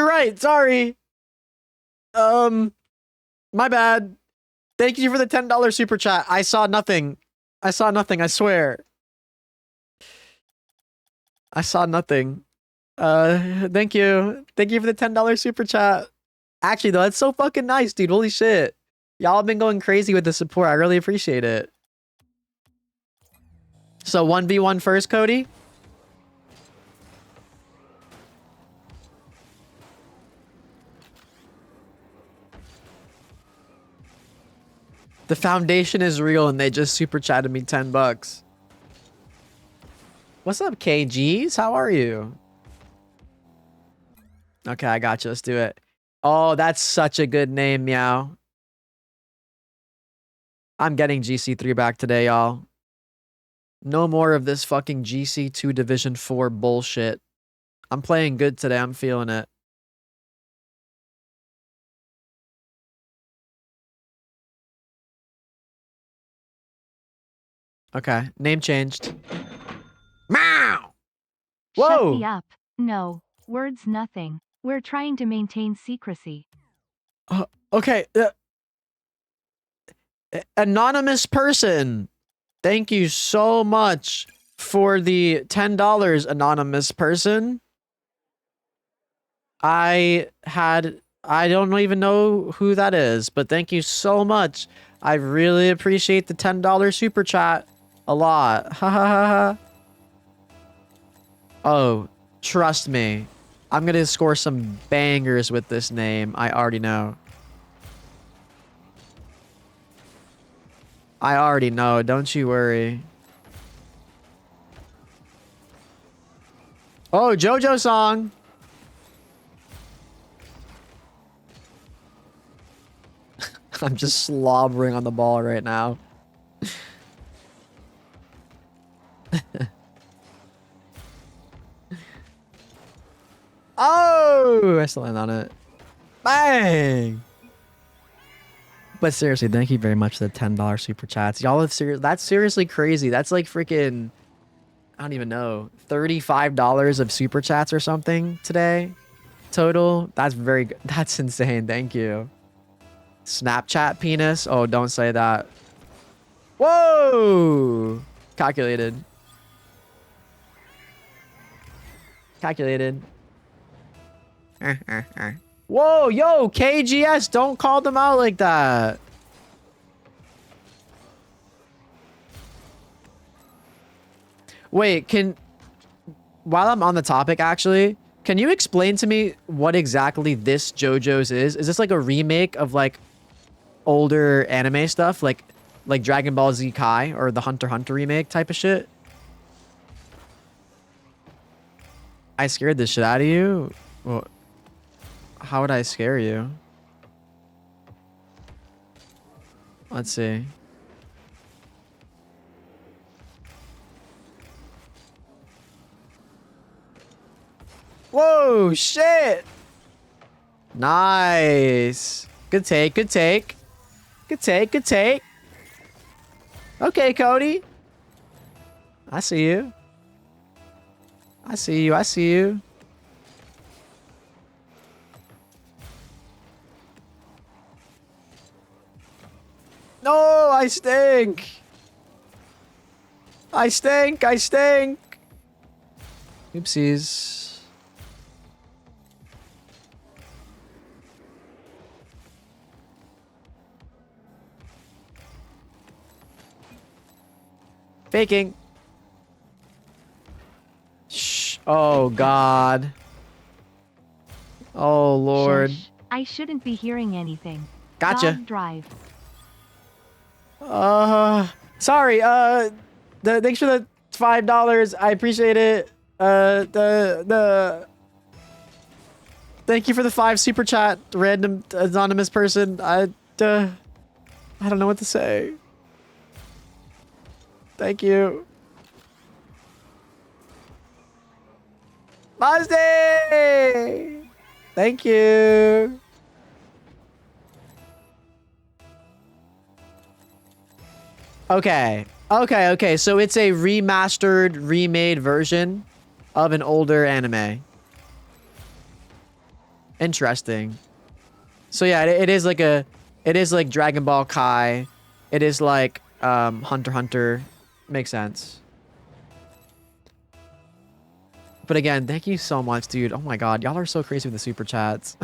right. Sorry. My bad. Thank you for the $10 super chat. I saw nothing. I saw nothing, I swear. I saw nothing. Thank you. Thank you for the $10 super chat. Actually, though, that's so fucking nice, dude. Holy shit. Y'all have been going crazy with the support. I really appreciate it. So 1v1 first, Cody? The foundation is real and they just super chatted me 10 bucks. What's up, KGs? How are you? Okay, I got you. Let's do it. Oh, that's such a good name, Meow. I'm getting GC3 back today, y'all. No more of this fucking GC2 Division 4 bullshit. I'm playing good today. I'm feeling it. Okay, name changed. Meow! Whoa!
Shut me up. No. Words nothing. We're trying to maintain secrecy.
Okay. Anonymous person. Thank you so much for the $10, anonymous person. I don't even know who that is, but thank you so much. I really appreciate the $10 super chat a lot. Ha ha ha ha. Oh, trust me. I'm gonna score some bangers with this name. I already know. I already know. Don't you worry. Oh, JoJo song. I'm just slobbering on the ball right now. Oh, I still land on it. Bang! But seriously, thank you very much for the $10 super chats. Y'all have that's seriously crazy. That's like freaking, I don't even know, $35 of super chats or something today. Total. That's very good. That's insane. Thank you. Snapchat penis. Oh, don't say that. Whoa! Calculated. Calculated. Whoa, yo, KGS, don't call them out like that. Wait, while I'm on the topic, actually, can you explain to me what exactly this JoJo's is? Is this like a remake of like older anime stuff, like Dragon Ball Z Kai or the Hunter x Hunter remake type of shit? I scared the shit out of you? Well, how would I scare you? Let's see. Whoa, shit! Nice. Good take, good take. Good take, good take. Okay, Cody. I see you. I see you, I see you. No, I stink. I stink, I stink. Oopsies. Faking. Shh. Oh, God. Oh, Lord.
Shush. I shouldn't be hearing anything.
Gotcha.
Dog drive.
Sorry, thanks for the It's $5. I appreciate it. Thank you for the 5 super chat, random anonymous person. I don't know what to say. Thank you. Mazday! Thank you. Okay. Okay. So it's a remastered, remade version of an older anime. Interesting. So yeah, it is like Dragon Ball Kai. It is like Hunter x Hunter. Makes sense. But again, thank you so much, dude. Oh my god, y'all are so crazy with the super chats.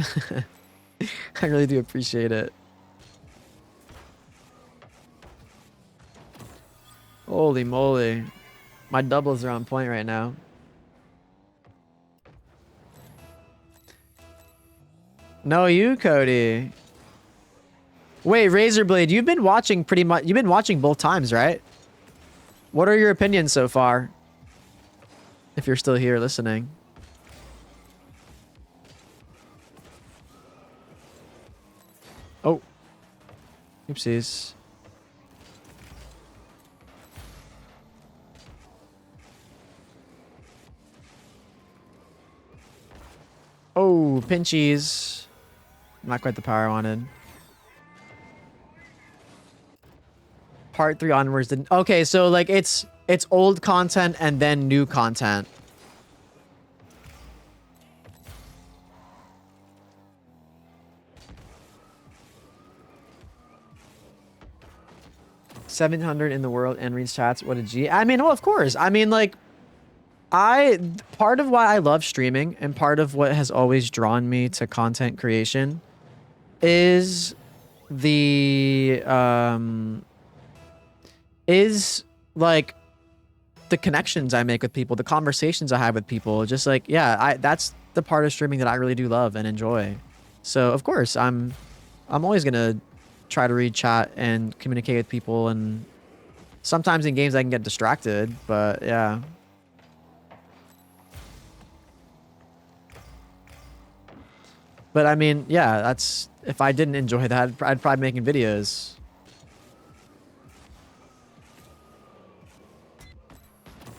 I really do appreciate it. Holy moly. My doubles are on point right now. No, you, Cody. Wait, Razorblade, you've been watching both times, right? What are your opinions so far? If you're still here listening. Oh. Oopsies. Oh, pinchies. Not quite the power I wanted. Part 3 onwards. Okay, so like it's old content and then new content. $700 in the world and reads chats. What a G. I mean, well, of course. I mean, like, part of why I love streaming and part of what has always drawn me to content creation is like the connections I make with people, the conversations I have with people. Just like, yeah, that's the part of streaming that I really do love and enjoy. So of course I'm always gonna try to read chat and communicate with people, and sometimes in games I can get distracted, but yeah. But I mean, yeah, that's, if I didn't enjoy that, I'd probably be making videos.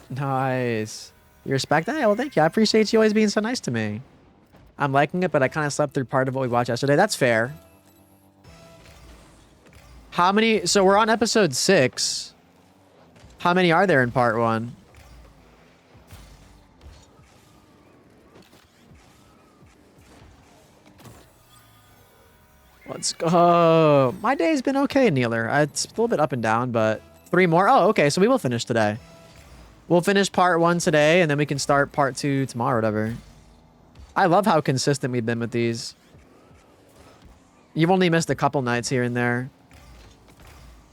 Nice. You respect that? Yeah, well, thank you. I appreciate you always being so nice to me. I'm liking it, but I kind of slept through part of what we watched yesterday. That's fair. How many? So we're on episode 6. How many are there in part 1? Let's go. My day's been okay, Kneeler. It's a little bit up and down, but 3 more. Oh, okay. So we will finish today. We'll finish part 1 today, and then we can start part 2 tomorrow or whatever. I love how consistent we've been with these. You've only missed a couple nights here and there.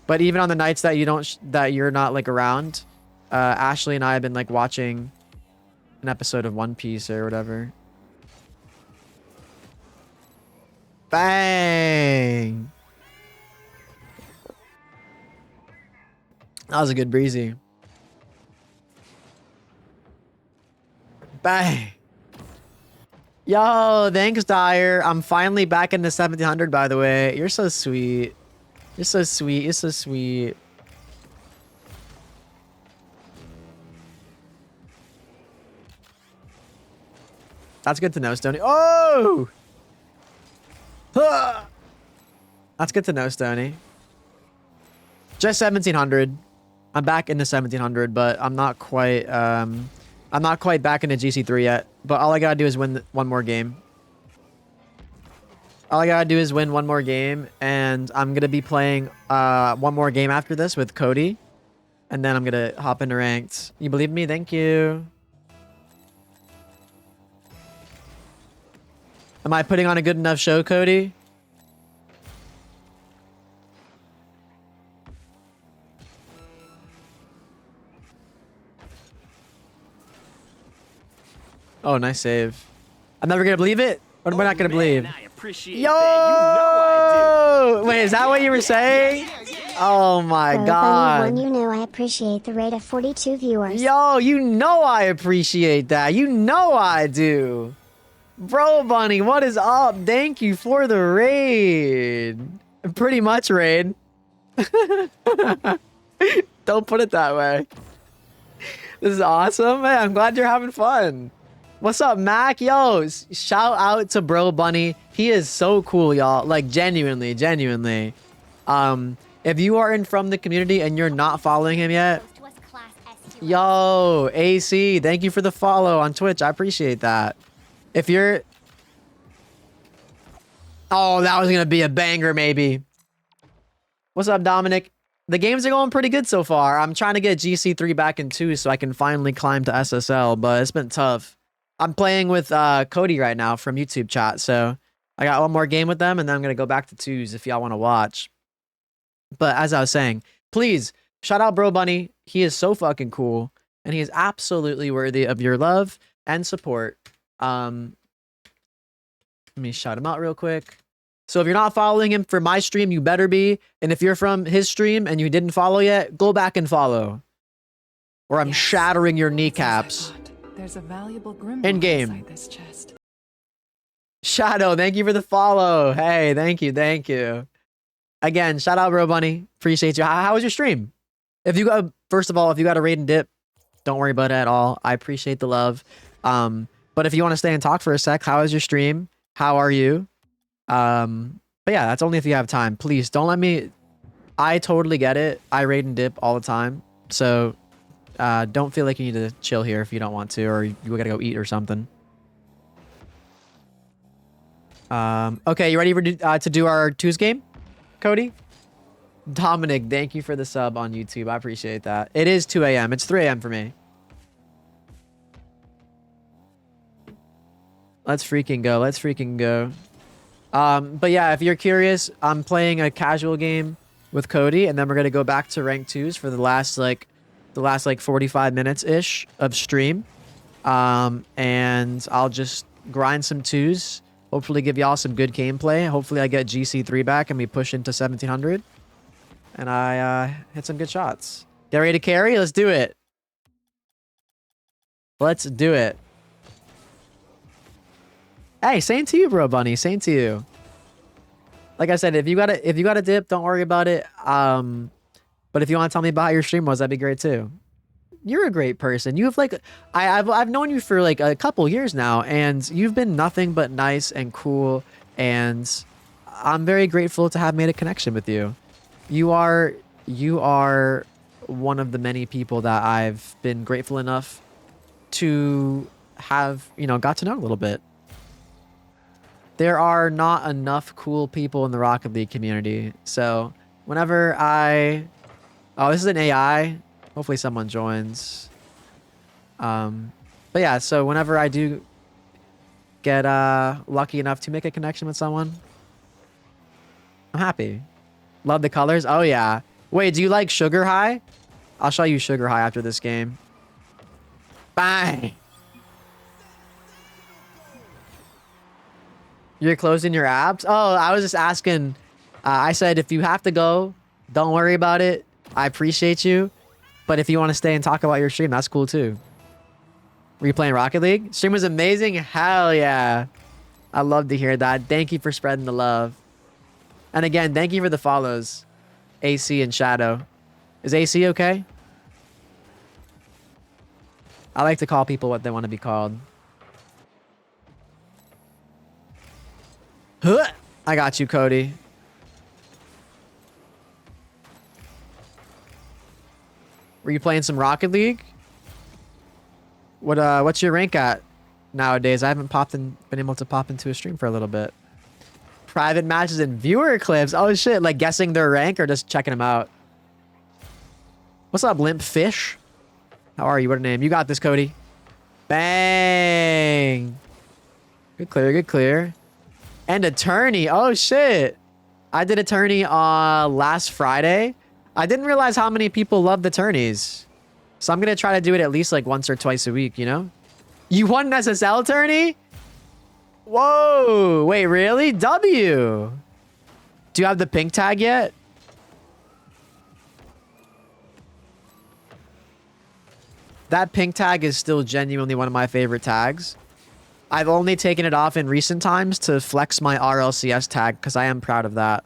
But even on the nights that you're not like around, Ashley and I have been like watching an episode of One Piece or whatever. Bang! That was a good breezy. Bang! Yo, thanks, Dyer. I'm finally back in the 1700, by the way. You're so sweet. You're so sweet. You're so sweet. That's good to know, Stoney. Oh! Ah! That's good to know, Stoney. Just 1700. I'm back in the 1700, but I'm not quite back into GC3 yet. But all I gotta do is win one more game. All I gotta do is win one more game, and I'm gonna be playing one more game after this with Cody, and then I'm gonna hop into ranked. You believe me? Thank you. Am I putting on a good enough show, Cody? Oh, nice save. I'm never gonna believe it. What am I not gonna believe?
I appreciate
Yo!
that. You know I do.
Wait, is that what you were saying? Oh my god.
You know I
appreciate the rate of 42 viewers.
Yo, you know I appreciate that. You know I do. Bro Bunny, what is up? Thank you for the raid. Pretty much raid. Don't put it that way. This is awesome, man. I'm glad you're having fun. What's up, Mac? Yo, shout out to Bro Bunny. He is so cool, y'all. Like, genuinely, genuinely. If you are in from the community and you're not following him yet, yo, AC, thank you for the follow on Twitch. I appreciate that. If you're... Oh, that was going to be a banger, maybe. What's up, Dominic? The games are going pretty good so far. I'm trying to get GC3 back in 2 so I can finally climb to SSL, but it's been tough. I'm playing with Cody right now from YouTube chat, so I got one more game with them, and then I'm going to go back to 2s if y'all want to watch. But as I was saying, please, shout out Bro Bunny. He is so fucking cool, and he is absolutely worthy of your love and support. Let me shout him out real quick. So if you're not following him for my stream, you better be. And if you're from his stream and you didn't follow yet, go back and follow. Or I'm shattering your kneecaps.
There's a valuable
in game.
inside this chest.
Shadow, thank you for the follow. Hey, thank you, thank you. Again, shout out Bro Bunny. Appreciate you. How was your stream? If you got, first of all, if you got a raid and dip, don't worry about it at all. I appreciate the love. But if you want to stay and talk for a sec, how was your stream? How are you? But yeah, that's only if you have time. Please don't let me. I totally get it. I raid and dip all the time. So don't feel like you need to chill here if you don't want to, or you gotta go eat or something. Okay, you ready for to do our 2s game, Cody? Dominic, thank you for the sub on YouTube. I appreciate that. It is 2 a.m. It's 3 a.m. for me. Let's freaking go. Let's freaking go. But yeah, if you're curious, I'm playing a casual game with Cody, and then we're gonna go back to rank 2s for the last 45 minutes ish of stream. And I'll just grind some 2s. Hopefully give y'all some good gameplay. Hopefully I get GC3 back and we push into 1700. And I hit some good shots. Get ready to carry? Let's do it. Let's do it. Hey, same to you, Bro Bunny. Same to you. Like I said, if you got a dip, don't worry about it. But if you want to tell me about how your stream was, that'd be great too. You're a great person. You have I've known you for like a couple years now, and you've been nothing but nice and cool. And I'm very grateful to have made a connection with you. You are one of the many people that I've been grateful enough to have, got to know a little bit. There are not enough cool people in the Rocket League community. So whenever oh, this is an AI. Hopefully someone joins. But yeah, so whenever I do get lucky enough to make a connection with someone, I'm happy. Love the colors. Oh yeah. Wait, do you like Sugar High? I'll show you Sugar High after this game. Bang. You're closing your apps? Oh, I was just asking. I said, if you have to go, don't worry about it. I appreciate you. But if you want to stay and talk about your stream, that's cool too. Were you playing Rocket League? Stream was amazing. Hell yeah. I love to hear that. Thank you for spreading the love. And again, thank you for the follows. AC and Shadow. Is AC okay? I like to call people what they want to be called. Huh. I got you, Cody. Were you playing some Rocket League? What's your rank at nowadays? I haven't been able to pop into a stream for a little bit. Private matches and viewer clips. Oh shit, like guessing their rank or just checking them out. What's up, Limp Fish? How are you? What a name. You got this, Cody. Bang. Good clear, good clear. And attorney. Oh shit. I did attorney last Friday. I didn't realize how many people loved attorneys. So I'm going to try to do it at least like once or twice a week, you know? You won an SSL attorney? Whoa. Wait, really? W. Do you have the pink tag yet? That pink tag is still genuinely one of my favorite tags. I've only taken it off in recent times to flex my RLCS tag because I am proud of that.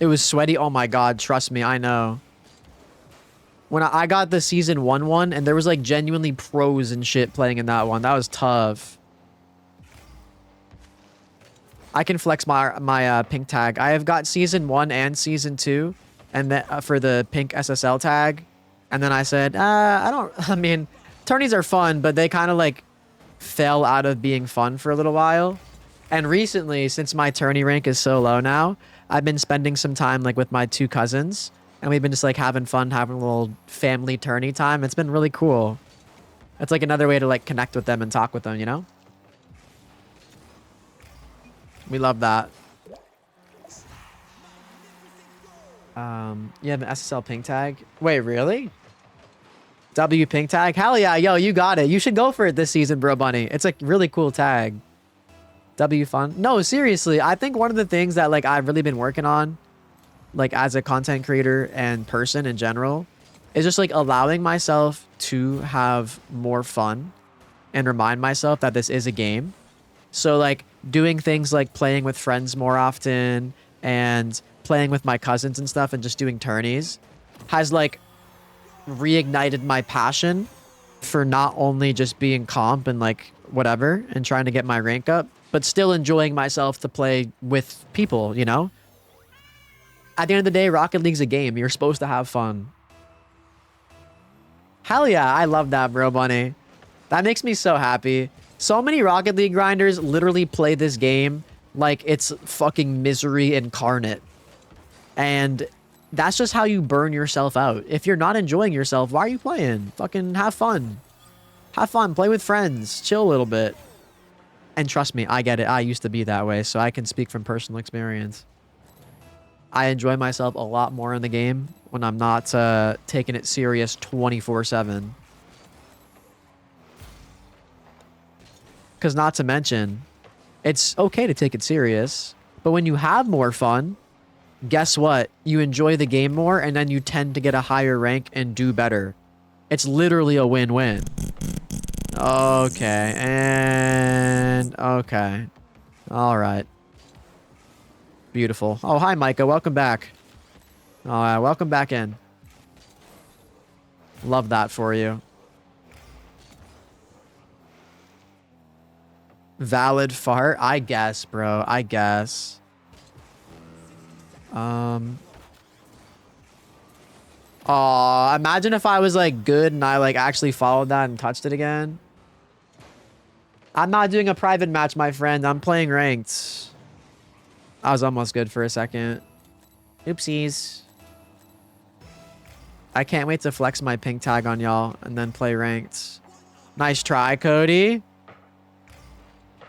It was sweaty. Oh my god, trust me, I know. When I got the season 1 one, and there was like genuinely pros and shit playing in that one. That was tough. I can flex my pink tag. I have got season 1 and season 2, and then for the pink SSL tag, and then I said, I mean, tourneys are fun, but they kind of like fell out of being fun for a little while. And recently, since my tourney rank is so low now, I've been spending some time like with my 2 cousins, and we've been just like having fun, having a little family tourney time. It's been really cool. It's like another way to like connect with them and talk with them, you know? We love that. You have an SSL pink tag? Wait, really? W pink tag? Hell yeah, yo, you got it. You should go for it this season, bro bunny. It's a really cool tag. W fun. No, seriously, I think one of the things that like I've really been working on, like as a content creator and person in general, is just like allowing myself to have more fun and remind myself that this is a game. So like doing things like playing with friends more often and playing with my cousins and stuff and just doing tourneys has like reignited my passion for not only just being comp and like whatever and trying to get my rank up, but still enjoying myself to play with people, you know? At the end of the day, Rocket League's a game. You're supposed to have fun. Hell yeah, I love that, bro bunny. That makes me so happy. So many Rocket League grinders literally play this game like it's fucking misery incarnate. And that's just how you burn yourself out. If you're not enjoying yourself, why are you playing? Fucking have fun. Have fun. Play with friends. Chill a little bit. And trust me, I get it. I used to be that way, so I can speak from personal experience. I enjoy myself a lot more in the game when I'm not taking it serious 24/7. Because not to mention, it's okay to take it serious, but when you have more fun, guess what? You enjoy the game more, and then you tend to get a higher rank and do better. It's literally a win-win. Okay, and okay. All right. Beautiful. Oh, hi, Micah. Welcome back. All right, welcome back in. Love that for you. Valid fart? I guess, bro. I guess. Aw, imagine if I was like good and I like actually followed that and touched it again. I'm not doing a private match, my friend. I'm playing ranked. I was almost good for a second. Oopsies. I can't wait to flex my pink tag on y'all and then play ranked. Nice try, Cody.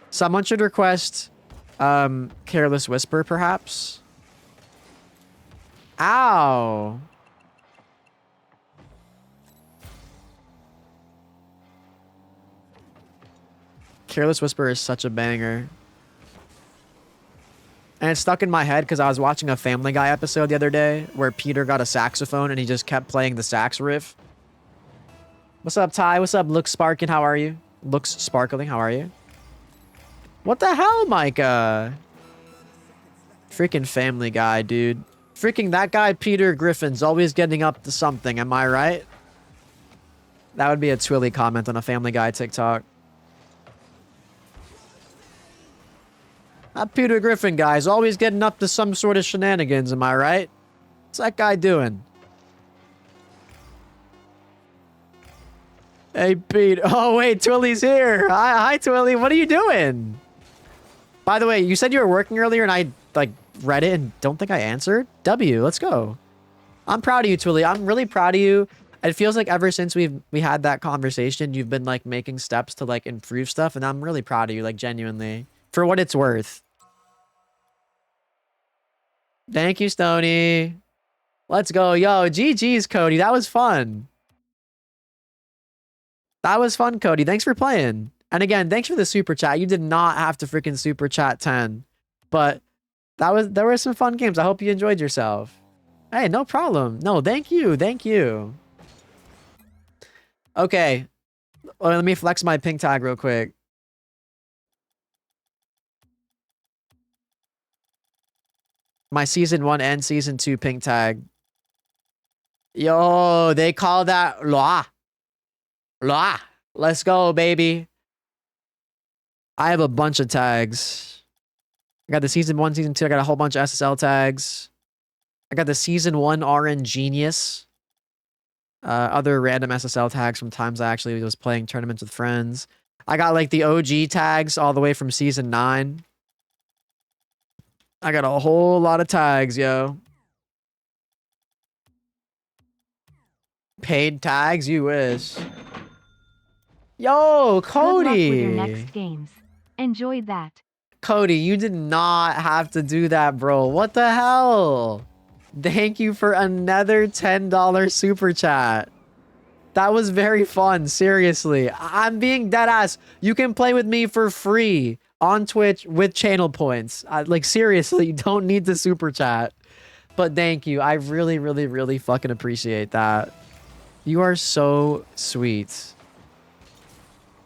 Someone should request Careless Whisper, perhaps. Ow. Careless Whisper is such a banger. And it's stuck in my head because I was watching a Family Guy episode the other day where Peter got a saxophone and he just kept playing the sax riff. What's up, Ty? What's up, Looks Sparking? How are you? Looks Sparkling. How are you? What the hell, Micah? Freaking Family Guy, dude. Freaking that guy, Peter Griffin's always getting up to something. Am I right? That would be a Twilly comment on a Family Guy TikTok. That Peter Griffin guy is always getting up to some sort of shenanigans, am I right? What's that guy doing? Hey, Pete. Oh, wait, Twilly's here. Hi, Twilly. What are you doing? By the way, you said you were working earlier and I, like, read it and don't think I answered. W, let's go. I'm proud of you, Twilly. I'm really proud of you. It feels like ever since we had that conversation, you've been, like, making steps to, like, improve stuff, and I'm really proud of you, like, genuinely. For what it's worth. Thank you, Stony. Let's go. Yo, GG's, Cody. That was fun. That was fun, Cody. Thanks for playing. And again, thanks for the super chat. You did not have to freaking super chat 10. But There were some fun games. I hope you enjoyed yourself. Hey, no problem. No, thank you. Thank you. Okay. Well, let me flex my pink tag real quick. My season 1 and season 2 pink tag. Yo, they call that Loa. Loa. Let's go, baby. I have a bunch of tags. I got the season 1, season 2. I got a whole bunch of SSL tags. I got the season 1 RN Genius. Other random SSL tags from times I actually was playing tournaments with friends. I got like the OG tags all the way from season 9. I got a whole lot of tags, yo. Paid tags, you wish. Yo, Cody.
Good luck with your next games. Enjoy that.
Cody, you did not have to do that, bro. What the hell? Thank you for another $10 super chat. That was very fun, seriously. I'm being deadass. You can play with me for free on Twitch with channel points. Like, seriously, you don't need the super chat. But thank you. I really, really, really fucking appreciate that. You are so sweet.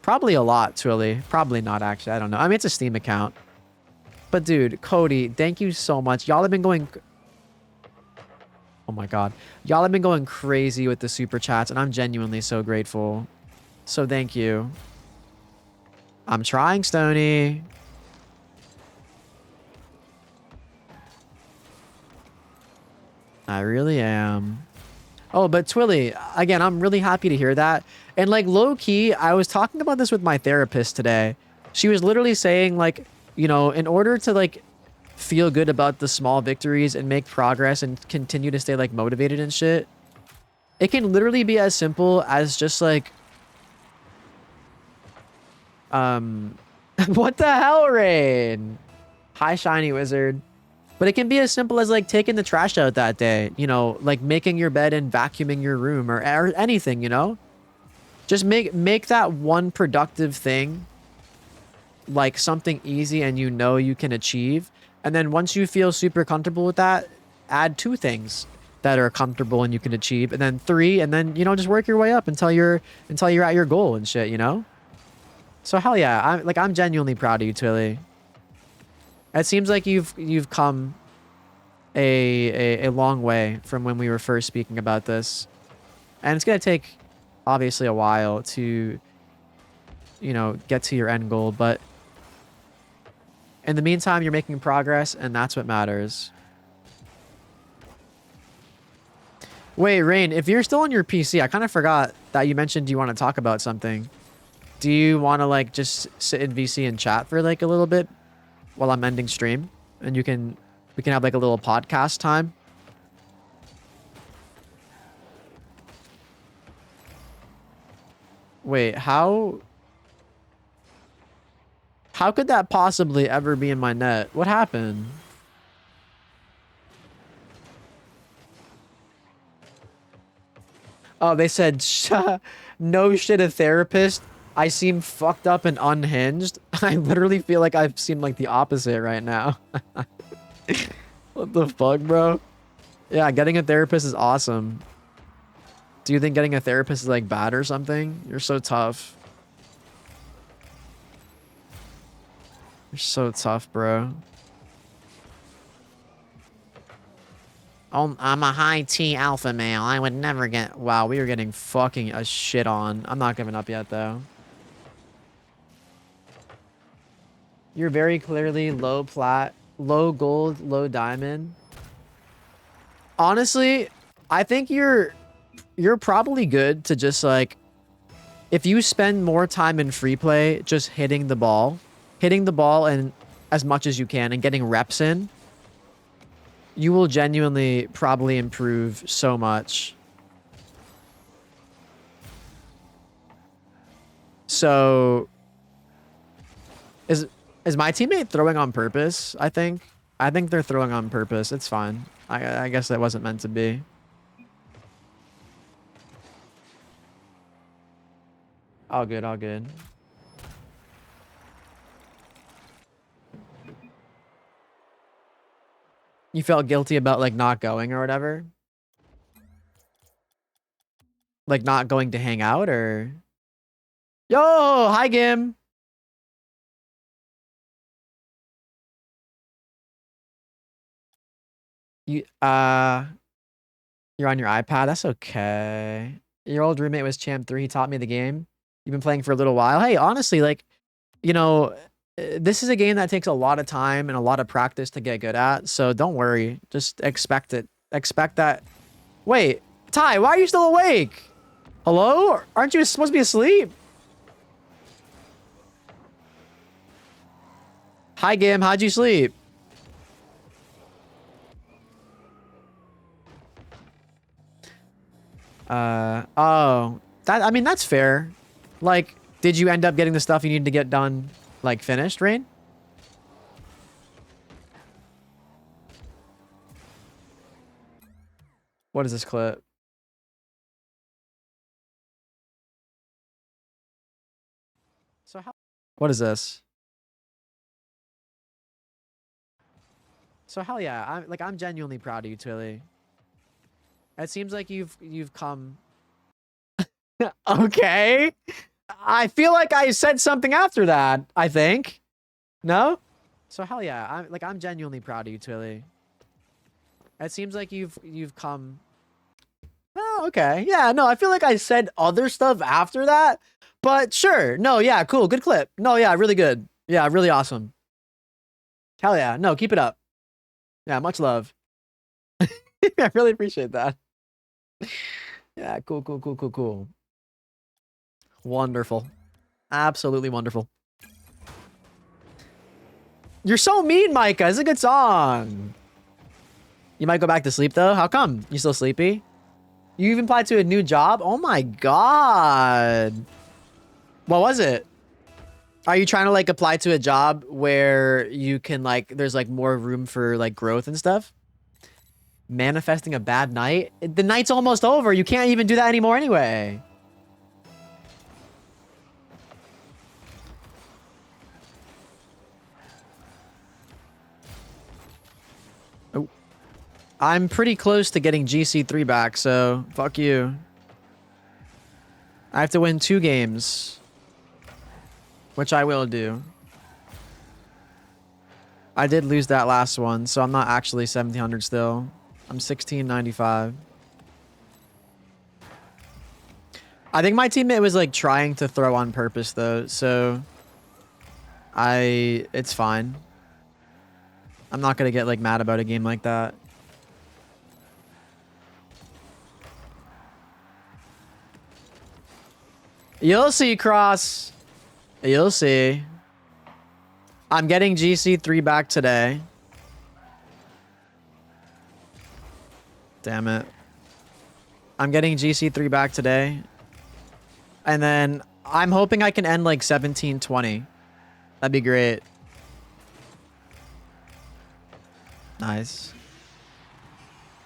Probably a lot, Twilly. Probably not, actually. I don't know. I mean, it's a Steam account. But, dude, Cody, thank you so much. Y'all have been going... Oh, my God. Y'all have been going crazy with the super chats, and I'm genuinely so grateful. So, thank you. I'm trying, Stony. I really am. Oh, but Twilly, again, I'm really happy to hear that. And like low key, I was talking about this with my therapist today. She was literally saying like, you know, in order to like feel good about the small victories and make progress and continue to stay like motivated and shit, it can literally be as simple as just like, what the hell, Rain? Hi, Shiny Wizard. But it can be as simple as like taking the trash out that day, you know, like making your bed and vacuuming your room or anything, you know? Just make that one productive thing like something easy and you know you can achieve. And then once you feel super comfortable with that, add 2 things that are comfortable and you can achieve, and then 3, and then, you know, just work your way up until you're at your goal and shit, you know? So hell yeah, I'm genuinely proud of you, Twilly. It seems like you've come a long way from when we were first speaking about this. And it's going to take, obviously, a while to, you know, get to your end goal. But in the meantime, you're making progress, and that's what matters. Wait, Rain, if you're still on your PC, I kind of forgot that you mentioned you want to talk about something. Do you want to, like, just sit in VC and chat for, like, a little bit while I'm ending stream? And we can have, like, a little podcast time? Wait, how could that possibly ever be in my net? What happened? Oh, they said, no shit, a therapist. I seem fucked up and unhinged. I literally feel like I seem like the opposite right now. What the fuck, bro? Yeah, getting a therapist is awesome. Do you think getting a therapist is like bad or something? You're so tough. You're so tough, bro. Oh, I'm a high T alpha male. I would never get... Wow, we were getting fucking a shit on. I'm not giving up yet, though. You're very clearly low plat, low gold, low diamond. Honestly, I think you're probably good to just like... If you spend more time in free play just hitting the ball and as much as you can and getting reps in, you will genuinely probably improve so much. So, is my teammate throwing on purpose? I think they're throwing on purpose. It's fine. I guess that wasn't meant to be. All good, all good. You felt guilty about like not going or whatever? Like not going to hang out or? Yo, hi Gim. You you're on your iPad. That's okay. Your old roommate was Champ 3. He taught me the game. You've been playing for a little while. Hey, honestly, like, you know, this is a game that takes a lot of time and a lot of practice to get good at. So don't worry. Just expect it. Expect that. Wait, Ty, why are you still awake? Hello? Aren't you supposed to be asleep? Hi, Gim. How'd you sleep? Oh, I mean, that's fair. Like, did you end up getting the stuff you needed to get done, like, finished, Rain? What is this clip? So how? What is this? So hell yeah, I'm genuinely proud of you, Twilly. It seems like you've come. Okay. I feel like I said something after that, I think. No? So hell yeah, I'm genuinely proud of you, Twilly. It seems like you've come. Oh, okay. Yeah, no, I feel like I said other stuff after that. But sure. No, yeah, cool. Good clip. No, yeah, really good. Yeah, really awesome. Hell yeah. No, keep it up. Yeah, much love. I really appreciate that. Yeah, cool. Wonderful. Absolutely wonderful. You're so mean, Micah. It's a good song. You might go back to sleep, though. How come? You still sleepy? You even applied to a new job? Oh my god. What was it? Are you trying to, like, apply to a job where you can, like, there's, like, more room for, like, growth and stuff? Manifesting a bad night? The night's almost over. You can't even do that anymore anyway. Oh. I'm pretty close to getting GC3 back, so fuck you. I have to win 2 games. Which I will do. I did lose that last one, so I'm not actually 1700 still. I'm 1695. I think my teammate was like trying to throw on purpose though, so it's fine. I'm not gonna get like mad about a game like that. You'll see, Cross. You'll see. I'm getting GC3 back today. Damn it. I'm getting GC3 back today. And then I'm hoping I can end like 1720. That'd be great. Nice.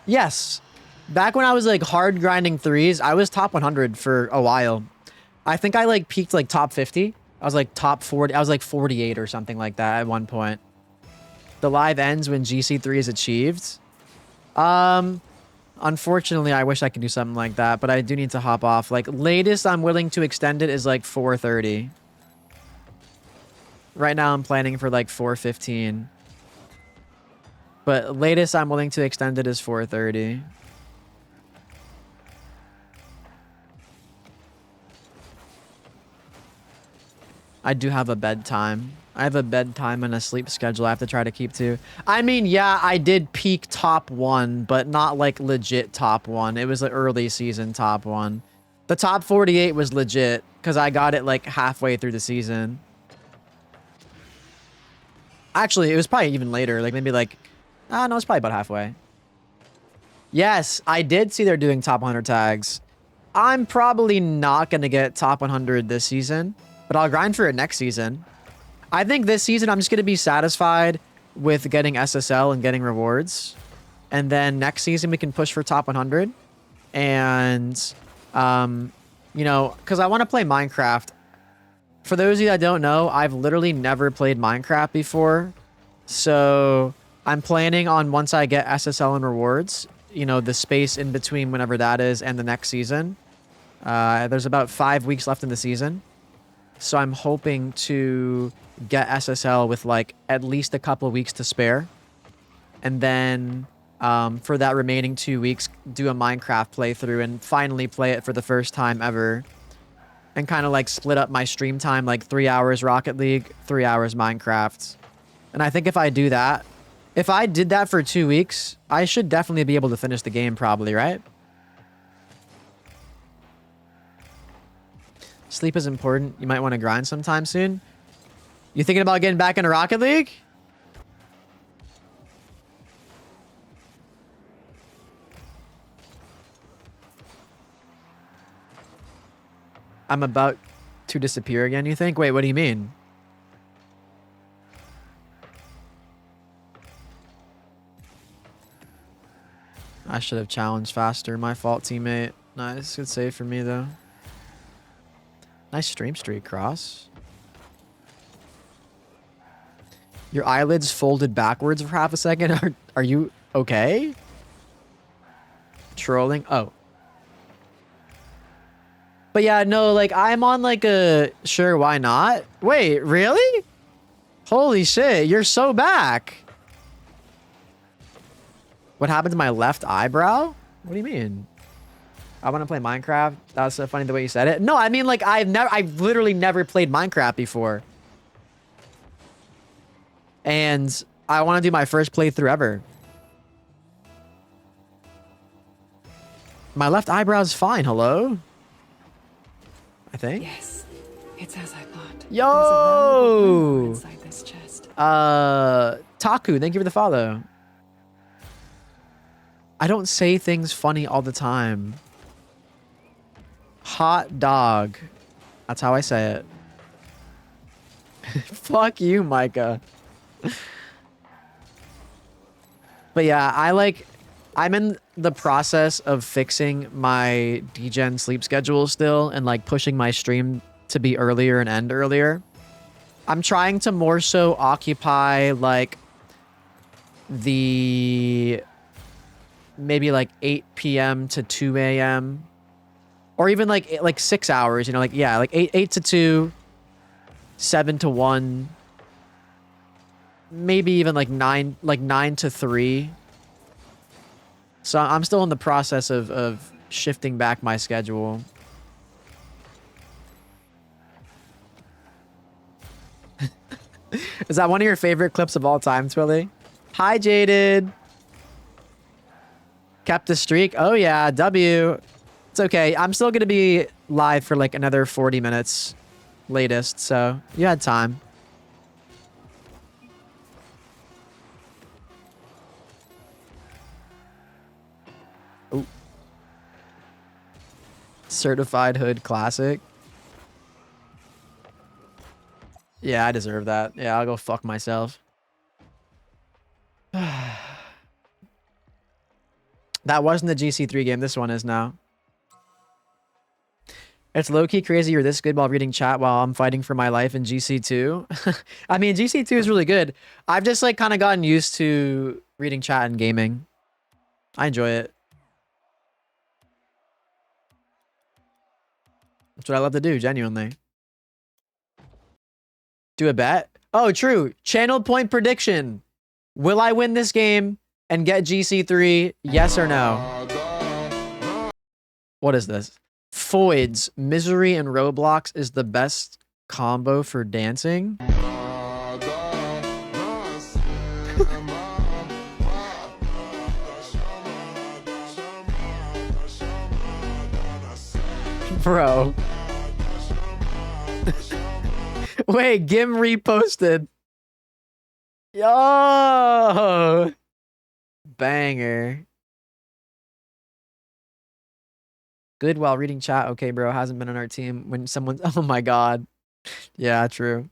Yes. Back when I was like hard grinding 3s, I was top 100 for a while. I think I like peaked like top 50. I was like top 40. I was like 48 or something like that at one point. The live ends when GC3 is achieved. Unfortunately, I wish I could do something like that, but I do need to hop off. Like, latest I'm willing to extend it is like 4:30. Right now I'm planning for like 4:15. But latest I'm willing to extend it is 4:30. I do have a bedtime. I have a bedtime and a sleep schedule I have to try to keep to. I mean, yeah, I did peak top 1, but not like legit top 1. It was the early season top 1. The top 48 was legit because I got it like halfway through the season. Actually, it was probably even later. Like maybe like, no, it's probably about halfway. Yes, I did see they're doing top 100 tags. I'm probably not going to get top 100 this season, but I'll grind for it next season. I think this season I'm just going to be satisfied with getting SSL and getting rewards. And then next season we can push for top 100. And, you know, because I want to play Minecraft. For those of you that don't know, I've literally never played Minecraft before. So, I'm planning on once I get SSL and rewards, you know, the space in between whenever that is and the next season. There's about 5 weeks left in the season. So I'm hoping to get SSL with like at least a couple of weeks to spare. And then for that remaining 2 weeks, do a Minecraft playthrough and finally play it for the first time ever. And kind of like split up my stream time, like 3 hours Rocket League, 3 hours Minecraft. And I think if I do that, if I did that for 2 weeks, I should definitely be able to finish the game probably, right? Sleep is important. You might want to grind sometime soon. You thinking about getting back into Rocket League? I'm about to disappear again, you think? Wait, what do you mean? I should have challenged faster. My fault, teammate. Nice. Good save for me, though. Nice stream streak, Cross. Your eyelids folded backwards for half a second. Are you okay? Trolling? Oh. But yeah, no, like, I'm on like a... Sure, why not? Wait, really? Holy shit, you're so back. What happened to my left eyebrow? What do you mean? I want to play Minecraft. That was so funny the way you said it. No, I mean, like, I've literally never played Minecraft before. And I want to do my first playthrough ever. My left eyebrow is fine. Hello? I think.
Yes, it's as I thought.
Yo!
Inside this chest.
Taku, thank you for the follow. I don't say things funny all the time. Hot dog. That's how I say it. Fuck you, Micah. But yeah, I'm in the process of fixing my DGen sleep schedule still and like pushing my stream to be earlier and end earlier. I'm trying to more so occupy like the maybe like 8 p.m. to 2 a.m. or even like 6 hours, you know, like yeah, like 8 to 2, 7 to 1, maybe even like 9 to 3. So I'm still in the process of shifting back my schedule. Is that one of your favorite clips of all time, Twilly? Hi, Jaded. Kept the streak. Oh, yeah. W. It's okay. I'm still going to be live for like another 40 minutes latest. So you had time. Ooh. Certified Hood Classic. Yeah, I deserve that. Yeah, I'll go fuck myself. That wasn't the GC3 game. This one is now. It's low-key crazy you're this good while reading chat while I'm fighting for my life in GC2. I mean, GC2 is really good. I've just like kind of gotten used to reading chat and gaming. I enjoy it. That's what I love to do, genuinely. Do a bet? Oh, true. Channel point prediction. Will I win this game and get GC3? Yes or no? What is this? Foids, Misery, and Roblox is the best combo for dancing. Bro. Wait, Gim reposted. Yo! Banger. Good while reading chat. Okay, bro. Hasn't been on our team when someone's... Oh my god. Yeah, true.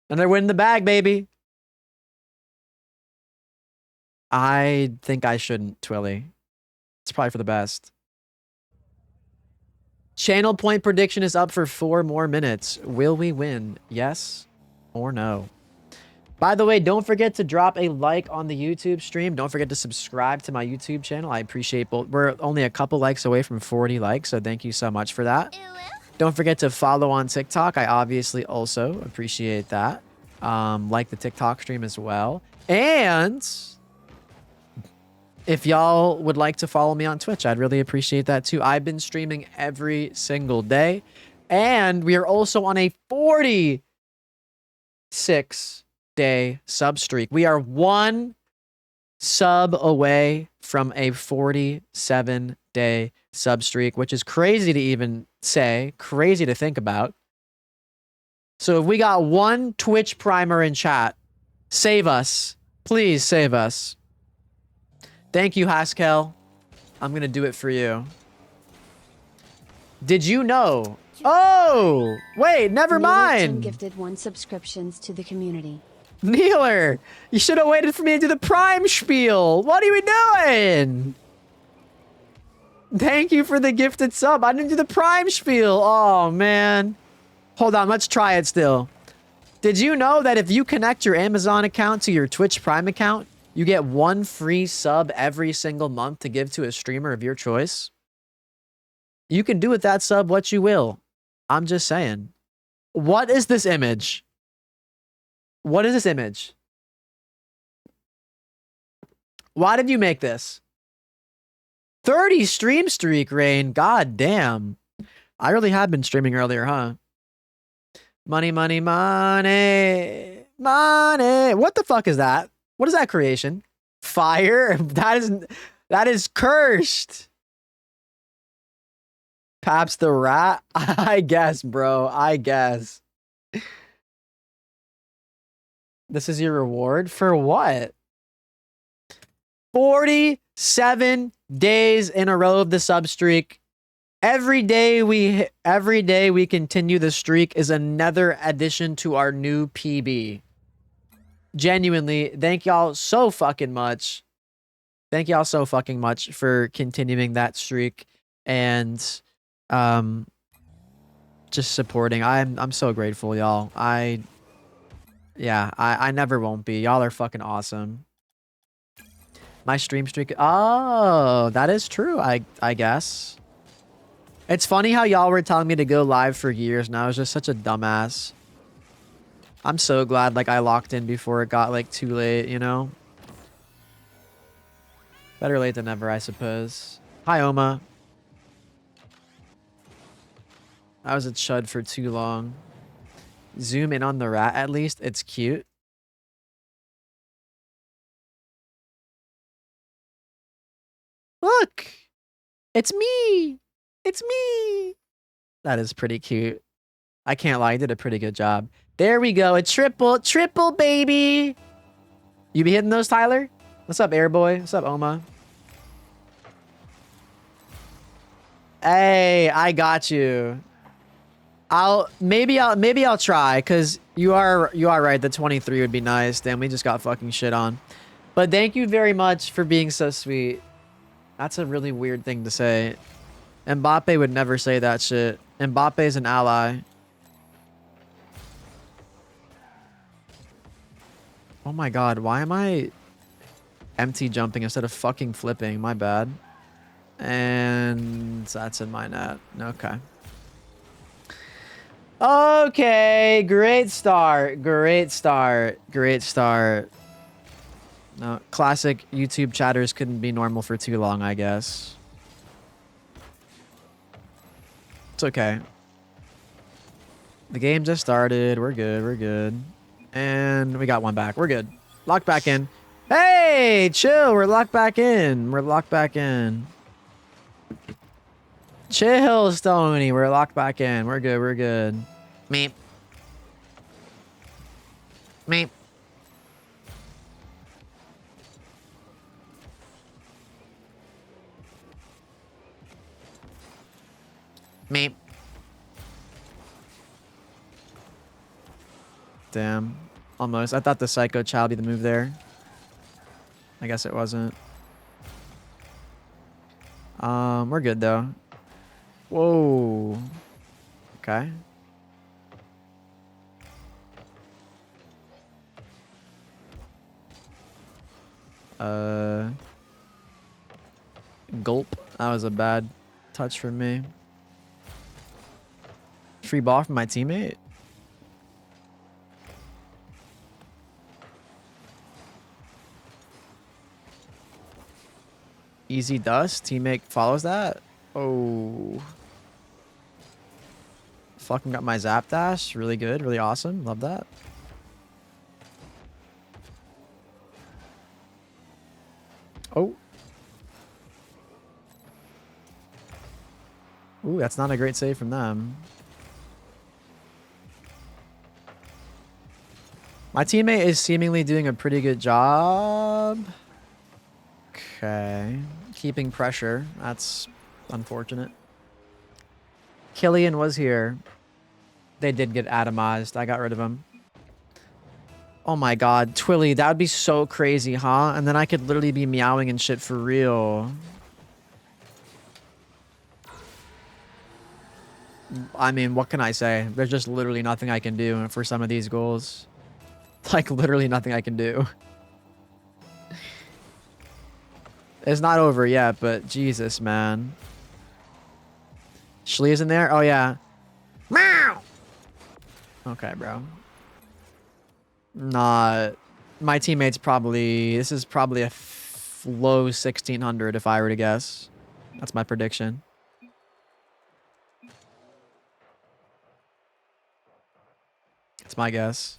And they're winning the bag, baby. I think I shouldn't, Twilly. It's probably for the best. Channel point prediction is up for 4 more minutes. Will we win? Yes or no? By the way, don't forget to drop a like on the YouTube stream. Don't forget to subscribe to my YouTube channel. I appreciate both. We're only a couple likes away from 40 likes, so thank you so much for that. Don't forget to follow on TikTok. I obviously also appreciate that. Like the TikTok stream as well. And if y'all would like to follow me on Twitch, I'd really appreciate that too. I've been streaming every single day. And we are also on a 46-day sub streak. We are one sub away from a 47-day sub streak, which is crazy to even say, crazy to think about. So if we got one Twitch primer in chat, save us. Please save us. Thank you, Haskell. I'm going to do it for you. Did you know? Oh, wait, never mind.
Gifted 1 subscriptions to the community.
Neeler, you should have waited for me to do the Prime spiel. What are we doing? Thank you for the gifted sub. I didn't do the Prime spiel. Oh, man. Hold on, let's try it still. Did you know that if you connect your Amazon account to your Twitch Prime account, you get 1 free sub every single month to give to a streamer of your choice? You can do with that sub what you will. I'm just saying. What is this image? What is this image? Why did you make this? 30 stream streak, Rain. God damn. I really have been streaming earlier, huh? Money, money, money. Money. What the fuck is that? What is that creation? Fire? That is cursed. Paps the rat? I guess, bro. I guess. This is your reward? For what? 47 days in a row of the sub streak. Every day we continue the streak is another addition to our new PB. Genuinely, thank y'all so fucking much. Thank y'all so fucking much for continuing that streak and just supporting. I'm so grateful, y'all. I never won't be. Y'all are fucking awesome. My stream streak. Oh, that is true. I guess. It's funny how y'all were telling me to go live for years and I was just such a dumbass. I'm so glad like I locked in before it got like too late, you know? Better late than never, I suppose. Hi, Oma. I was a chud for too long. Zoom in on the rat at least. It's cute. Look! It's me! It's me! That is pretty cute. I can't lie, I did a pretty good job. There we go. A triple, baby! You be hitting those, Tyler? What's up, Airboy? What's up, Oma? Hey, I got you. Maybe I'll try, cause you are right. The 23 would be nice. Damn, we just got fucking shit on. But thank you very much for being so sweet. That's a really weird thing to say. Mbappe would never say that shit. Mbappe's an ally. Oh my god, why am I empty jumping instead of fucking flipping? My bad. And that's in my net. Okay. Okay, great start. Great start. Great start. No, classic YouTube chatters couldn't be normal for too long, I guess. It's okay. The game just started. We're good. We're good. And we got one back. We're good. Locked back in. Hey, chill. We're locked back in. We're locked back in. Chill, Stoney. We're locked back in. We're good. We're good. Meep. Meep. Meep. Damn. Almost. I thought the Psycho Child would be the move there. I guess it wasn't. We're good though. Whoa. Okay. Gulp. That was a bad touch from me. Free ball from my teammate. Easy dust. Teammate follows that. Oh. Fucking got my zap dash. Really good. Really awesome. Love that. Oh. Ooh, that's not a great save from them. My teammate is seemingly doing a pretty good job. Okay. Keeping pressure. That's unfortunate. Killian was here. They did get atomized. I got rid of him. Oh my god. Twilly, that would be so crazy, huh? And then I could literally be meowing and shit for real. I mean, what can I say? There's just literally nothing I can do for some of these goals. Like, literally nothing I can do. It's not over yet, but Jesus, man. Schlee's in there? Oh, yeah. Meow! Okay, bro. Not... My teammate's probably... This is probably a low 1600 if I were to guess. That's my prediction. That's my guess.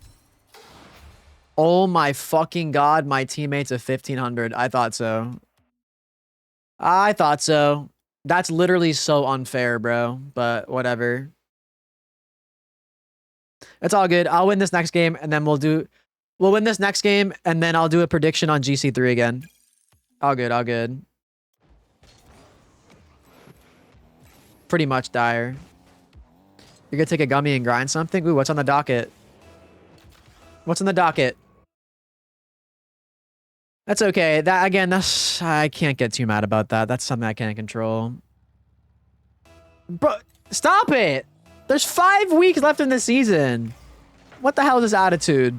Oh my fucking god, my teammate's a 1500. I thought so. I thought so. That's literally so unfair, bro. But whatever. It's all good. I'll win this next game and then we'll win this next game and then I'll do a prediction on GC3 again. All good, all good. Pretty much dire. You're gonna take a gummy and grind something? Ooh, what's on the docket? What's on the docket? That's okay. That again, I can't get too mad about that. That's something I can't control. Bro, stop it! There's 5 weeks left in the season. What the hell is this attitude?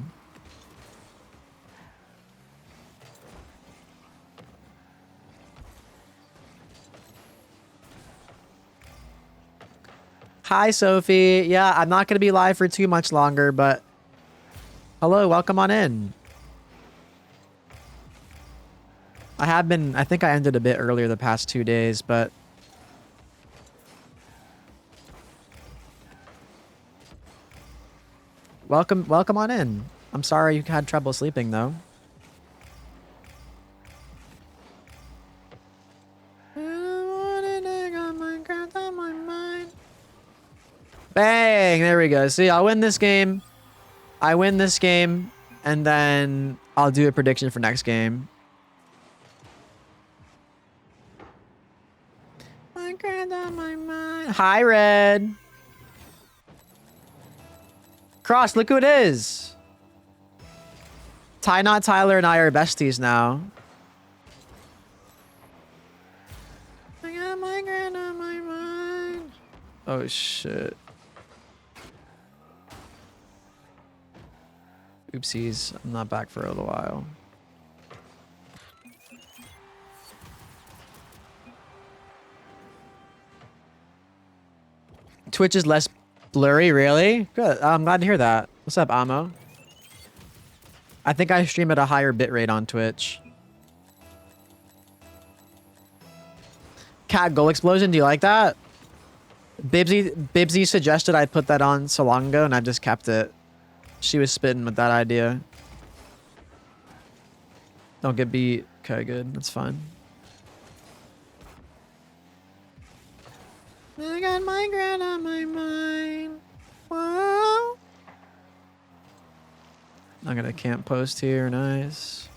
Hi, Sophie. Yeah, I'm not going to be live for too much longer, but... Hello, welcome on in. I think I ended a bit earlier the past 2 days, but... Welcome on in. I'm sorry you had trouble sleeping, though. Bang! There we go. See, I'll win this game. I win this game, and then I'll do a prediction for next game. Hi, Red. Cross, look who it is. Ty Not Tyler and I are besties now. I got my grand on my mind. Oh, shit. Oopsies. I'm not back for a little while. Twitch is less blurry, really? Good. I'm glad to hear that. What's up, Amo? I think I stream at a higher bitrate on Twitch. Cat Goal Explosion, do you like that? Bibsy suggested I put that on so long ago, and I've just kept it. She was spitting with that idea. Don't get beat. Okay, good. That's fine. I got my grand on my mind. Whoa. I'm gonna camp post here. Nice.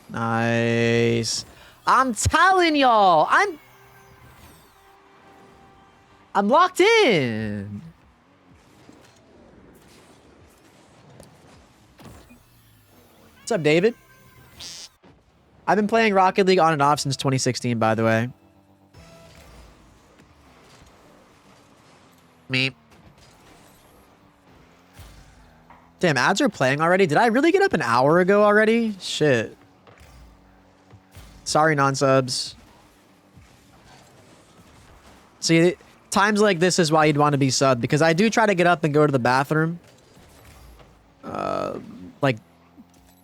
Nice. I'm telling y'all, I'm locked in. What's up, David? I've been playing Rocket League on and off since 2016, by the way. Me. Damn, ads are playing already? Did I really get up an hour ago already? Shit. Sorry, non-subs. See, times like this is why you'd want to be subbed, because I do try to get up and go to the bathroom. Like,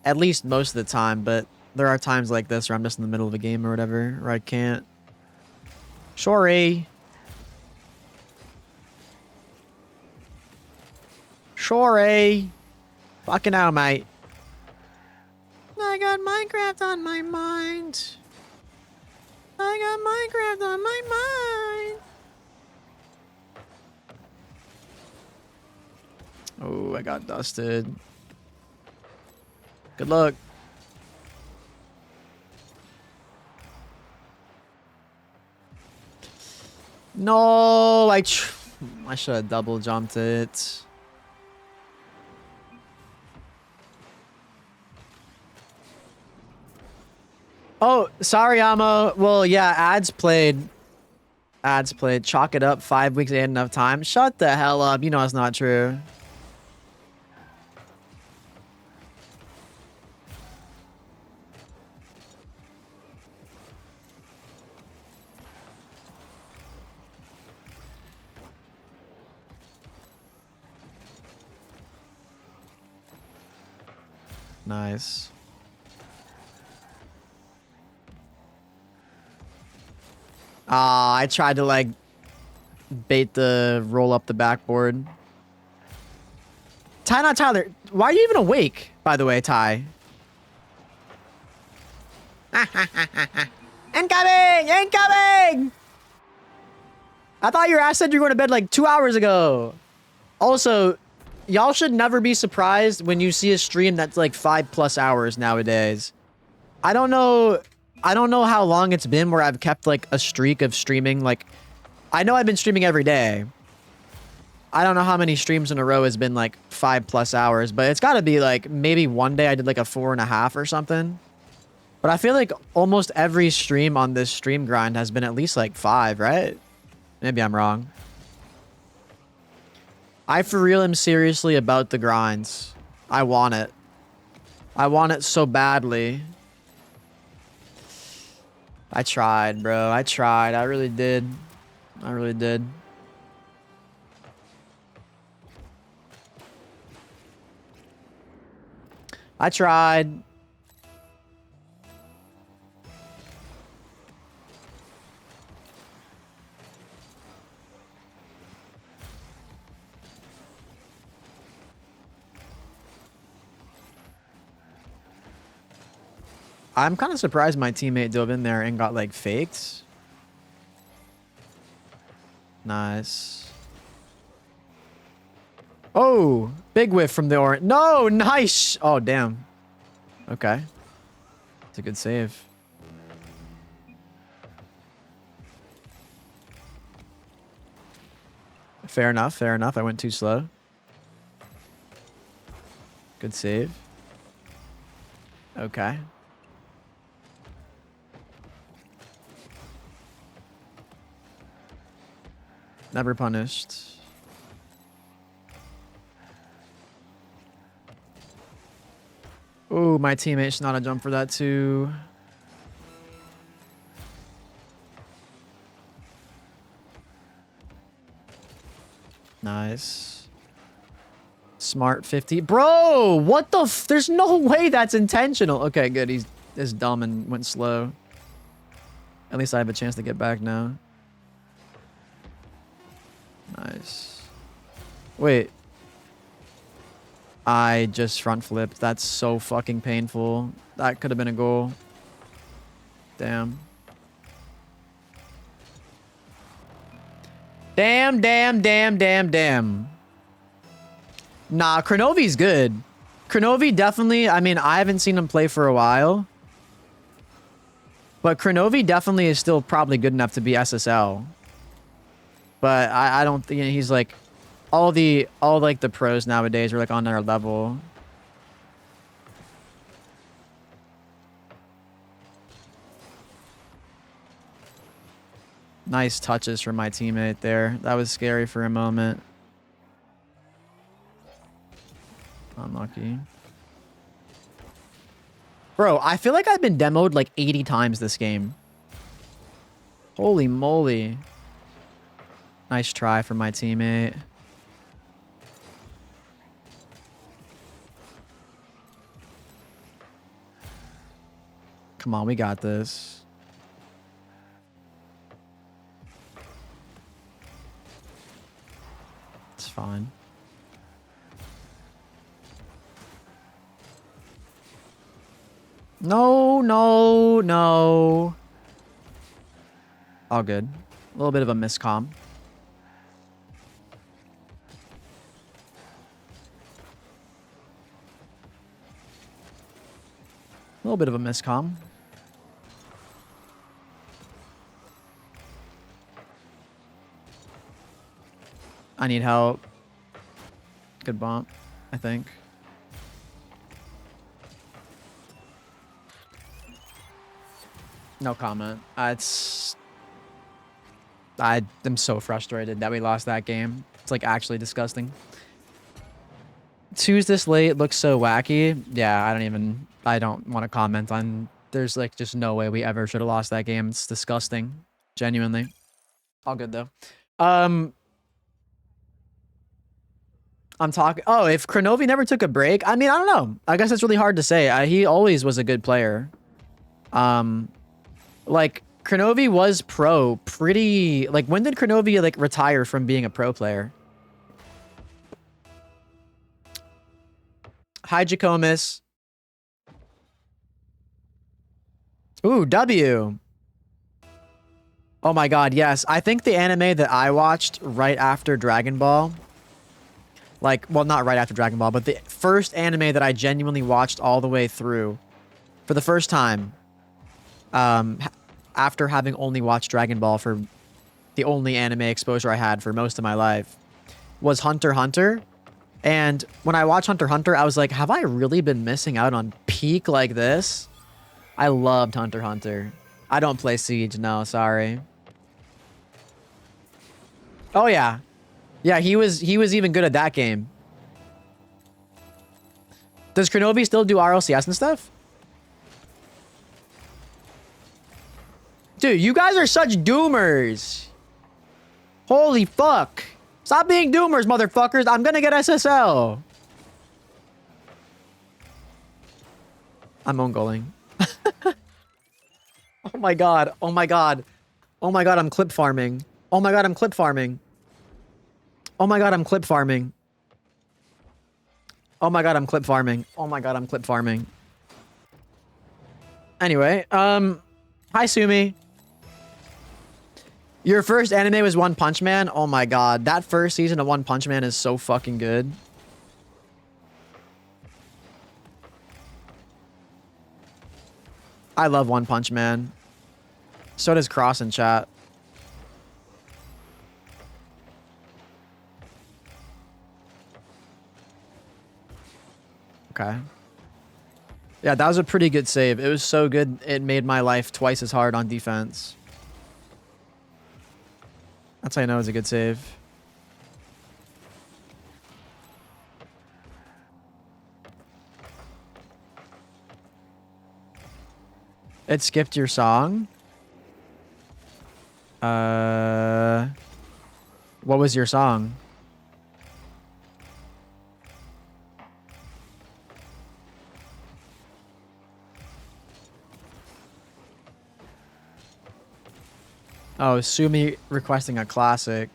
at least most of the time, but there are times like this where I'm just in the middle of a game or whatever, where I can't. Sorry. Sorry. Fucking hell, mate. I got Minecraft on my mind. I got Minecraft on my mind. Oh, I got dusted. Good luck. No, I should have double jumped it. Oh, sorry, Amo. Well, yeah, ads played. Ads played. Chalk it up. 5 weeks ain't enough time. Shut the hell up. You know it's not true. Nice. I tried to like bait the roll up the backboard. Ty, not Tyler. Why are you even awake, by the way, Ty? Incoming! Incoming! I thought your ass said you were going to bed like 2 hours ago. Also, y'all should never be surprised when you see a stream that's like 5+ hours nowadays. I don't know how long it's been where I've kept like a streak of streaming. Like, I know I've been streaming every day. I don't know how many streams in a row has been like 5+ hours, but it's got to be like maybe one day I did like a 4.5 or something. But I feel like almost every stream on this stream grind has been at least like 5, right? Maybe I'm wrong. I for real am seriously about the grinds. I want it. I want it so badly. I tried, bro. I tried. I really did. I really did. I tried. I'm kind of surprised my teammate dove in there and got like faked. Nice. Oh, big whiff from the orange. No, nice. Oh, damn. Okay. It's a good save. Fair enough. Fair enough. I went too slow. Good save. Okay. Never punished. Ooh, my teammate should not have jumped for that too. Nice. Smart 50. Bro, what the f— there's no way that's intentional. Okay, good. He's dumb and went slow. At least I have a chance to get back now. Nice. Wait. I just front flipped. That's so fucking painful. That could have been a goal. Damn. Damn, damn, damn, damn, damn. Nah, Kronovi's good. Kronovi definitely, I mean, I haven't seen him play for a while. But Kronovi definitely is still probably good enough to be SSL. But I don't think he's like all like the pros nowadays are like on their level. Nice touches from my teammate there. That was scary for a moment. unlucky. Bro, I feel like I've been demoed like 80 times this game. Holy moly. Nice try from my teammate. Come on, we got this. It's fine. No, no, no. All good. A little bit of a miscomm. A little bit of a miscomm. I need help. Good bump, I think. No comment. I am so frustrated that we lost that game. It's like actually disgusting. Two's this late looks so wacky. Yeah, I don't want to comment on. There's like just no way we ever should have lost that game. It's disgusting. Genuinely. All good though. I'm talking. Oh, if Kronovi never took a break, I mean, I don't know. I guess it's really hard to say. He always was a good player. Like Kronovi was pro pretty. Like when did Kronovi like retire from being a pro player? Hi, Jacomus. Ooh, W. Oh my god, yes. I think the anime that I watched right after Dragon Ball, like, well, not right after Dragon Ball, but the first anime that I genuinely watched all the way through for the first time, after having only watched Dragon Ball for the only anime exposure I had for most of my life, was Hunter x Hunter. And when I watched Hunter x Hunter, I was like, have I really been missing out on peak like this? I loved Hunter x Hunter. I don't play Siege, no, sorry. Oh yeah. Yeah, he was even good at that game. Does Kronovi still do RLCS and stuff? Dude, you guys are such doomers. Holy fuck. Stop being doomers, motherfuckers. I'm gonna get SSL. I'm own goaling. Oh my god. Oh my god. Oh my god, I'm clip farming. Oh my god, I'm clip farming. Oh my god, I'm clip farming. Oh my god, I'm clip farming. Oh my god, I'm clip farming. Anyway, hi Sumi. Your first anime was One Punch Man? Oh my god, that first season of One Punch Man is so fucking good. I love One Punch Man. So does Cross in chat. Okay. Yeah, that was a pretty good save. It was so good, it made my life twice as hard on defense. That's how I know it's a good save. It skipped your song? What was your song? Oh, Sumi requesting a classic.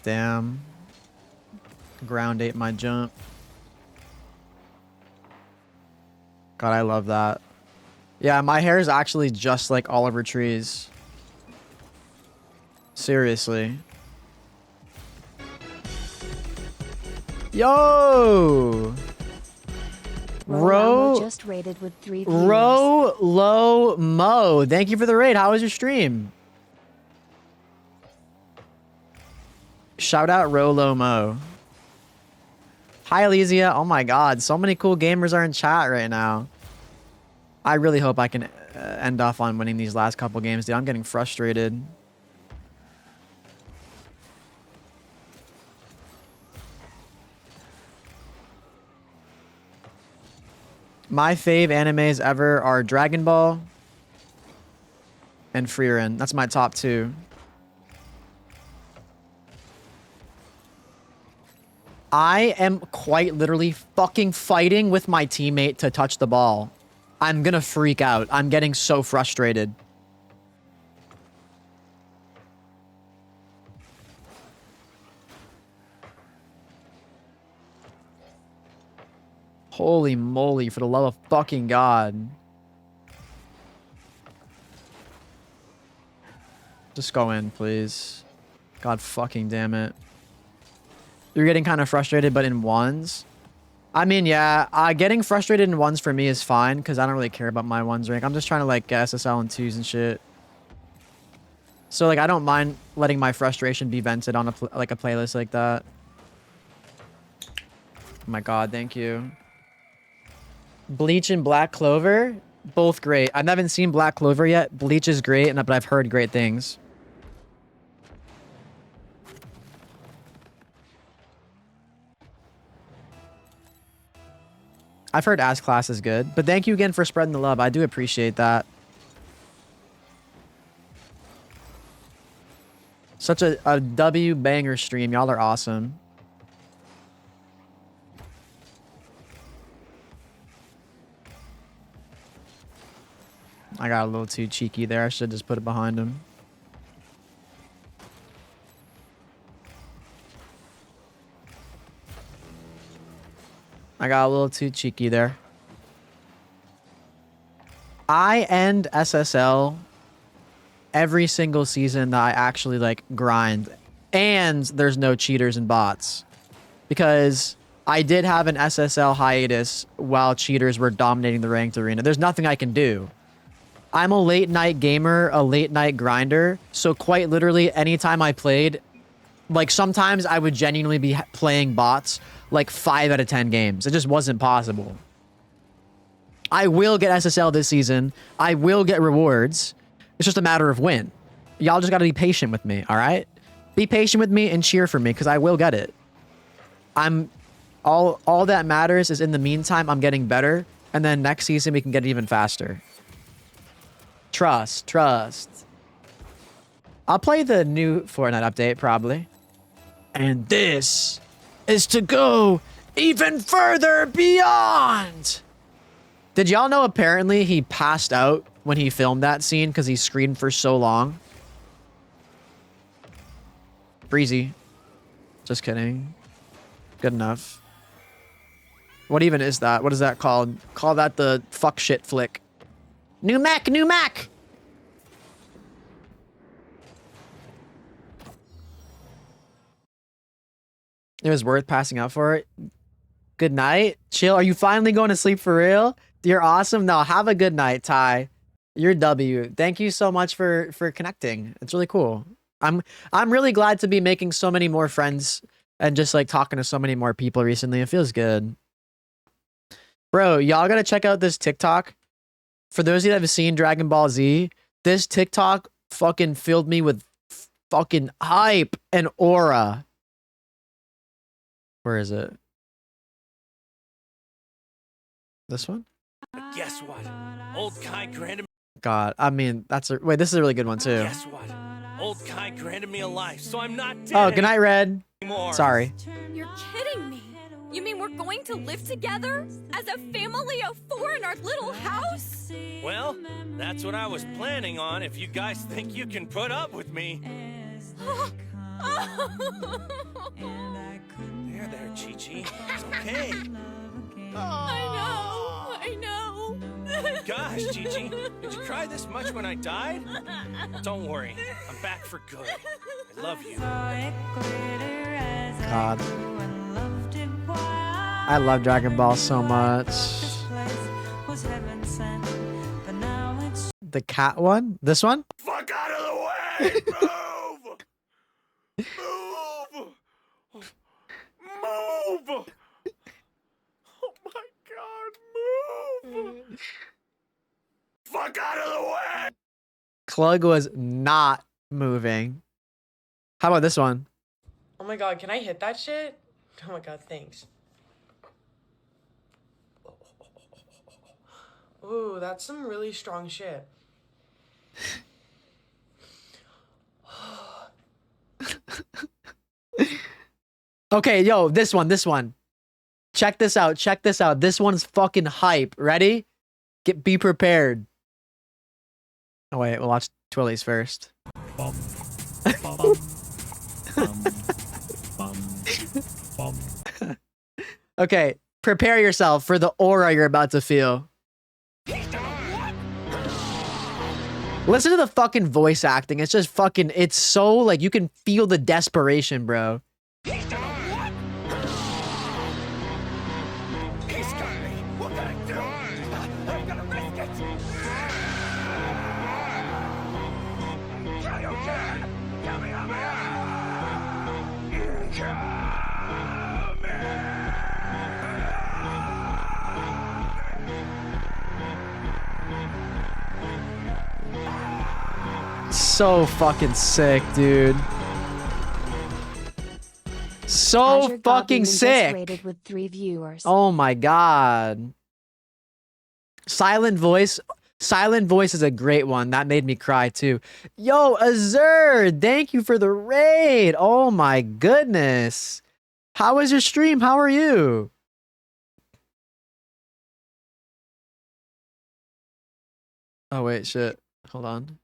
Damn. Ground ate my jump. God, I love that. Yeah, my hair is actually just like Oliver Tree's. Seriously. Yo!
Ro just raided with 3 viewers.
Low Mo. Thank you for the raid. How was your stream? Shout out Low Mo. Hi, Elysia. Oh my god, so many cool gamers are in chat right now. I really hope I can end off on winning these last couple games, dude. I'm getting frustrated. My fave animes ever are Dragon Ball and Frieren. That's my top two. I am quite literally fucking fighting with my teammate to touch the ball. I'm gonna freak out. I'm getting so frustrated. Holy moly, for the love of fucking God. Just go in, please. God fucking damn it. You're getting kind of frustrated, but in ones? I mean, yeah, getting frustrated in ones for me is fine, because I don't really care about my ones rank. I'm just trying to, like, get SSL and twos and shit. So, like, I don't mind letting my frustration be vented on a playlist like that. Oh my God, thank you. Bleach and Black Clover, both great. I haven't seen Black Clover yet. Bleach is great, but I've heard great things. I've heard As Class is good, but thank you again for spreading the love. I do appreciate that. Such a W banger stream. Y'all are awesome. I got a little too cheeky there. I should just put it behind him. I got a little too cheeky there. I end SSL every single season that I actually like grind, and there's no cheaters and bots, because I did have an SSL hiatus while cheaters were dominating the ranked arena. There's nothing I can do. I'm a late night gamer, a late night grinder, so quite literally anytime I played, like sometimes I would genuinely be playing bots like 5 out of 10 games. It just wasn't possible. I will get SSL this season. I will get rewards. It's just a matter of when. Y'all just got to be patient with me, all right? Be patient with me and cheer for me, because I will get it. All that matters is in the meantime, I'm getting better, and then next season we can get even faster. Trust. I'll play the new Fortnite update, probably. And this is to go even further beyond. Did y'all know apparently he passed out when he filmed that scene because he screamed for so long? Breezy. Just kidding. Good enough. What even is that? What is that called? Call that the fuck shit flick. New Mac, new Mac! It was worth passing out for it. Good night. Chill. Are you finally going to sleep for real? You're awesome. No, have a good night, Ty. You're W. Thank you so much for connecting. It's really cool. I'm really glad to be making so many more friends and just like talking to so many more people recently. It feels good. Bro, y'all gotta check out this TikTok. For those of you that have seen Dragon Ball Z, this TikTok fucking filled me with fucking hype and aura. Where is it? This one?
Guess what? Old Kai granted.
God, I mean, wait, this is a really good one too.
Guess what? Old Kai granted me a life, so I'm not dead.
Oh, good night, Red.
Anymore.
Sorry.
You're kidding me. You mean we're going to live together as a family of 4 in our little house?
Well, that's what I was planning on. If you guys think you can put up with me. There, Chi-Chi. It's okay.
I know.
Gosh, Chi-Chi, did you cry this much when I died? Don't worry, I'm back for good. I love you.
God. I love Dragon Ball so much. The cat one? This one?
Fuck out of the way! Move! Move! Move! Oh my God, move! Fuck out of the way!
Clug was not moving. How about this one?
Oh my god, can I hit that shit? Oh my god, thanks. Ooh, that's some really strong shit.
Okay, yo, this one. Check this out. This one's fucking hype. Ready? Be prepared. Oh wait, we'll watch Twillies first. Okay, prepare yourself for the aura you're about to feel. Listen to the fucking voice acting. It's just fucking, it's so like you can feel the desperation, bro. So fucking sick, dude. So
Azure
fucking
Goblin
sick.
rated with 3 viewers.
Oh my god. Silent voice. Silent voice is a great one. That made me cry too. Yo, Azur, thank you for the raid. Oh my goodness. How was your stream? How are you? Oh wait, shit. Hold on.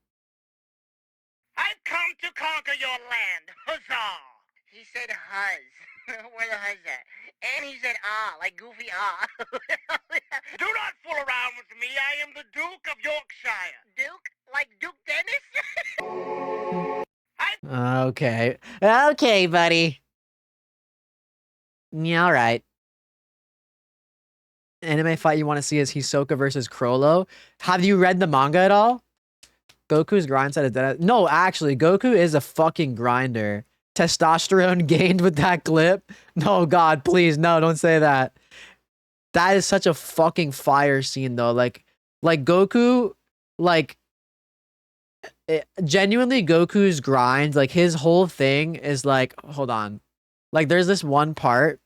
I've come to conquer your land. Huzzah! He said huzz. Where the huzz at? And he said ah, like goofy ah. Do not fool around with me. I am the Duke of Yorkshire. Duke? Like Duke Dennis?
Okay. Okay, buddy. Yeah, all right. Anime fight you want to see is Hisoka versus Chrollo. Have you read the manga at all? Goku's grind set is dead. No, actually, Goku is a fucking grinder. Testosterone gained with that clip. No, God, please, no, don't say that. That is such a fucking fire scene, though. Like Goku, genuinely Goku's grind, like his whole thing is like, hold on. Like there's this one part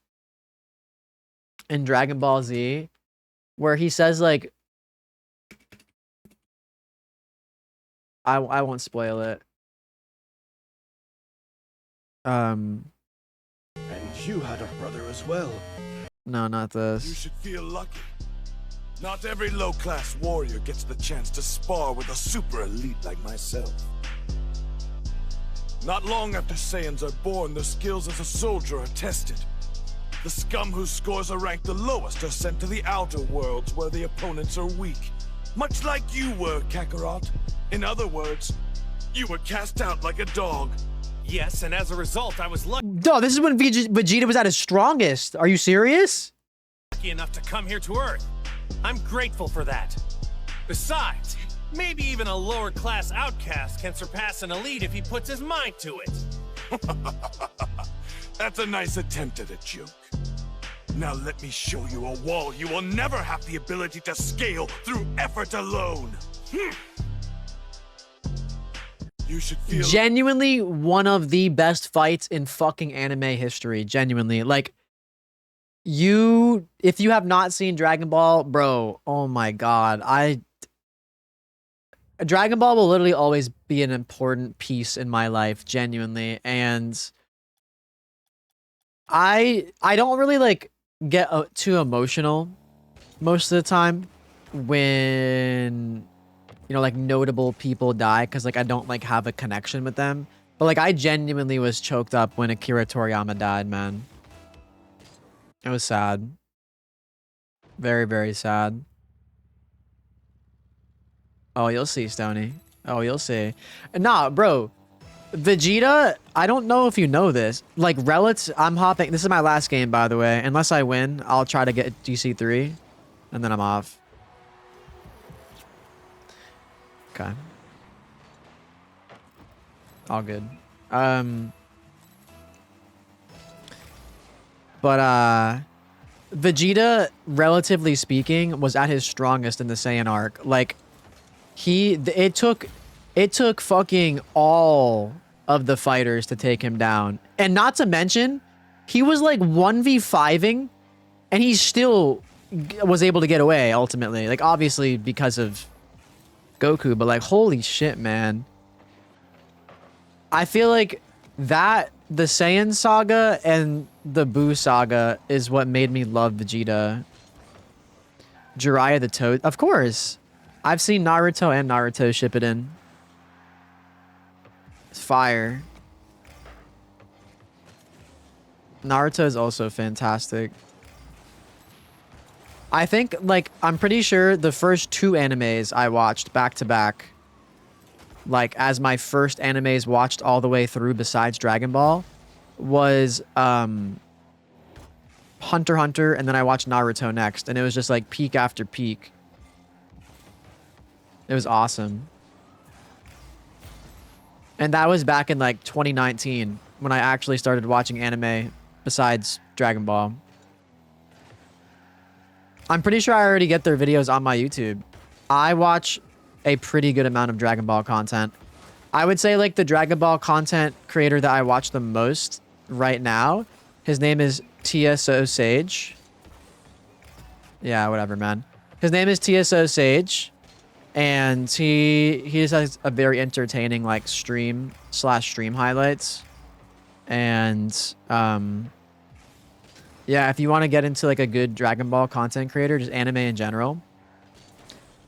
in Dragon Ball Z where he says like, I won't spoil it.
And you had a brother as well.
No, not
You
this.
should feel lucky. Not every low-class warrior gets the chance to spar with a super elite like myself. Not long after Saiyans are born, their skills as a soldier are tested. The scum whose scores are ranked the lowest are sent to the outer worlds where the opponents are weak. Much like you were, Kakarot. In other words, you were cast out like a dog.
Yes, and as a result, I was lucky
No, this is when Vegeta was at his strongest. Are you serious?
enough to come here to Earth. I'm grateful for that. Besides, maybe even a lower-class outcast can surpass an elite if he puts his mind to it.
That's a nice attempt at a joke. Now let me show you a wall you will never have the ability to scale through effort alone. You should feel
Genuinely one of the best fights in fucking anime history. Genuinely. Like, if you have not seen Dragon Ball, bro, oh my god. Dragon Ball will literally always be an important piece in my life, genuinely. And I don't really, like, get too emotional most of the time when, you know, like, notable people die, because, like, I don't, like, have a connection with them. But, like, I genuinely was choked up when Akira Toriyama died, man. It was sad. Very, very sad. Oh, you'll see, Stoney. Oh, you'll see. Nah, bro. Vegeta, I don't know if you know this. Like, I'm hopping. This is my last game, by the way. Unless I win, I'll try to get GC3. And then I'm off. Okay. All good. But, Vegeta, relatively speaking, was at his strongest in the Saiyan arc. Like, it took It took fucking all of the fighters to take him down. And not to mention, he was like 1v5ing and he still was able to get away ultimately. Like obviously because of Goku, but like holy shit, man. I feel like that the Saiyan saga and the Buu saga is what made me love Vegeta. Jiraiya the Toad, of course. I've seen Naruto and Naruto Shippuden. It's fire. Naruto is also fantastic. I think, like, I'm pretty sure the first 2 animes I watched back to back, like, as my first animes watched all the way through besides Dragon Ball, was, Hunter x Hunter, and then I watched Naruto next, and it was just, like, peak after peak. It was awesome. And that was back in, like, 2019, when I actually started watching anime besides Dragon Ball. I'm pretty sure I already get their videos on my YouTube. I watch a pretty good amount of Dragon Ball content. I would say, like, the Dragon Ball content creator that I watch the most right now, his name is TSO Sage. Yeah, whatever, man. His name is TSO Sage. And he just has a very entertaining, like, stream highlights. And, yeah, if you want to get into, like, a good Dragon Ball content creator, just anime in general,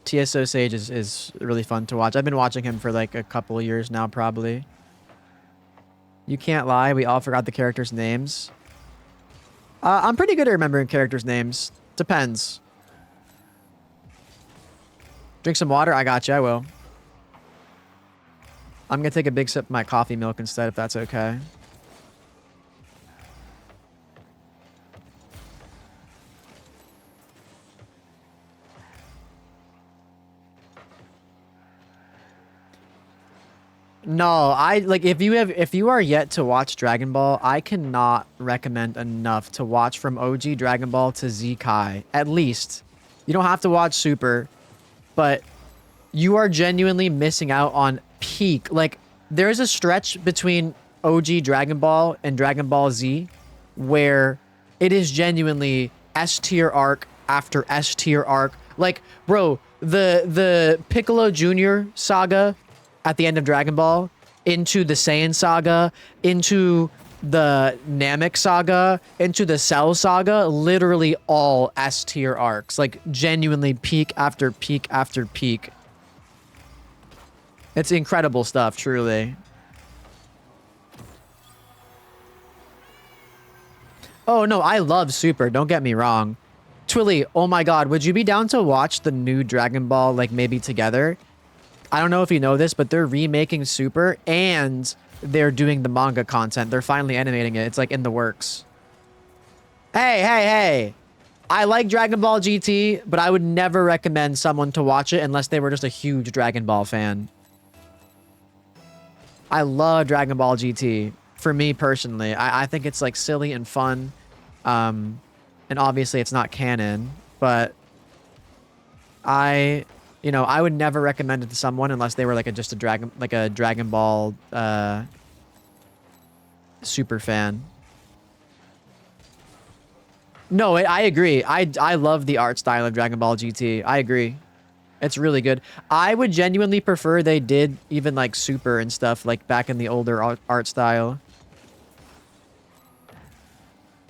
TSO Sage is really fun to watch. I've been watching him for, like, a couple of years now, probably. You can't lie, we all forgot the characters' names. I'm pretty good at remembering characters' names. Depends. Drink some water? I got you, I will. I'm gonna take a big sip of my coffee milk instead, if that's okay. No, if you are yet to watch Dragon Ball, I cannot recommend enough to watch from OG Dragon Ball to Z Kai. At least. You don't have to watch Super, but you are genuinely missing out on peak. Like, there's a stretch between OG Dragon Ball and Dragon Ball Z where it is genuinely S tier arc after S tier arc. Like, bro, the Piccolo Jr. saga at the end of Dragon Ball, into the Saiyan saga, into the Namek saga, into the Cell saga, literally all S tier arcs. Like, genuinely peak after peak after peak. It's incredible stuff, truly. Oh, no, I love Super. Don't get me wrong. Twilly, oh my god, would you be down to watch the new Dragon Ball, like, maybe together? I don't know if you know this, but they're remaking Super, and they're doing the manga content. They're finally animating it. It's, like, in the works. Hey! I like Dragon Ball GT, but I would never recommend someone to watch it unless they were just a huge Dragon Ball fan. I love Dragon Ball GT. For me personally, I think it's like silly and fun, and obviously it's not canon. But I would never recommend it to someone unless they were like just a Dragon Ball super fan. No, I agree. I love the art style of Dragon Ball GT. I agree. It's really good. I would genuinely prefer they did even like Super and stuff like back in the older art style.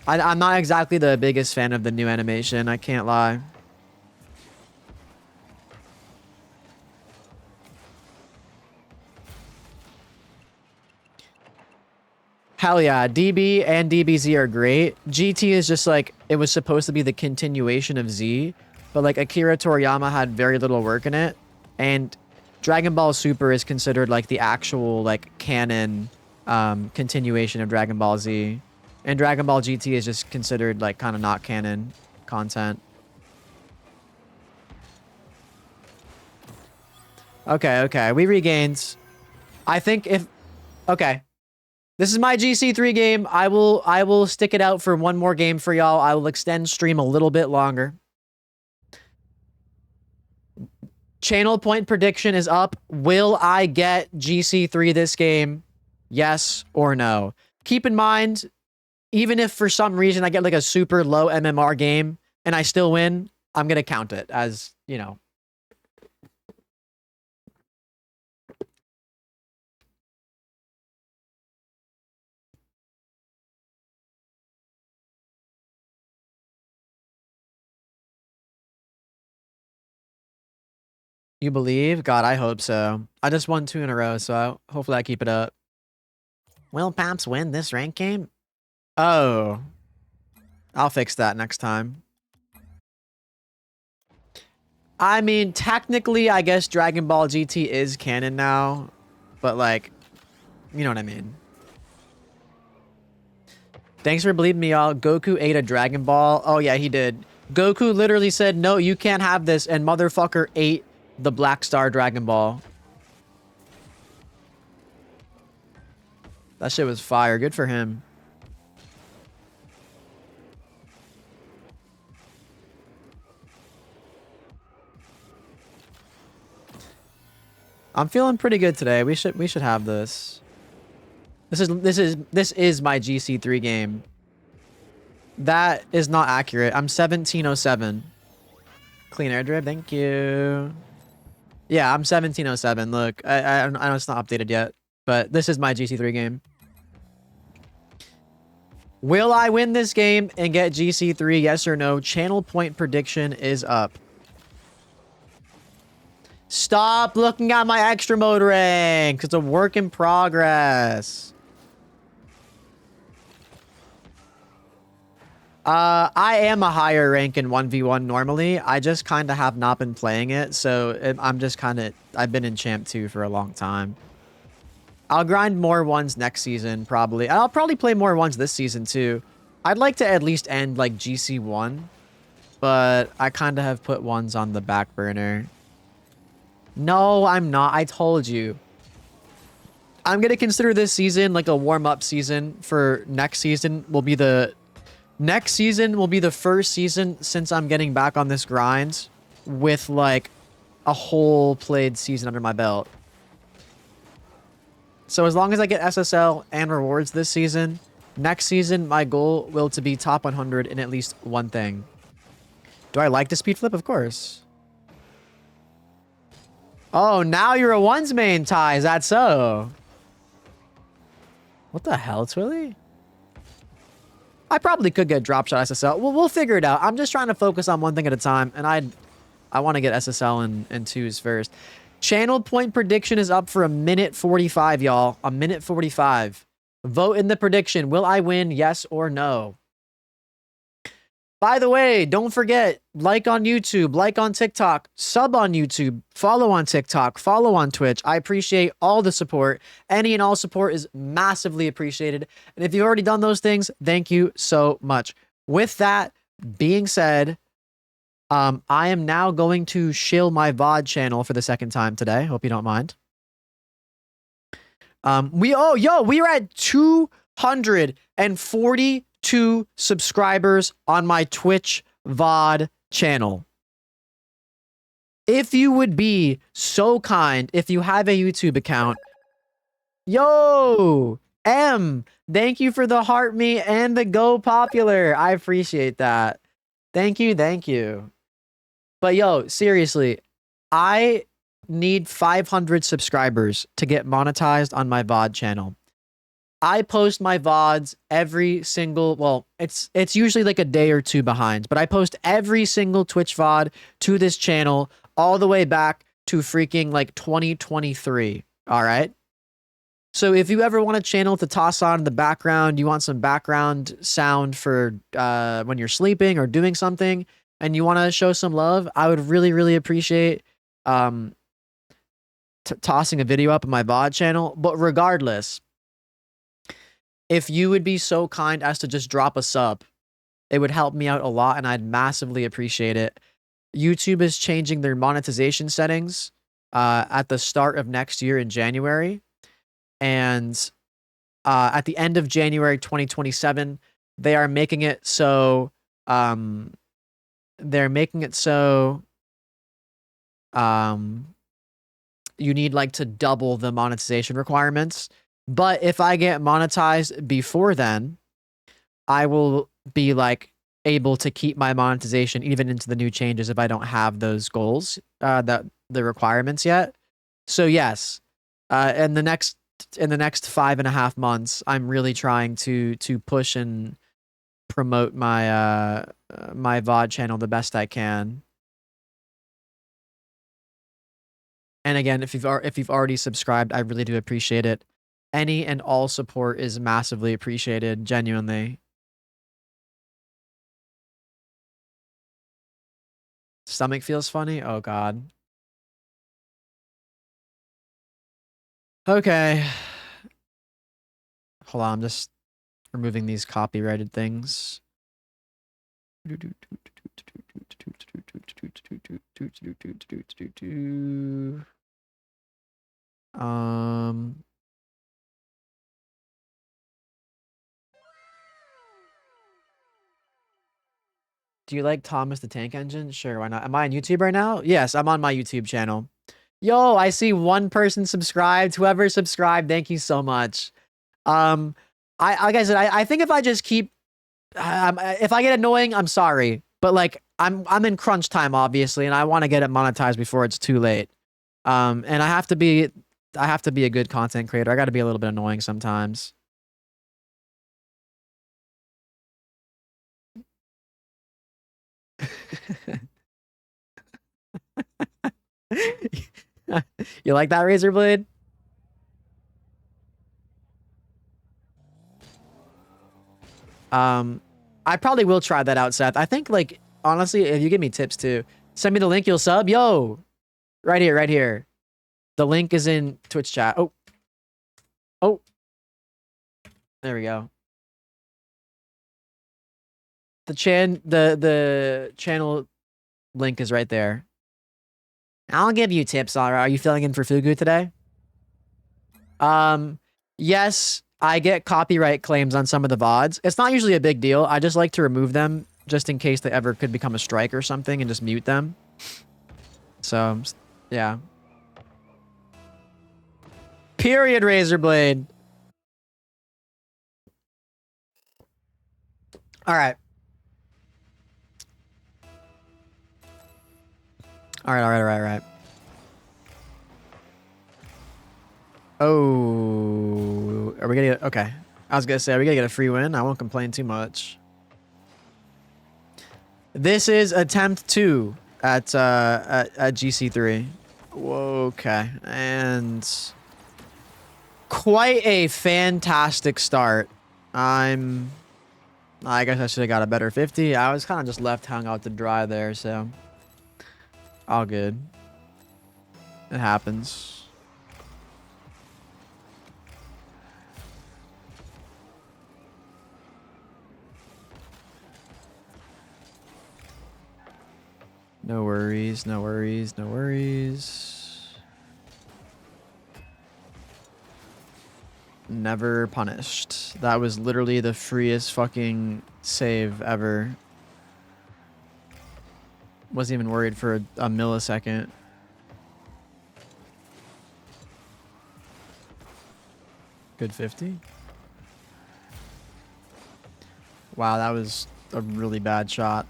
I'm not exactly the biggest fan of the new animation, I can't lie. Hell yeah, DB and DBZ are great. GT is just like, it was supposed to be the continuation of Z, but like Akira Toriyama had very little work in it. And Dragon Ball Super is considered like the actual like canon continuation of Dragon Ball Z. And Dragon Ball GT is just considered like kind of not canon content. Okay, we regained. I think if... Okay. This is my GC3 game. I will stick it out for one more game for y'all. I will extend stream a little bit longer. Channel point prediction is up. Will I get GC3 this game? Yes or no? Keep in mind, even if for some reason I get like a super low MMR game and I still win, I'm going to count it as, you know. You believe? God, I hope so. I just won 2 in a row, so hopefully I keep it up. Will Paps win this rank game? Oh. I'll fix that next time. I mean, technically, I guess Dragon Ball GT is canon now. But, like, you know what I mean. Thanks for believing me, y'all. Goku ate a Dragon Ball. Oh, yeah, he did. Goku literally said, no, you can't have this. And motherfucker ate the Black Star Dragon Ball. That shit was fire. Good for him. I'm feeling pretty good today. We should have this. This is my GC3 game. That is not accurate. I'm 1707. Clean air drip, thank you. Yeah, I'm 1707. Look, I know it's not updated yet, but this is my GC3 game. Will I win this game and get GC3? Yes or no? Channel point prediction is up. Stop looking at my extra mode ranks. It's a work in progress. I am a higher rank in 1v1 normally. I just kind of have not been playing it, so I'm just kind of... I've been in Champ 2 for a long time. I'll grind more ones next season, probably. I'll probably play more ones this season, too. I'd like to at least end, like, GC1, but I kind of have put ones on the back burner. No, I'm not. I told you. I'm going to consider this season like a warm-up season for next season. Next season will be the first season since I'm getting back on this grind with, like, a whole played season under my belt. So as long as I get SSL and rewards this season, next season, my goal will to be top 100 in at least one thing. Do I like the speed flip? Of course. Oh, now you're a ones main, Ty. Is that so? What the hell, Twilly? I probably could get drop shot SSL. We'll figure it out. I'm just trying to focus on one thing at a time, and I want to get SSL and 2s first. Channel point prediction is up for a minute 45, y'all. A minute 45. Vote in the prediction. Will I win? Yes or no? By the way, don't forget, like on YouTube, like on TikTok, sub on YouTube, follow on TikTok, follow on Twitch. I appreciate all the support. Any and all support is massively appreciated. And if you've already done those things, thank you so much. With that being said, I am now going to shill my VOD channel for the second time today. Hope you don't mind. We are at 242 subscribers on my Twitch VOD channel. If you would be so kind, if you have a YouTube account, thank you for the heart me and the go popular. I appreciate that. Thank you, thank you. But yo, seriously, I need 500 subscribers to get monetized on my VOD channel. I post my VODs every single, well, it's usually like a day or two behind, but I post every single Twitch VOD to this channel all the way back to freaking like 2023. All right. So if you ever want a channel to toss on in the background, you want some background sound for when you're sleeping or doing something, and you want to show some love, I would really, really appreciate tossing a video up on my VOD channel. But regardless, if you would be so kind as to just drop a sub, it would help me out a lot, and I'd massively appreciate it. YouTube is changing their monetization settings at the start of next year in January. And at the end of January 2027, they are making it so you need like to double the monetization requirements. But if I get monetized before then, I will be like able to keep my monetization even into the new changes if I don't have those goals, that the requirements yet. So yes, in the next 5.5 months, I'm really trying to push and promote my my VOD channel the best I can. And again, if you've already subscribed, I really do appreciate it. Any and all support is massively appreciated, genuinely. Stomach feels funny? Oh god. Okay. Hold on, I'm just removing these copyrighted things. Do you like Thomas the Tank Engine? Sure, why not? Am I on YouTube right now? Yes, I'm on my YouTube channel. Yo, I see one person subscribed. Whoever subscribed, thank you so much. I like I said, I think if I just keep, if I get annoying, I'm sorry, but like I'm in crunch time obviously, and I want to get it monetized before it's too late. And I have to be a good content creator. I got to be a little bit annoying sometimes. You like that razor blade? I probably will try that out, Seth. I think, like, honestly, if you give me tips too, send me the link, you'll sub. Yo, right here, right here. The link is in Twitch chat. Oh, oh, there we go. The channel link is right there. I'll give you tips. All right. Are you filling in for Fugu today? Yes, I get copyright claims on some of the VODs. It's not usually a big deal. I just like to remove them just in case they ever could become a strike or something and just mute them. So, yeah. Period, razor blade. All right. All right. Oh, are we gonna get, okay. I was gonna say, are we gonna get a free win? I won't complain too much. This is attempt 2 at GC3. Okay, and quite a fantastic start. I guess I should have got a better 50. I was kind of just left hung out to dry there, so all good. It happens. No worries, no worries, no worries. Never punished. That was literally the freest fucking save ever. Wasn't even worried for a millisecond. Good 50. Wow, that was a really bad shot.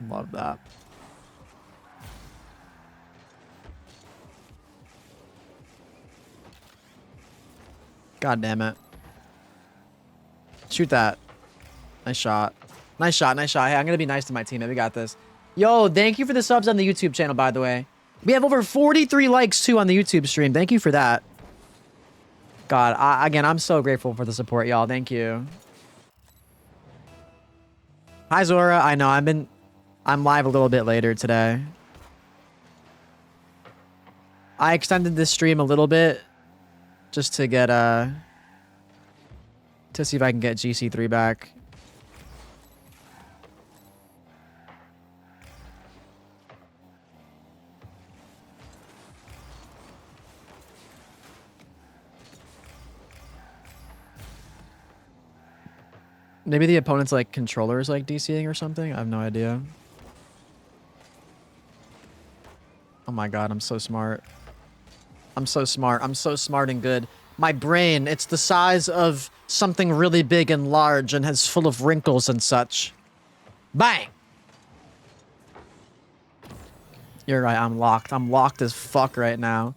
Love that. God damn it. Shoot that. Nice shot. Nice shot, nice shot. Hey, I'm gonna be nice to my teammate. We got this. Yo, thank you for the subs on the YouTube channel, by the way. We have over 43 likes, too, on the YouTube stream. Thank you for that. God, again, I'm so grateful for the support, y'all. Thank you. Hi, Zora. I know, I'm live a little bit later today. I extended this stream a little bit just to get, to see if I can get GC3 back. Maybe the opponent's like controllers like DCing or something. I have no idea. Oh my god, I'm so smart. I'm so smart. I'm so smart and good. My brain, it's the size of something really big and large and has full of wrinkles and such. Bang! You're right, I'm locked. I'm locked as fuck right now.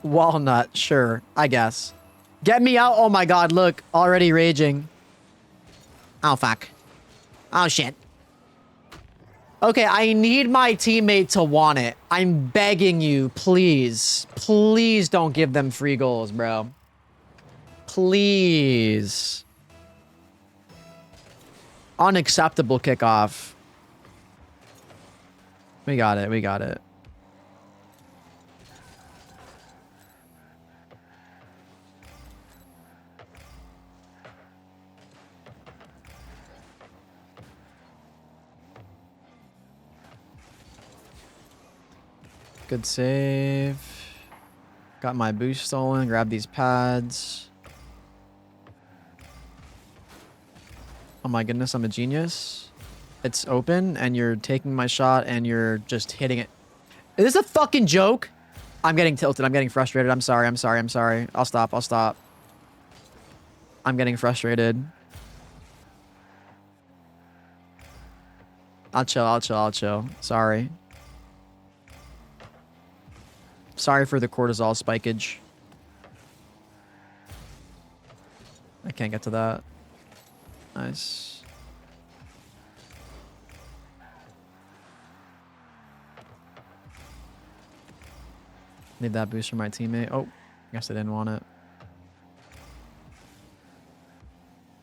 Walnut, sure, I guess. Get me out! Oh my god, look. Already raging. Oh fuck. Oh shit. Okay, I need my teammate to want it. I'm begging you, please. Please don't give them free goals, bro. Please. Unacceptable kickoff. We got it, we got it. Good save. Got my boost stolen. Grab these pads. Oh my goodness, I'm a genius. It's open and you're taking my shot and you're just hitting it. Is this a fucking joke? I'm getting tilted. I'm getting frustrated. I'm sorry. I'm sorry. I'm sorry. I'll stop. I'll stop. I'm getting frustrated. I'll chill. I'll chill. I'll chill. Sorry. Sorry for the cortisol spikeage. I can't get to that. Nice. Need that boost from my teammate. Oh, guess I didn't want it.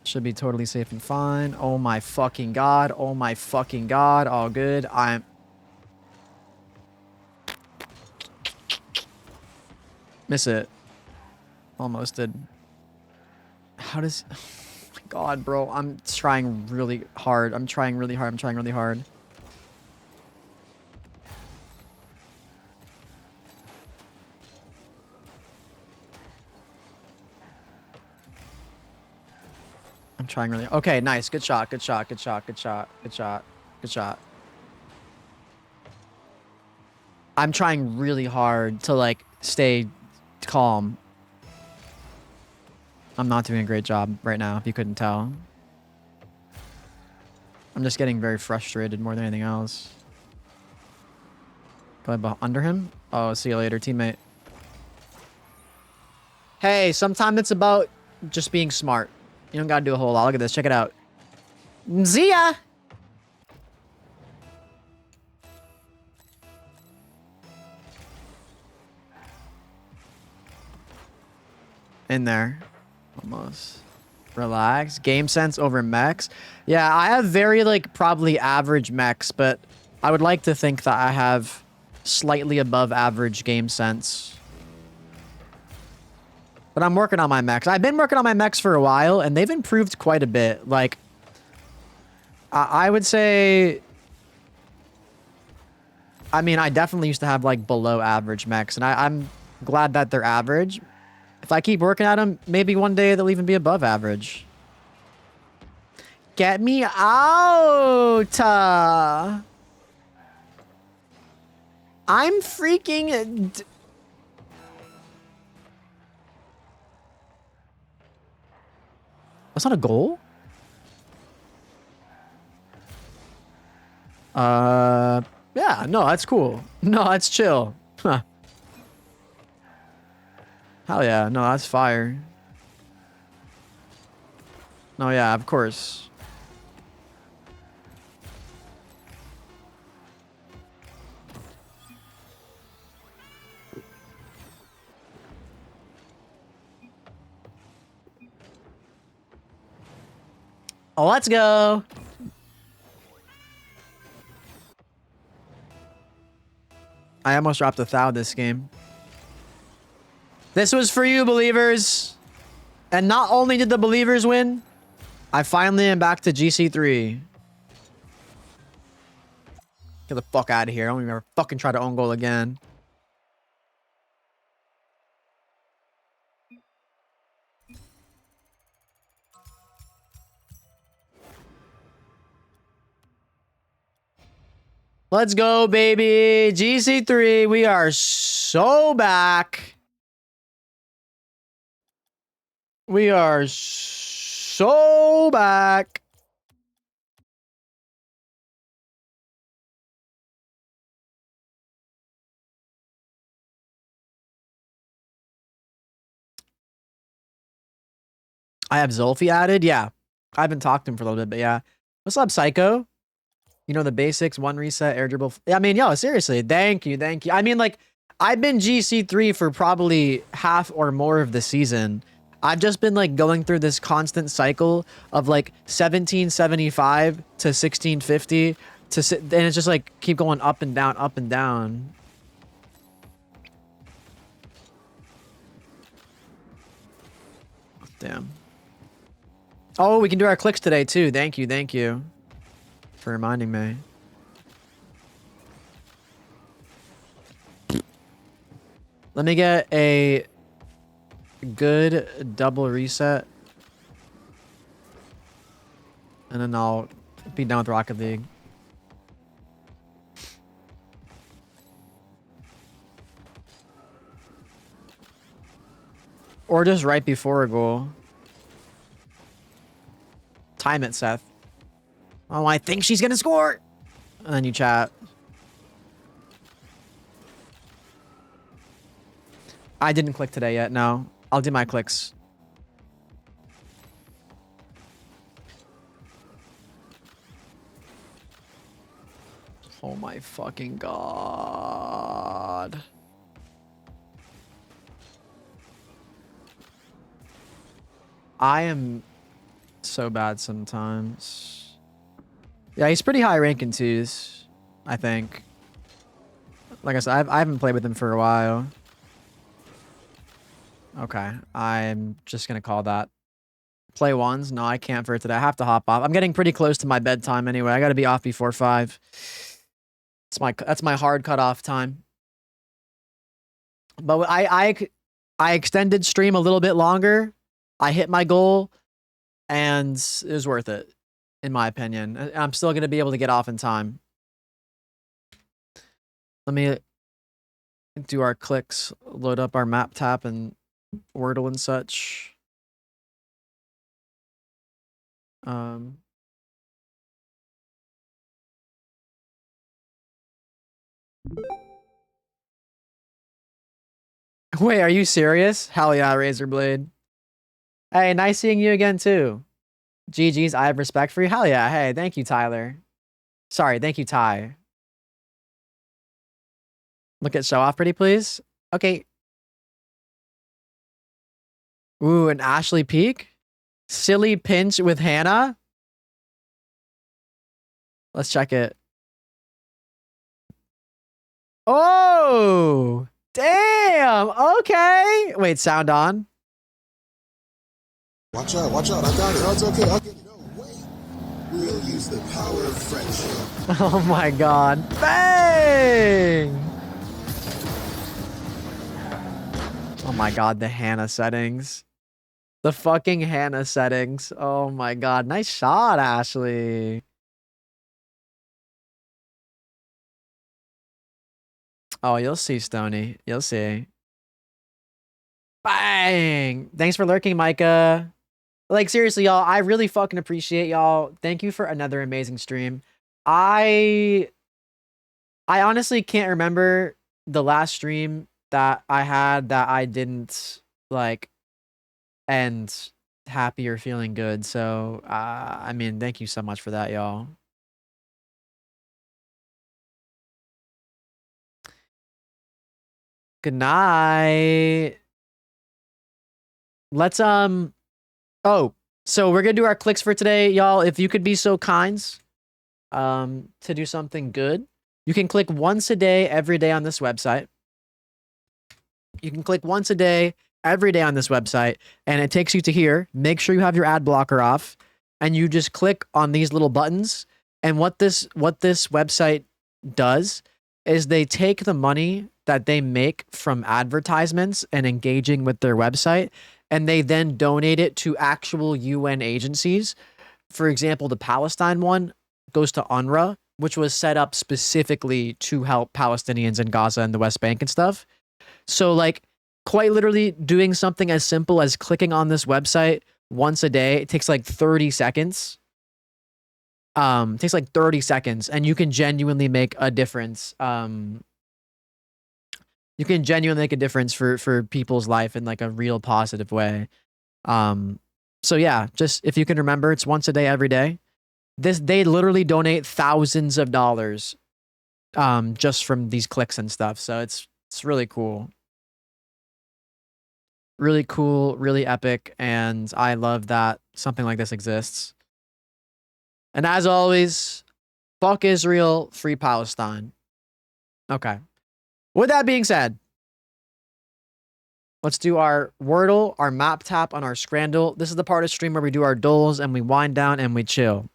Should be totally safe and fine. Oh my fucking god. Oh my fucking god. All good. Miss it. Almost did. How does... Oh my god, bro. I'm trying really hard. I'm trying really hard. I'm trying really hard. I'm trying really... Okay, nice. Good shot. Good shot. Good shot. Good shot. Good shot. Good shot. I'm trying really hard to, like, stay calm. I'm not doing a great job right now, if you couldn't tell. I'm just getting very frustrated more than anything else. Go under him? Oh, see you later, teammate. Hey, sometimes it's about just being smart. You don't gotta do a whole lot. Look at this. Check it out. See ya! In there. Almost. Relax. Game sense over mechs. Yeah, I have very, like, probably average mechs, but I would like to think that I have slightly above average game sense. But I'm working on my mechs. I've been working on my mechs for a while, and they've improved quite a bit. Like, I would say... I mean, I definitely used to have, like, below average mechs, and I'm glad that they're average. If I keep working at them, maybe one day they'll even be above average. Get me out! I'm freaking... That's not a goal? Yeah, no, that's cool. No, that's chill. Huh. Hell yeah, no, that's fire. No, yeah, of course. Oh, let's go. I almost dropped 1,000 this game. This was for you, believers. And not only did the believers win, I finally am back to GC3. Get the fuck out of here. I don't even ever fucking try to own goal again. Let's go, baby. GC3, we are so back. We are so back. I have Zolfi added. Yeah. I've been talking to him for a little bit, but yeah. What's up, Psycho? You know the basics, one reset, air dribble. I mean, yo, seriously, thank you, thank you. I mean, like, I've been GC3 for probably half or more of the season. I've just been, like, going through this constant cycle of, like, 1775 to 1650 to, and it's just, like, keep going up and down, up and down. Damn. Oh, we can do our clicks today, too. Thank you for reminding me. Let me get a good double reset. And then I'll be done with Rocket League. Or just right before a goal. Time it, Seth. Oh, I think she's gonna score! And then you chat. I didn't click today yet, no. I'll do my clicks. Oh my fucking god. I am so bad sometimes. Yeah, he's pretty high rank in twos, I think. Like I said, I haven't played with him for a while. Okay, I'm just gonna call that. Play ones? No, I can't for today. I have to hop off. I'm getting pretty close to my bedtime anyway. I gotta be off before 5. That's my hard cutoff time. But I extended stream a little bit longer. I hit my goal, and it was worth it, in my opinion. I'm still gonna be able to get off in time. Let me do our clicks, load up our map tap and Wordle and such. Wait, are you serious? Hell yeah, Razorblade. Hey, nice seeing you again too. GG's, I have respect for you. Hell yeah. Hey, thank you, Tyler. Sorry, thank you, Ty. Look at show off pretty please. Okay. Ooh, an Ashley Peak? Silly pinch with Hannah? Let's check it. Oh! Damn! Okay! Wait, sound on?
Watch out, I got it. Oh, it's okay. I'll get it. No, wait. We'll use the power of friendship.
Oh my god. Bang! Oh my god, the Hannah settings. The fucking Hannah settings. Oh my god. Nice shot, Ashley. Oh, you'll see, Stony. You'll see. Bang! Thanks for lurking, Micah. Like, seriously, y'all, I really fucking appreciate y'all. Thank you for another amazing stream. I honestly can't remember the last stream that I had that I didn't, like, end happy or feeling good. So, I mean, thank you so much for that, y'all. Good night. Let's, oh, so we're gonna do our clicks for today, y'all. If you could be so kind, to do something good, you can click once a day, every day on this website. You can click once a day, every day on this website, and it takes you to here. Make sure you have your ad blocker off, and you just click on these little buttons. And what this website does is they take the money that they make from advertisements and engaging with their website, and they then donate it to actual UN agencies. For example, the Palestine one goes to UNRWA, which was set up specifically to help Palestinians in Gaza and the West Bank and stuff. So like quite literally doing something as simple as clicking on this website once a day, it takes like 30 seconds. It takes like 30 seconds and you can genuinely make a difference. You can genuinely make a difference for people's life in like a real positive way. So yeah, just if you can remember, it's once a day, every day. They literally donate thousands of dollars just from these clicks and stuff. So it's really cool. Really cool, really epic, and I love that something like this exists. And as always, fuck Israel, free Palestine. Okay. With that being said, let's do our Wordle, our map tap, and our Scrandle. This is the part of stream where we do our doles and we wind down and we chill.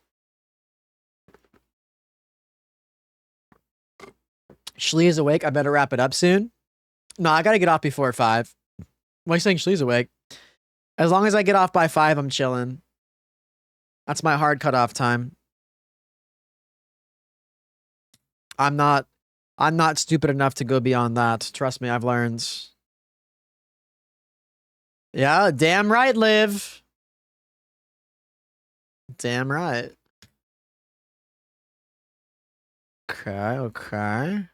Shlee is awake. I better wrap it up soon. No, I gotta get off before 5. Why are you saying Shlee's awake? As long as I get off by 5, I'm chilling. That's my hard cutoff time. I'm not stupid enough to go beyond that. Trust me, I've learned. Yeah, damn right, Liv. Damn right. Okay, okay.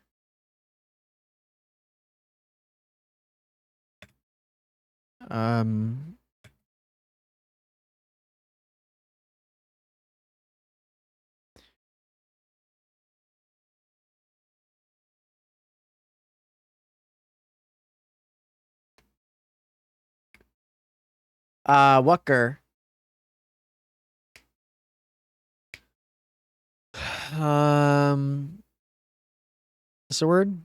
Wucker. What's the word?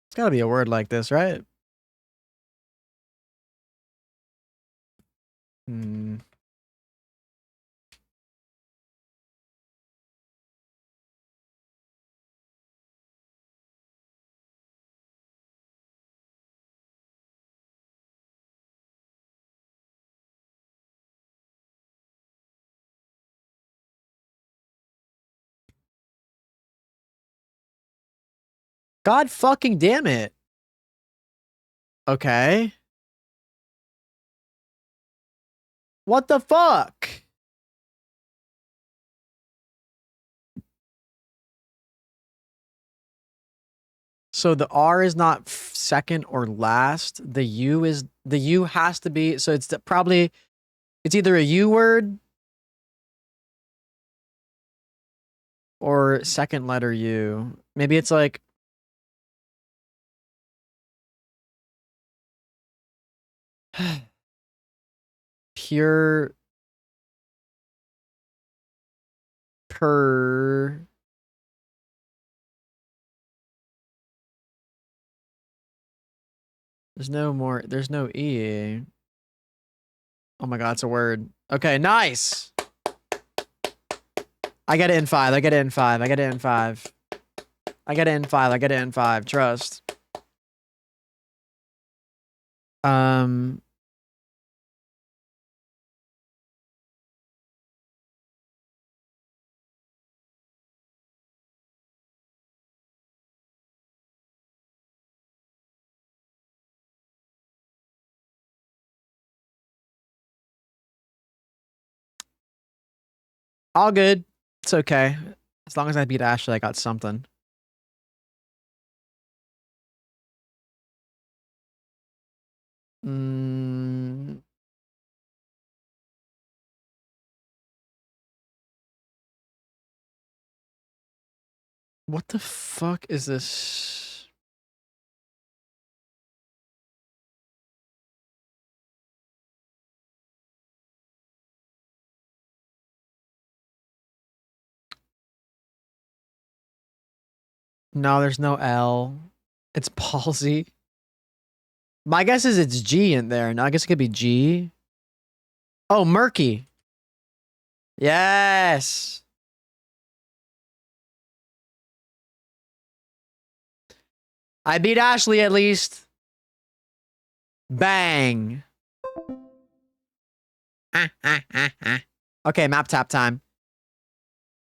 It's gotta be a word like this, right? Hmm. God fucking damn it. Okay. What the fuck? So the R is not second or last. The U has to be, so it's probably, it's either a U word or second letter U. Maybe it's like pure per. There's no E. Oh my god, it's a word. Okay, nice. I get it in 5. I get it in 5. I get it in 5. I get it in 5. I get it in 5. Trust. All good. It's okay. As long as I beat Ashley, I got something. What the fuck is this? No, there's no L. It's palsy. My guess is it's G in there. No, I guess it could be G. Oh, murky. Yes. I beat Ashley at least. Bang. Okay, map tap time.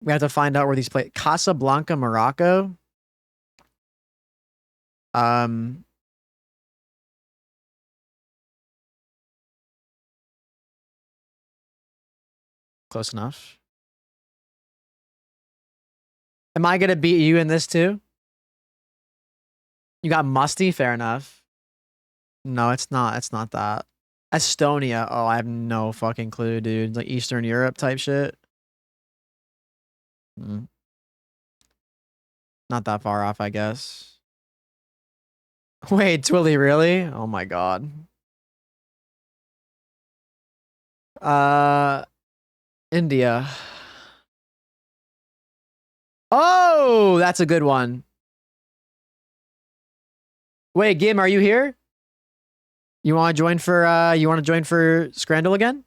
We have to find out where these play. Casablanca, Morocco. Close enough. Am I gonna beat you in this too? You got musty? Fair enough. No, it's not. It's not that. Estonia. Oh, I have no fucking clue, dude. Like Eastern Europe type shit. Not that far off, I guess. Wait, Twilly, really? Oh my god. India. Oh, that's a good one. Wait, Gim, are you here? You want to join for Scrandle again?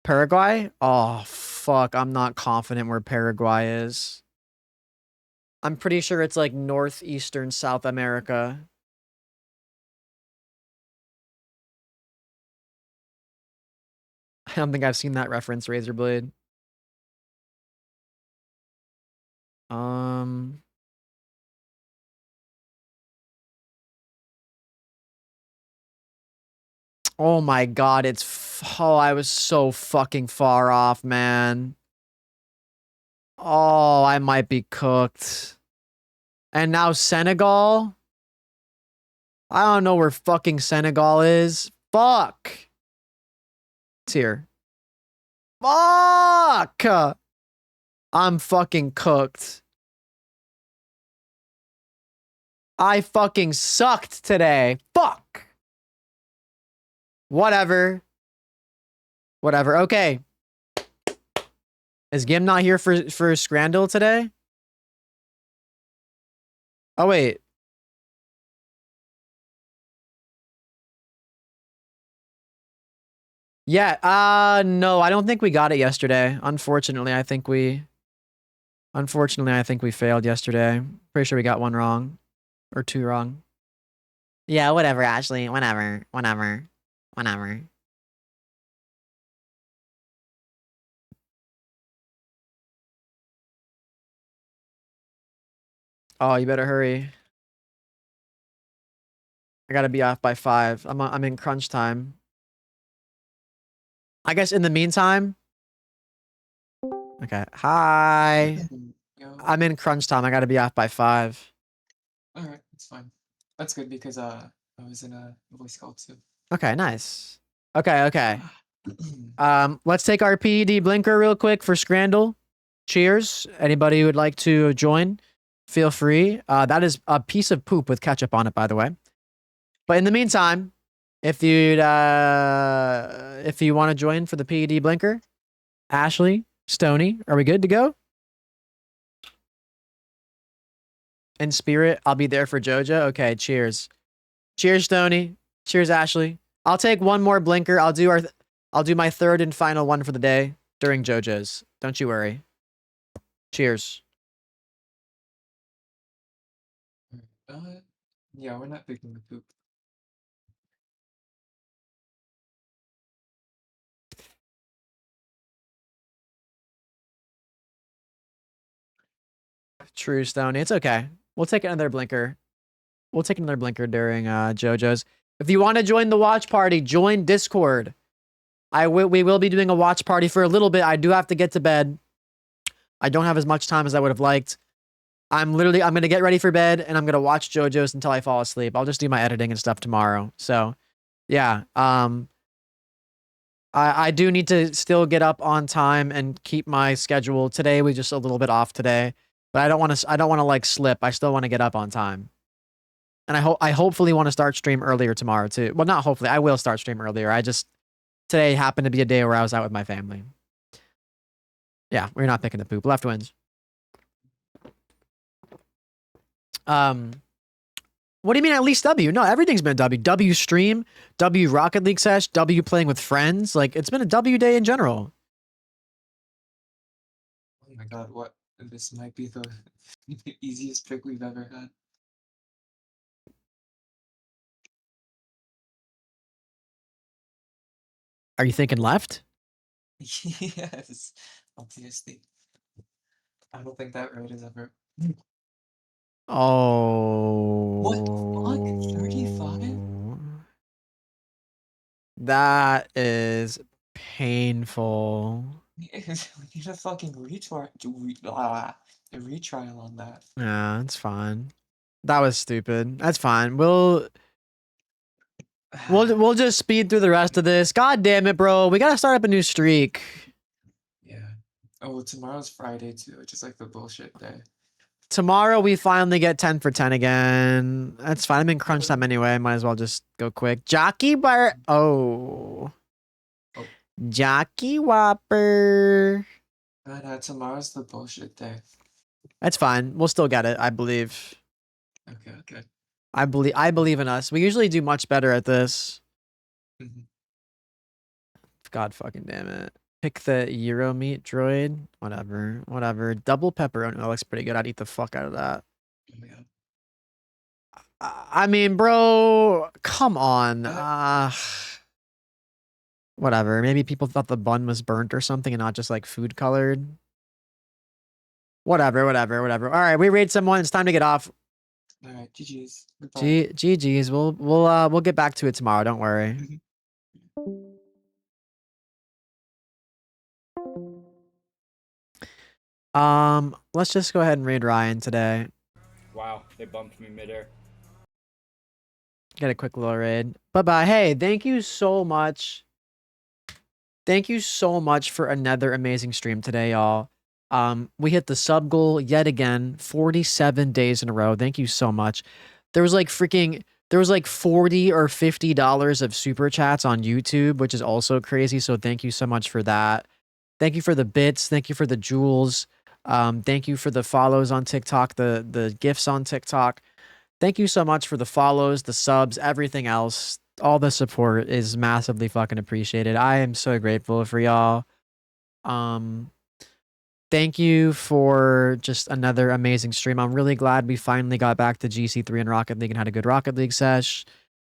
Paraguay? Oh, fuck. I'm not confident where Paraguay is. I'm pretty sure it's like northeastern South America. I don't think I've seen that reference, Razorblade. Oh my god, oh, I was so fucking far off, man. Oh, I might be cooked. And now Senegal? I don't know where fucking Senegal is. Fuck. It's here. Fuck! I'm fucking cooked. I fucking sucked today. Fuck. Whatever. Whatever. Okay. Is Gim not here for Scrandle today? Oh, wait. Yeah, no, I don't think we got it yesterday. Unfortunately, I think we failed yesterday. Pretty sure we got one wrong. Or two wrong. Yeah, whatever, Ashley. Whatever. Oh, you better hurry. I gotta be off by 5. I'm in crunch time. I guess in the meantime. Okay. Hi. I'm in crunch time. I gotta be off by 5.
Alright, it's fine. That's good because I was in a voice call too.
Okay, nice. Okay. Let's take our PED blinker real quick for Scrandle. Cheers. Anybody who would like to join, feel free. That is a piece of poop with ketchup on it, by the way. But in the meantime, if you want to join for the PED blinker, Ashley, Stony, are we good to go? In spirit, I'll be there for Jojo. Okay, cheers. Cheers, Stony. Cheers, Ashley. I'll take one more blinker. I'll do my third and final one for the day during Jojo's. Don't you worry. Cheers.
Yeah, we're not picking the poop.
True, Stony. It's okay. We'll take another blinker. We'll take another blinker during Jojo's. If you want to join the watch party, join Discord. We will be doing a watch party for a little bit. I do have to get to bed. I don't have as much time as I would have liked. I'm going to get ready for bed and I'm going to watch JoJo's until I fall asleep. I'll just do my editing and stuff tomorrow. So, yeah. I do need to still get up on time and keep my schedule. Today was just a little bit off today, but I don't want to like slip. I still want to get up on time. And I hopefully want to start stream earlier tomorrow too. Well, not hopefully. I will start stream earlier. Today happened to be a day where I was out with my family. Yeah, we're not picking the poop. Left wins. What do you mean at least W? No, everything's been a W. W stream, W Rocket League sesh, W playing with friends. Like, it's been a W day in general.
Oh my god, what? This might be the easiest pick we've ever had.
Are you thinking left?
Yes, obviously. I don't think that road is ever.
Oh.
What the fuck? 35?
That is painful.
We need a fucking retry, a retrial on that.
Yeah, it's fine. That was stupid. That's fine. We'll just speed through the rest of this. God damn it, bro. We gotta start up a new streak.
Yeah. Oh, well, tomorrow's Friday too, which is like the bullshit day.
Tomorrow we finally get 10 for 10 again. That's fine. I'm in crunch time anyway. Might as well just go quick. Jockey bar. Oh. Jockey Whopper.
Tomorrow's the bullshit day.
That's fine. We'll still get it, I believe.
Okay.
I believe in us. We usually do much better at this. God fucking damn it. Pick the Euro meat droid. Whatever. Double pepperoni. That looks pretty good. I'd eat the fuck out of that. I mean, bro, come on. Whatever. Maybe people thought the bun was burnt or something and not just like food colored. Whatever. All right, we raid someone. It's time to get off.
All right, GG's.
GG's. We'll get back to it tomorrow. Don't worry. Let's just go ahead and raid Ryan today.
Wow, they bumped me midair.
Get a quick little raid. Bye-bye. Hey, thank you so much. Thank you so much for another amazing stream today, y'all. We hit the sub goal yet again, 47 days in a row. Thank you so much. There was like $40 or $50 of super chats on YouTube, which is also crazy. So thank you so much for that. Thank you for the bits. Thank you for the jewels. Thank you for the follows on TikTok, the gifts on TikTok. Thank you so much for the follows, the subs, everything else. All the support is massively fucking appreciated. I am so grateful for y'all. Thank you for just another amazing stream. I'm really glad we finally got back to GC3 and Rocket League and had a good Rocket League sesh.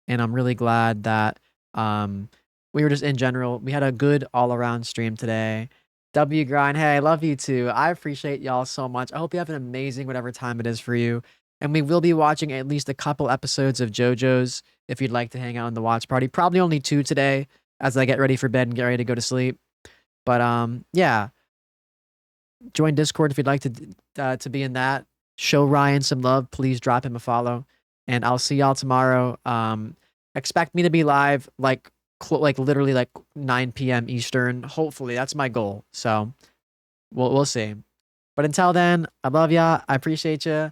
And I'm really glad that we were just in general, we had a good all-around stream today. W Grind, hey, I love you too. I appreciate y'all so much. I hope you have an amazing whatever time it is for you. And we will be watching at least a couple episodes of JoJo's if you'd like to hang out in the watch party. Probably only 2 today as I get ready for bed and get ready to go to sleep. But yeah. Join Discord if you'd like to be in that. Show Ryan some love. Please drop him a follow. And I'll see y'all tomorrow. Expect me to be live like literally like 9 p.m. Eastern. Hopefully, that's my goal. So we'll see. But until then, I love ya. I appreciate ya.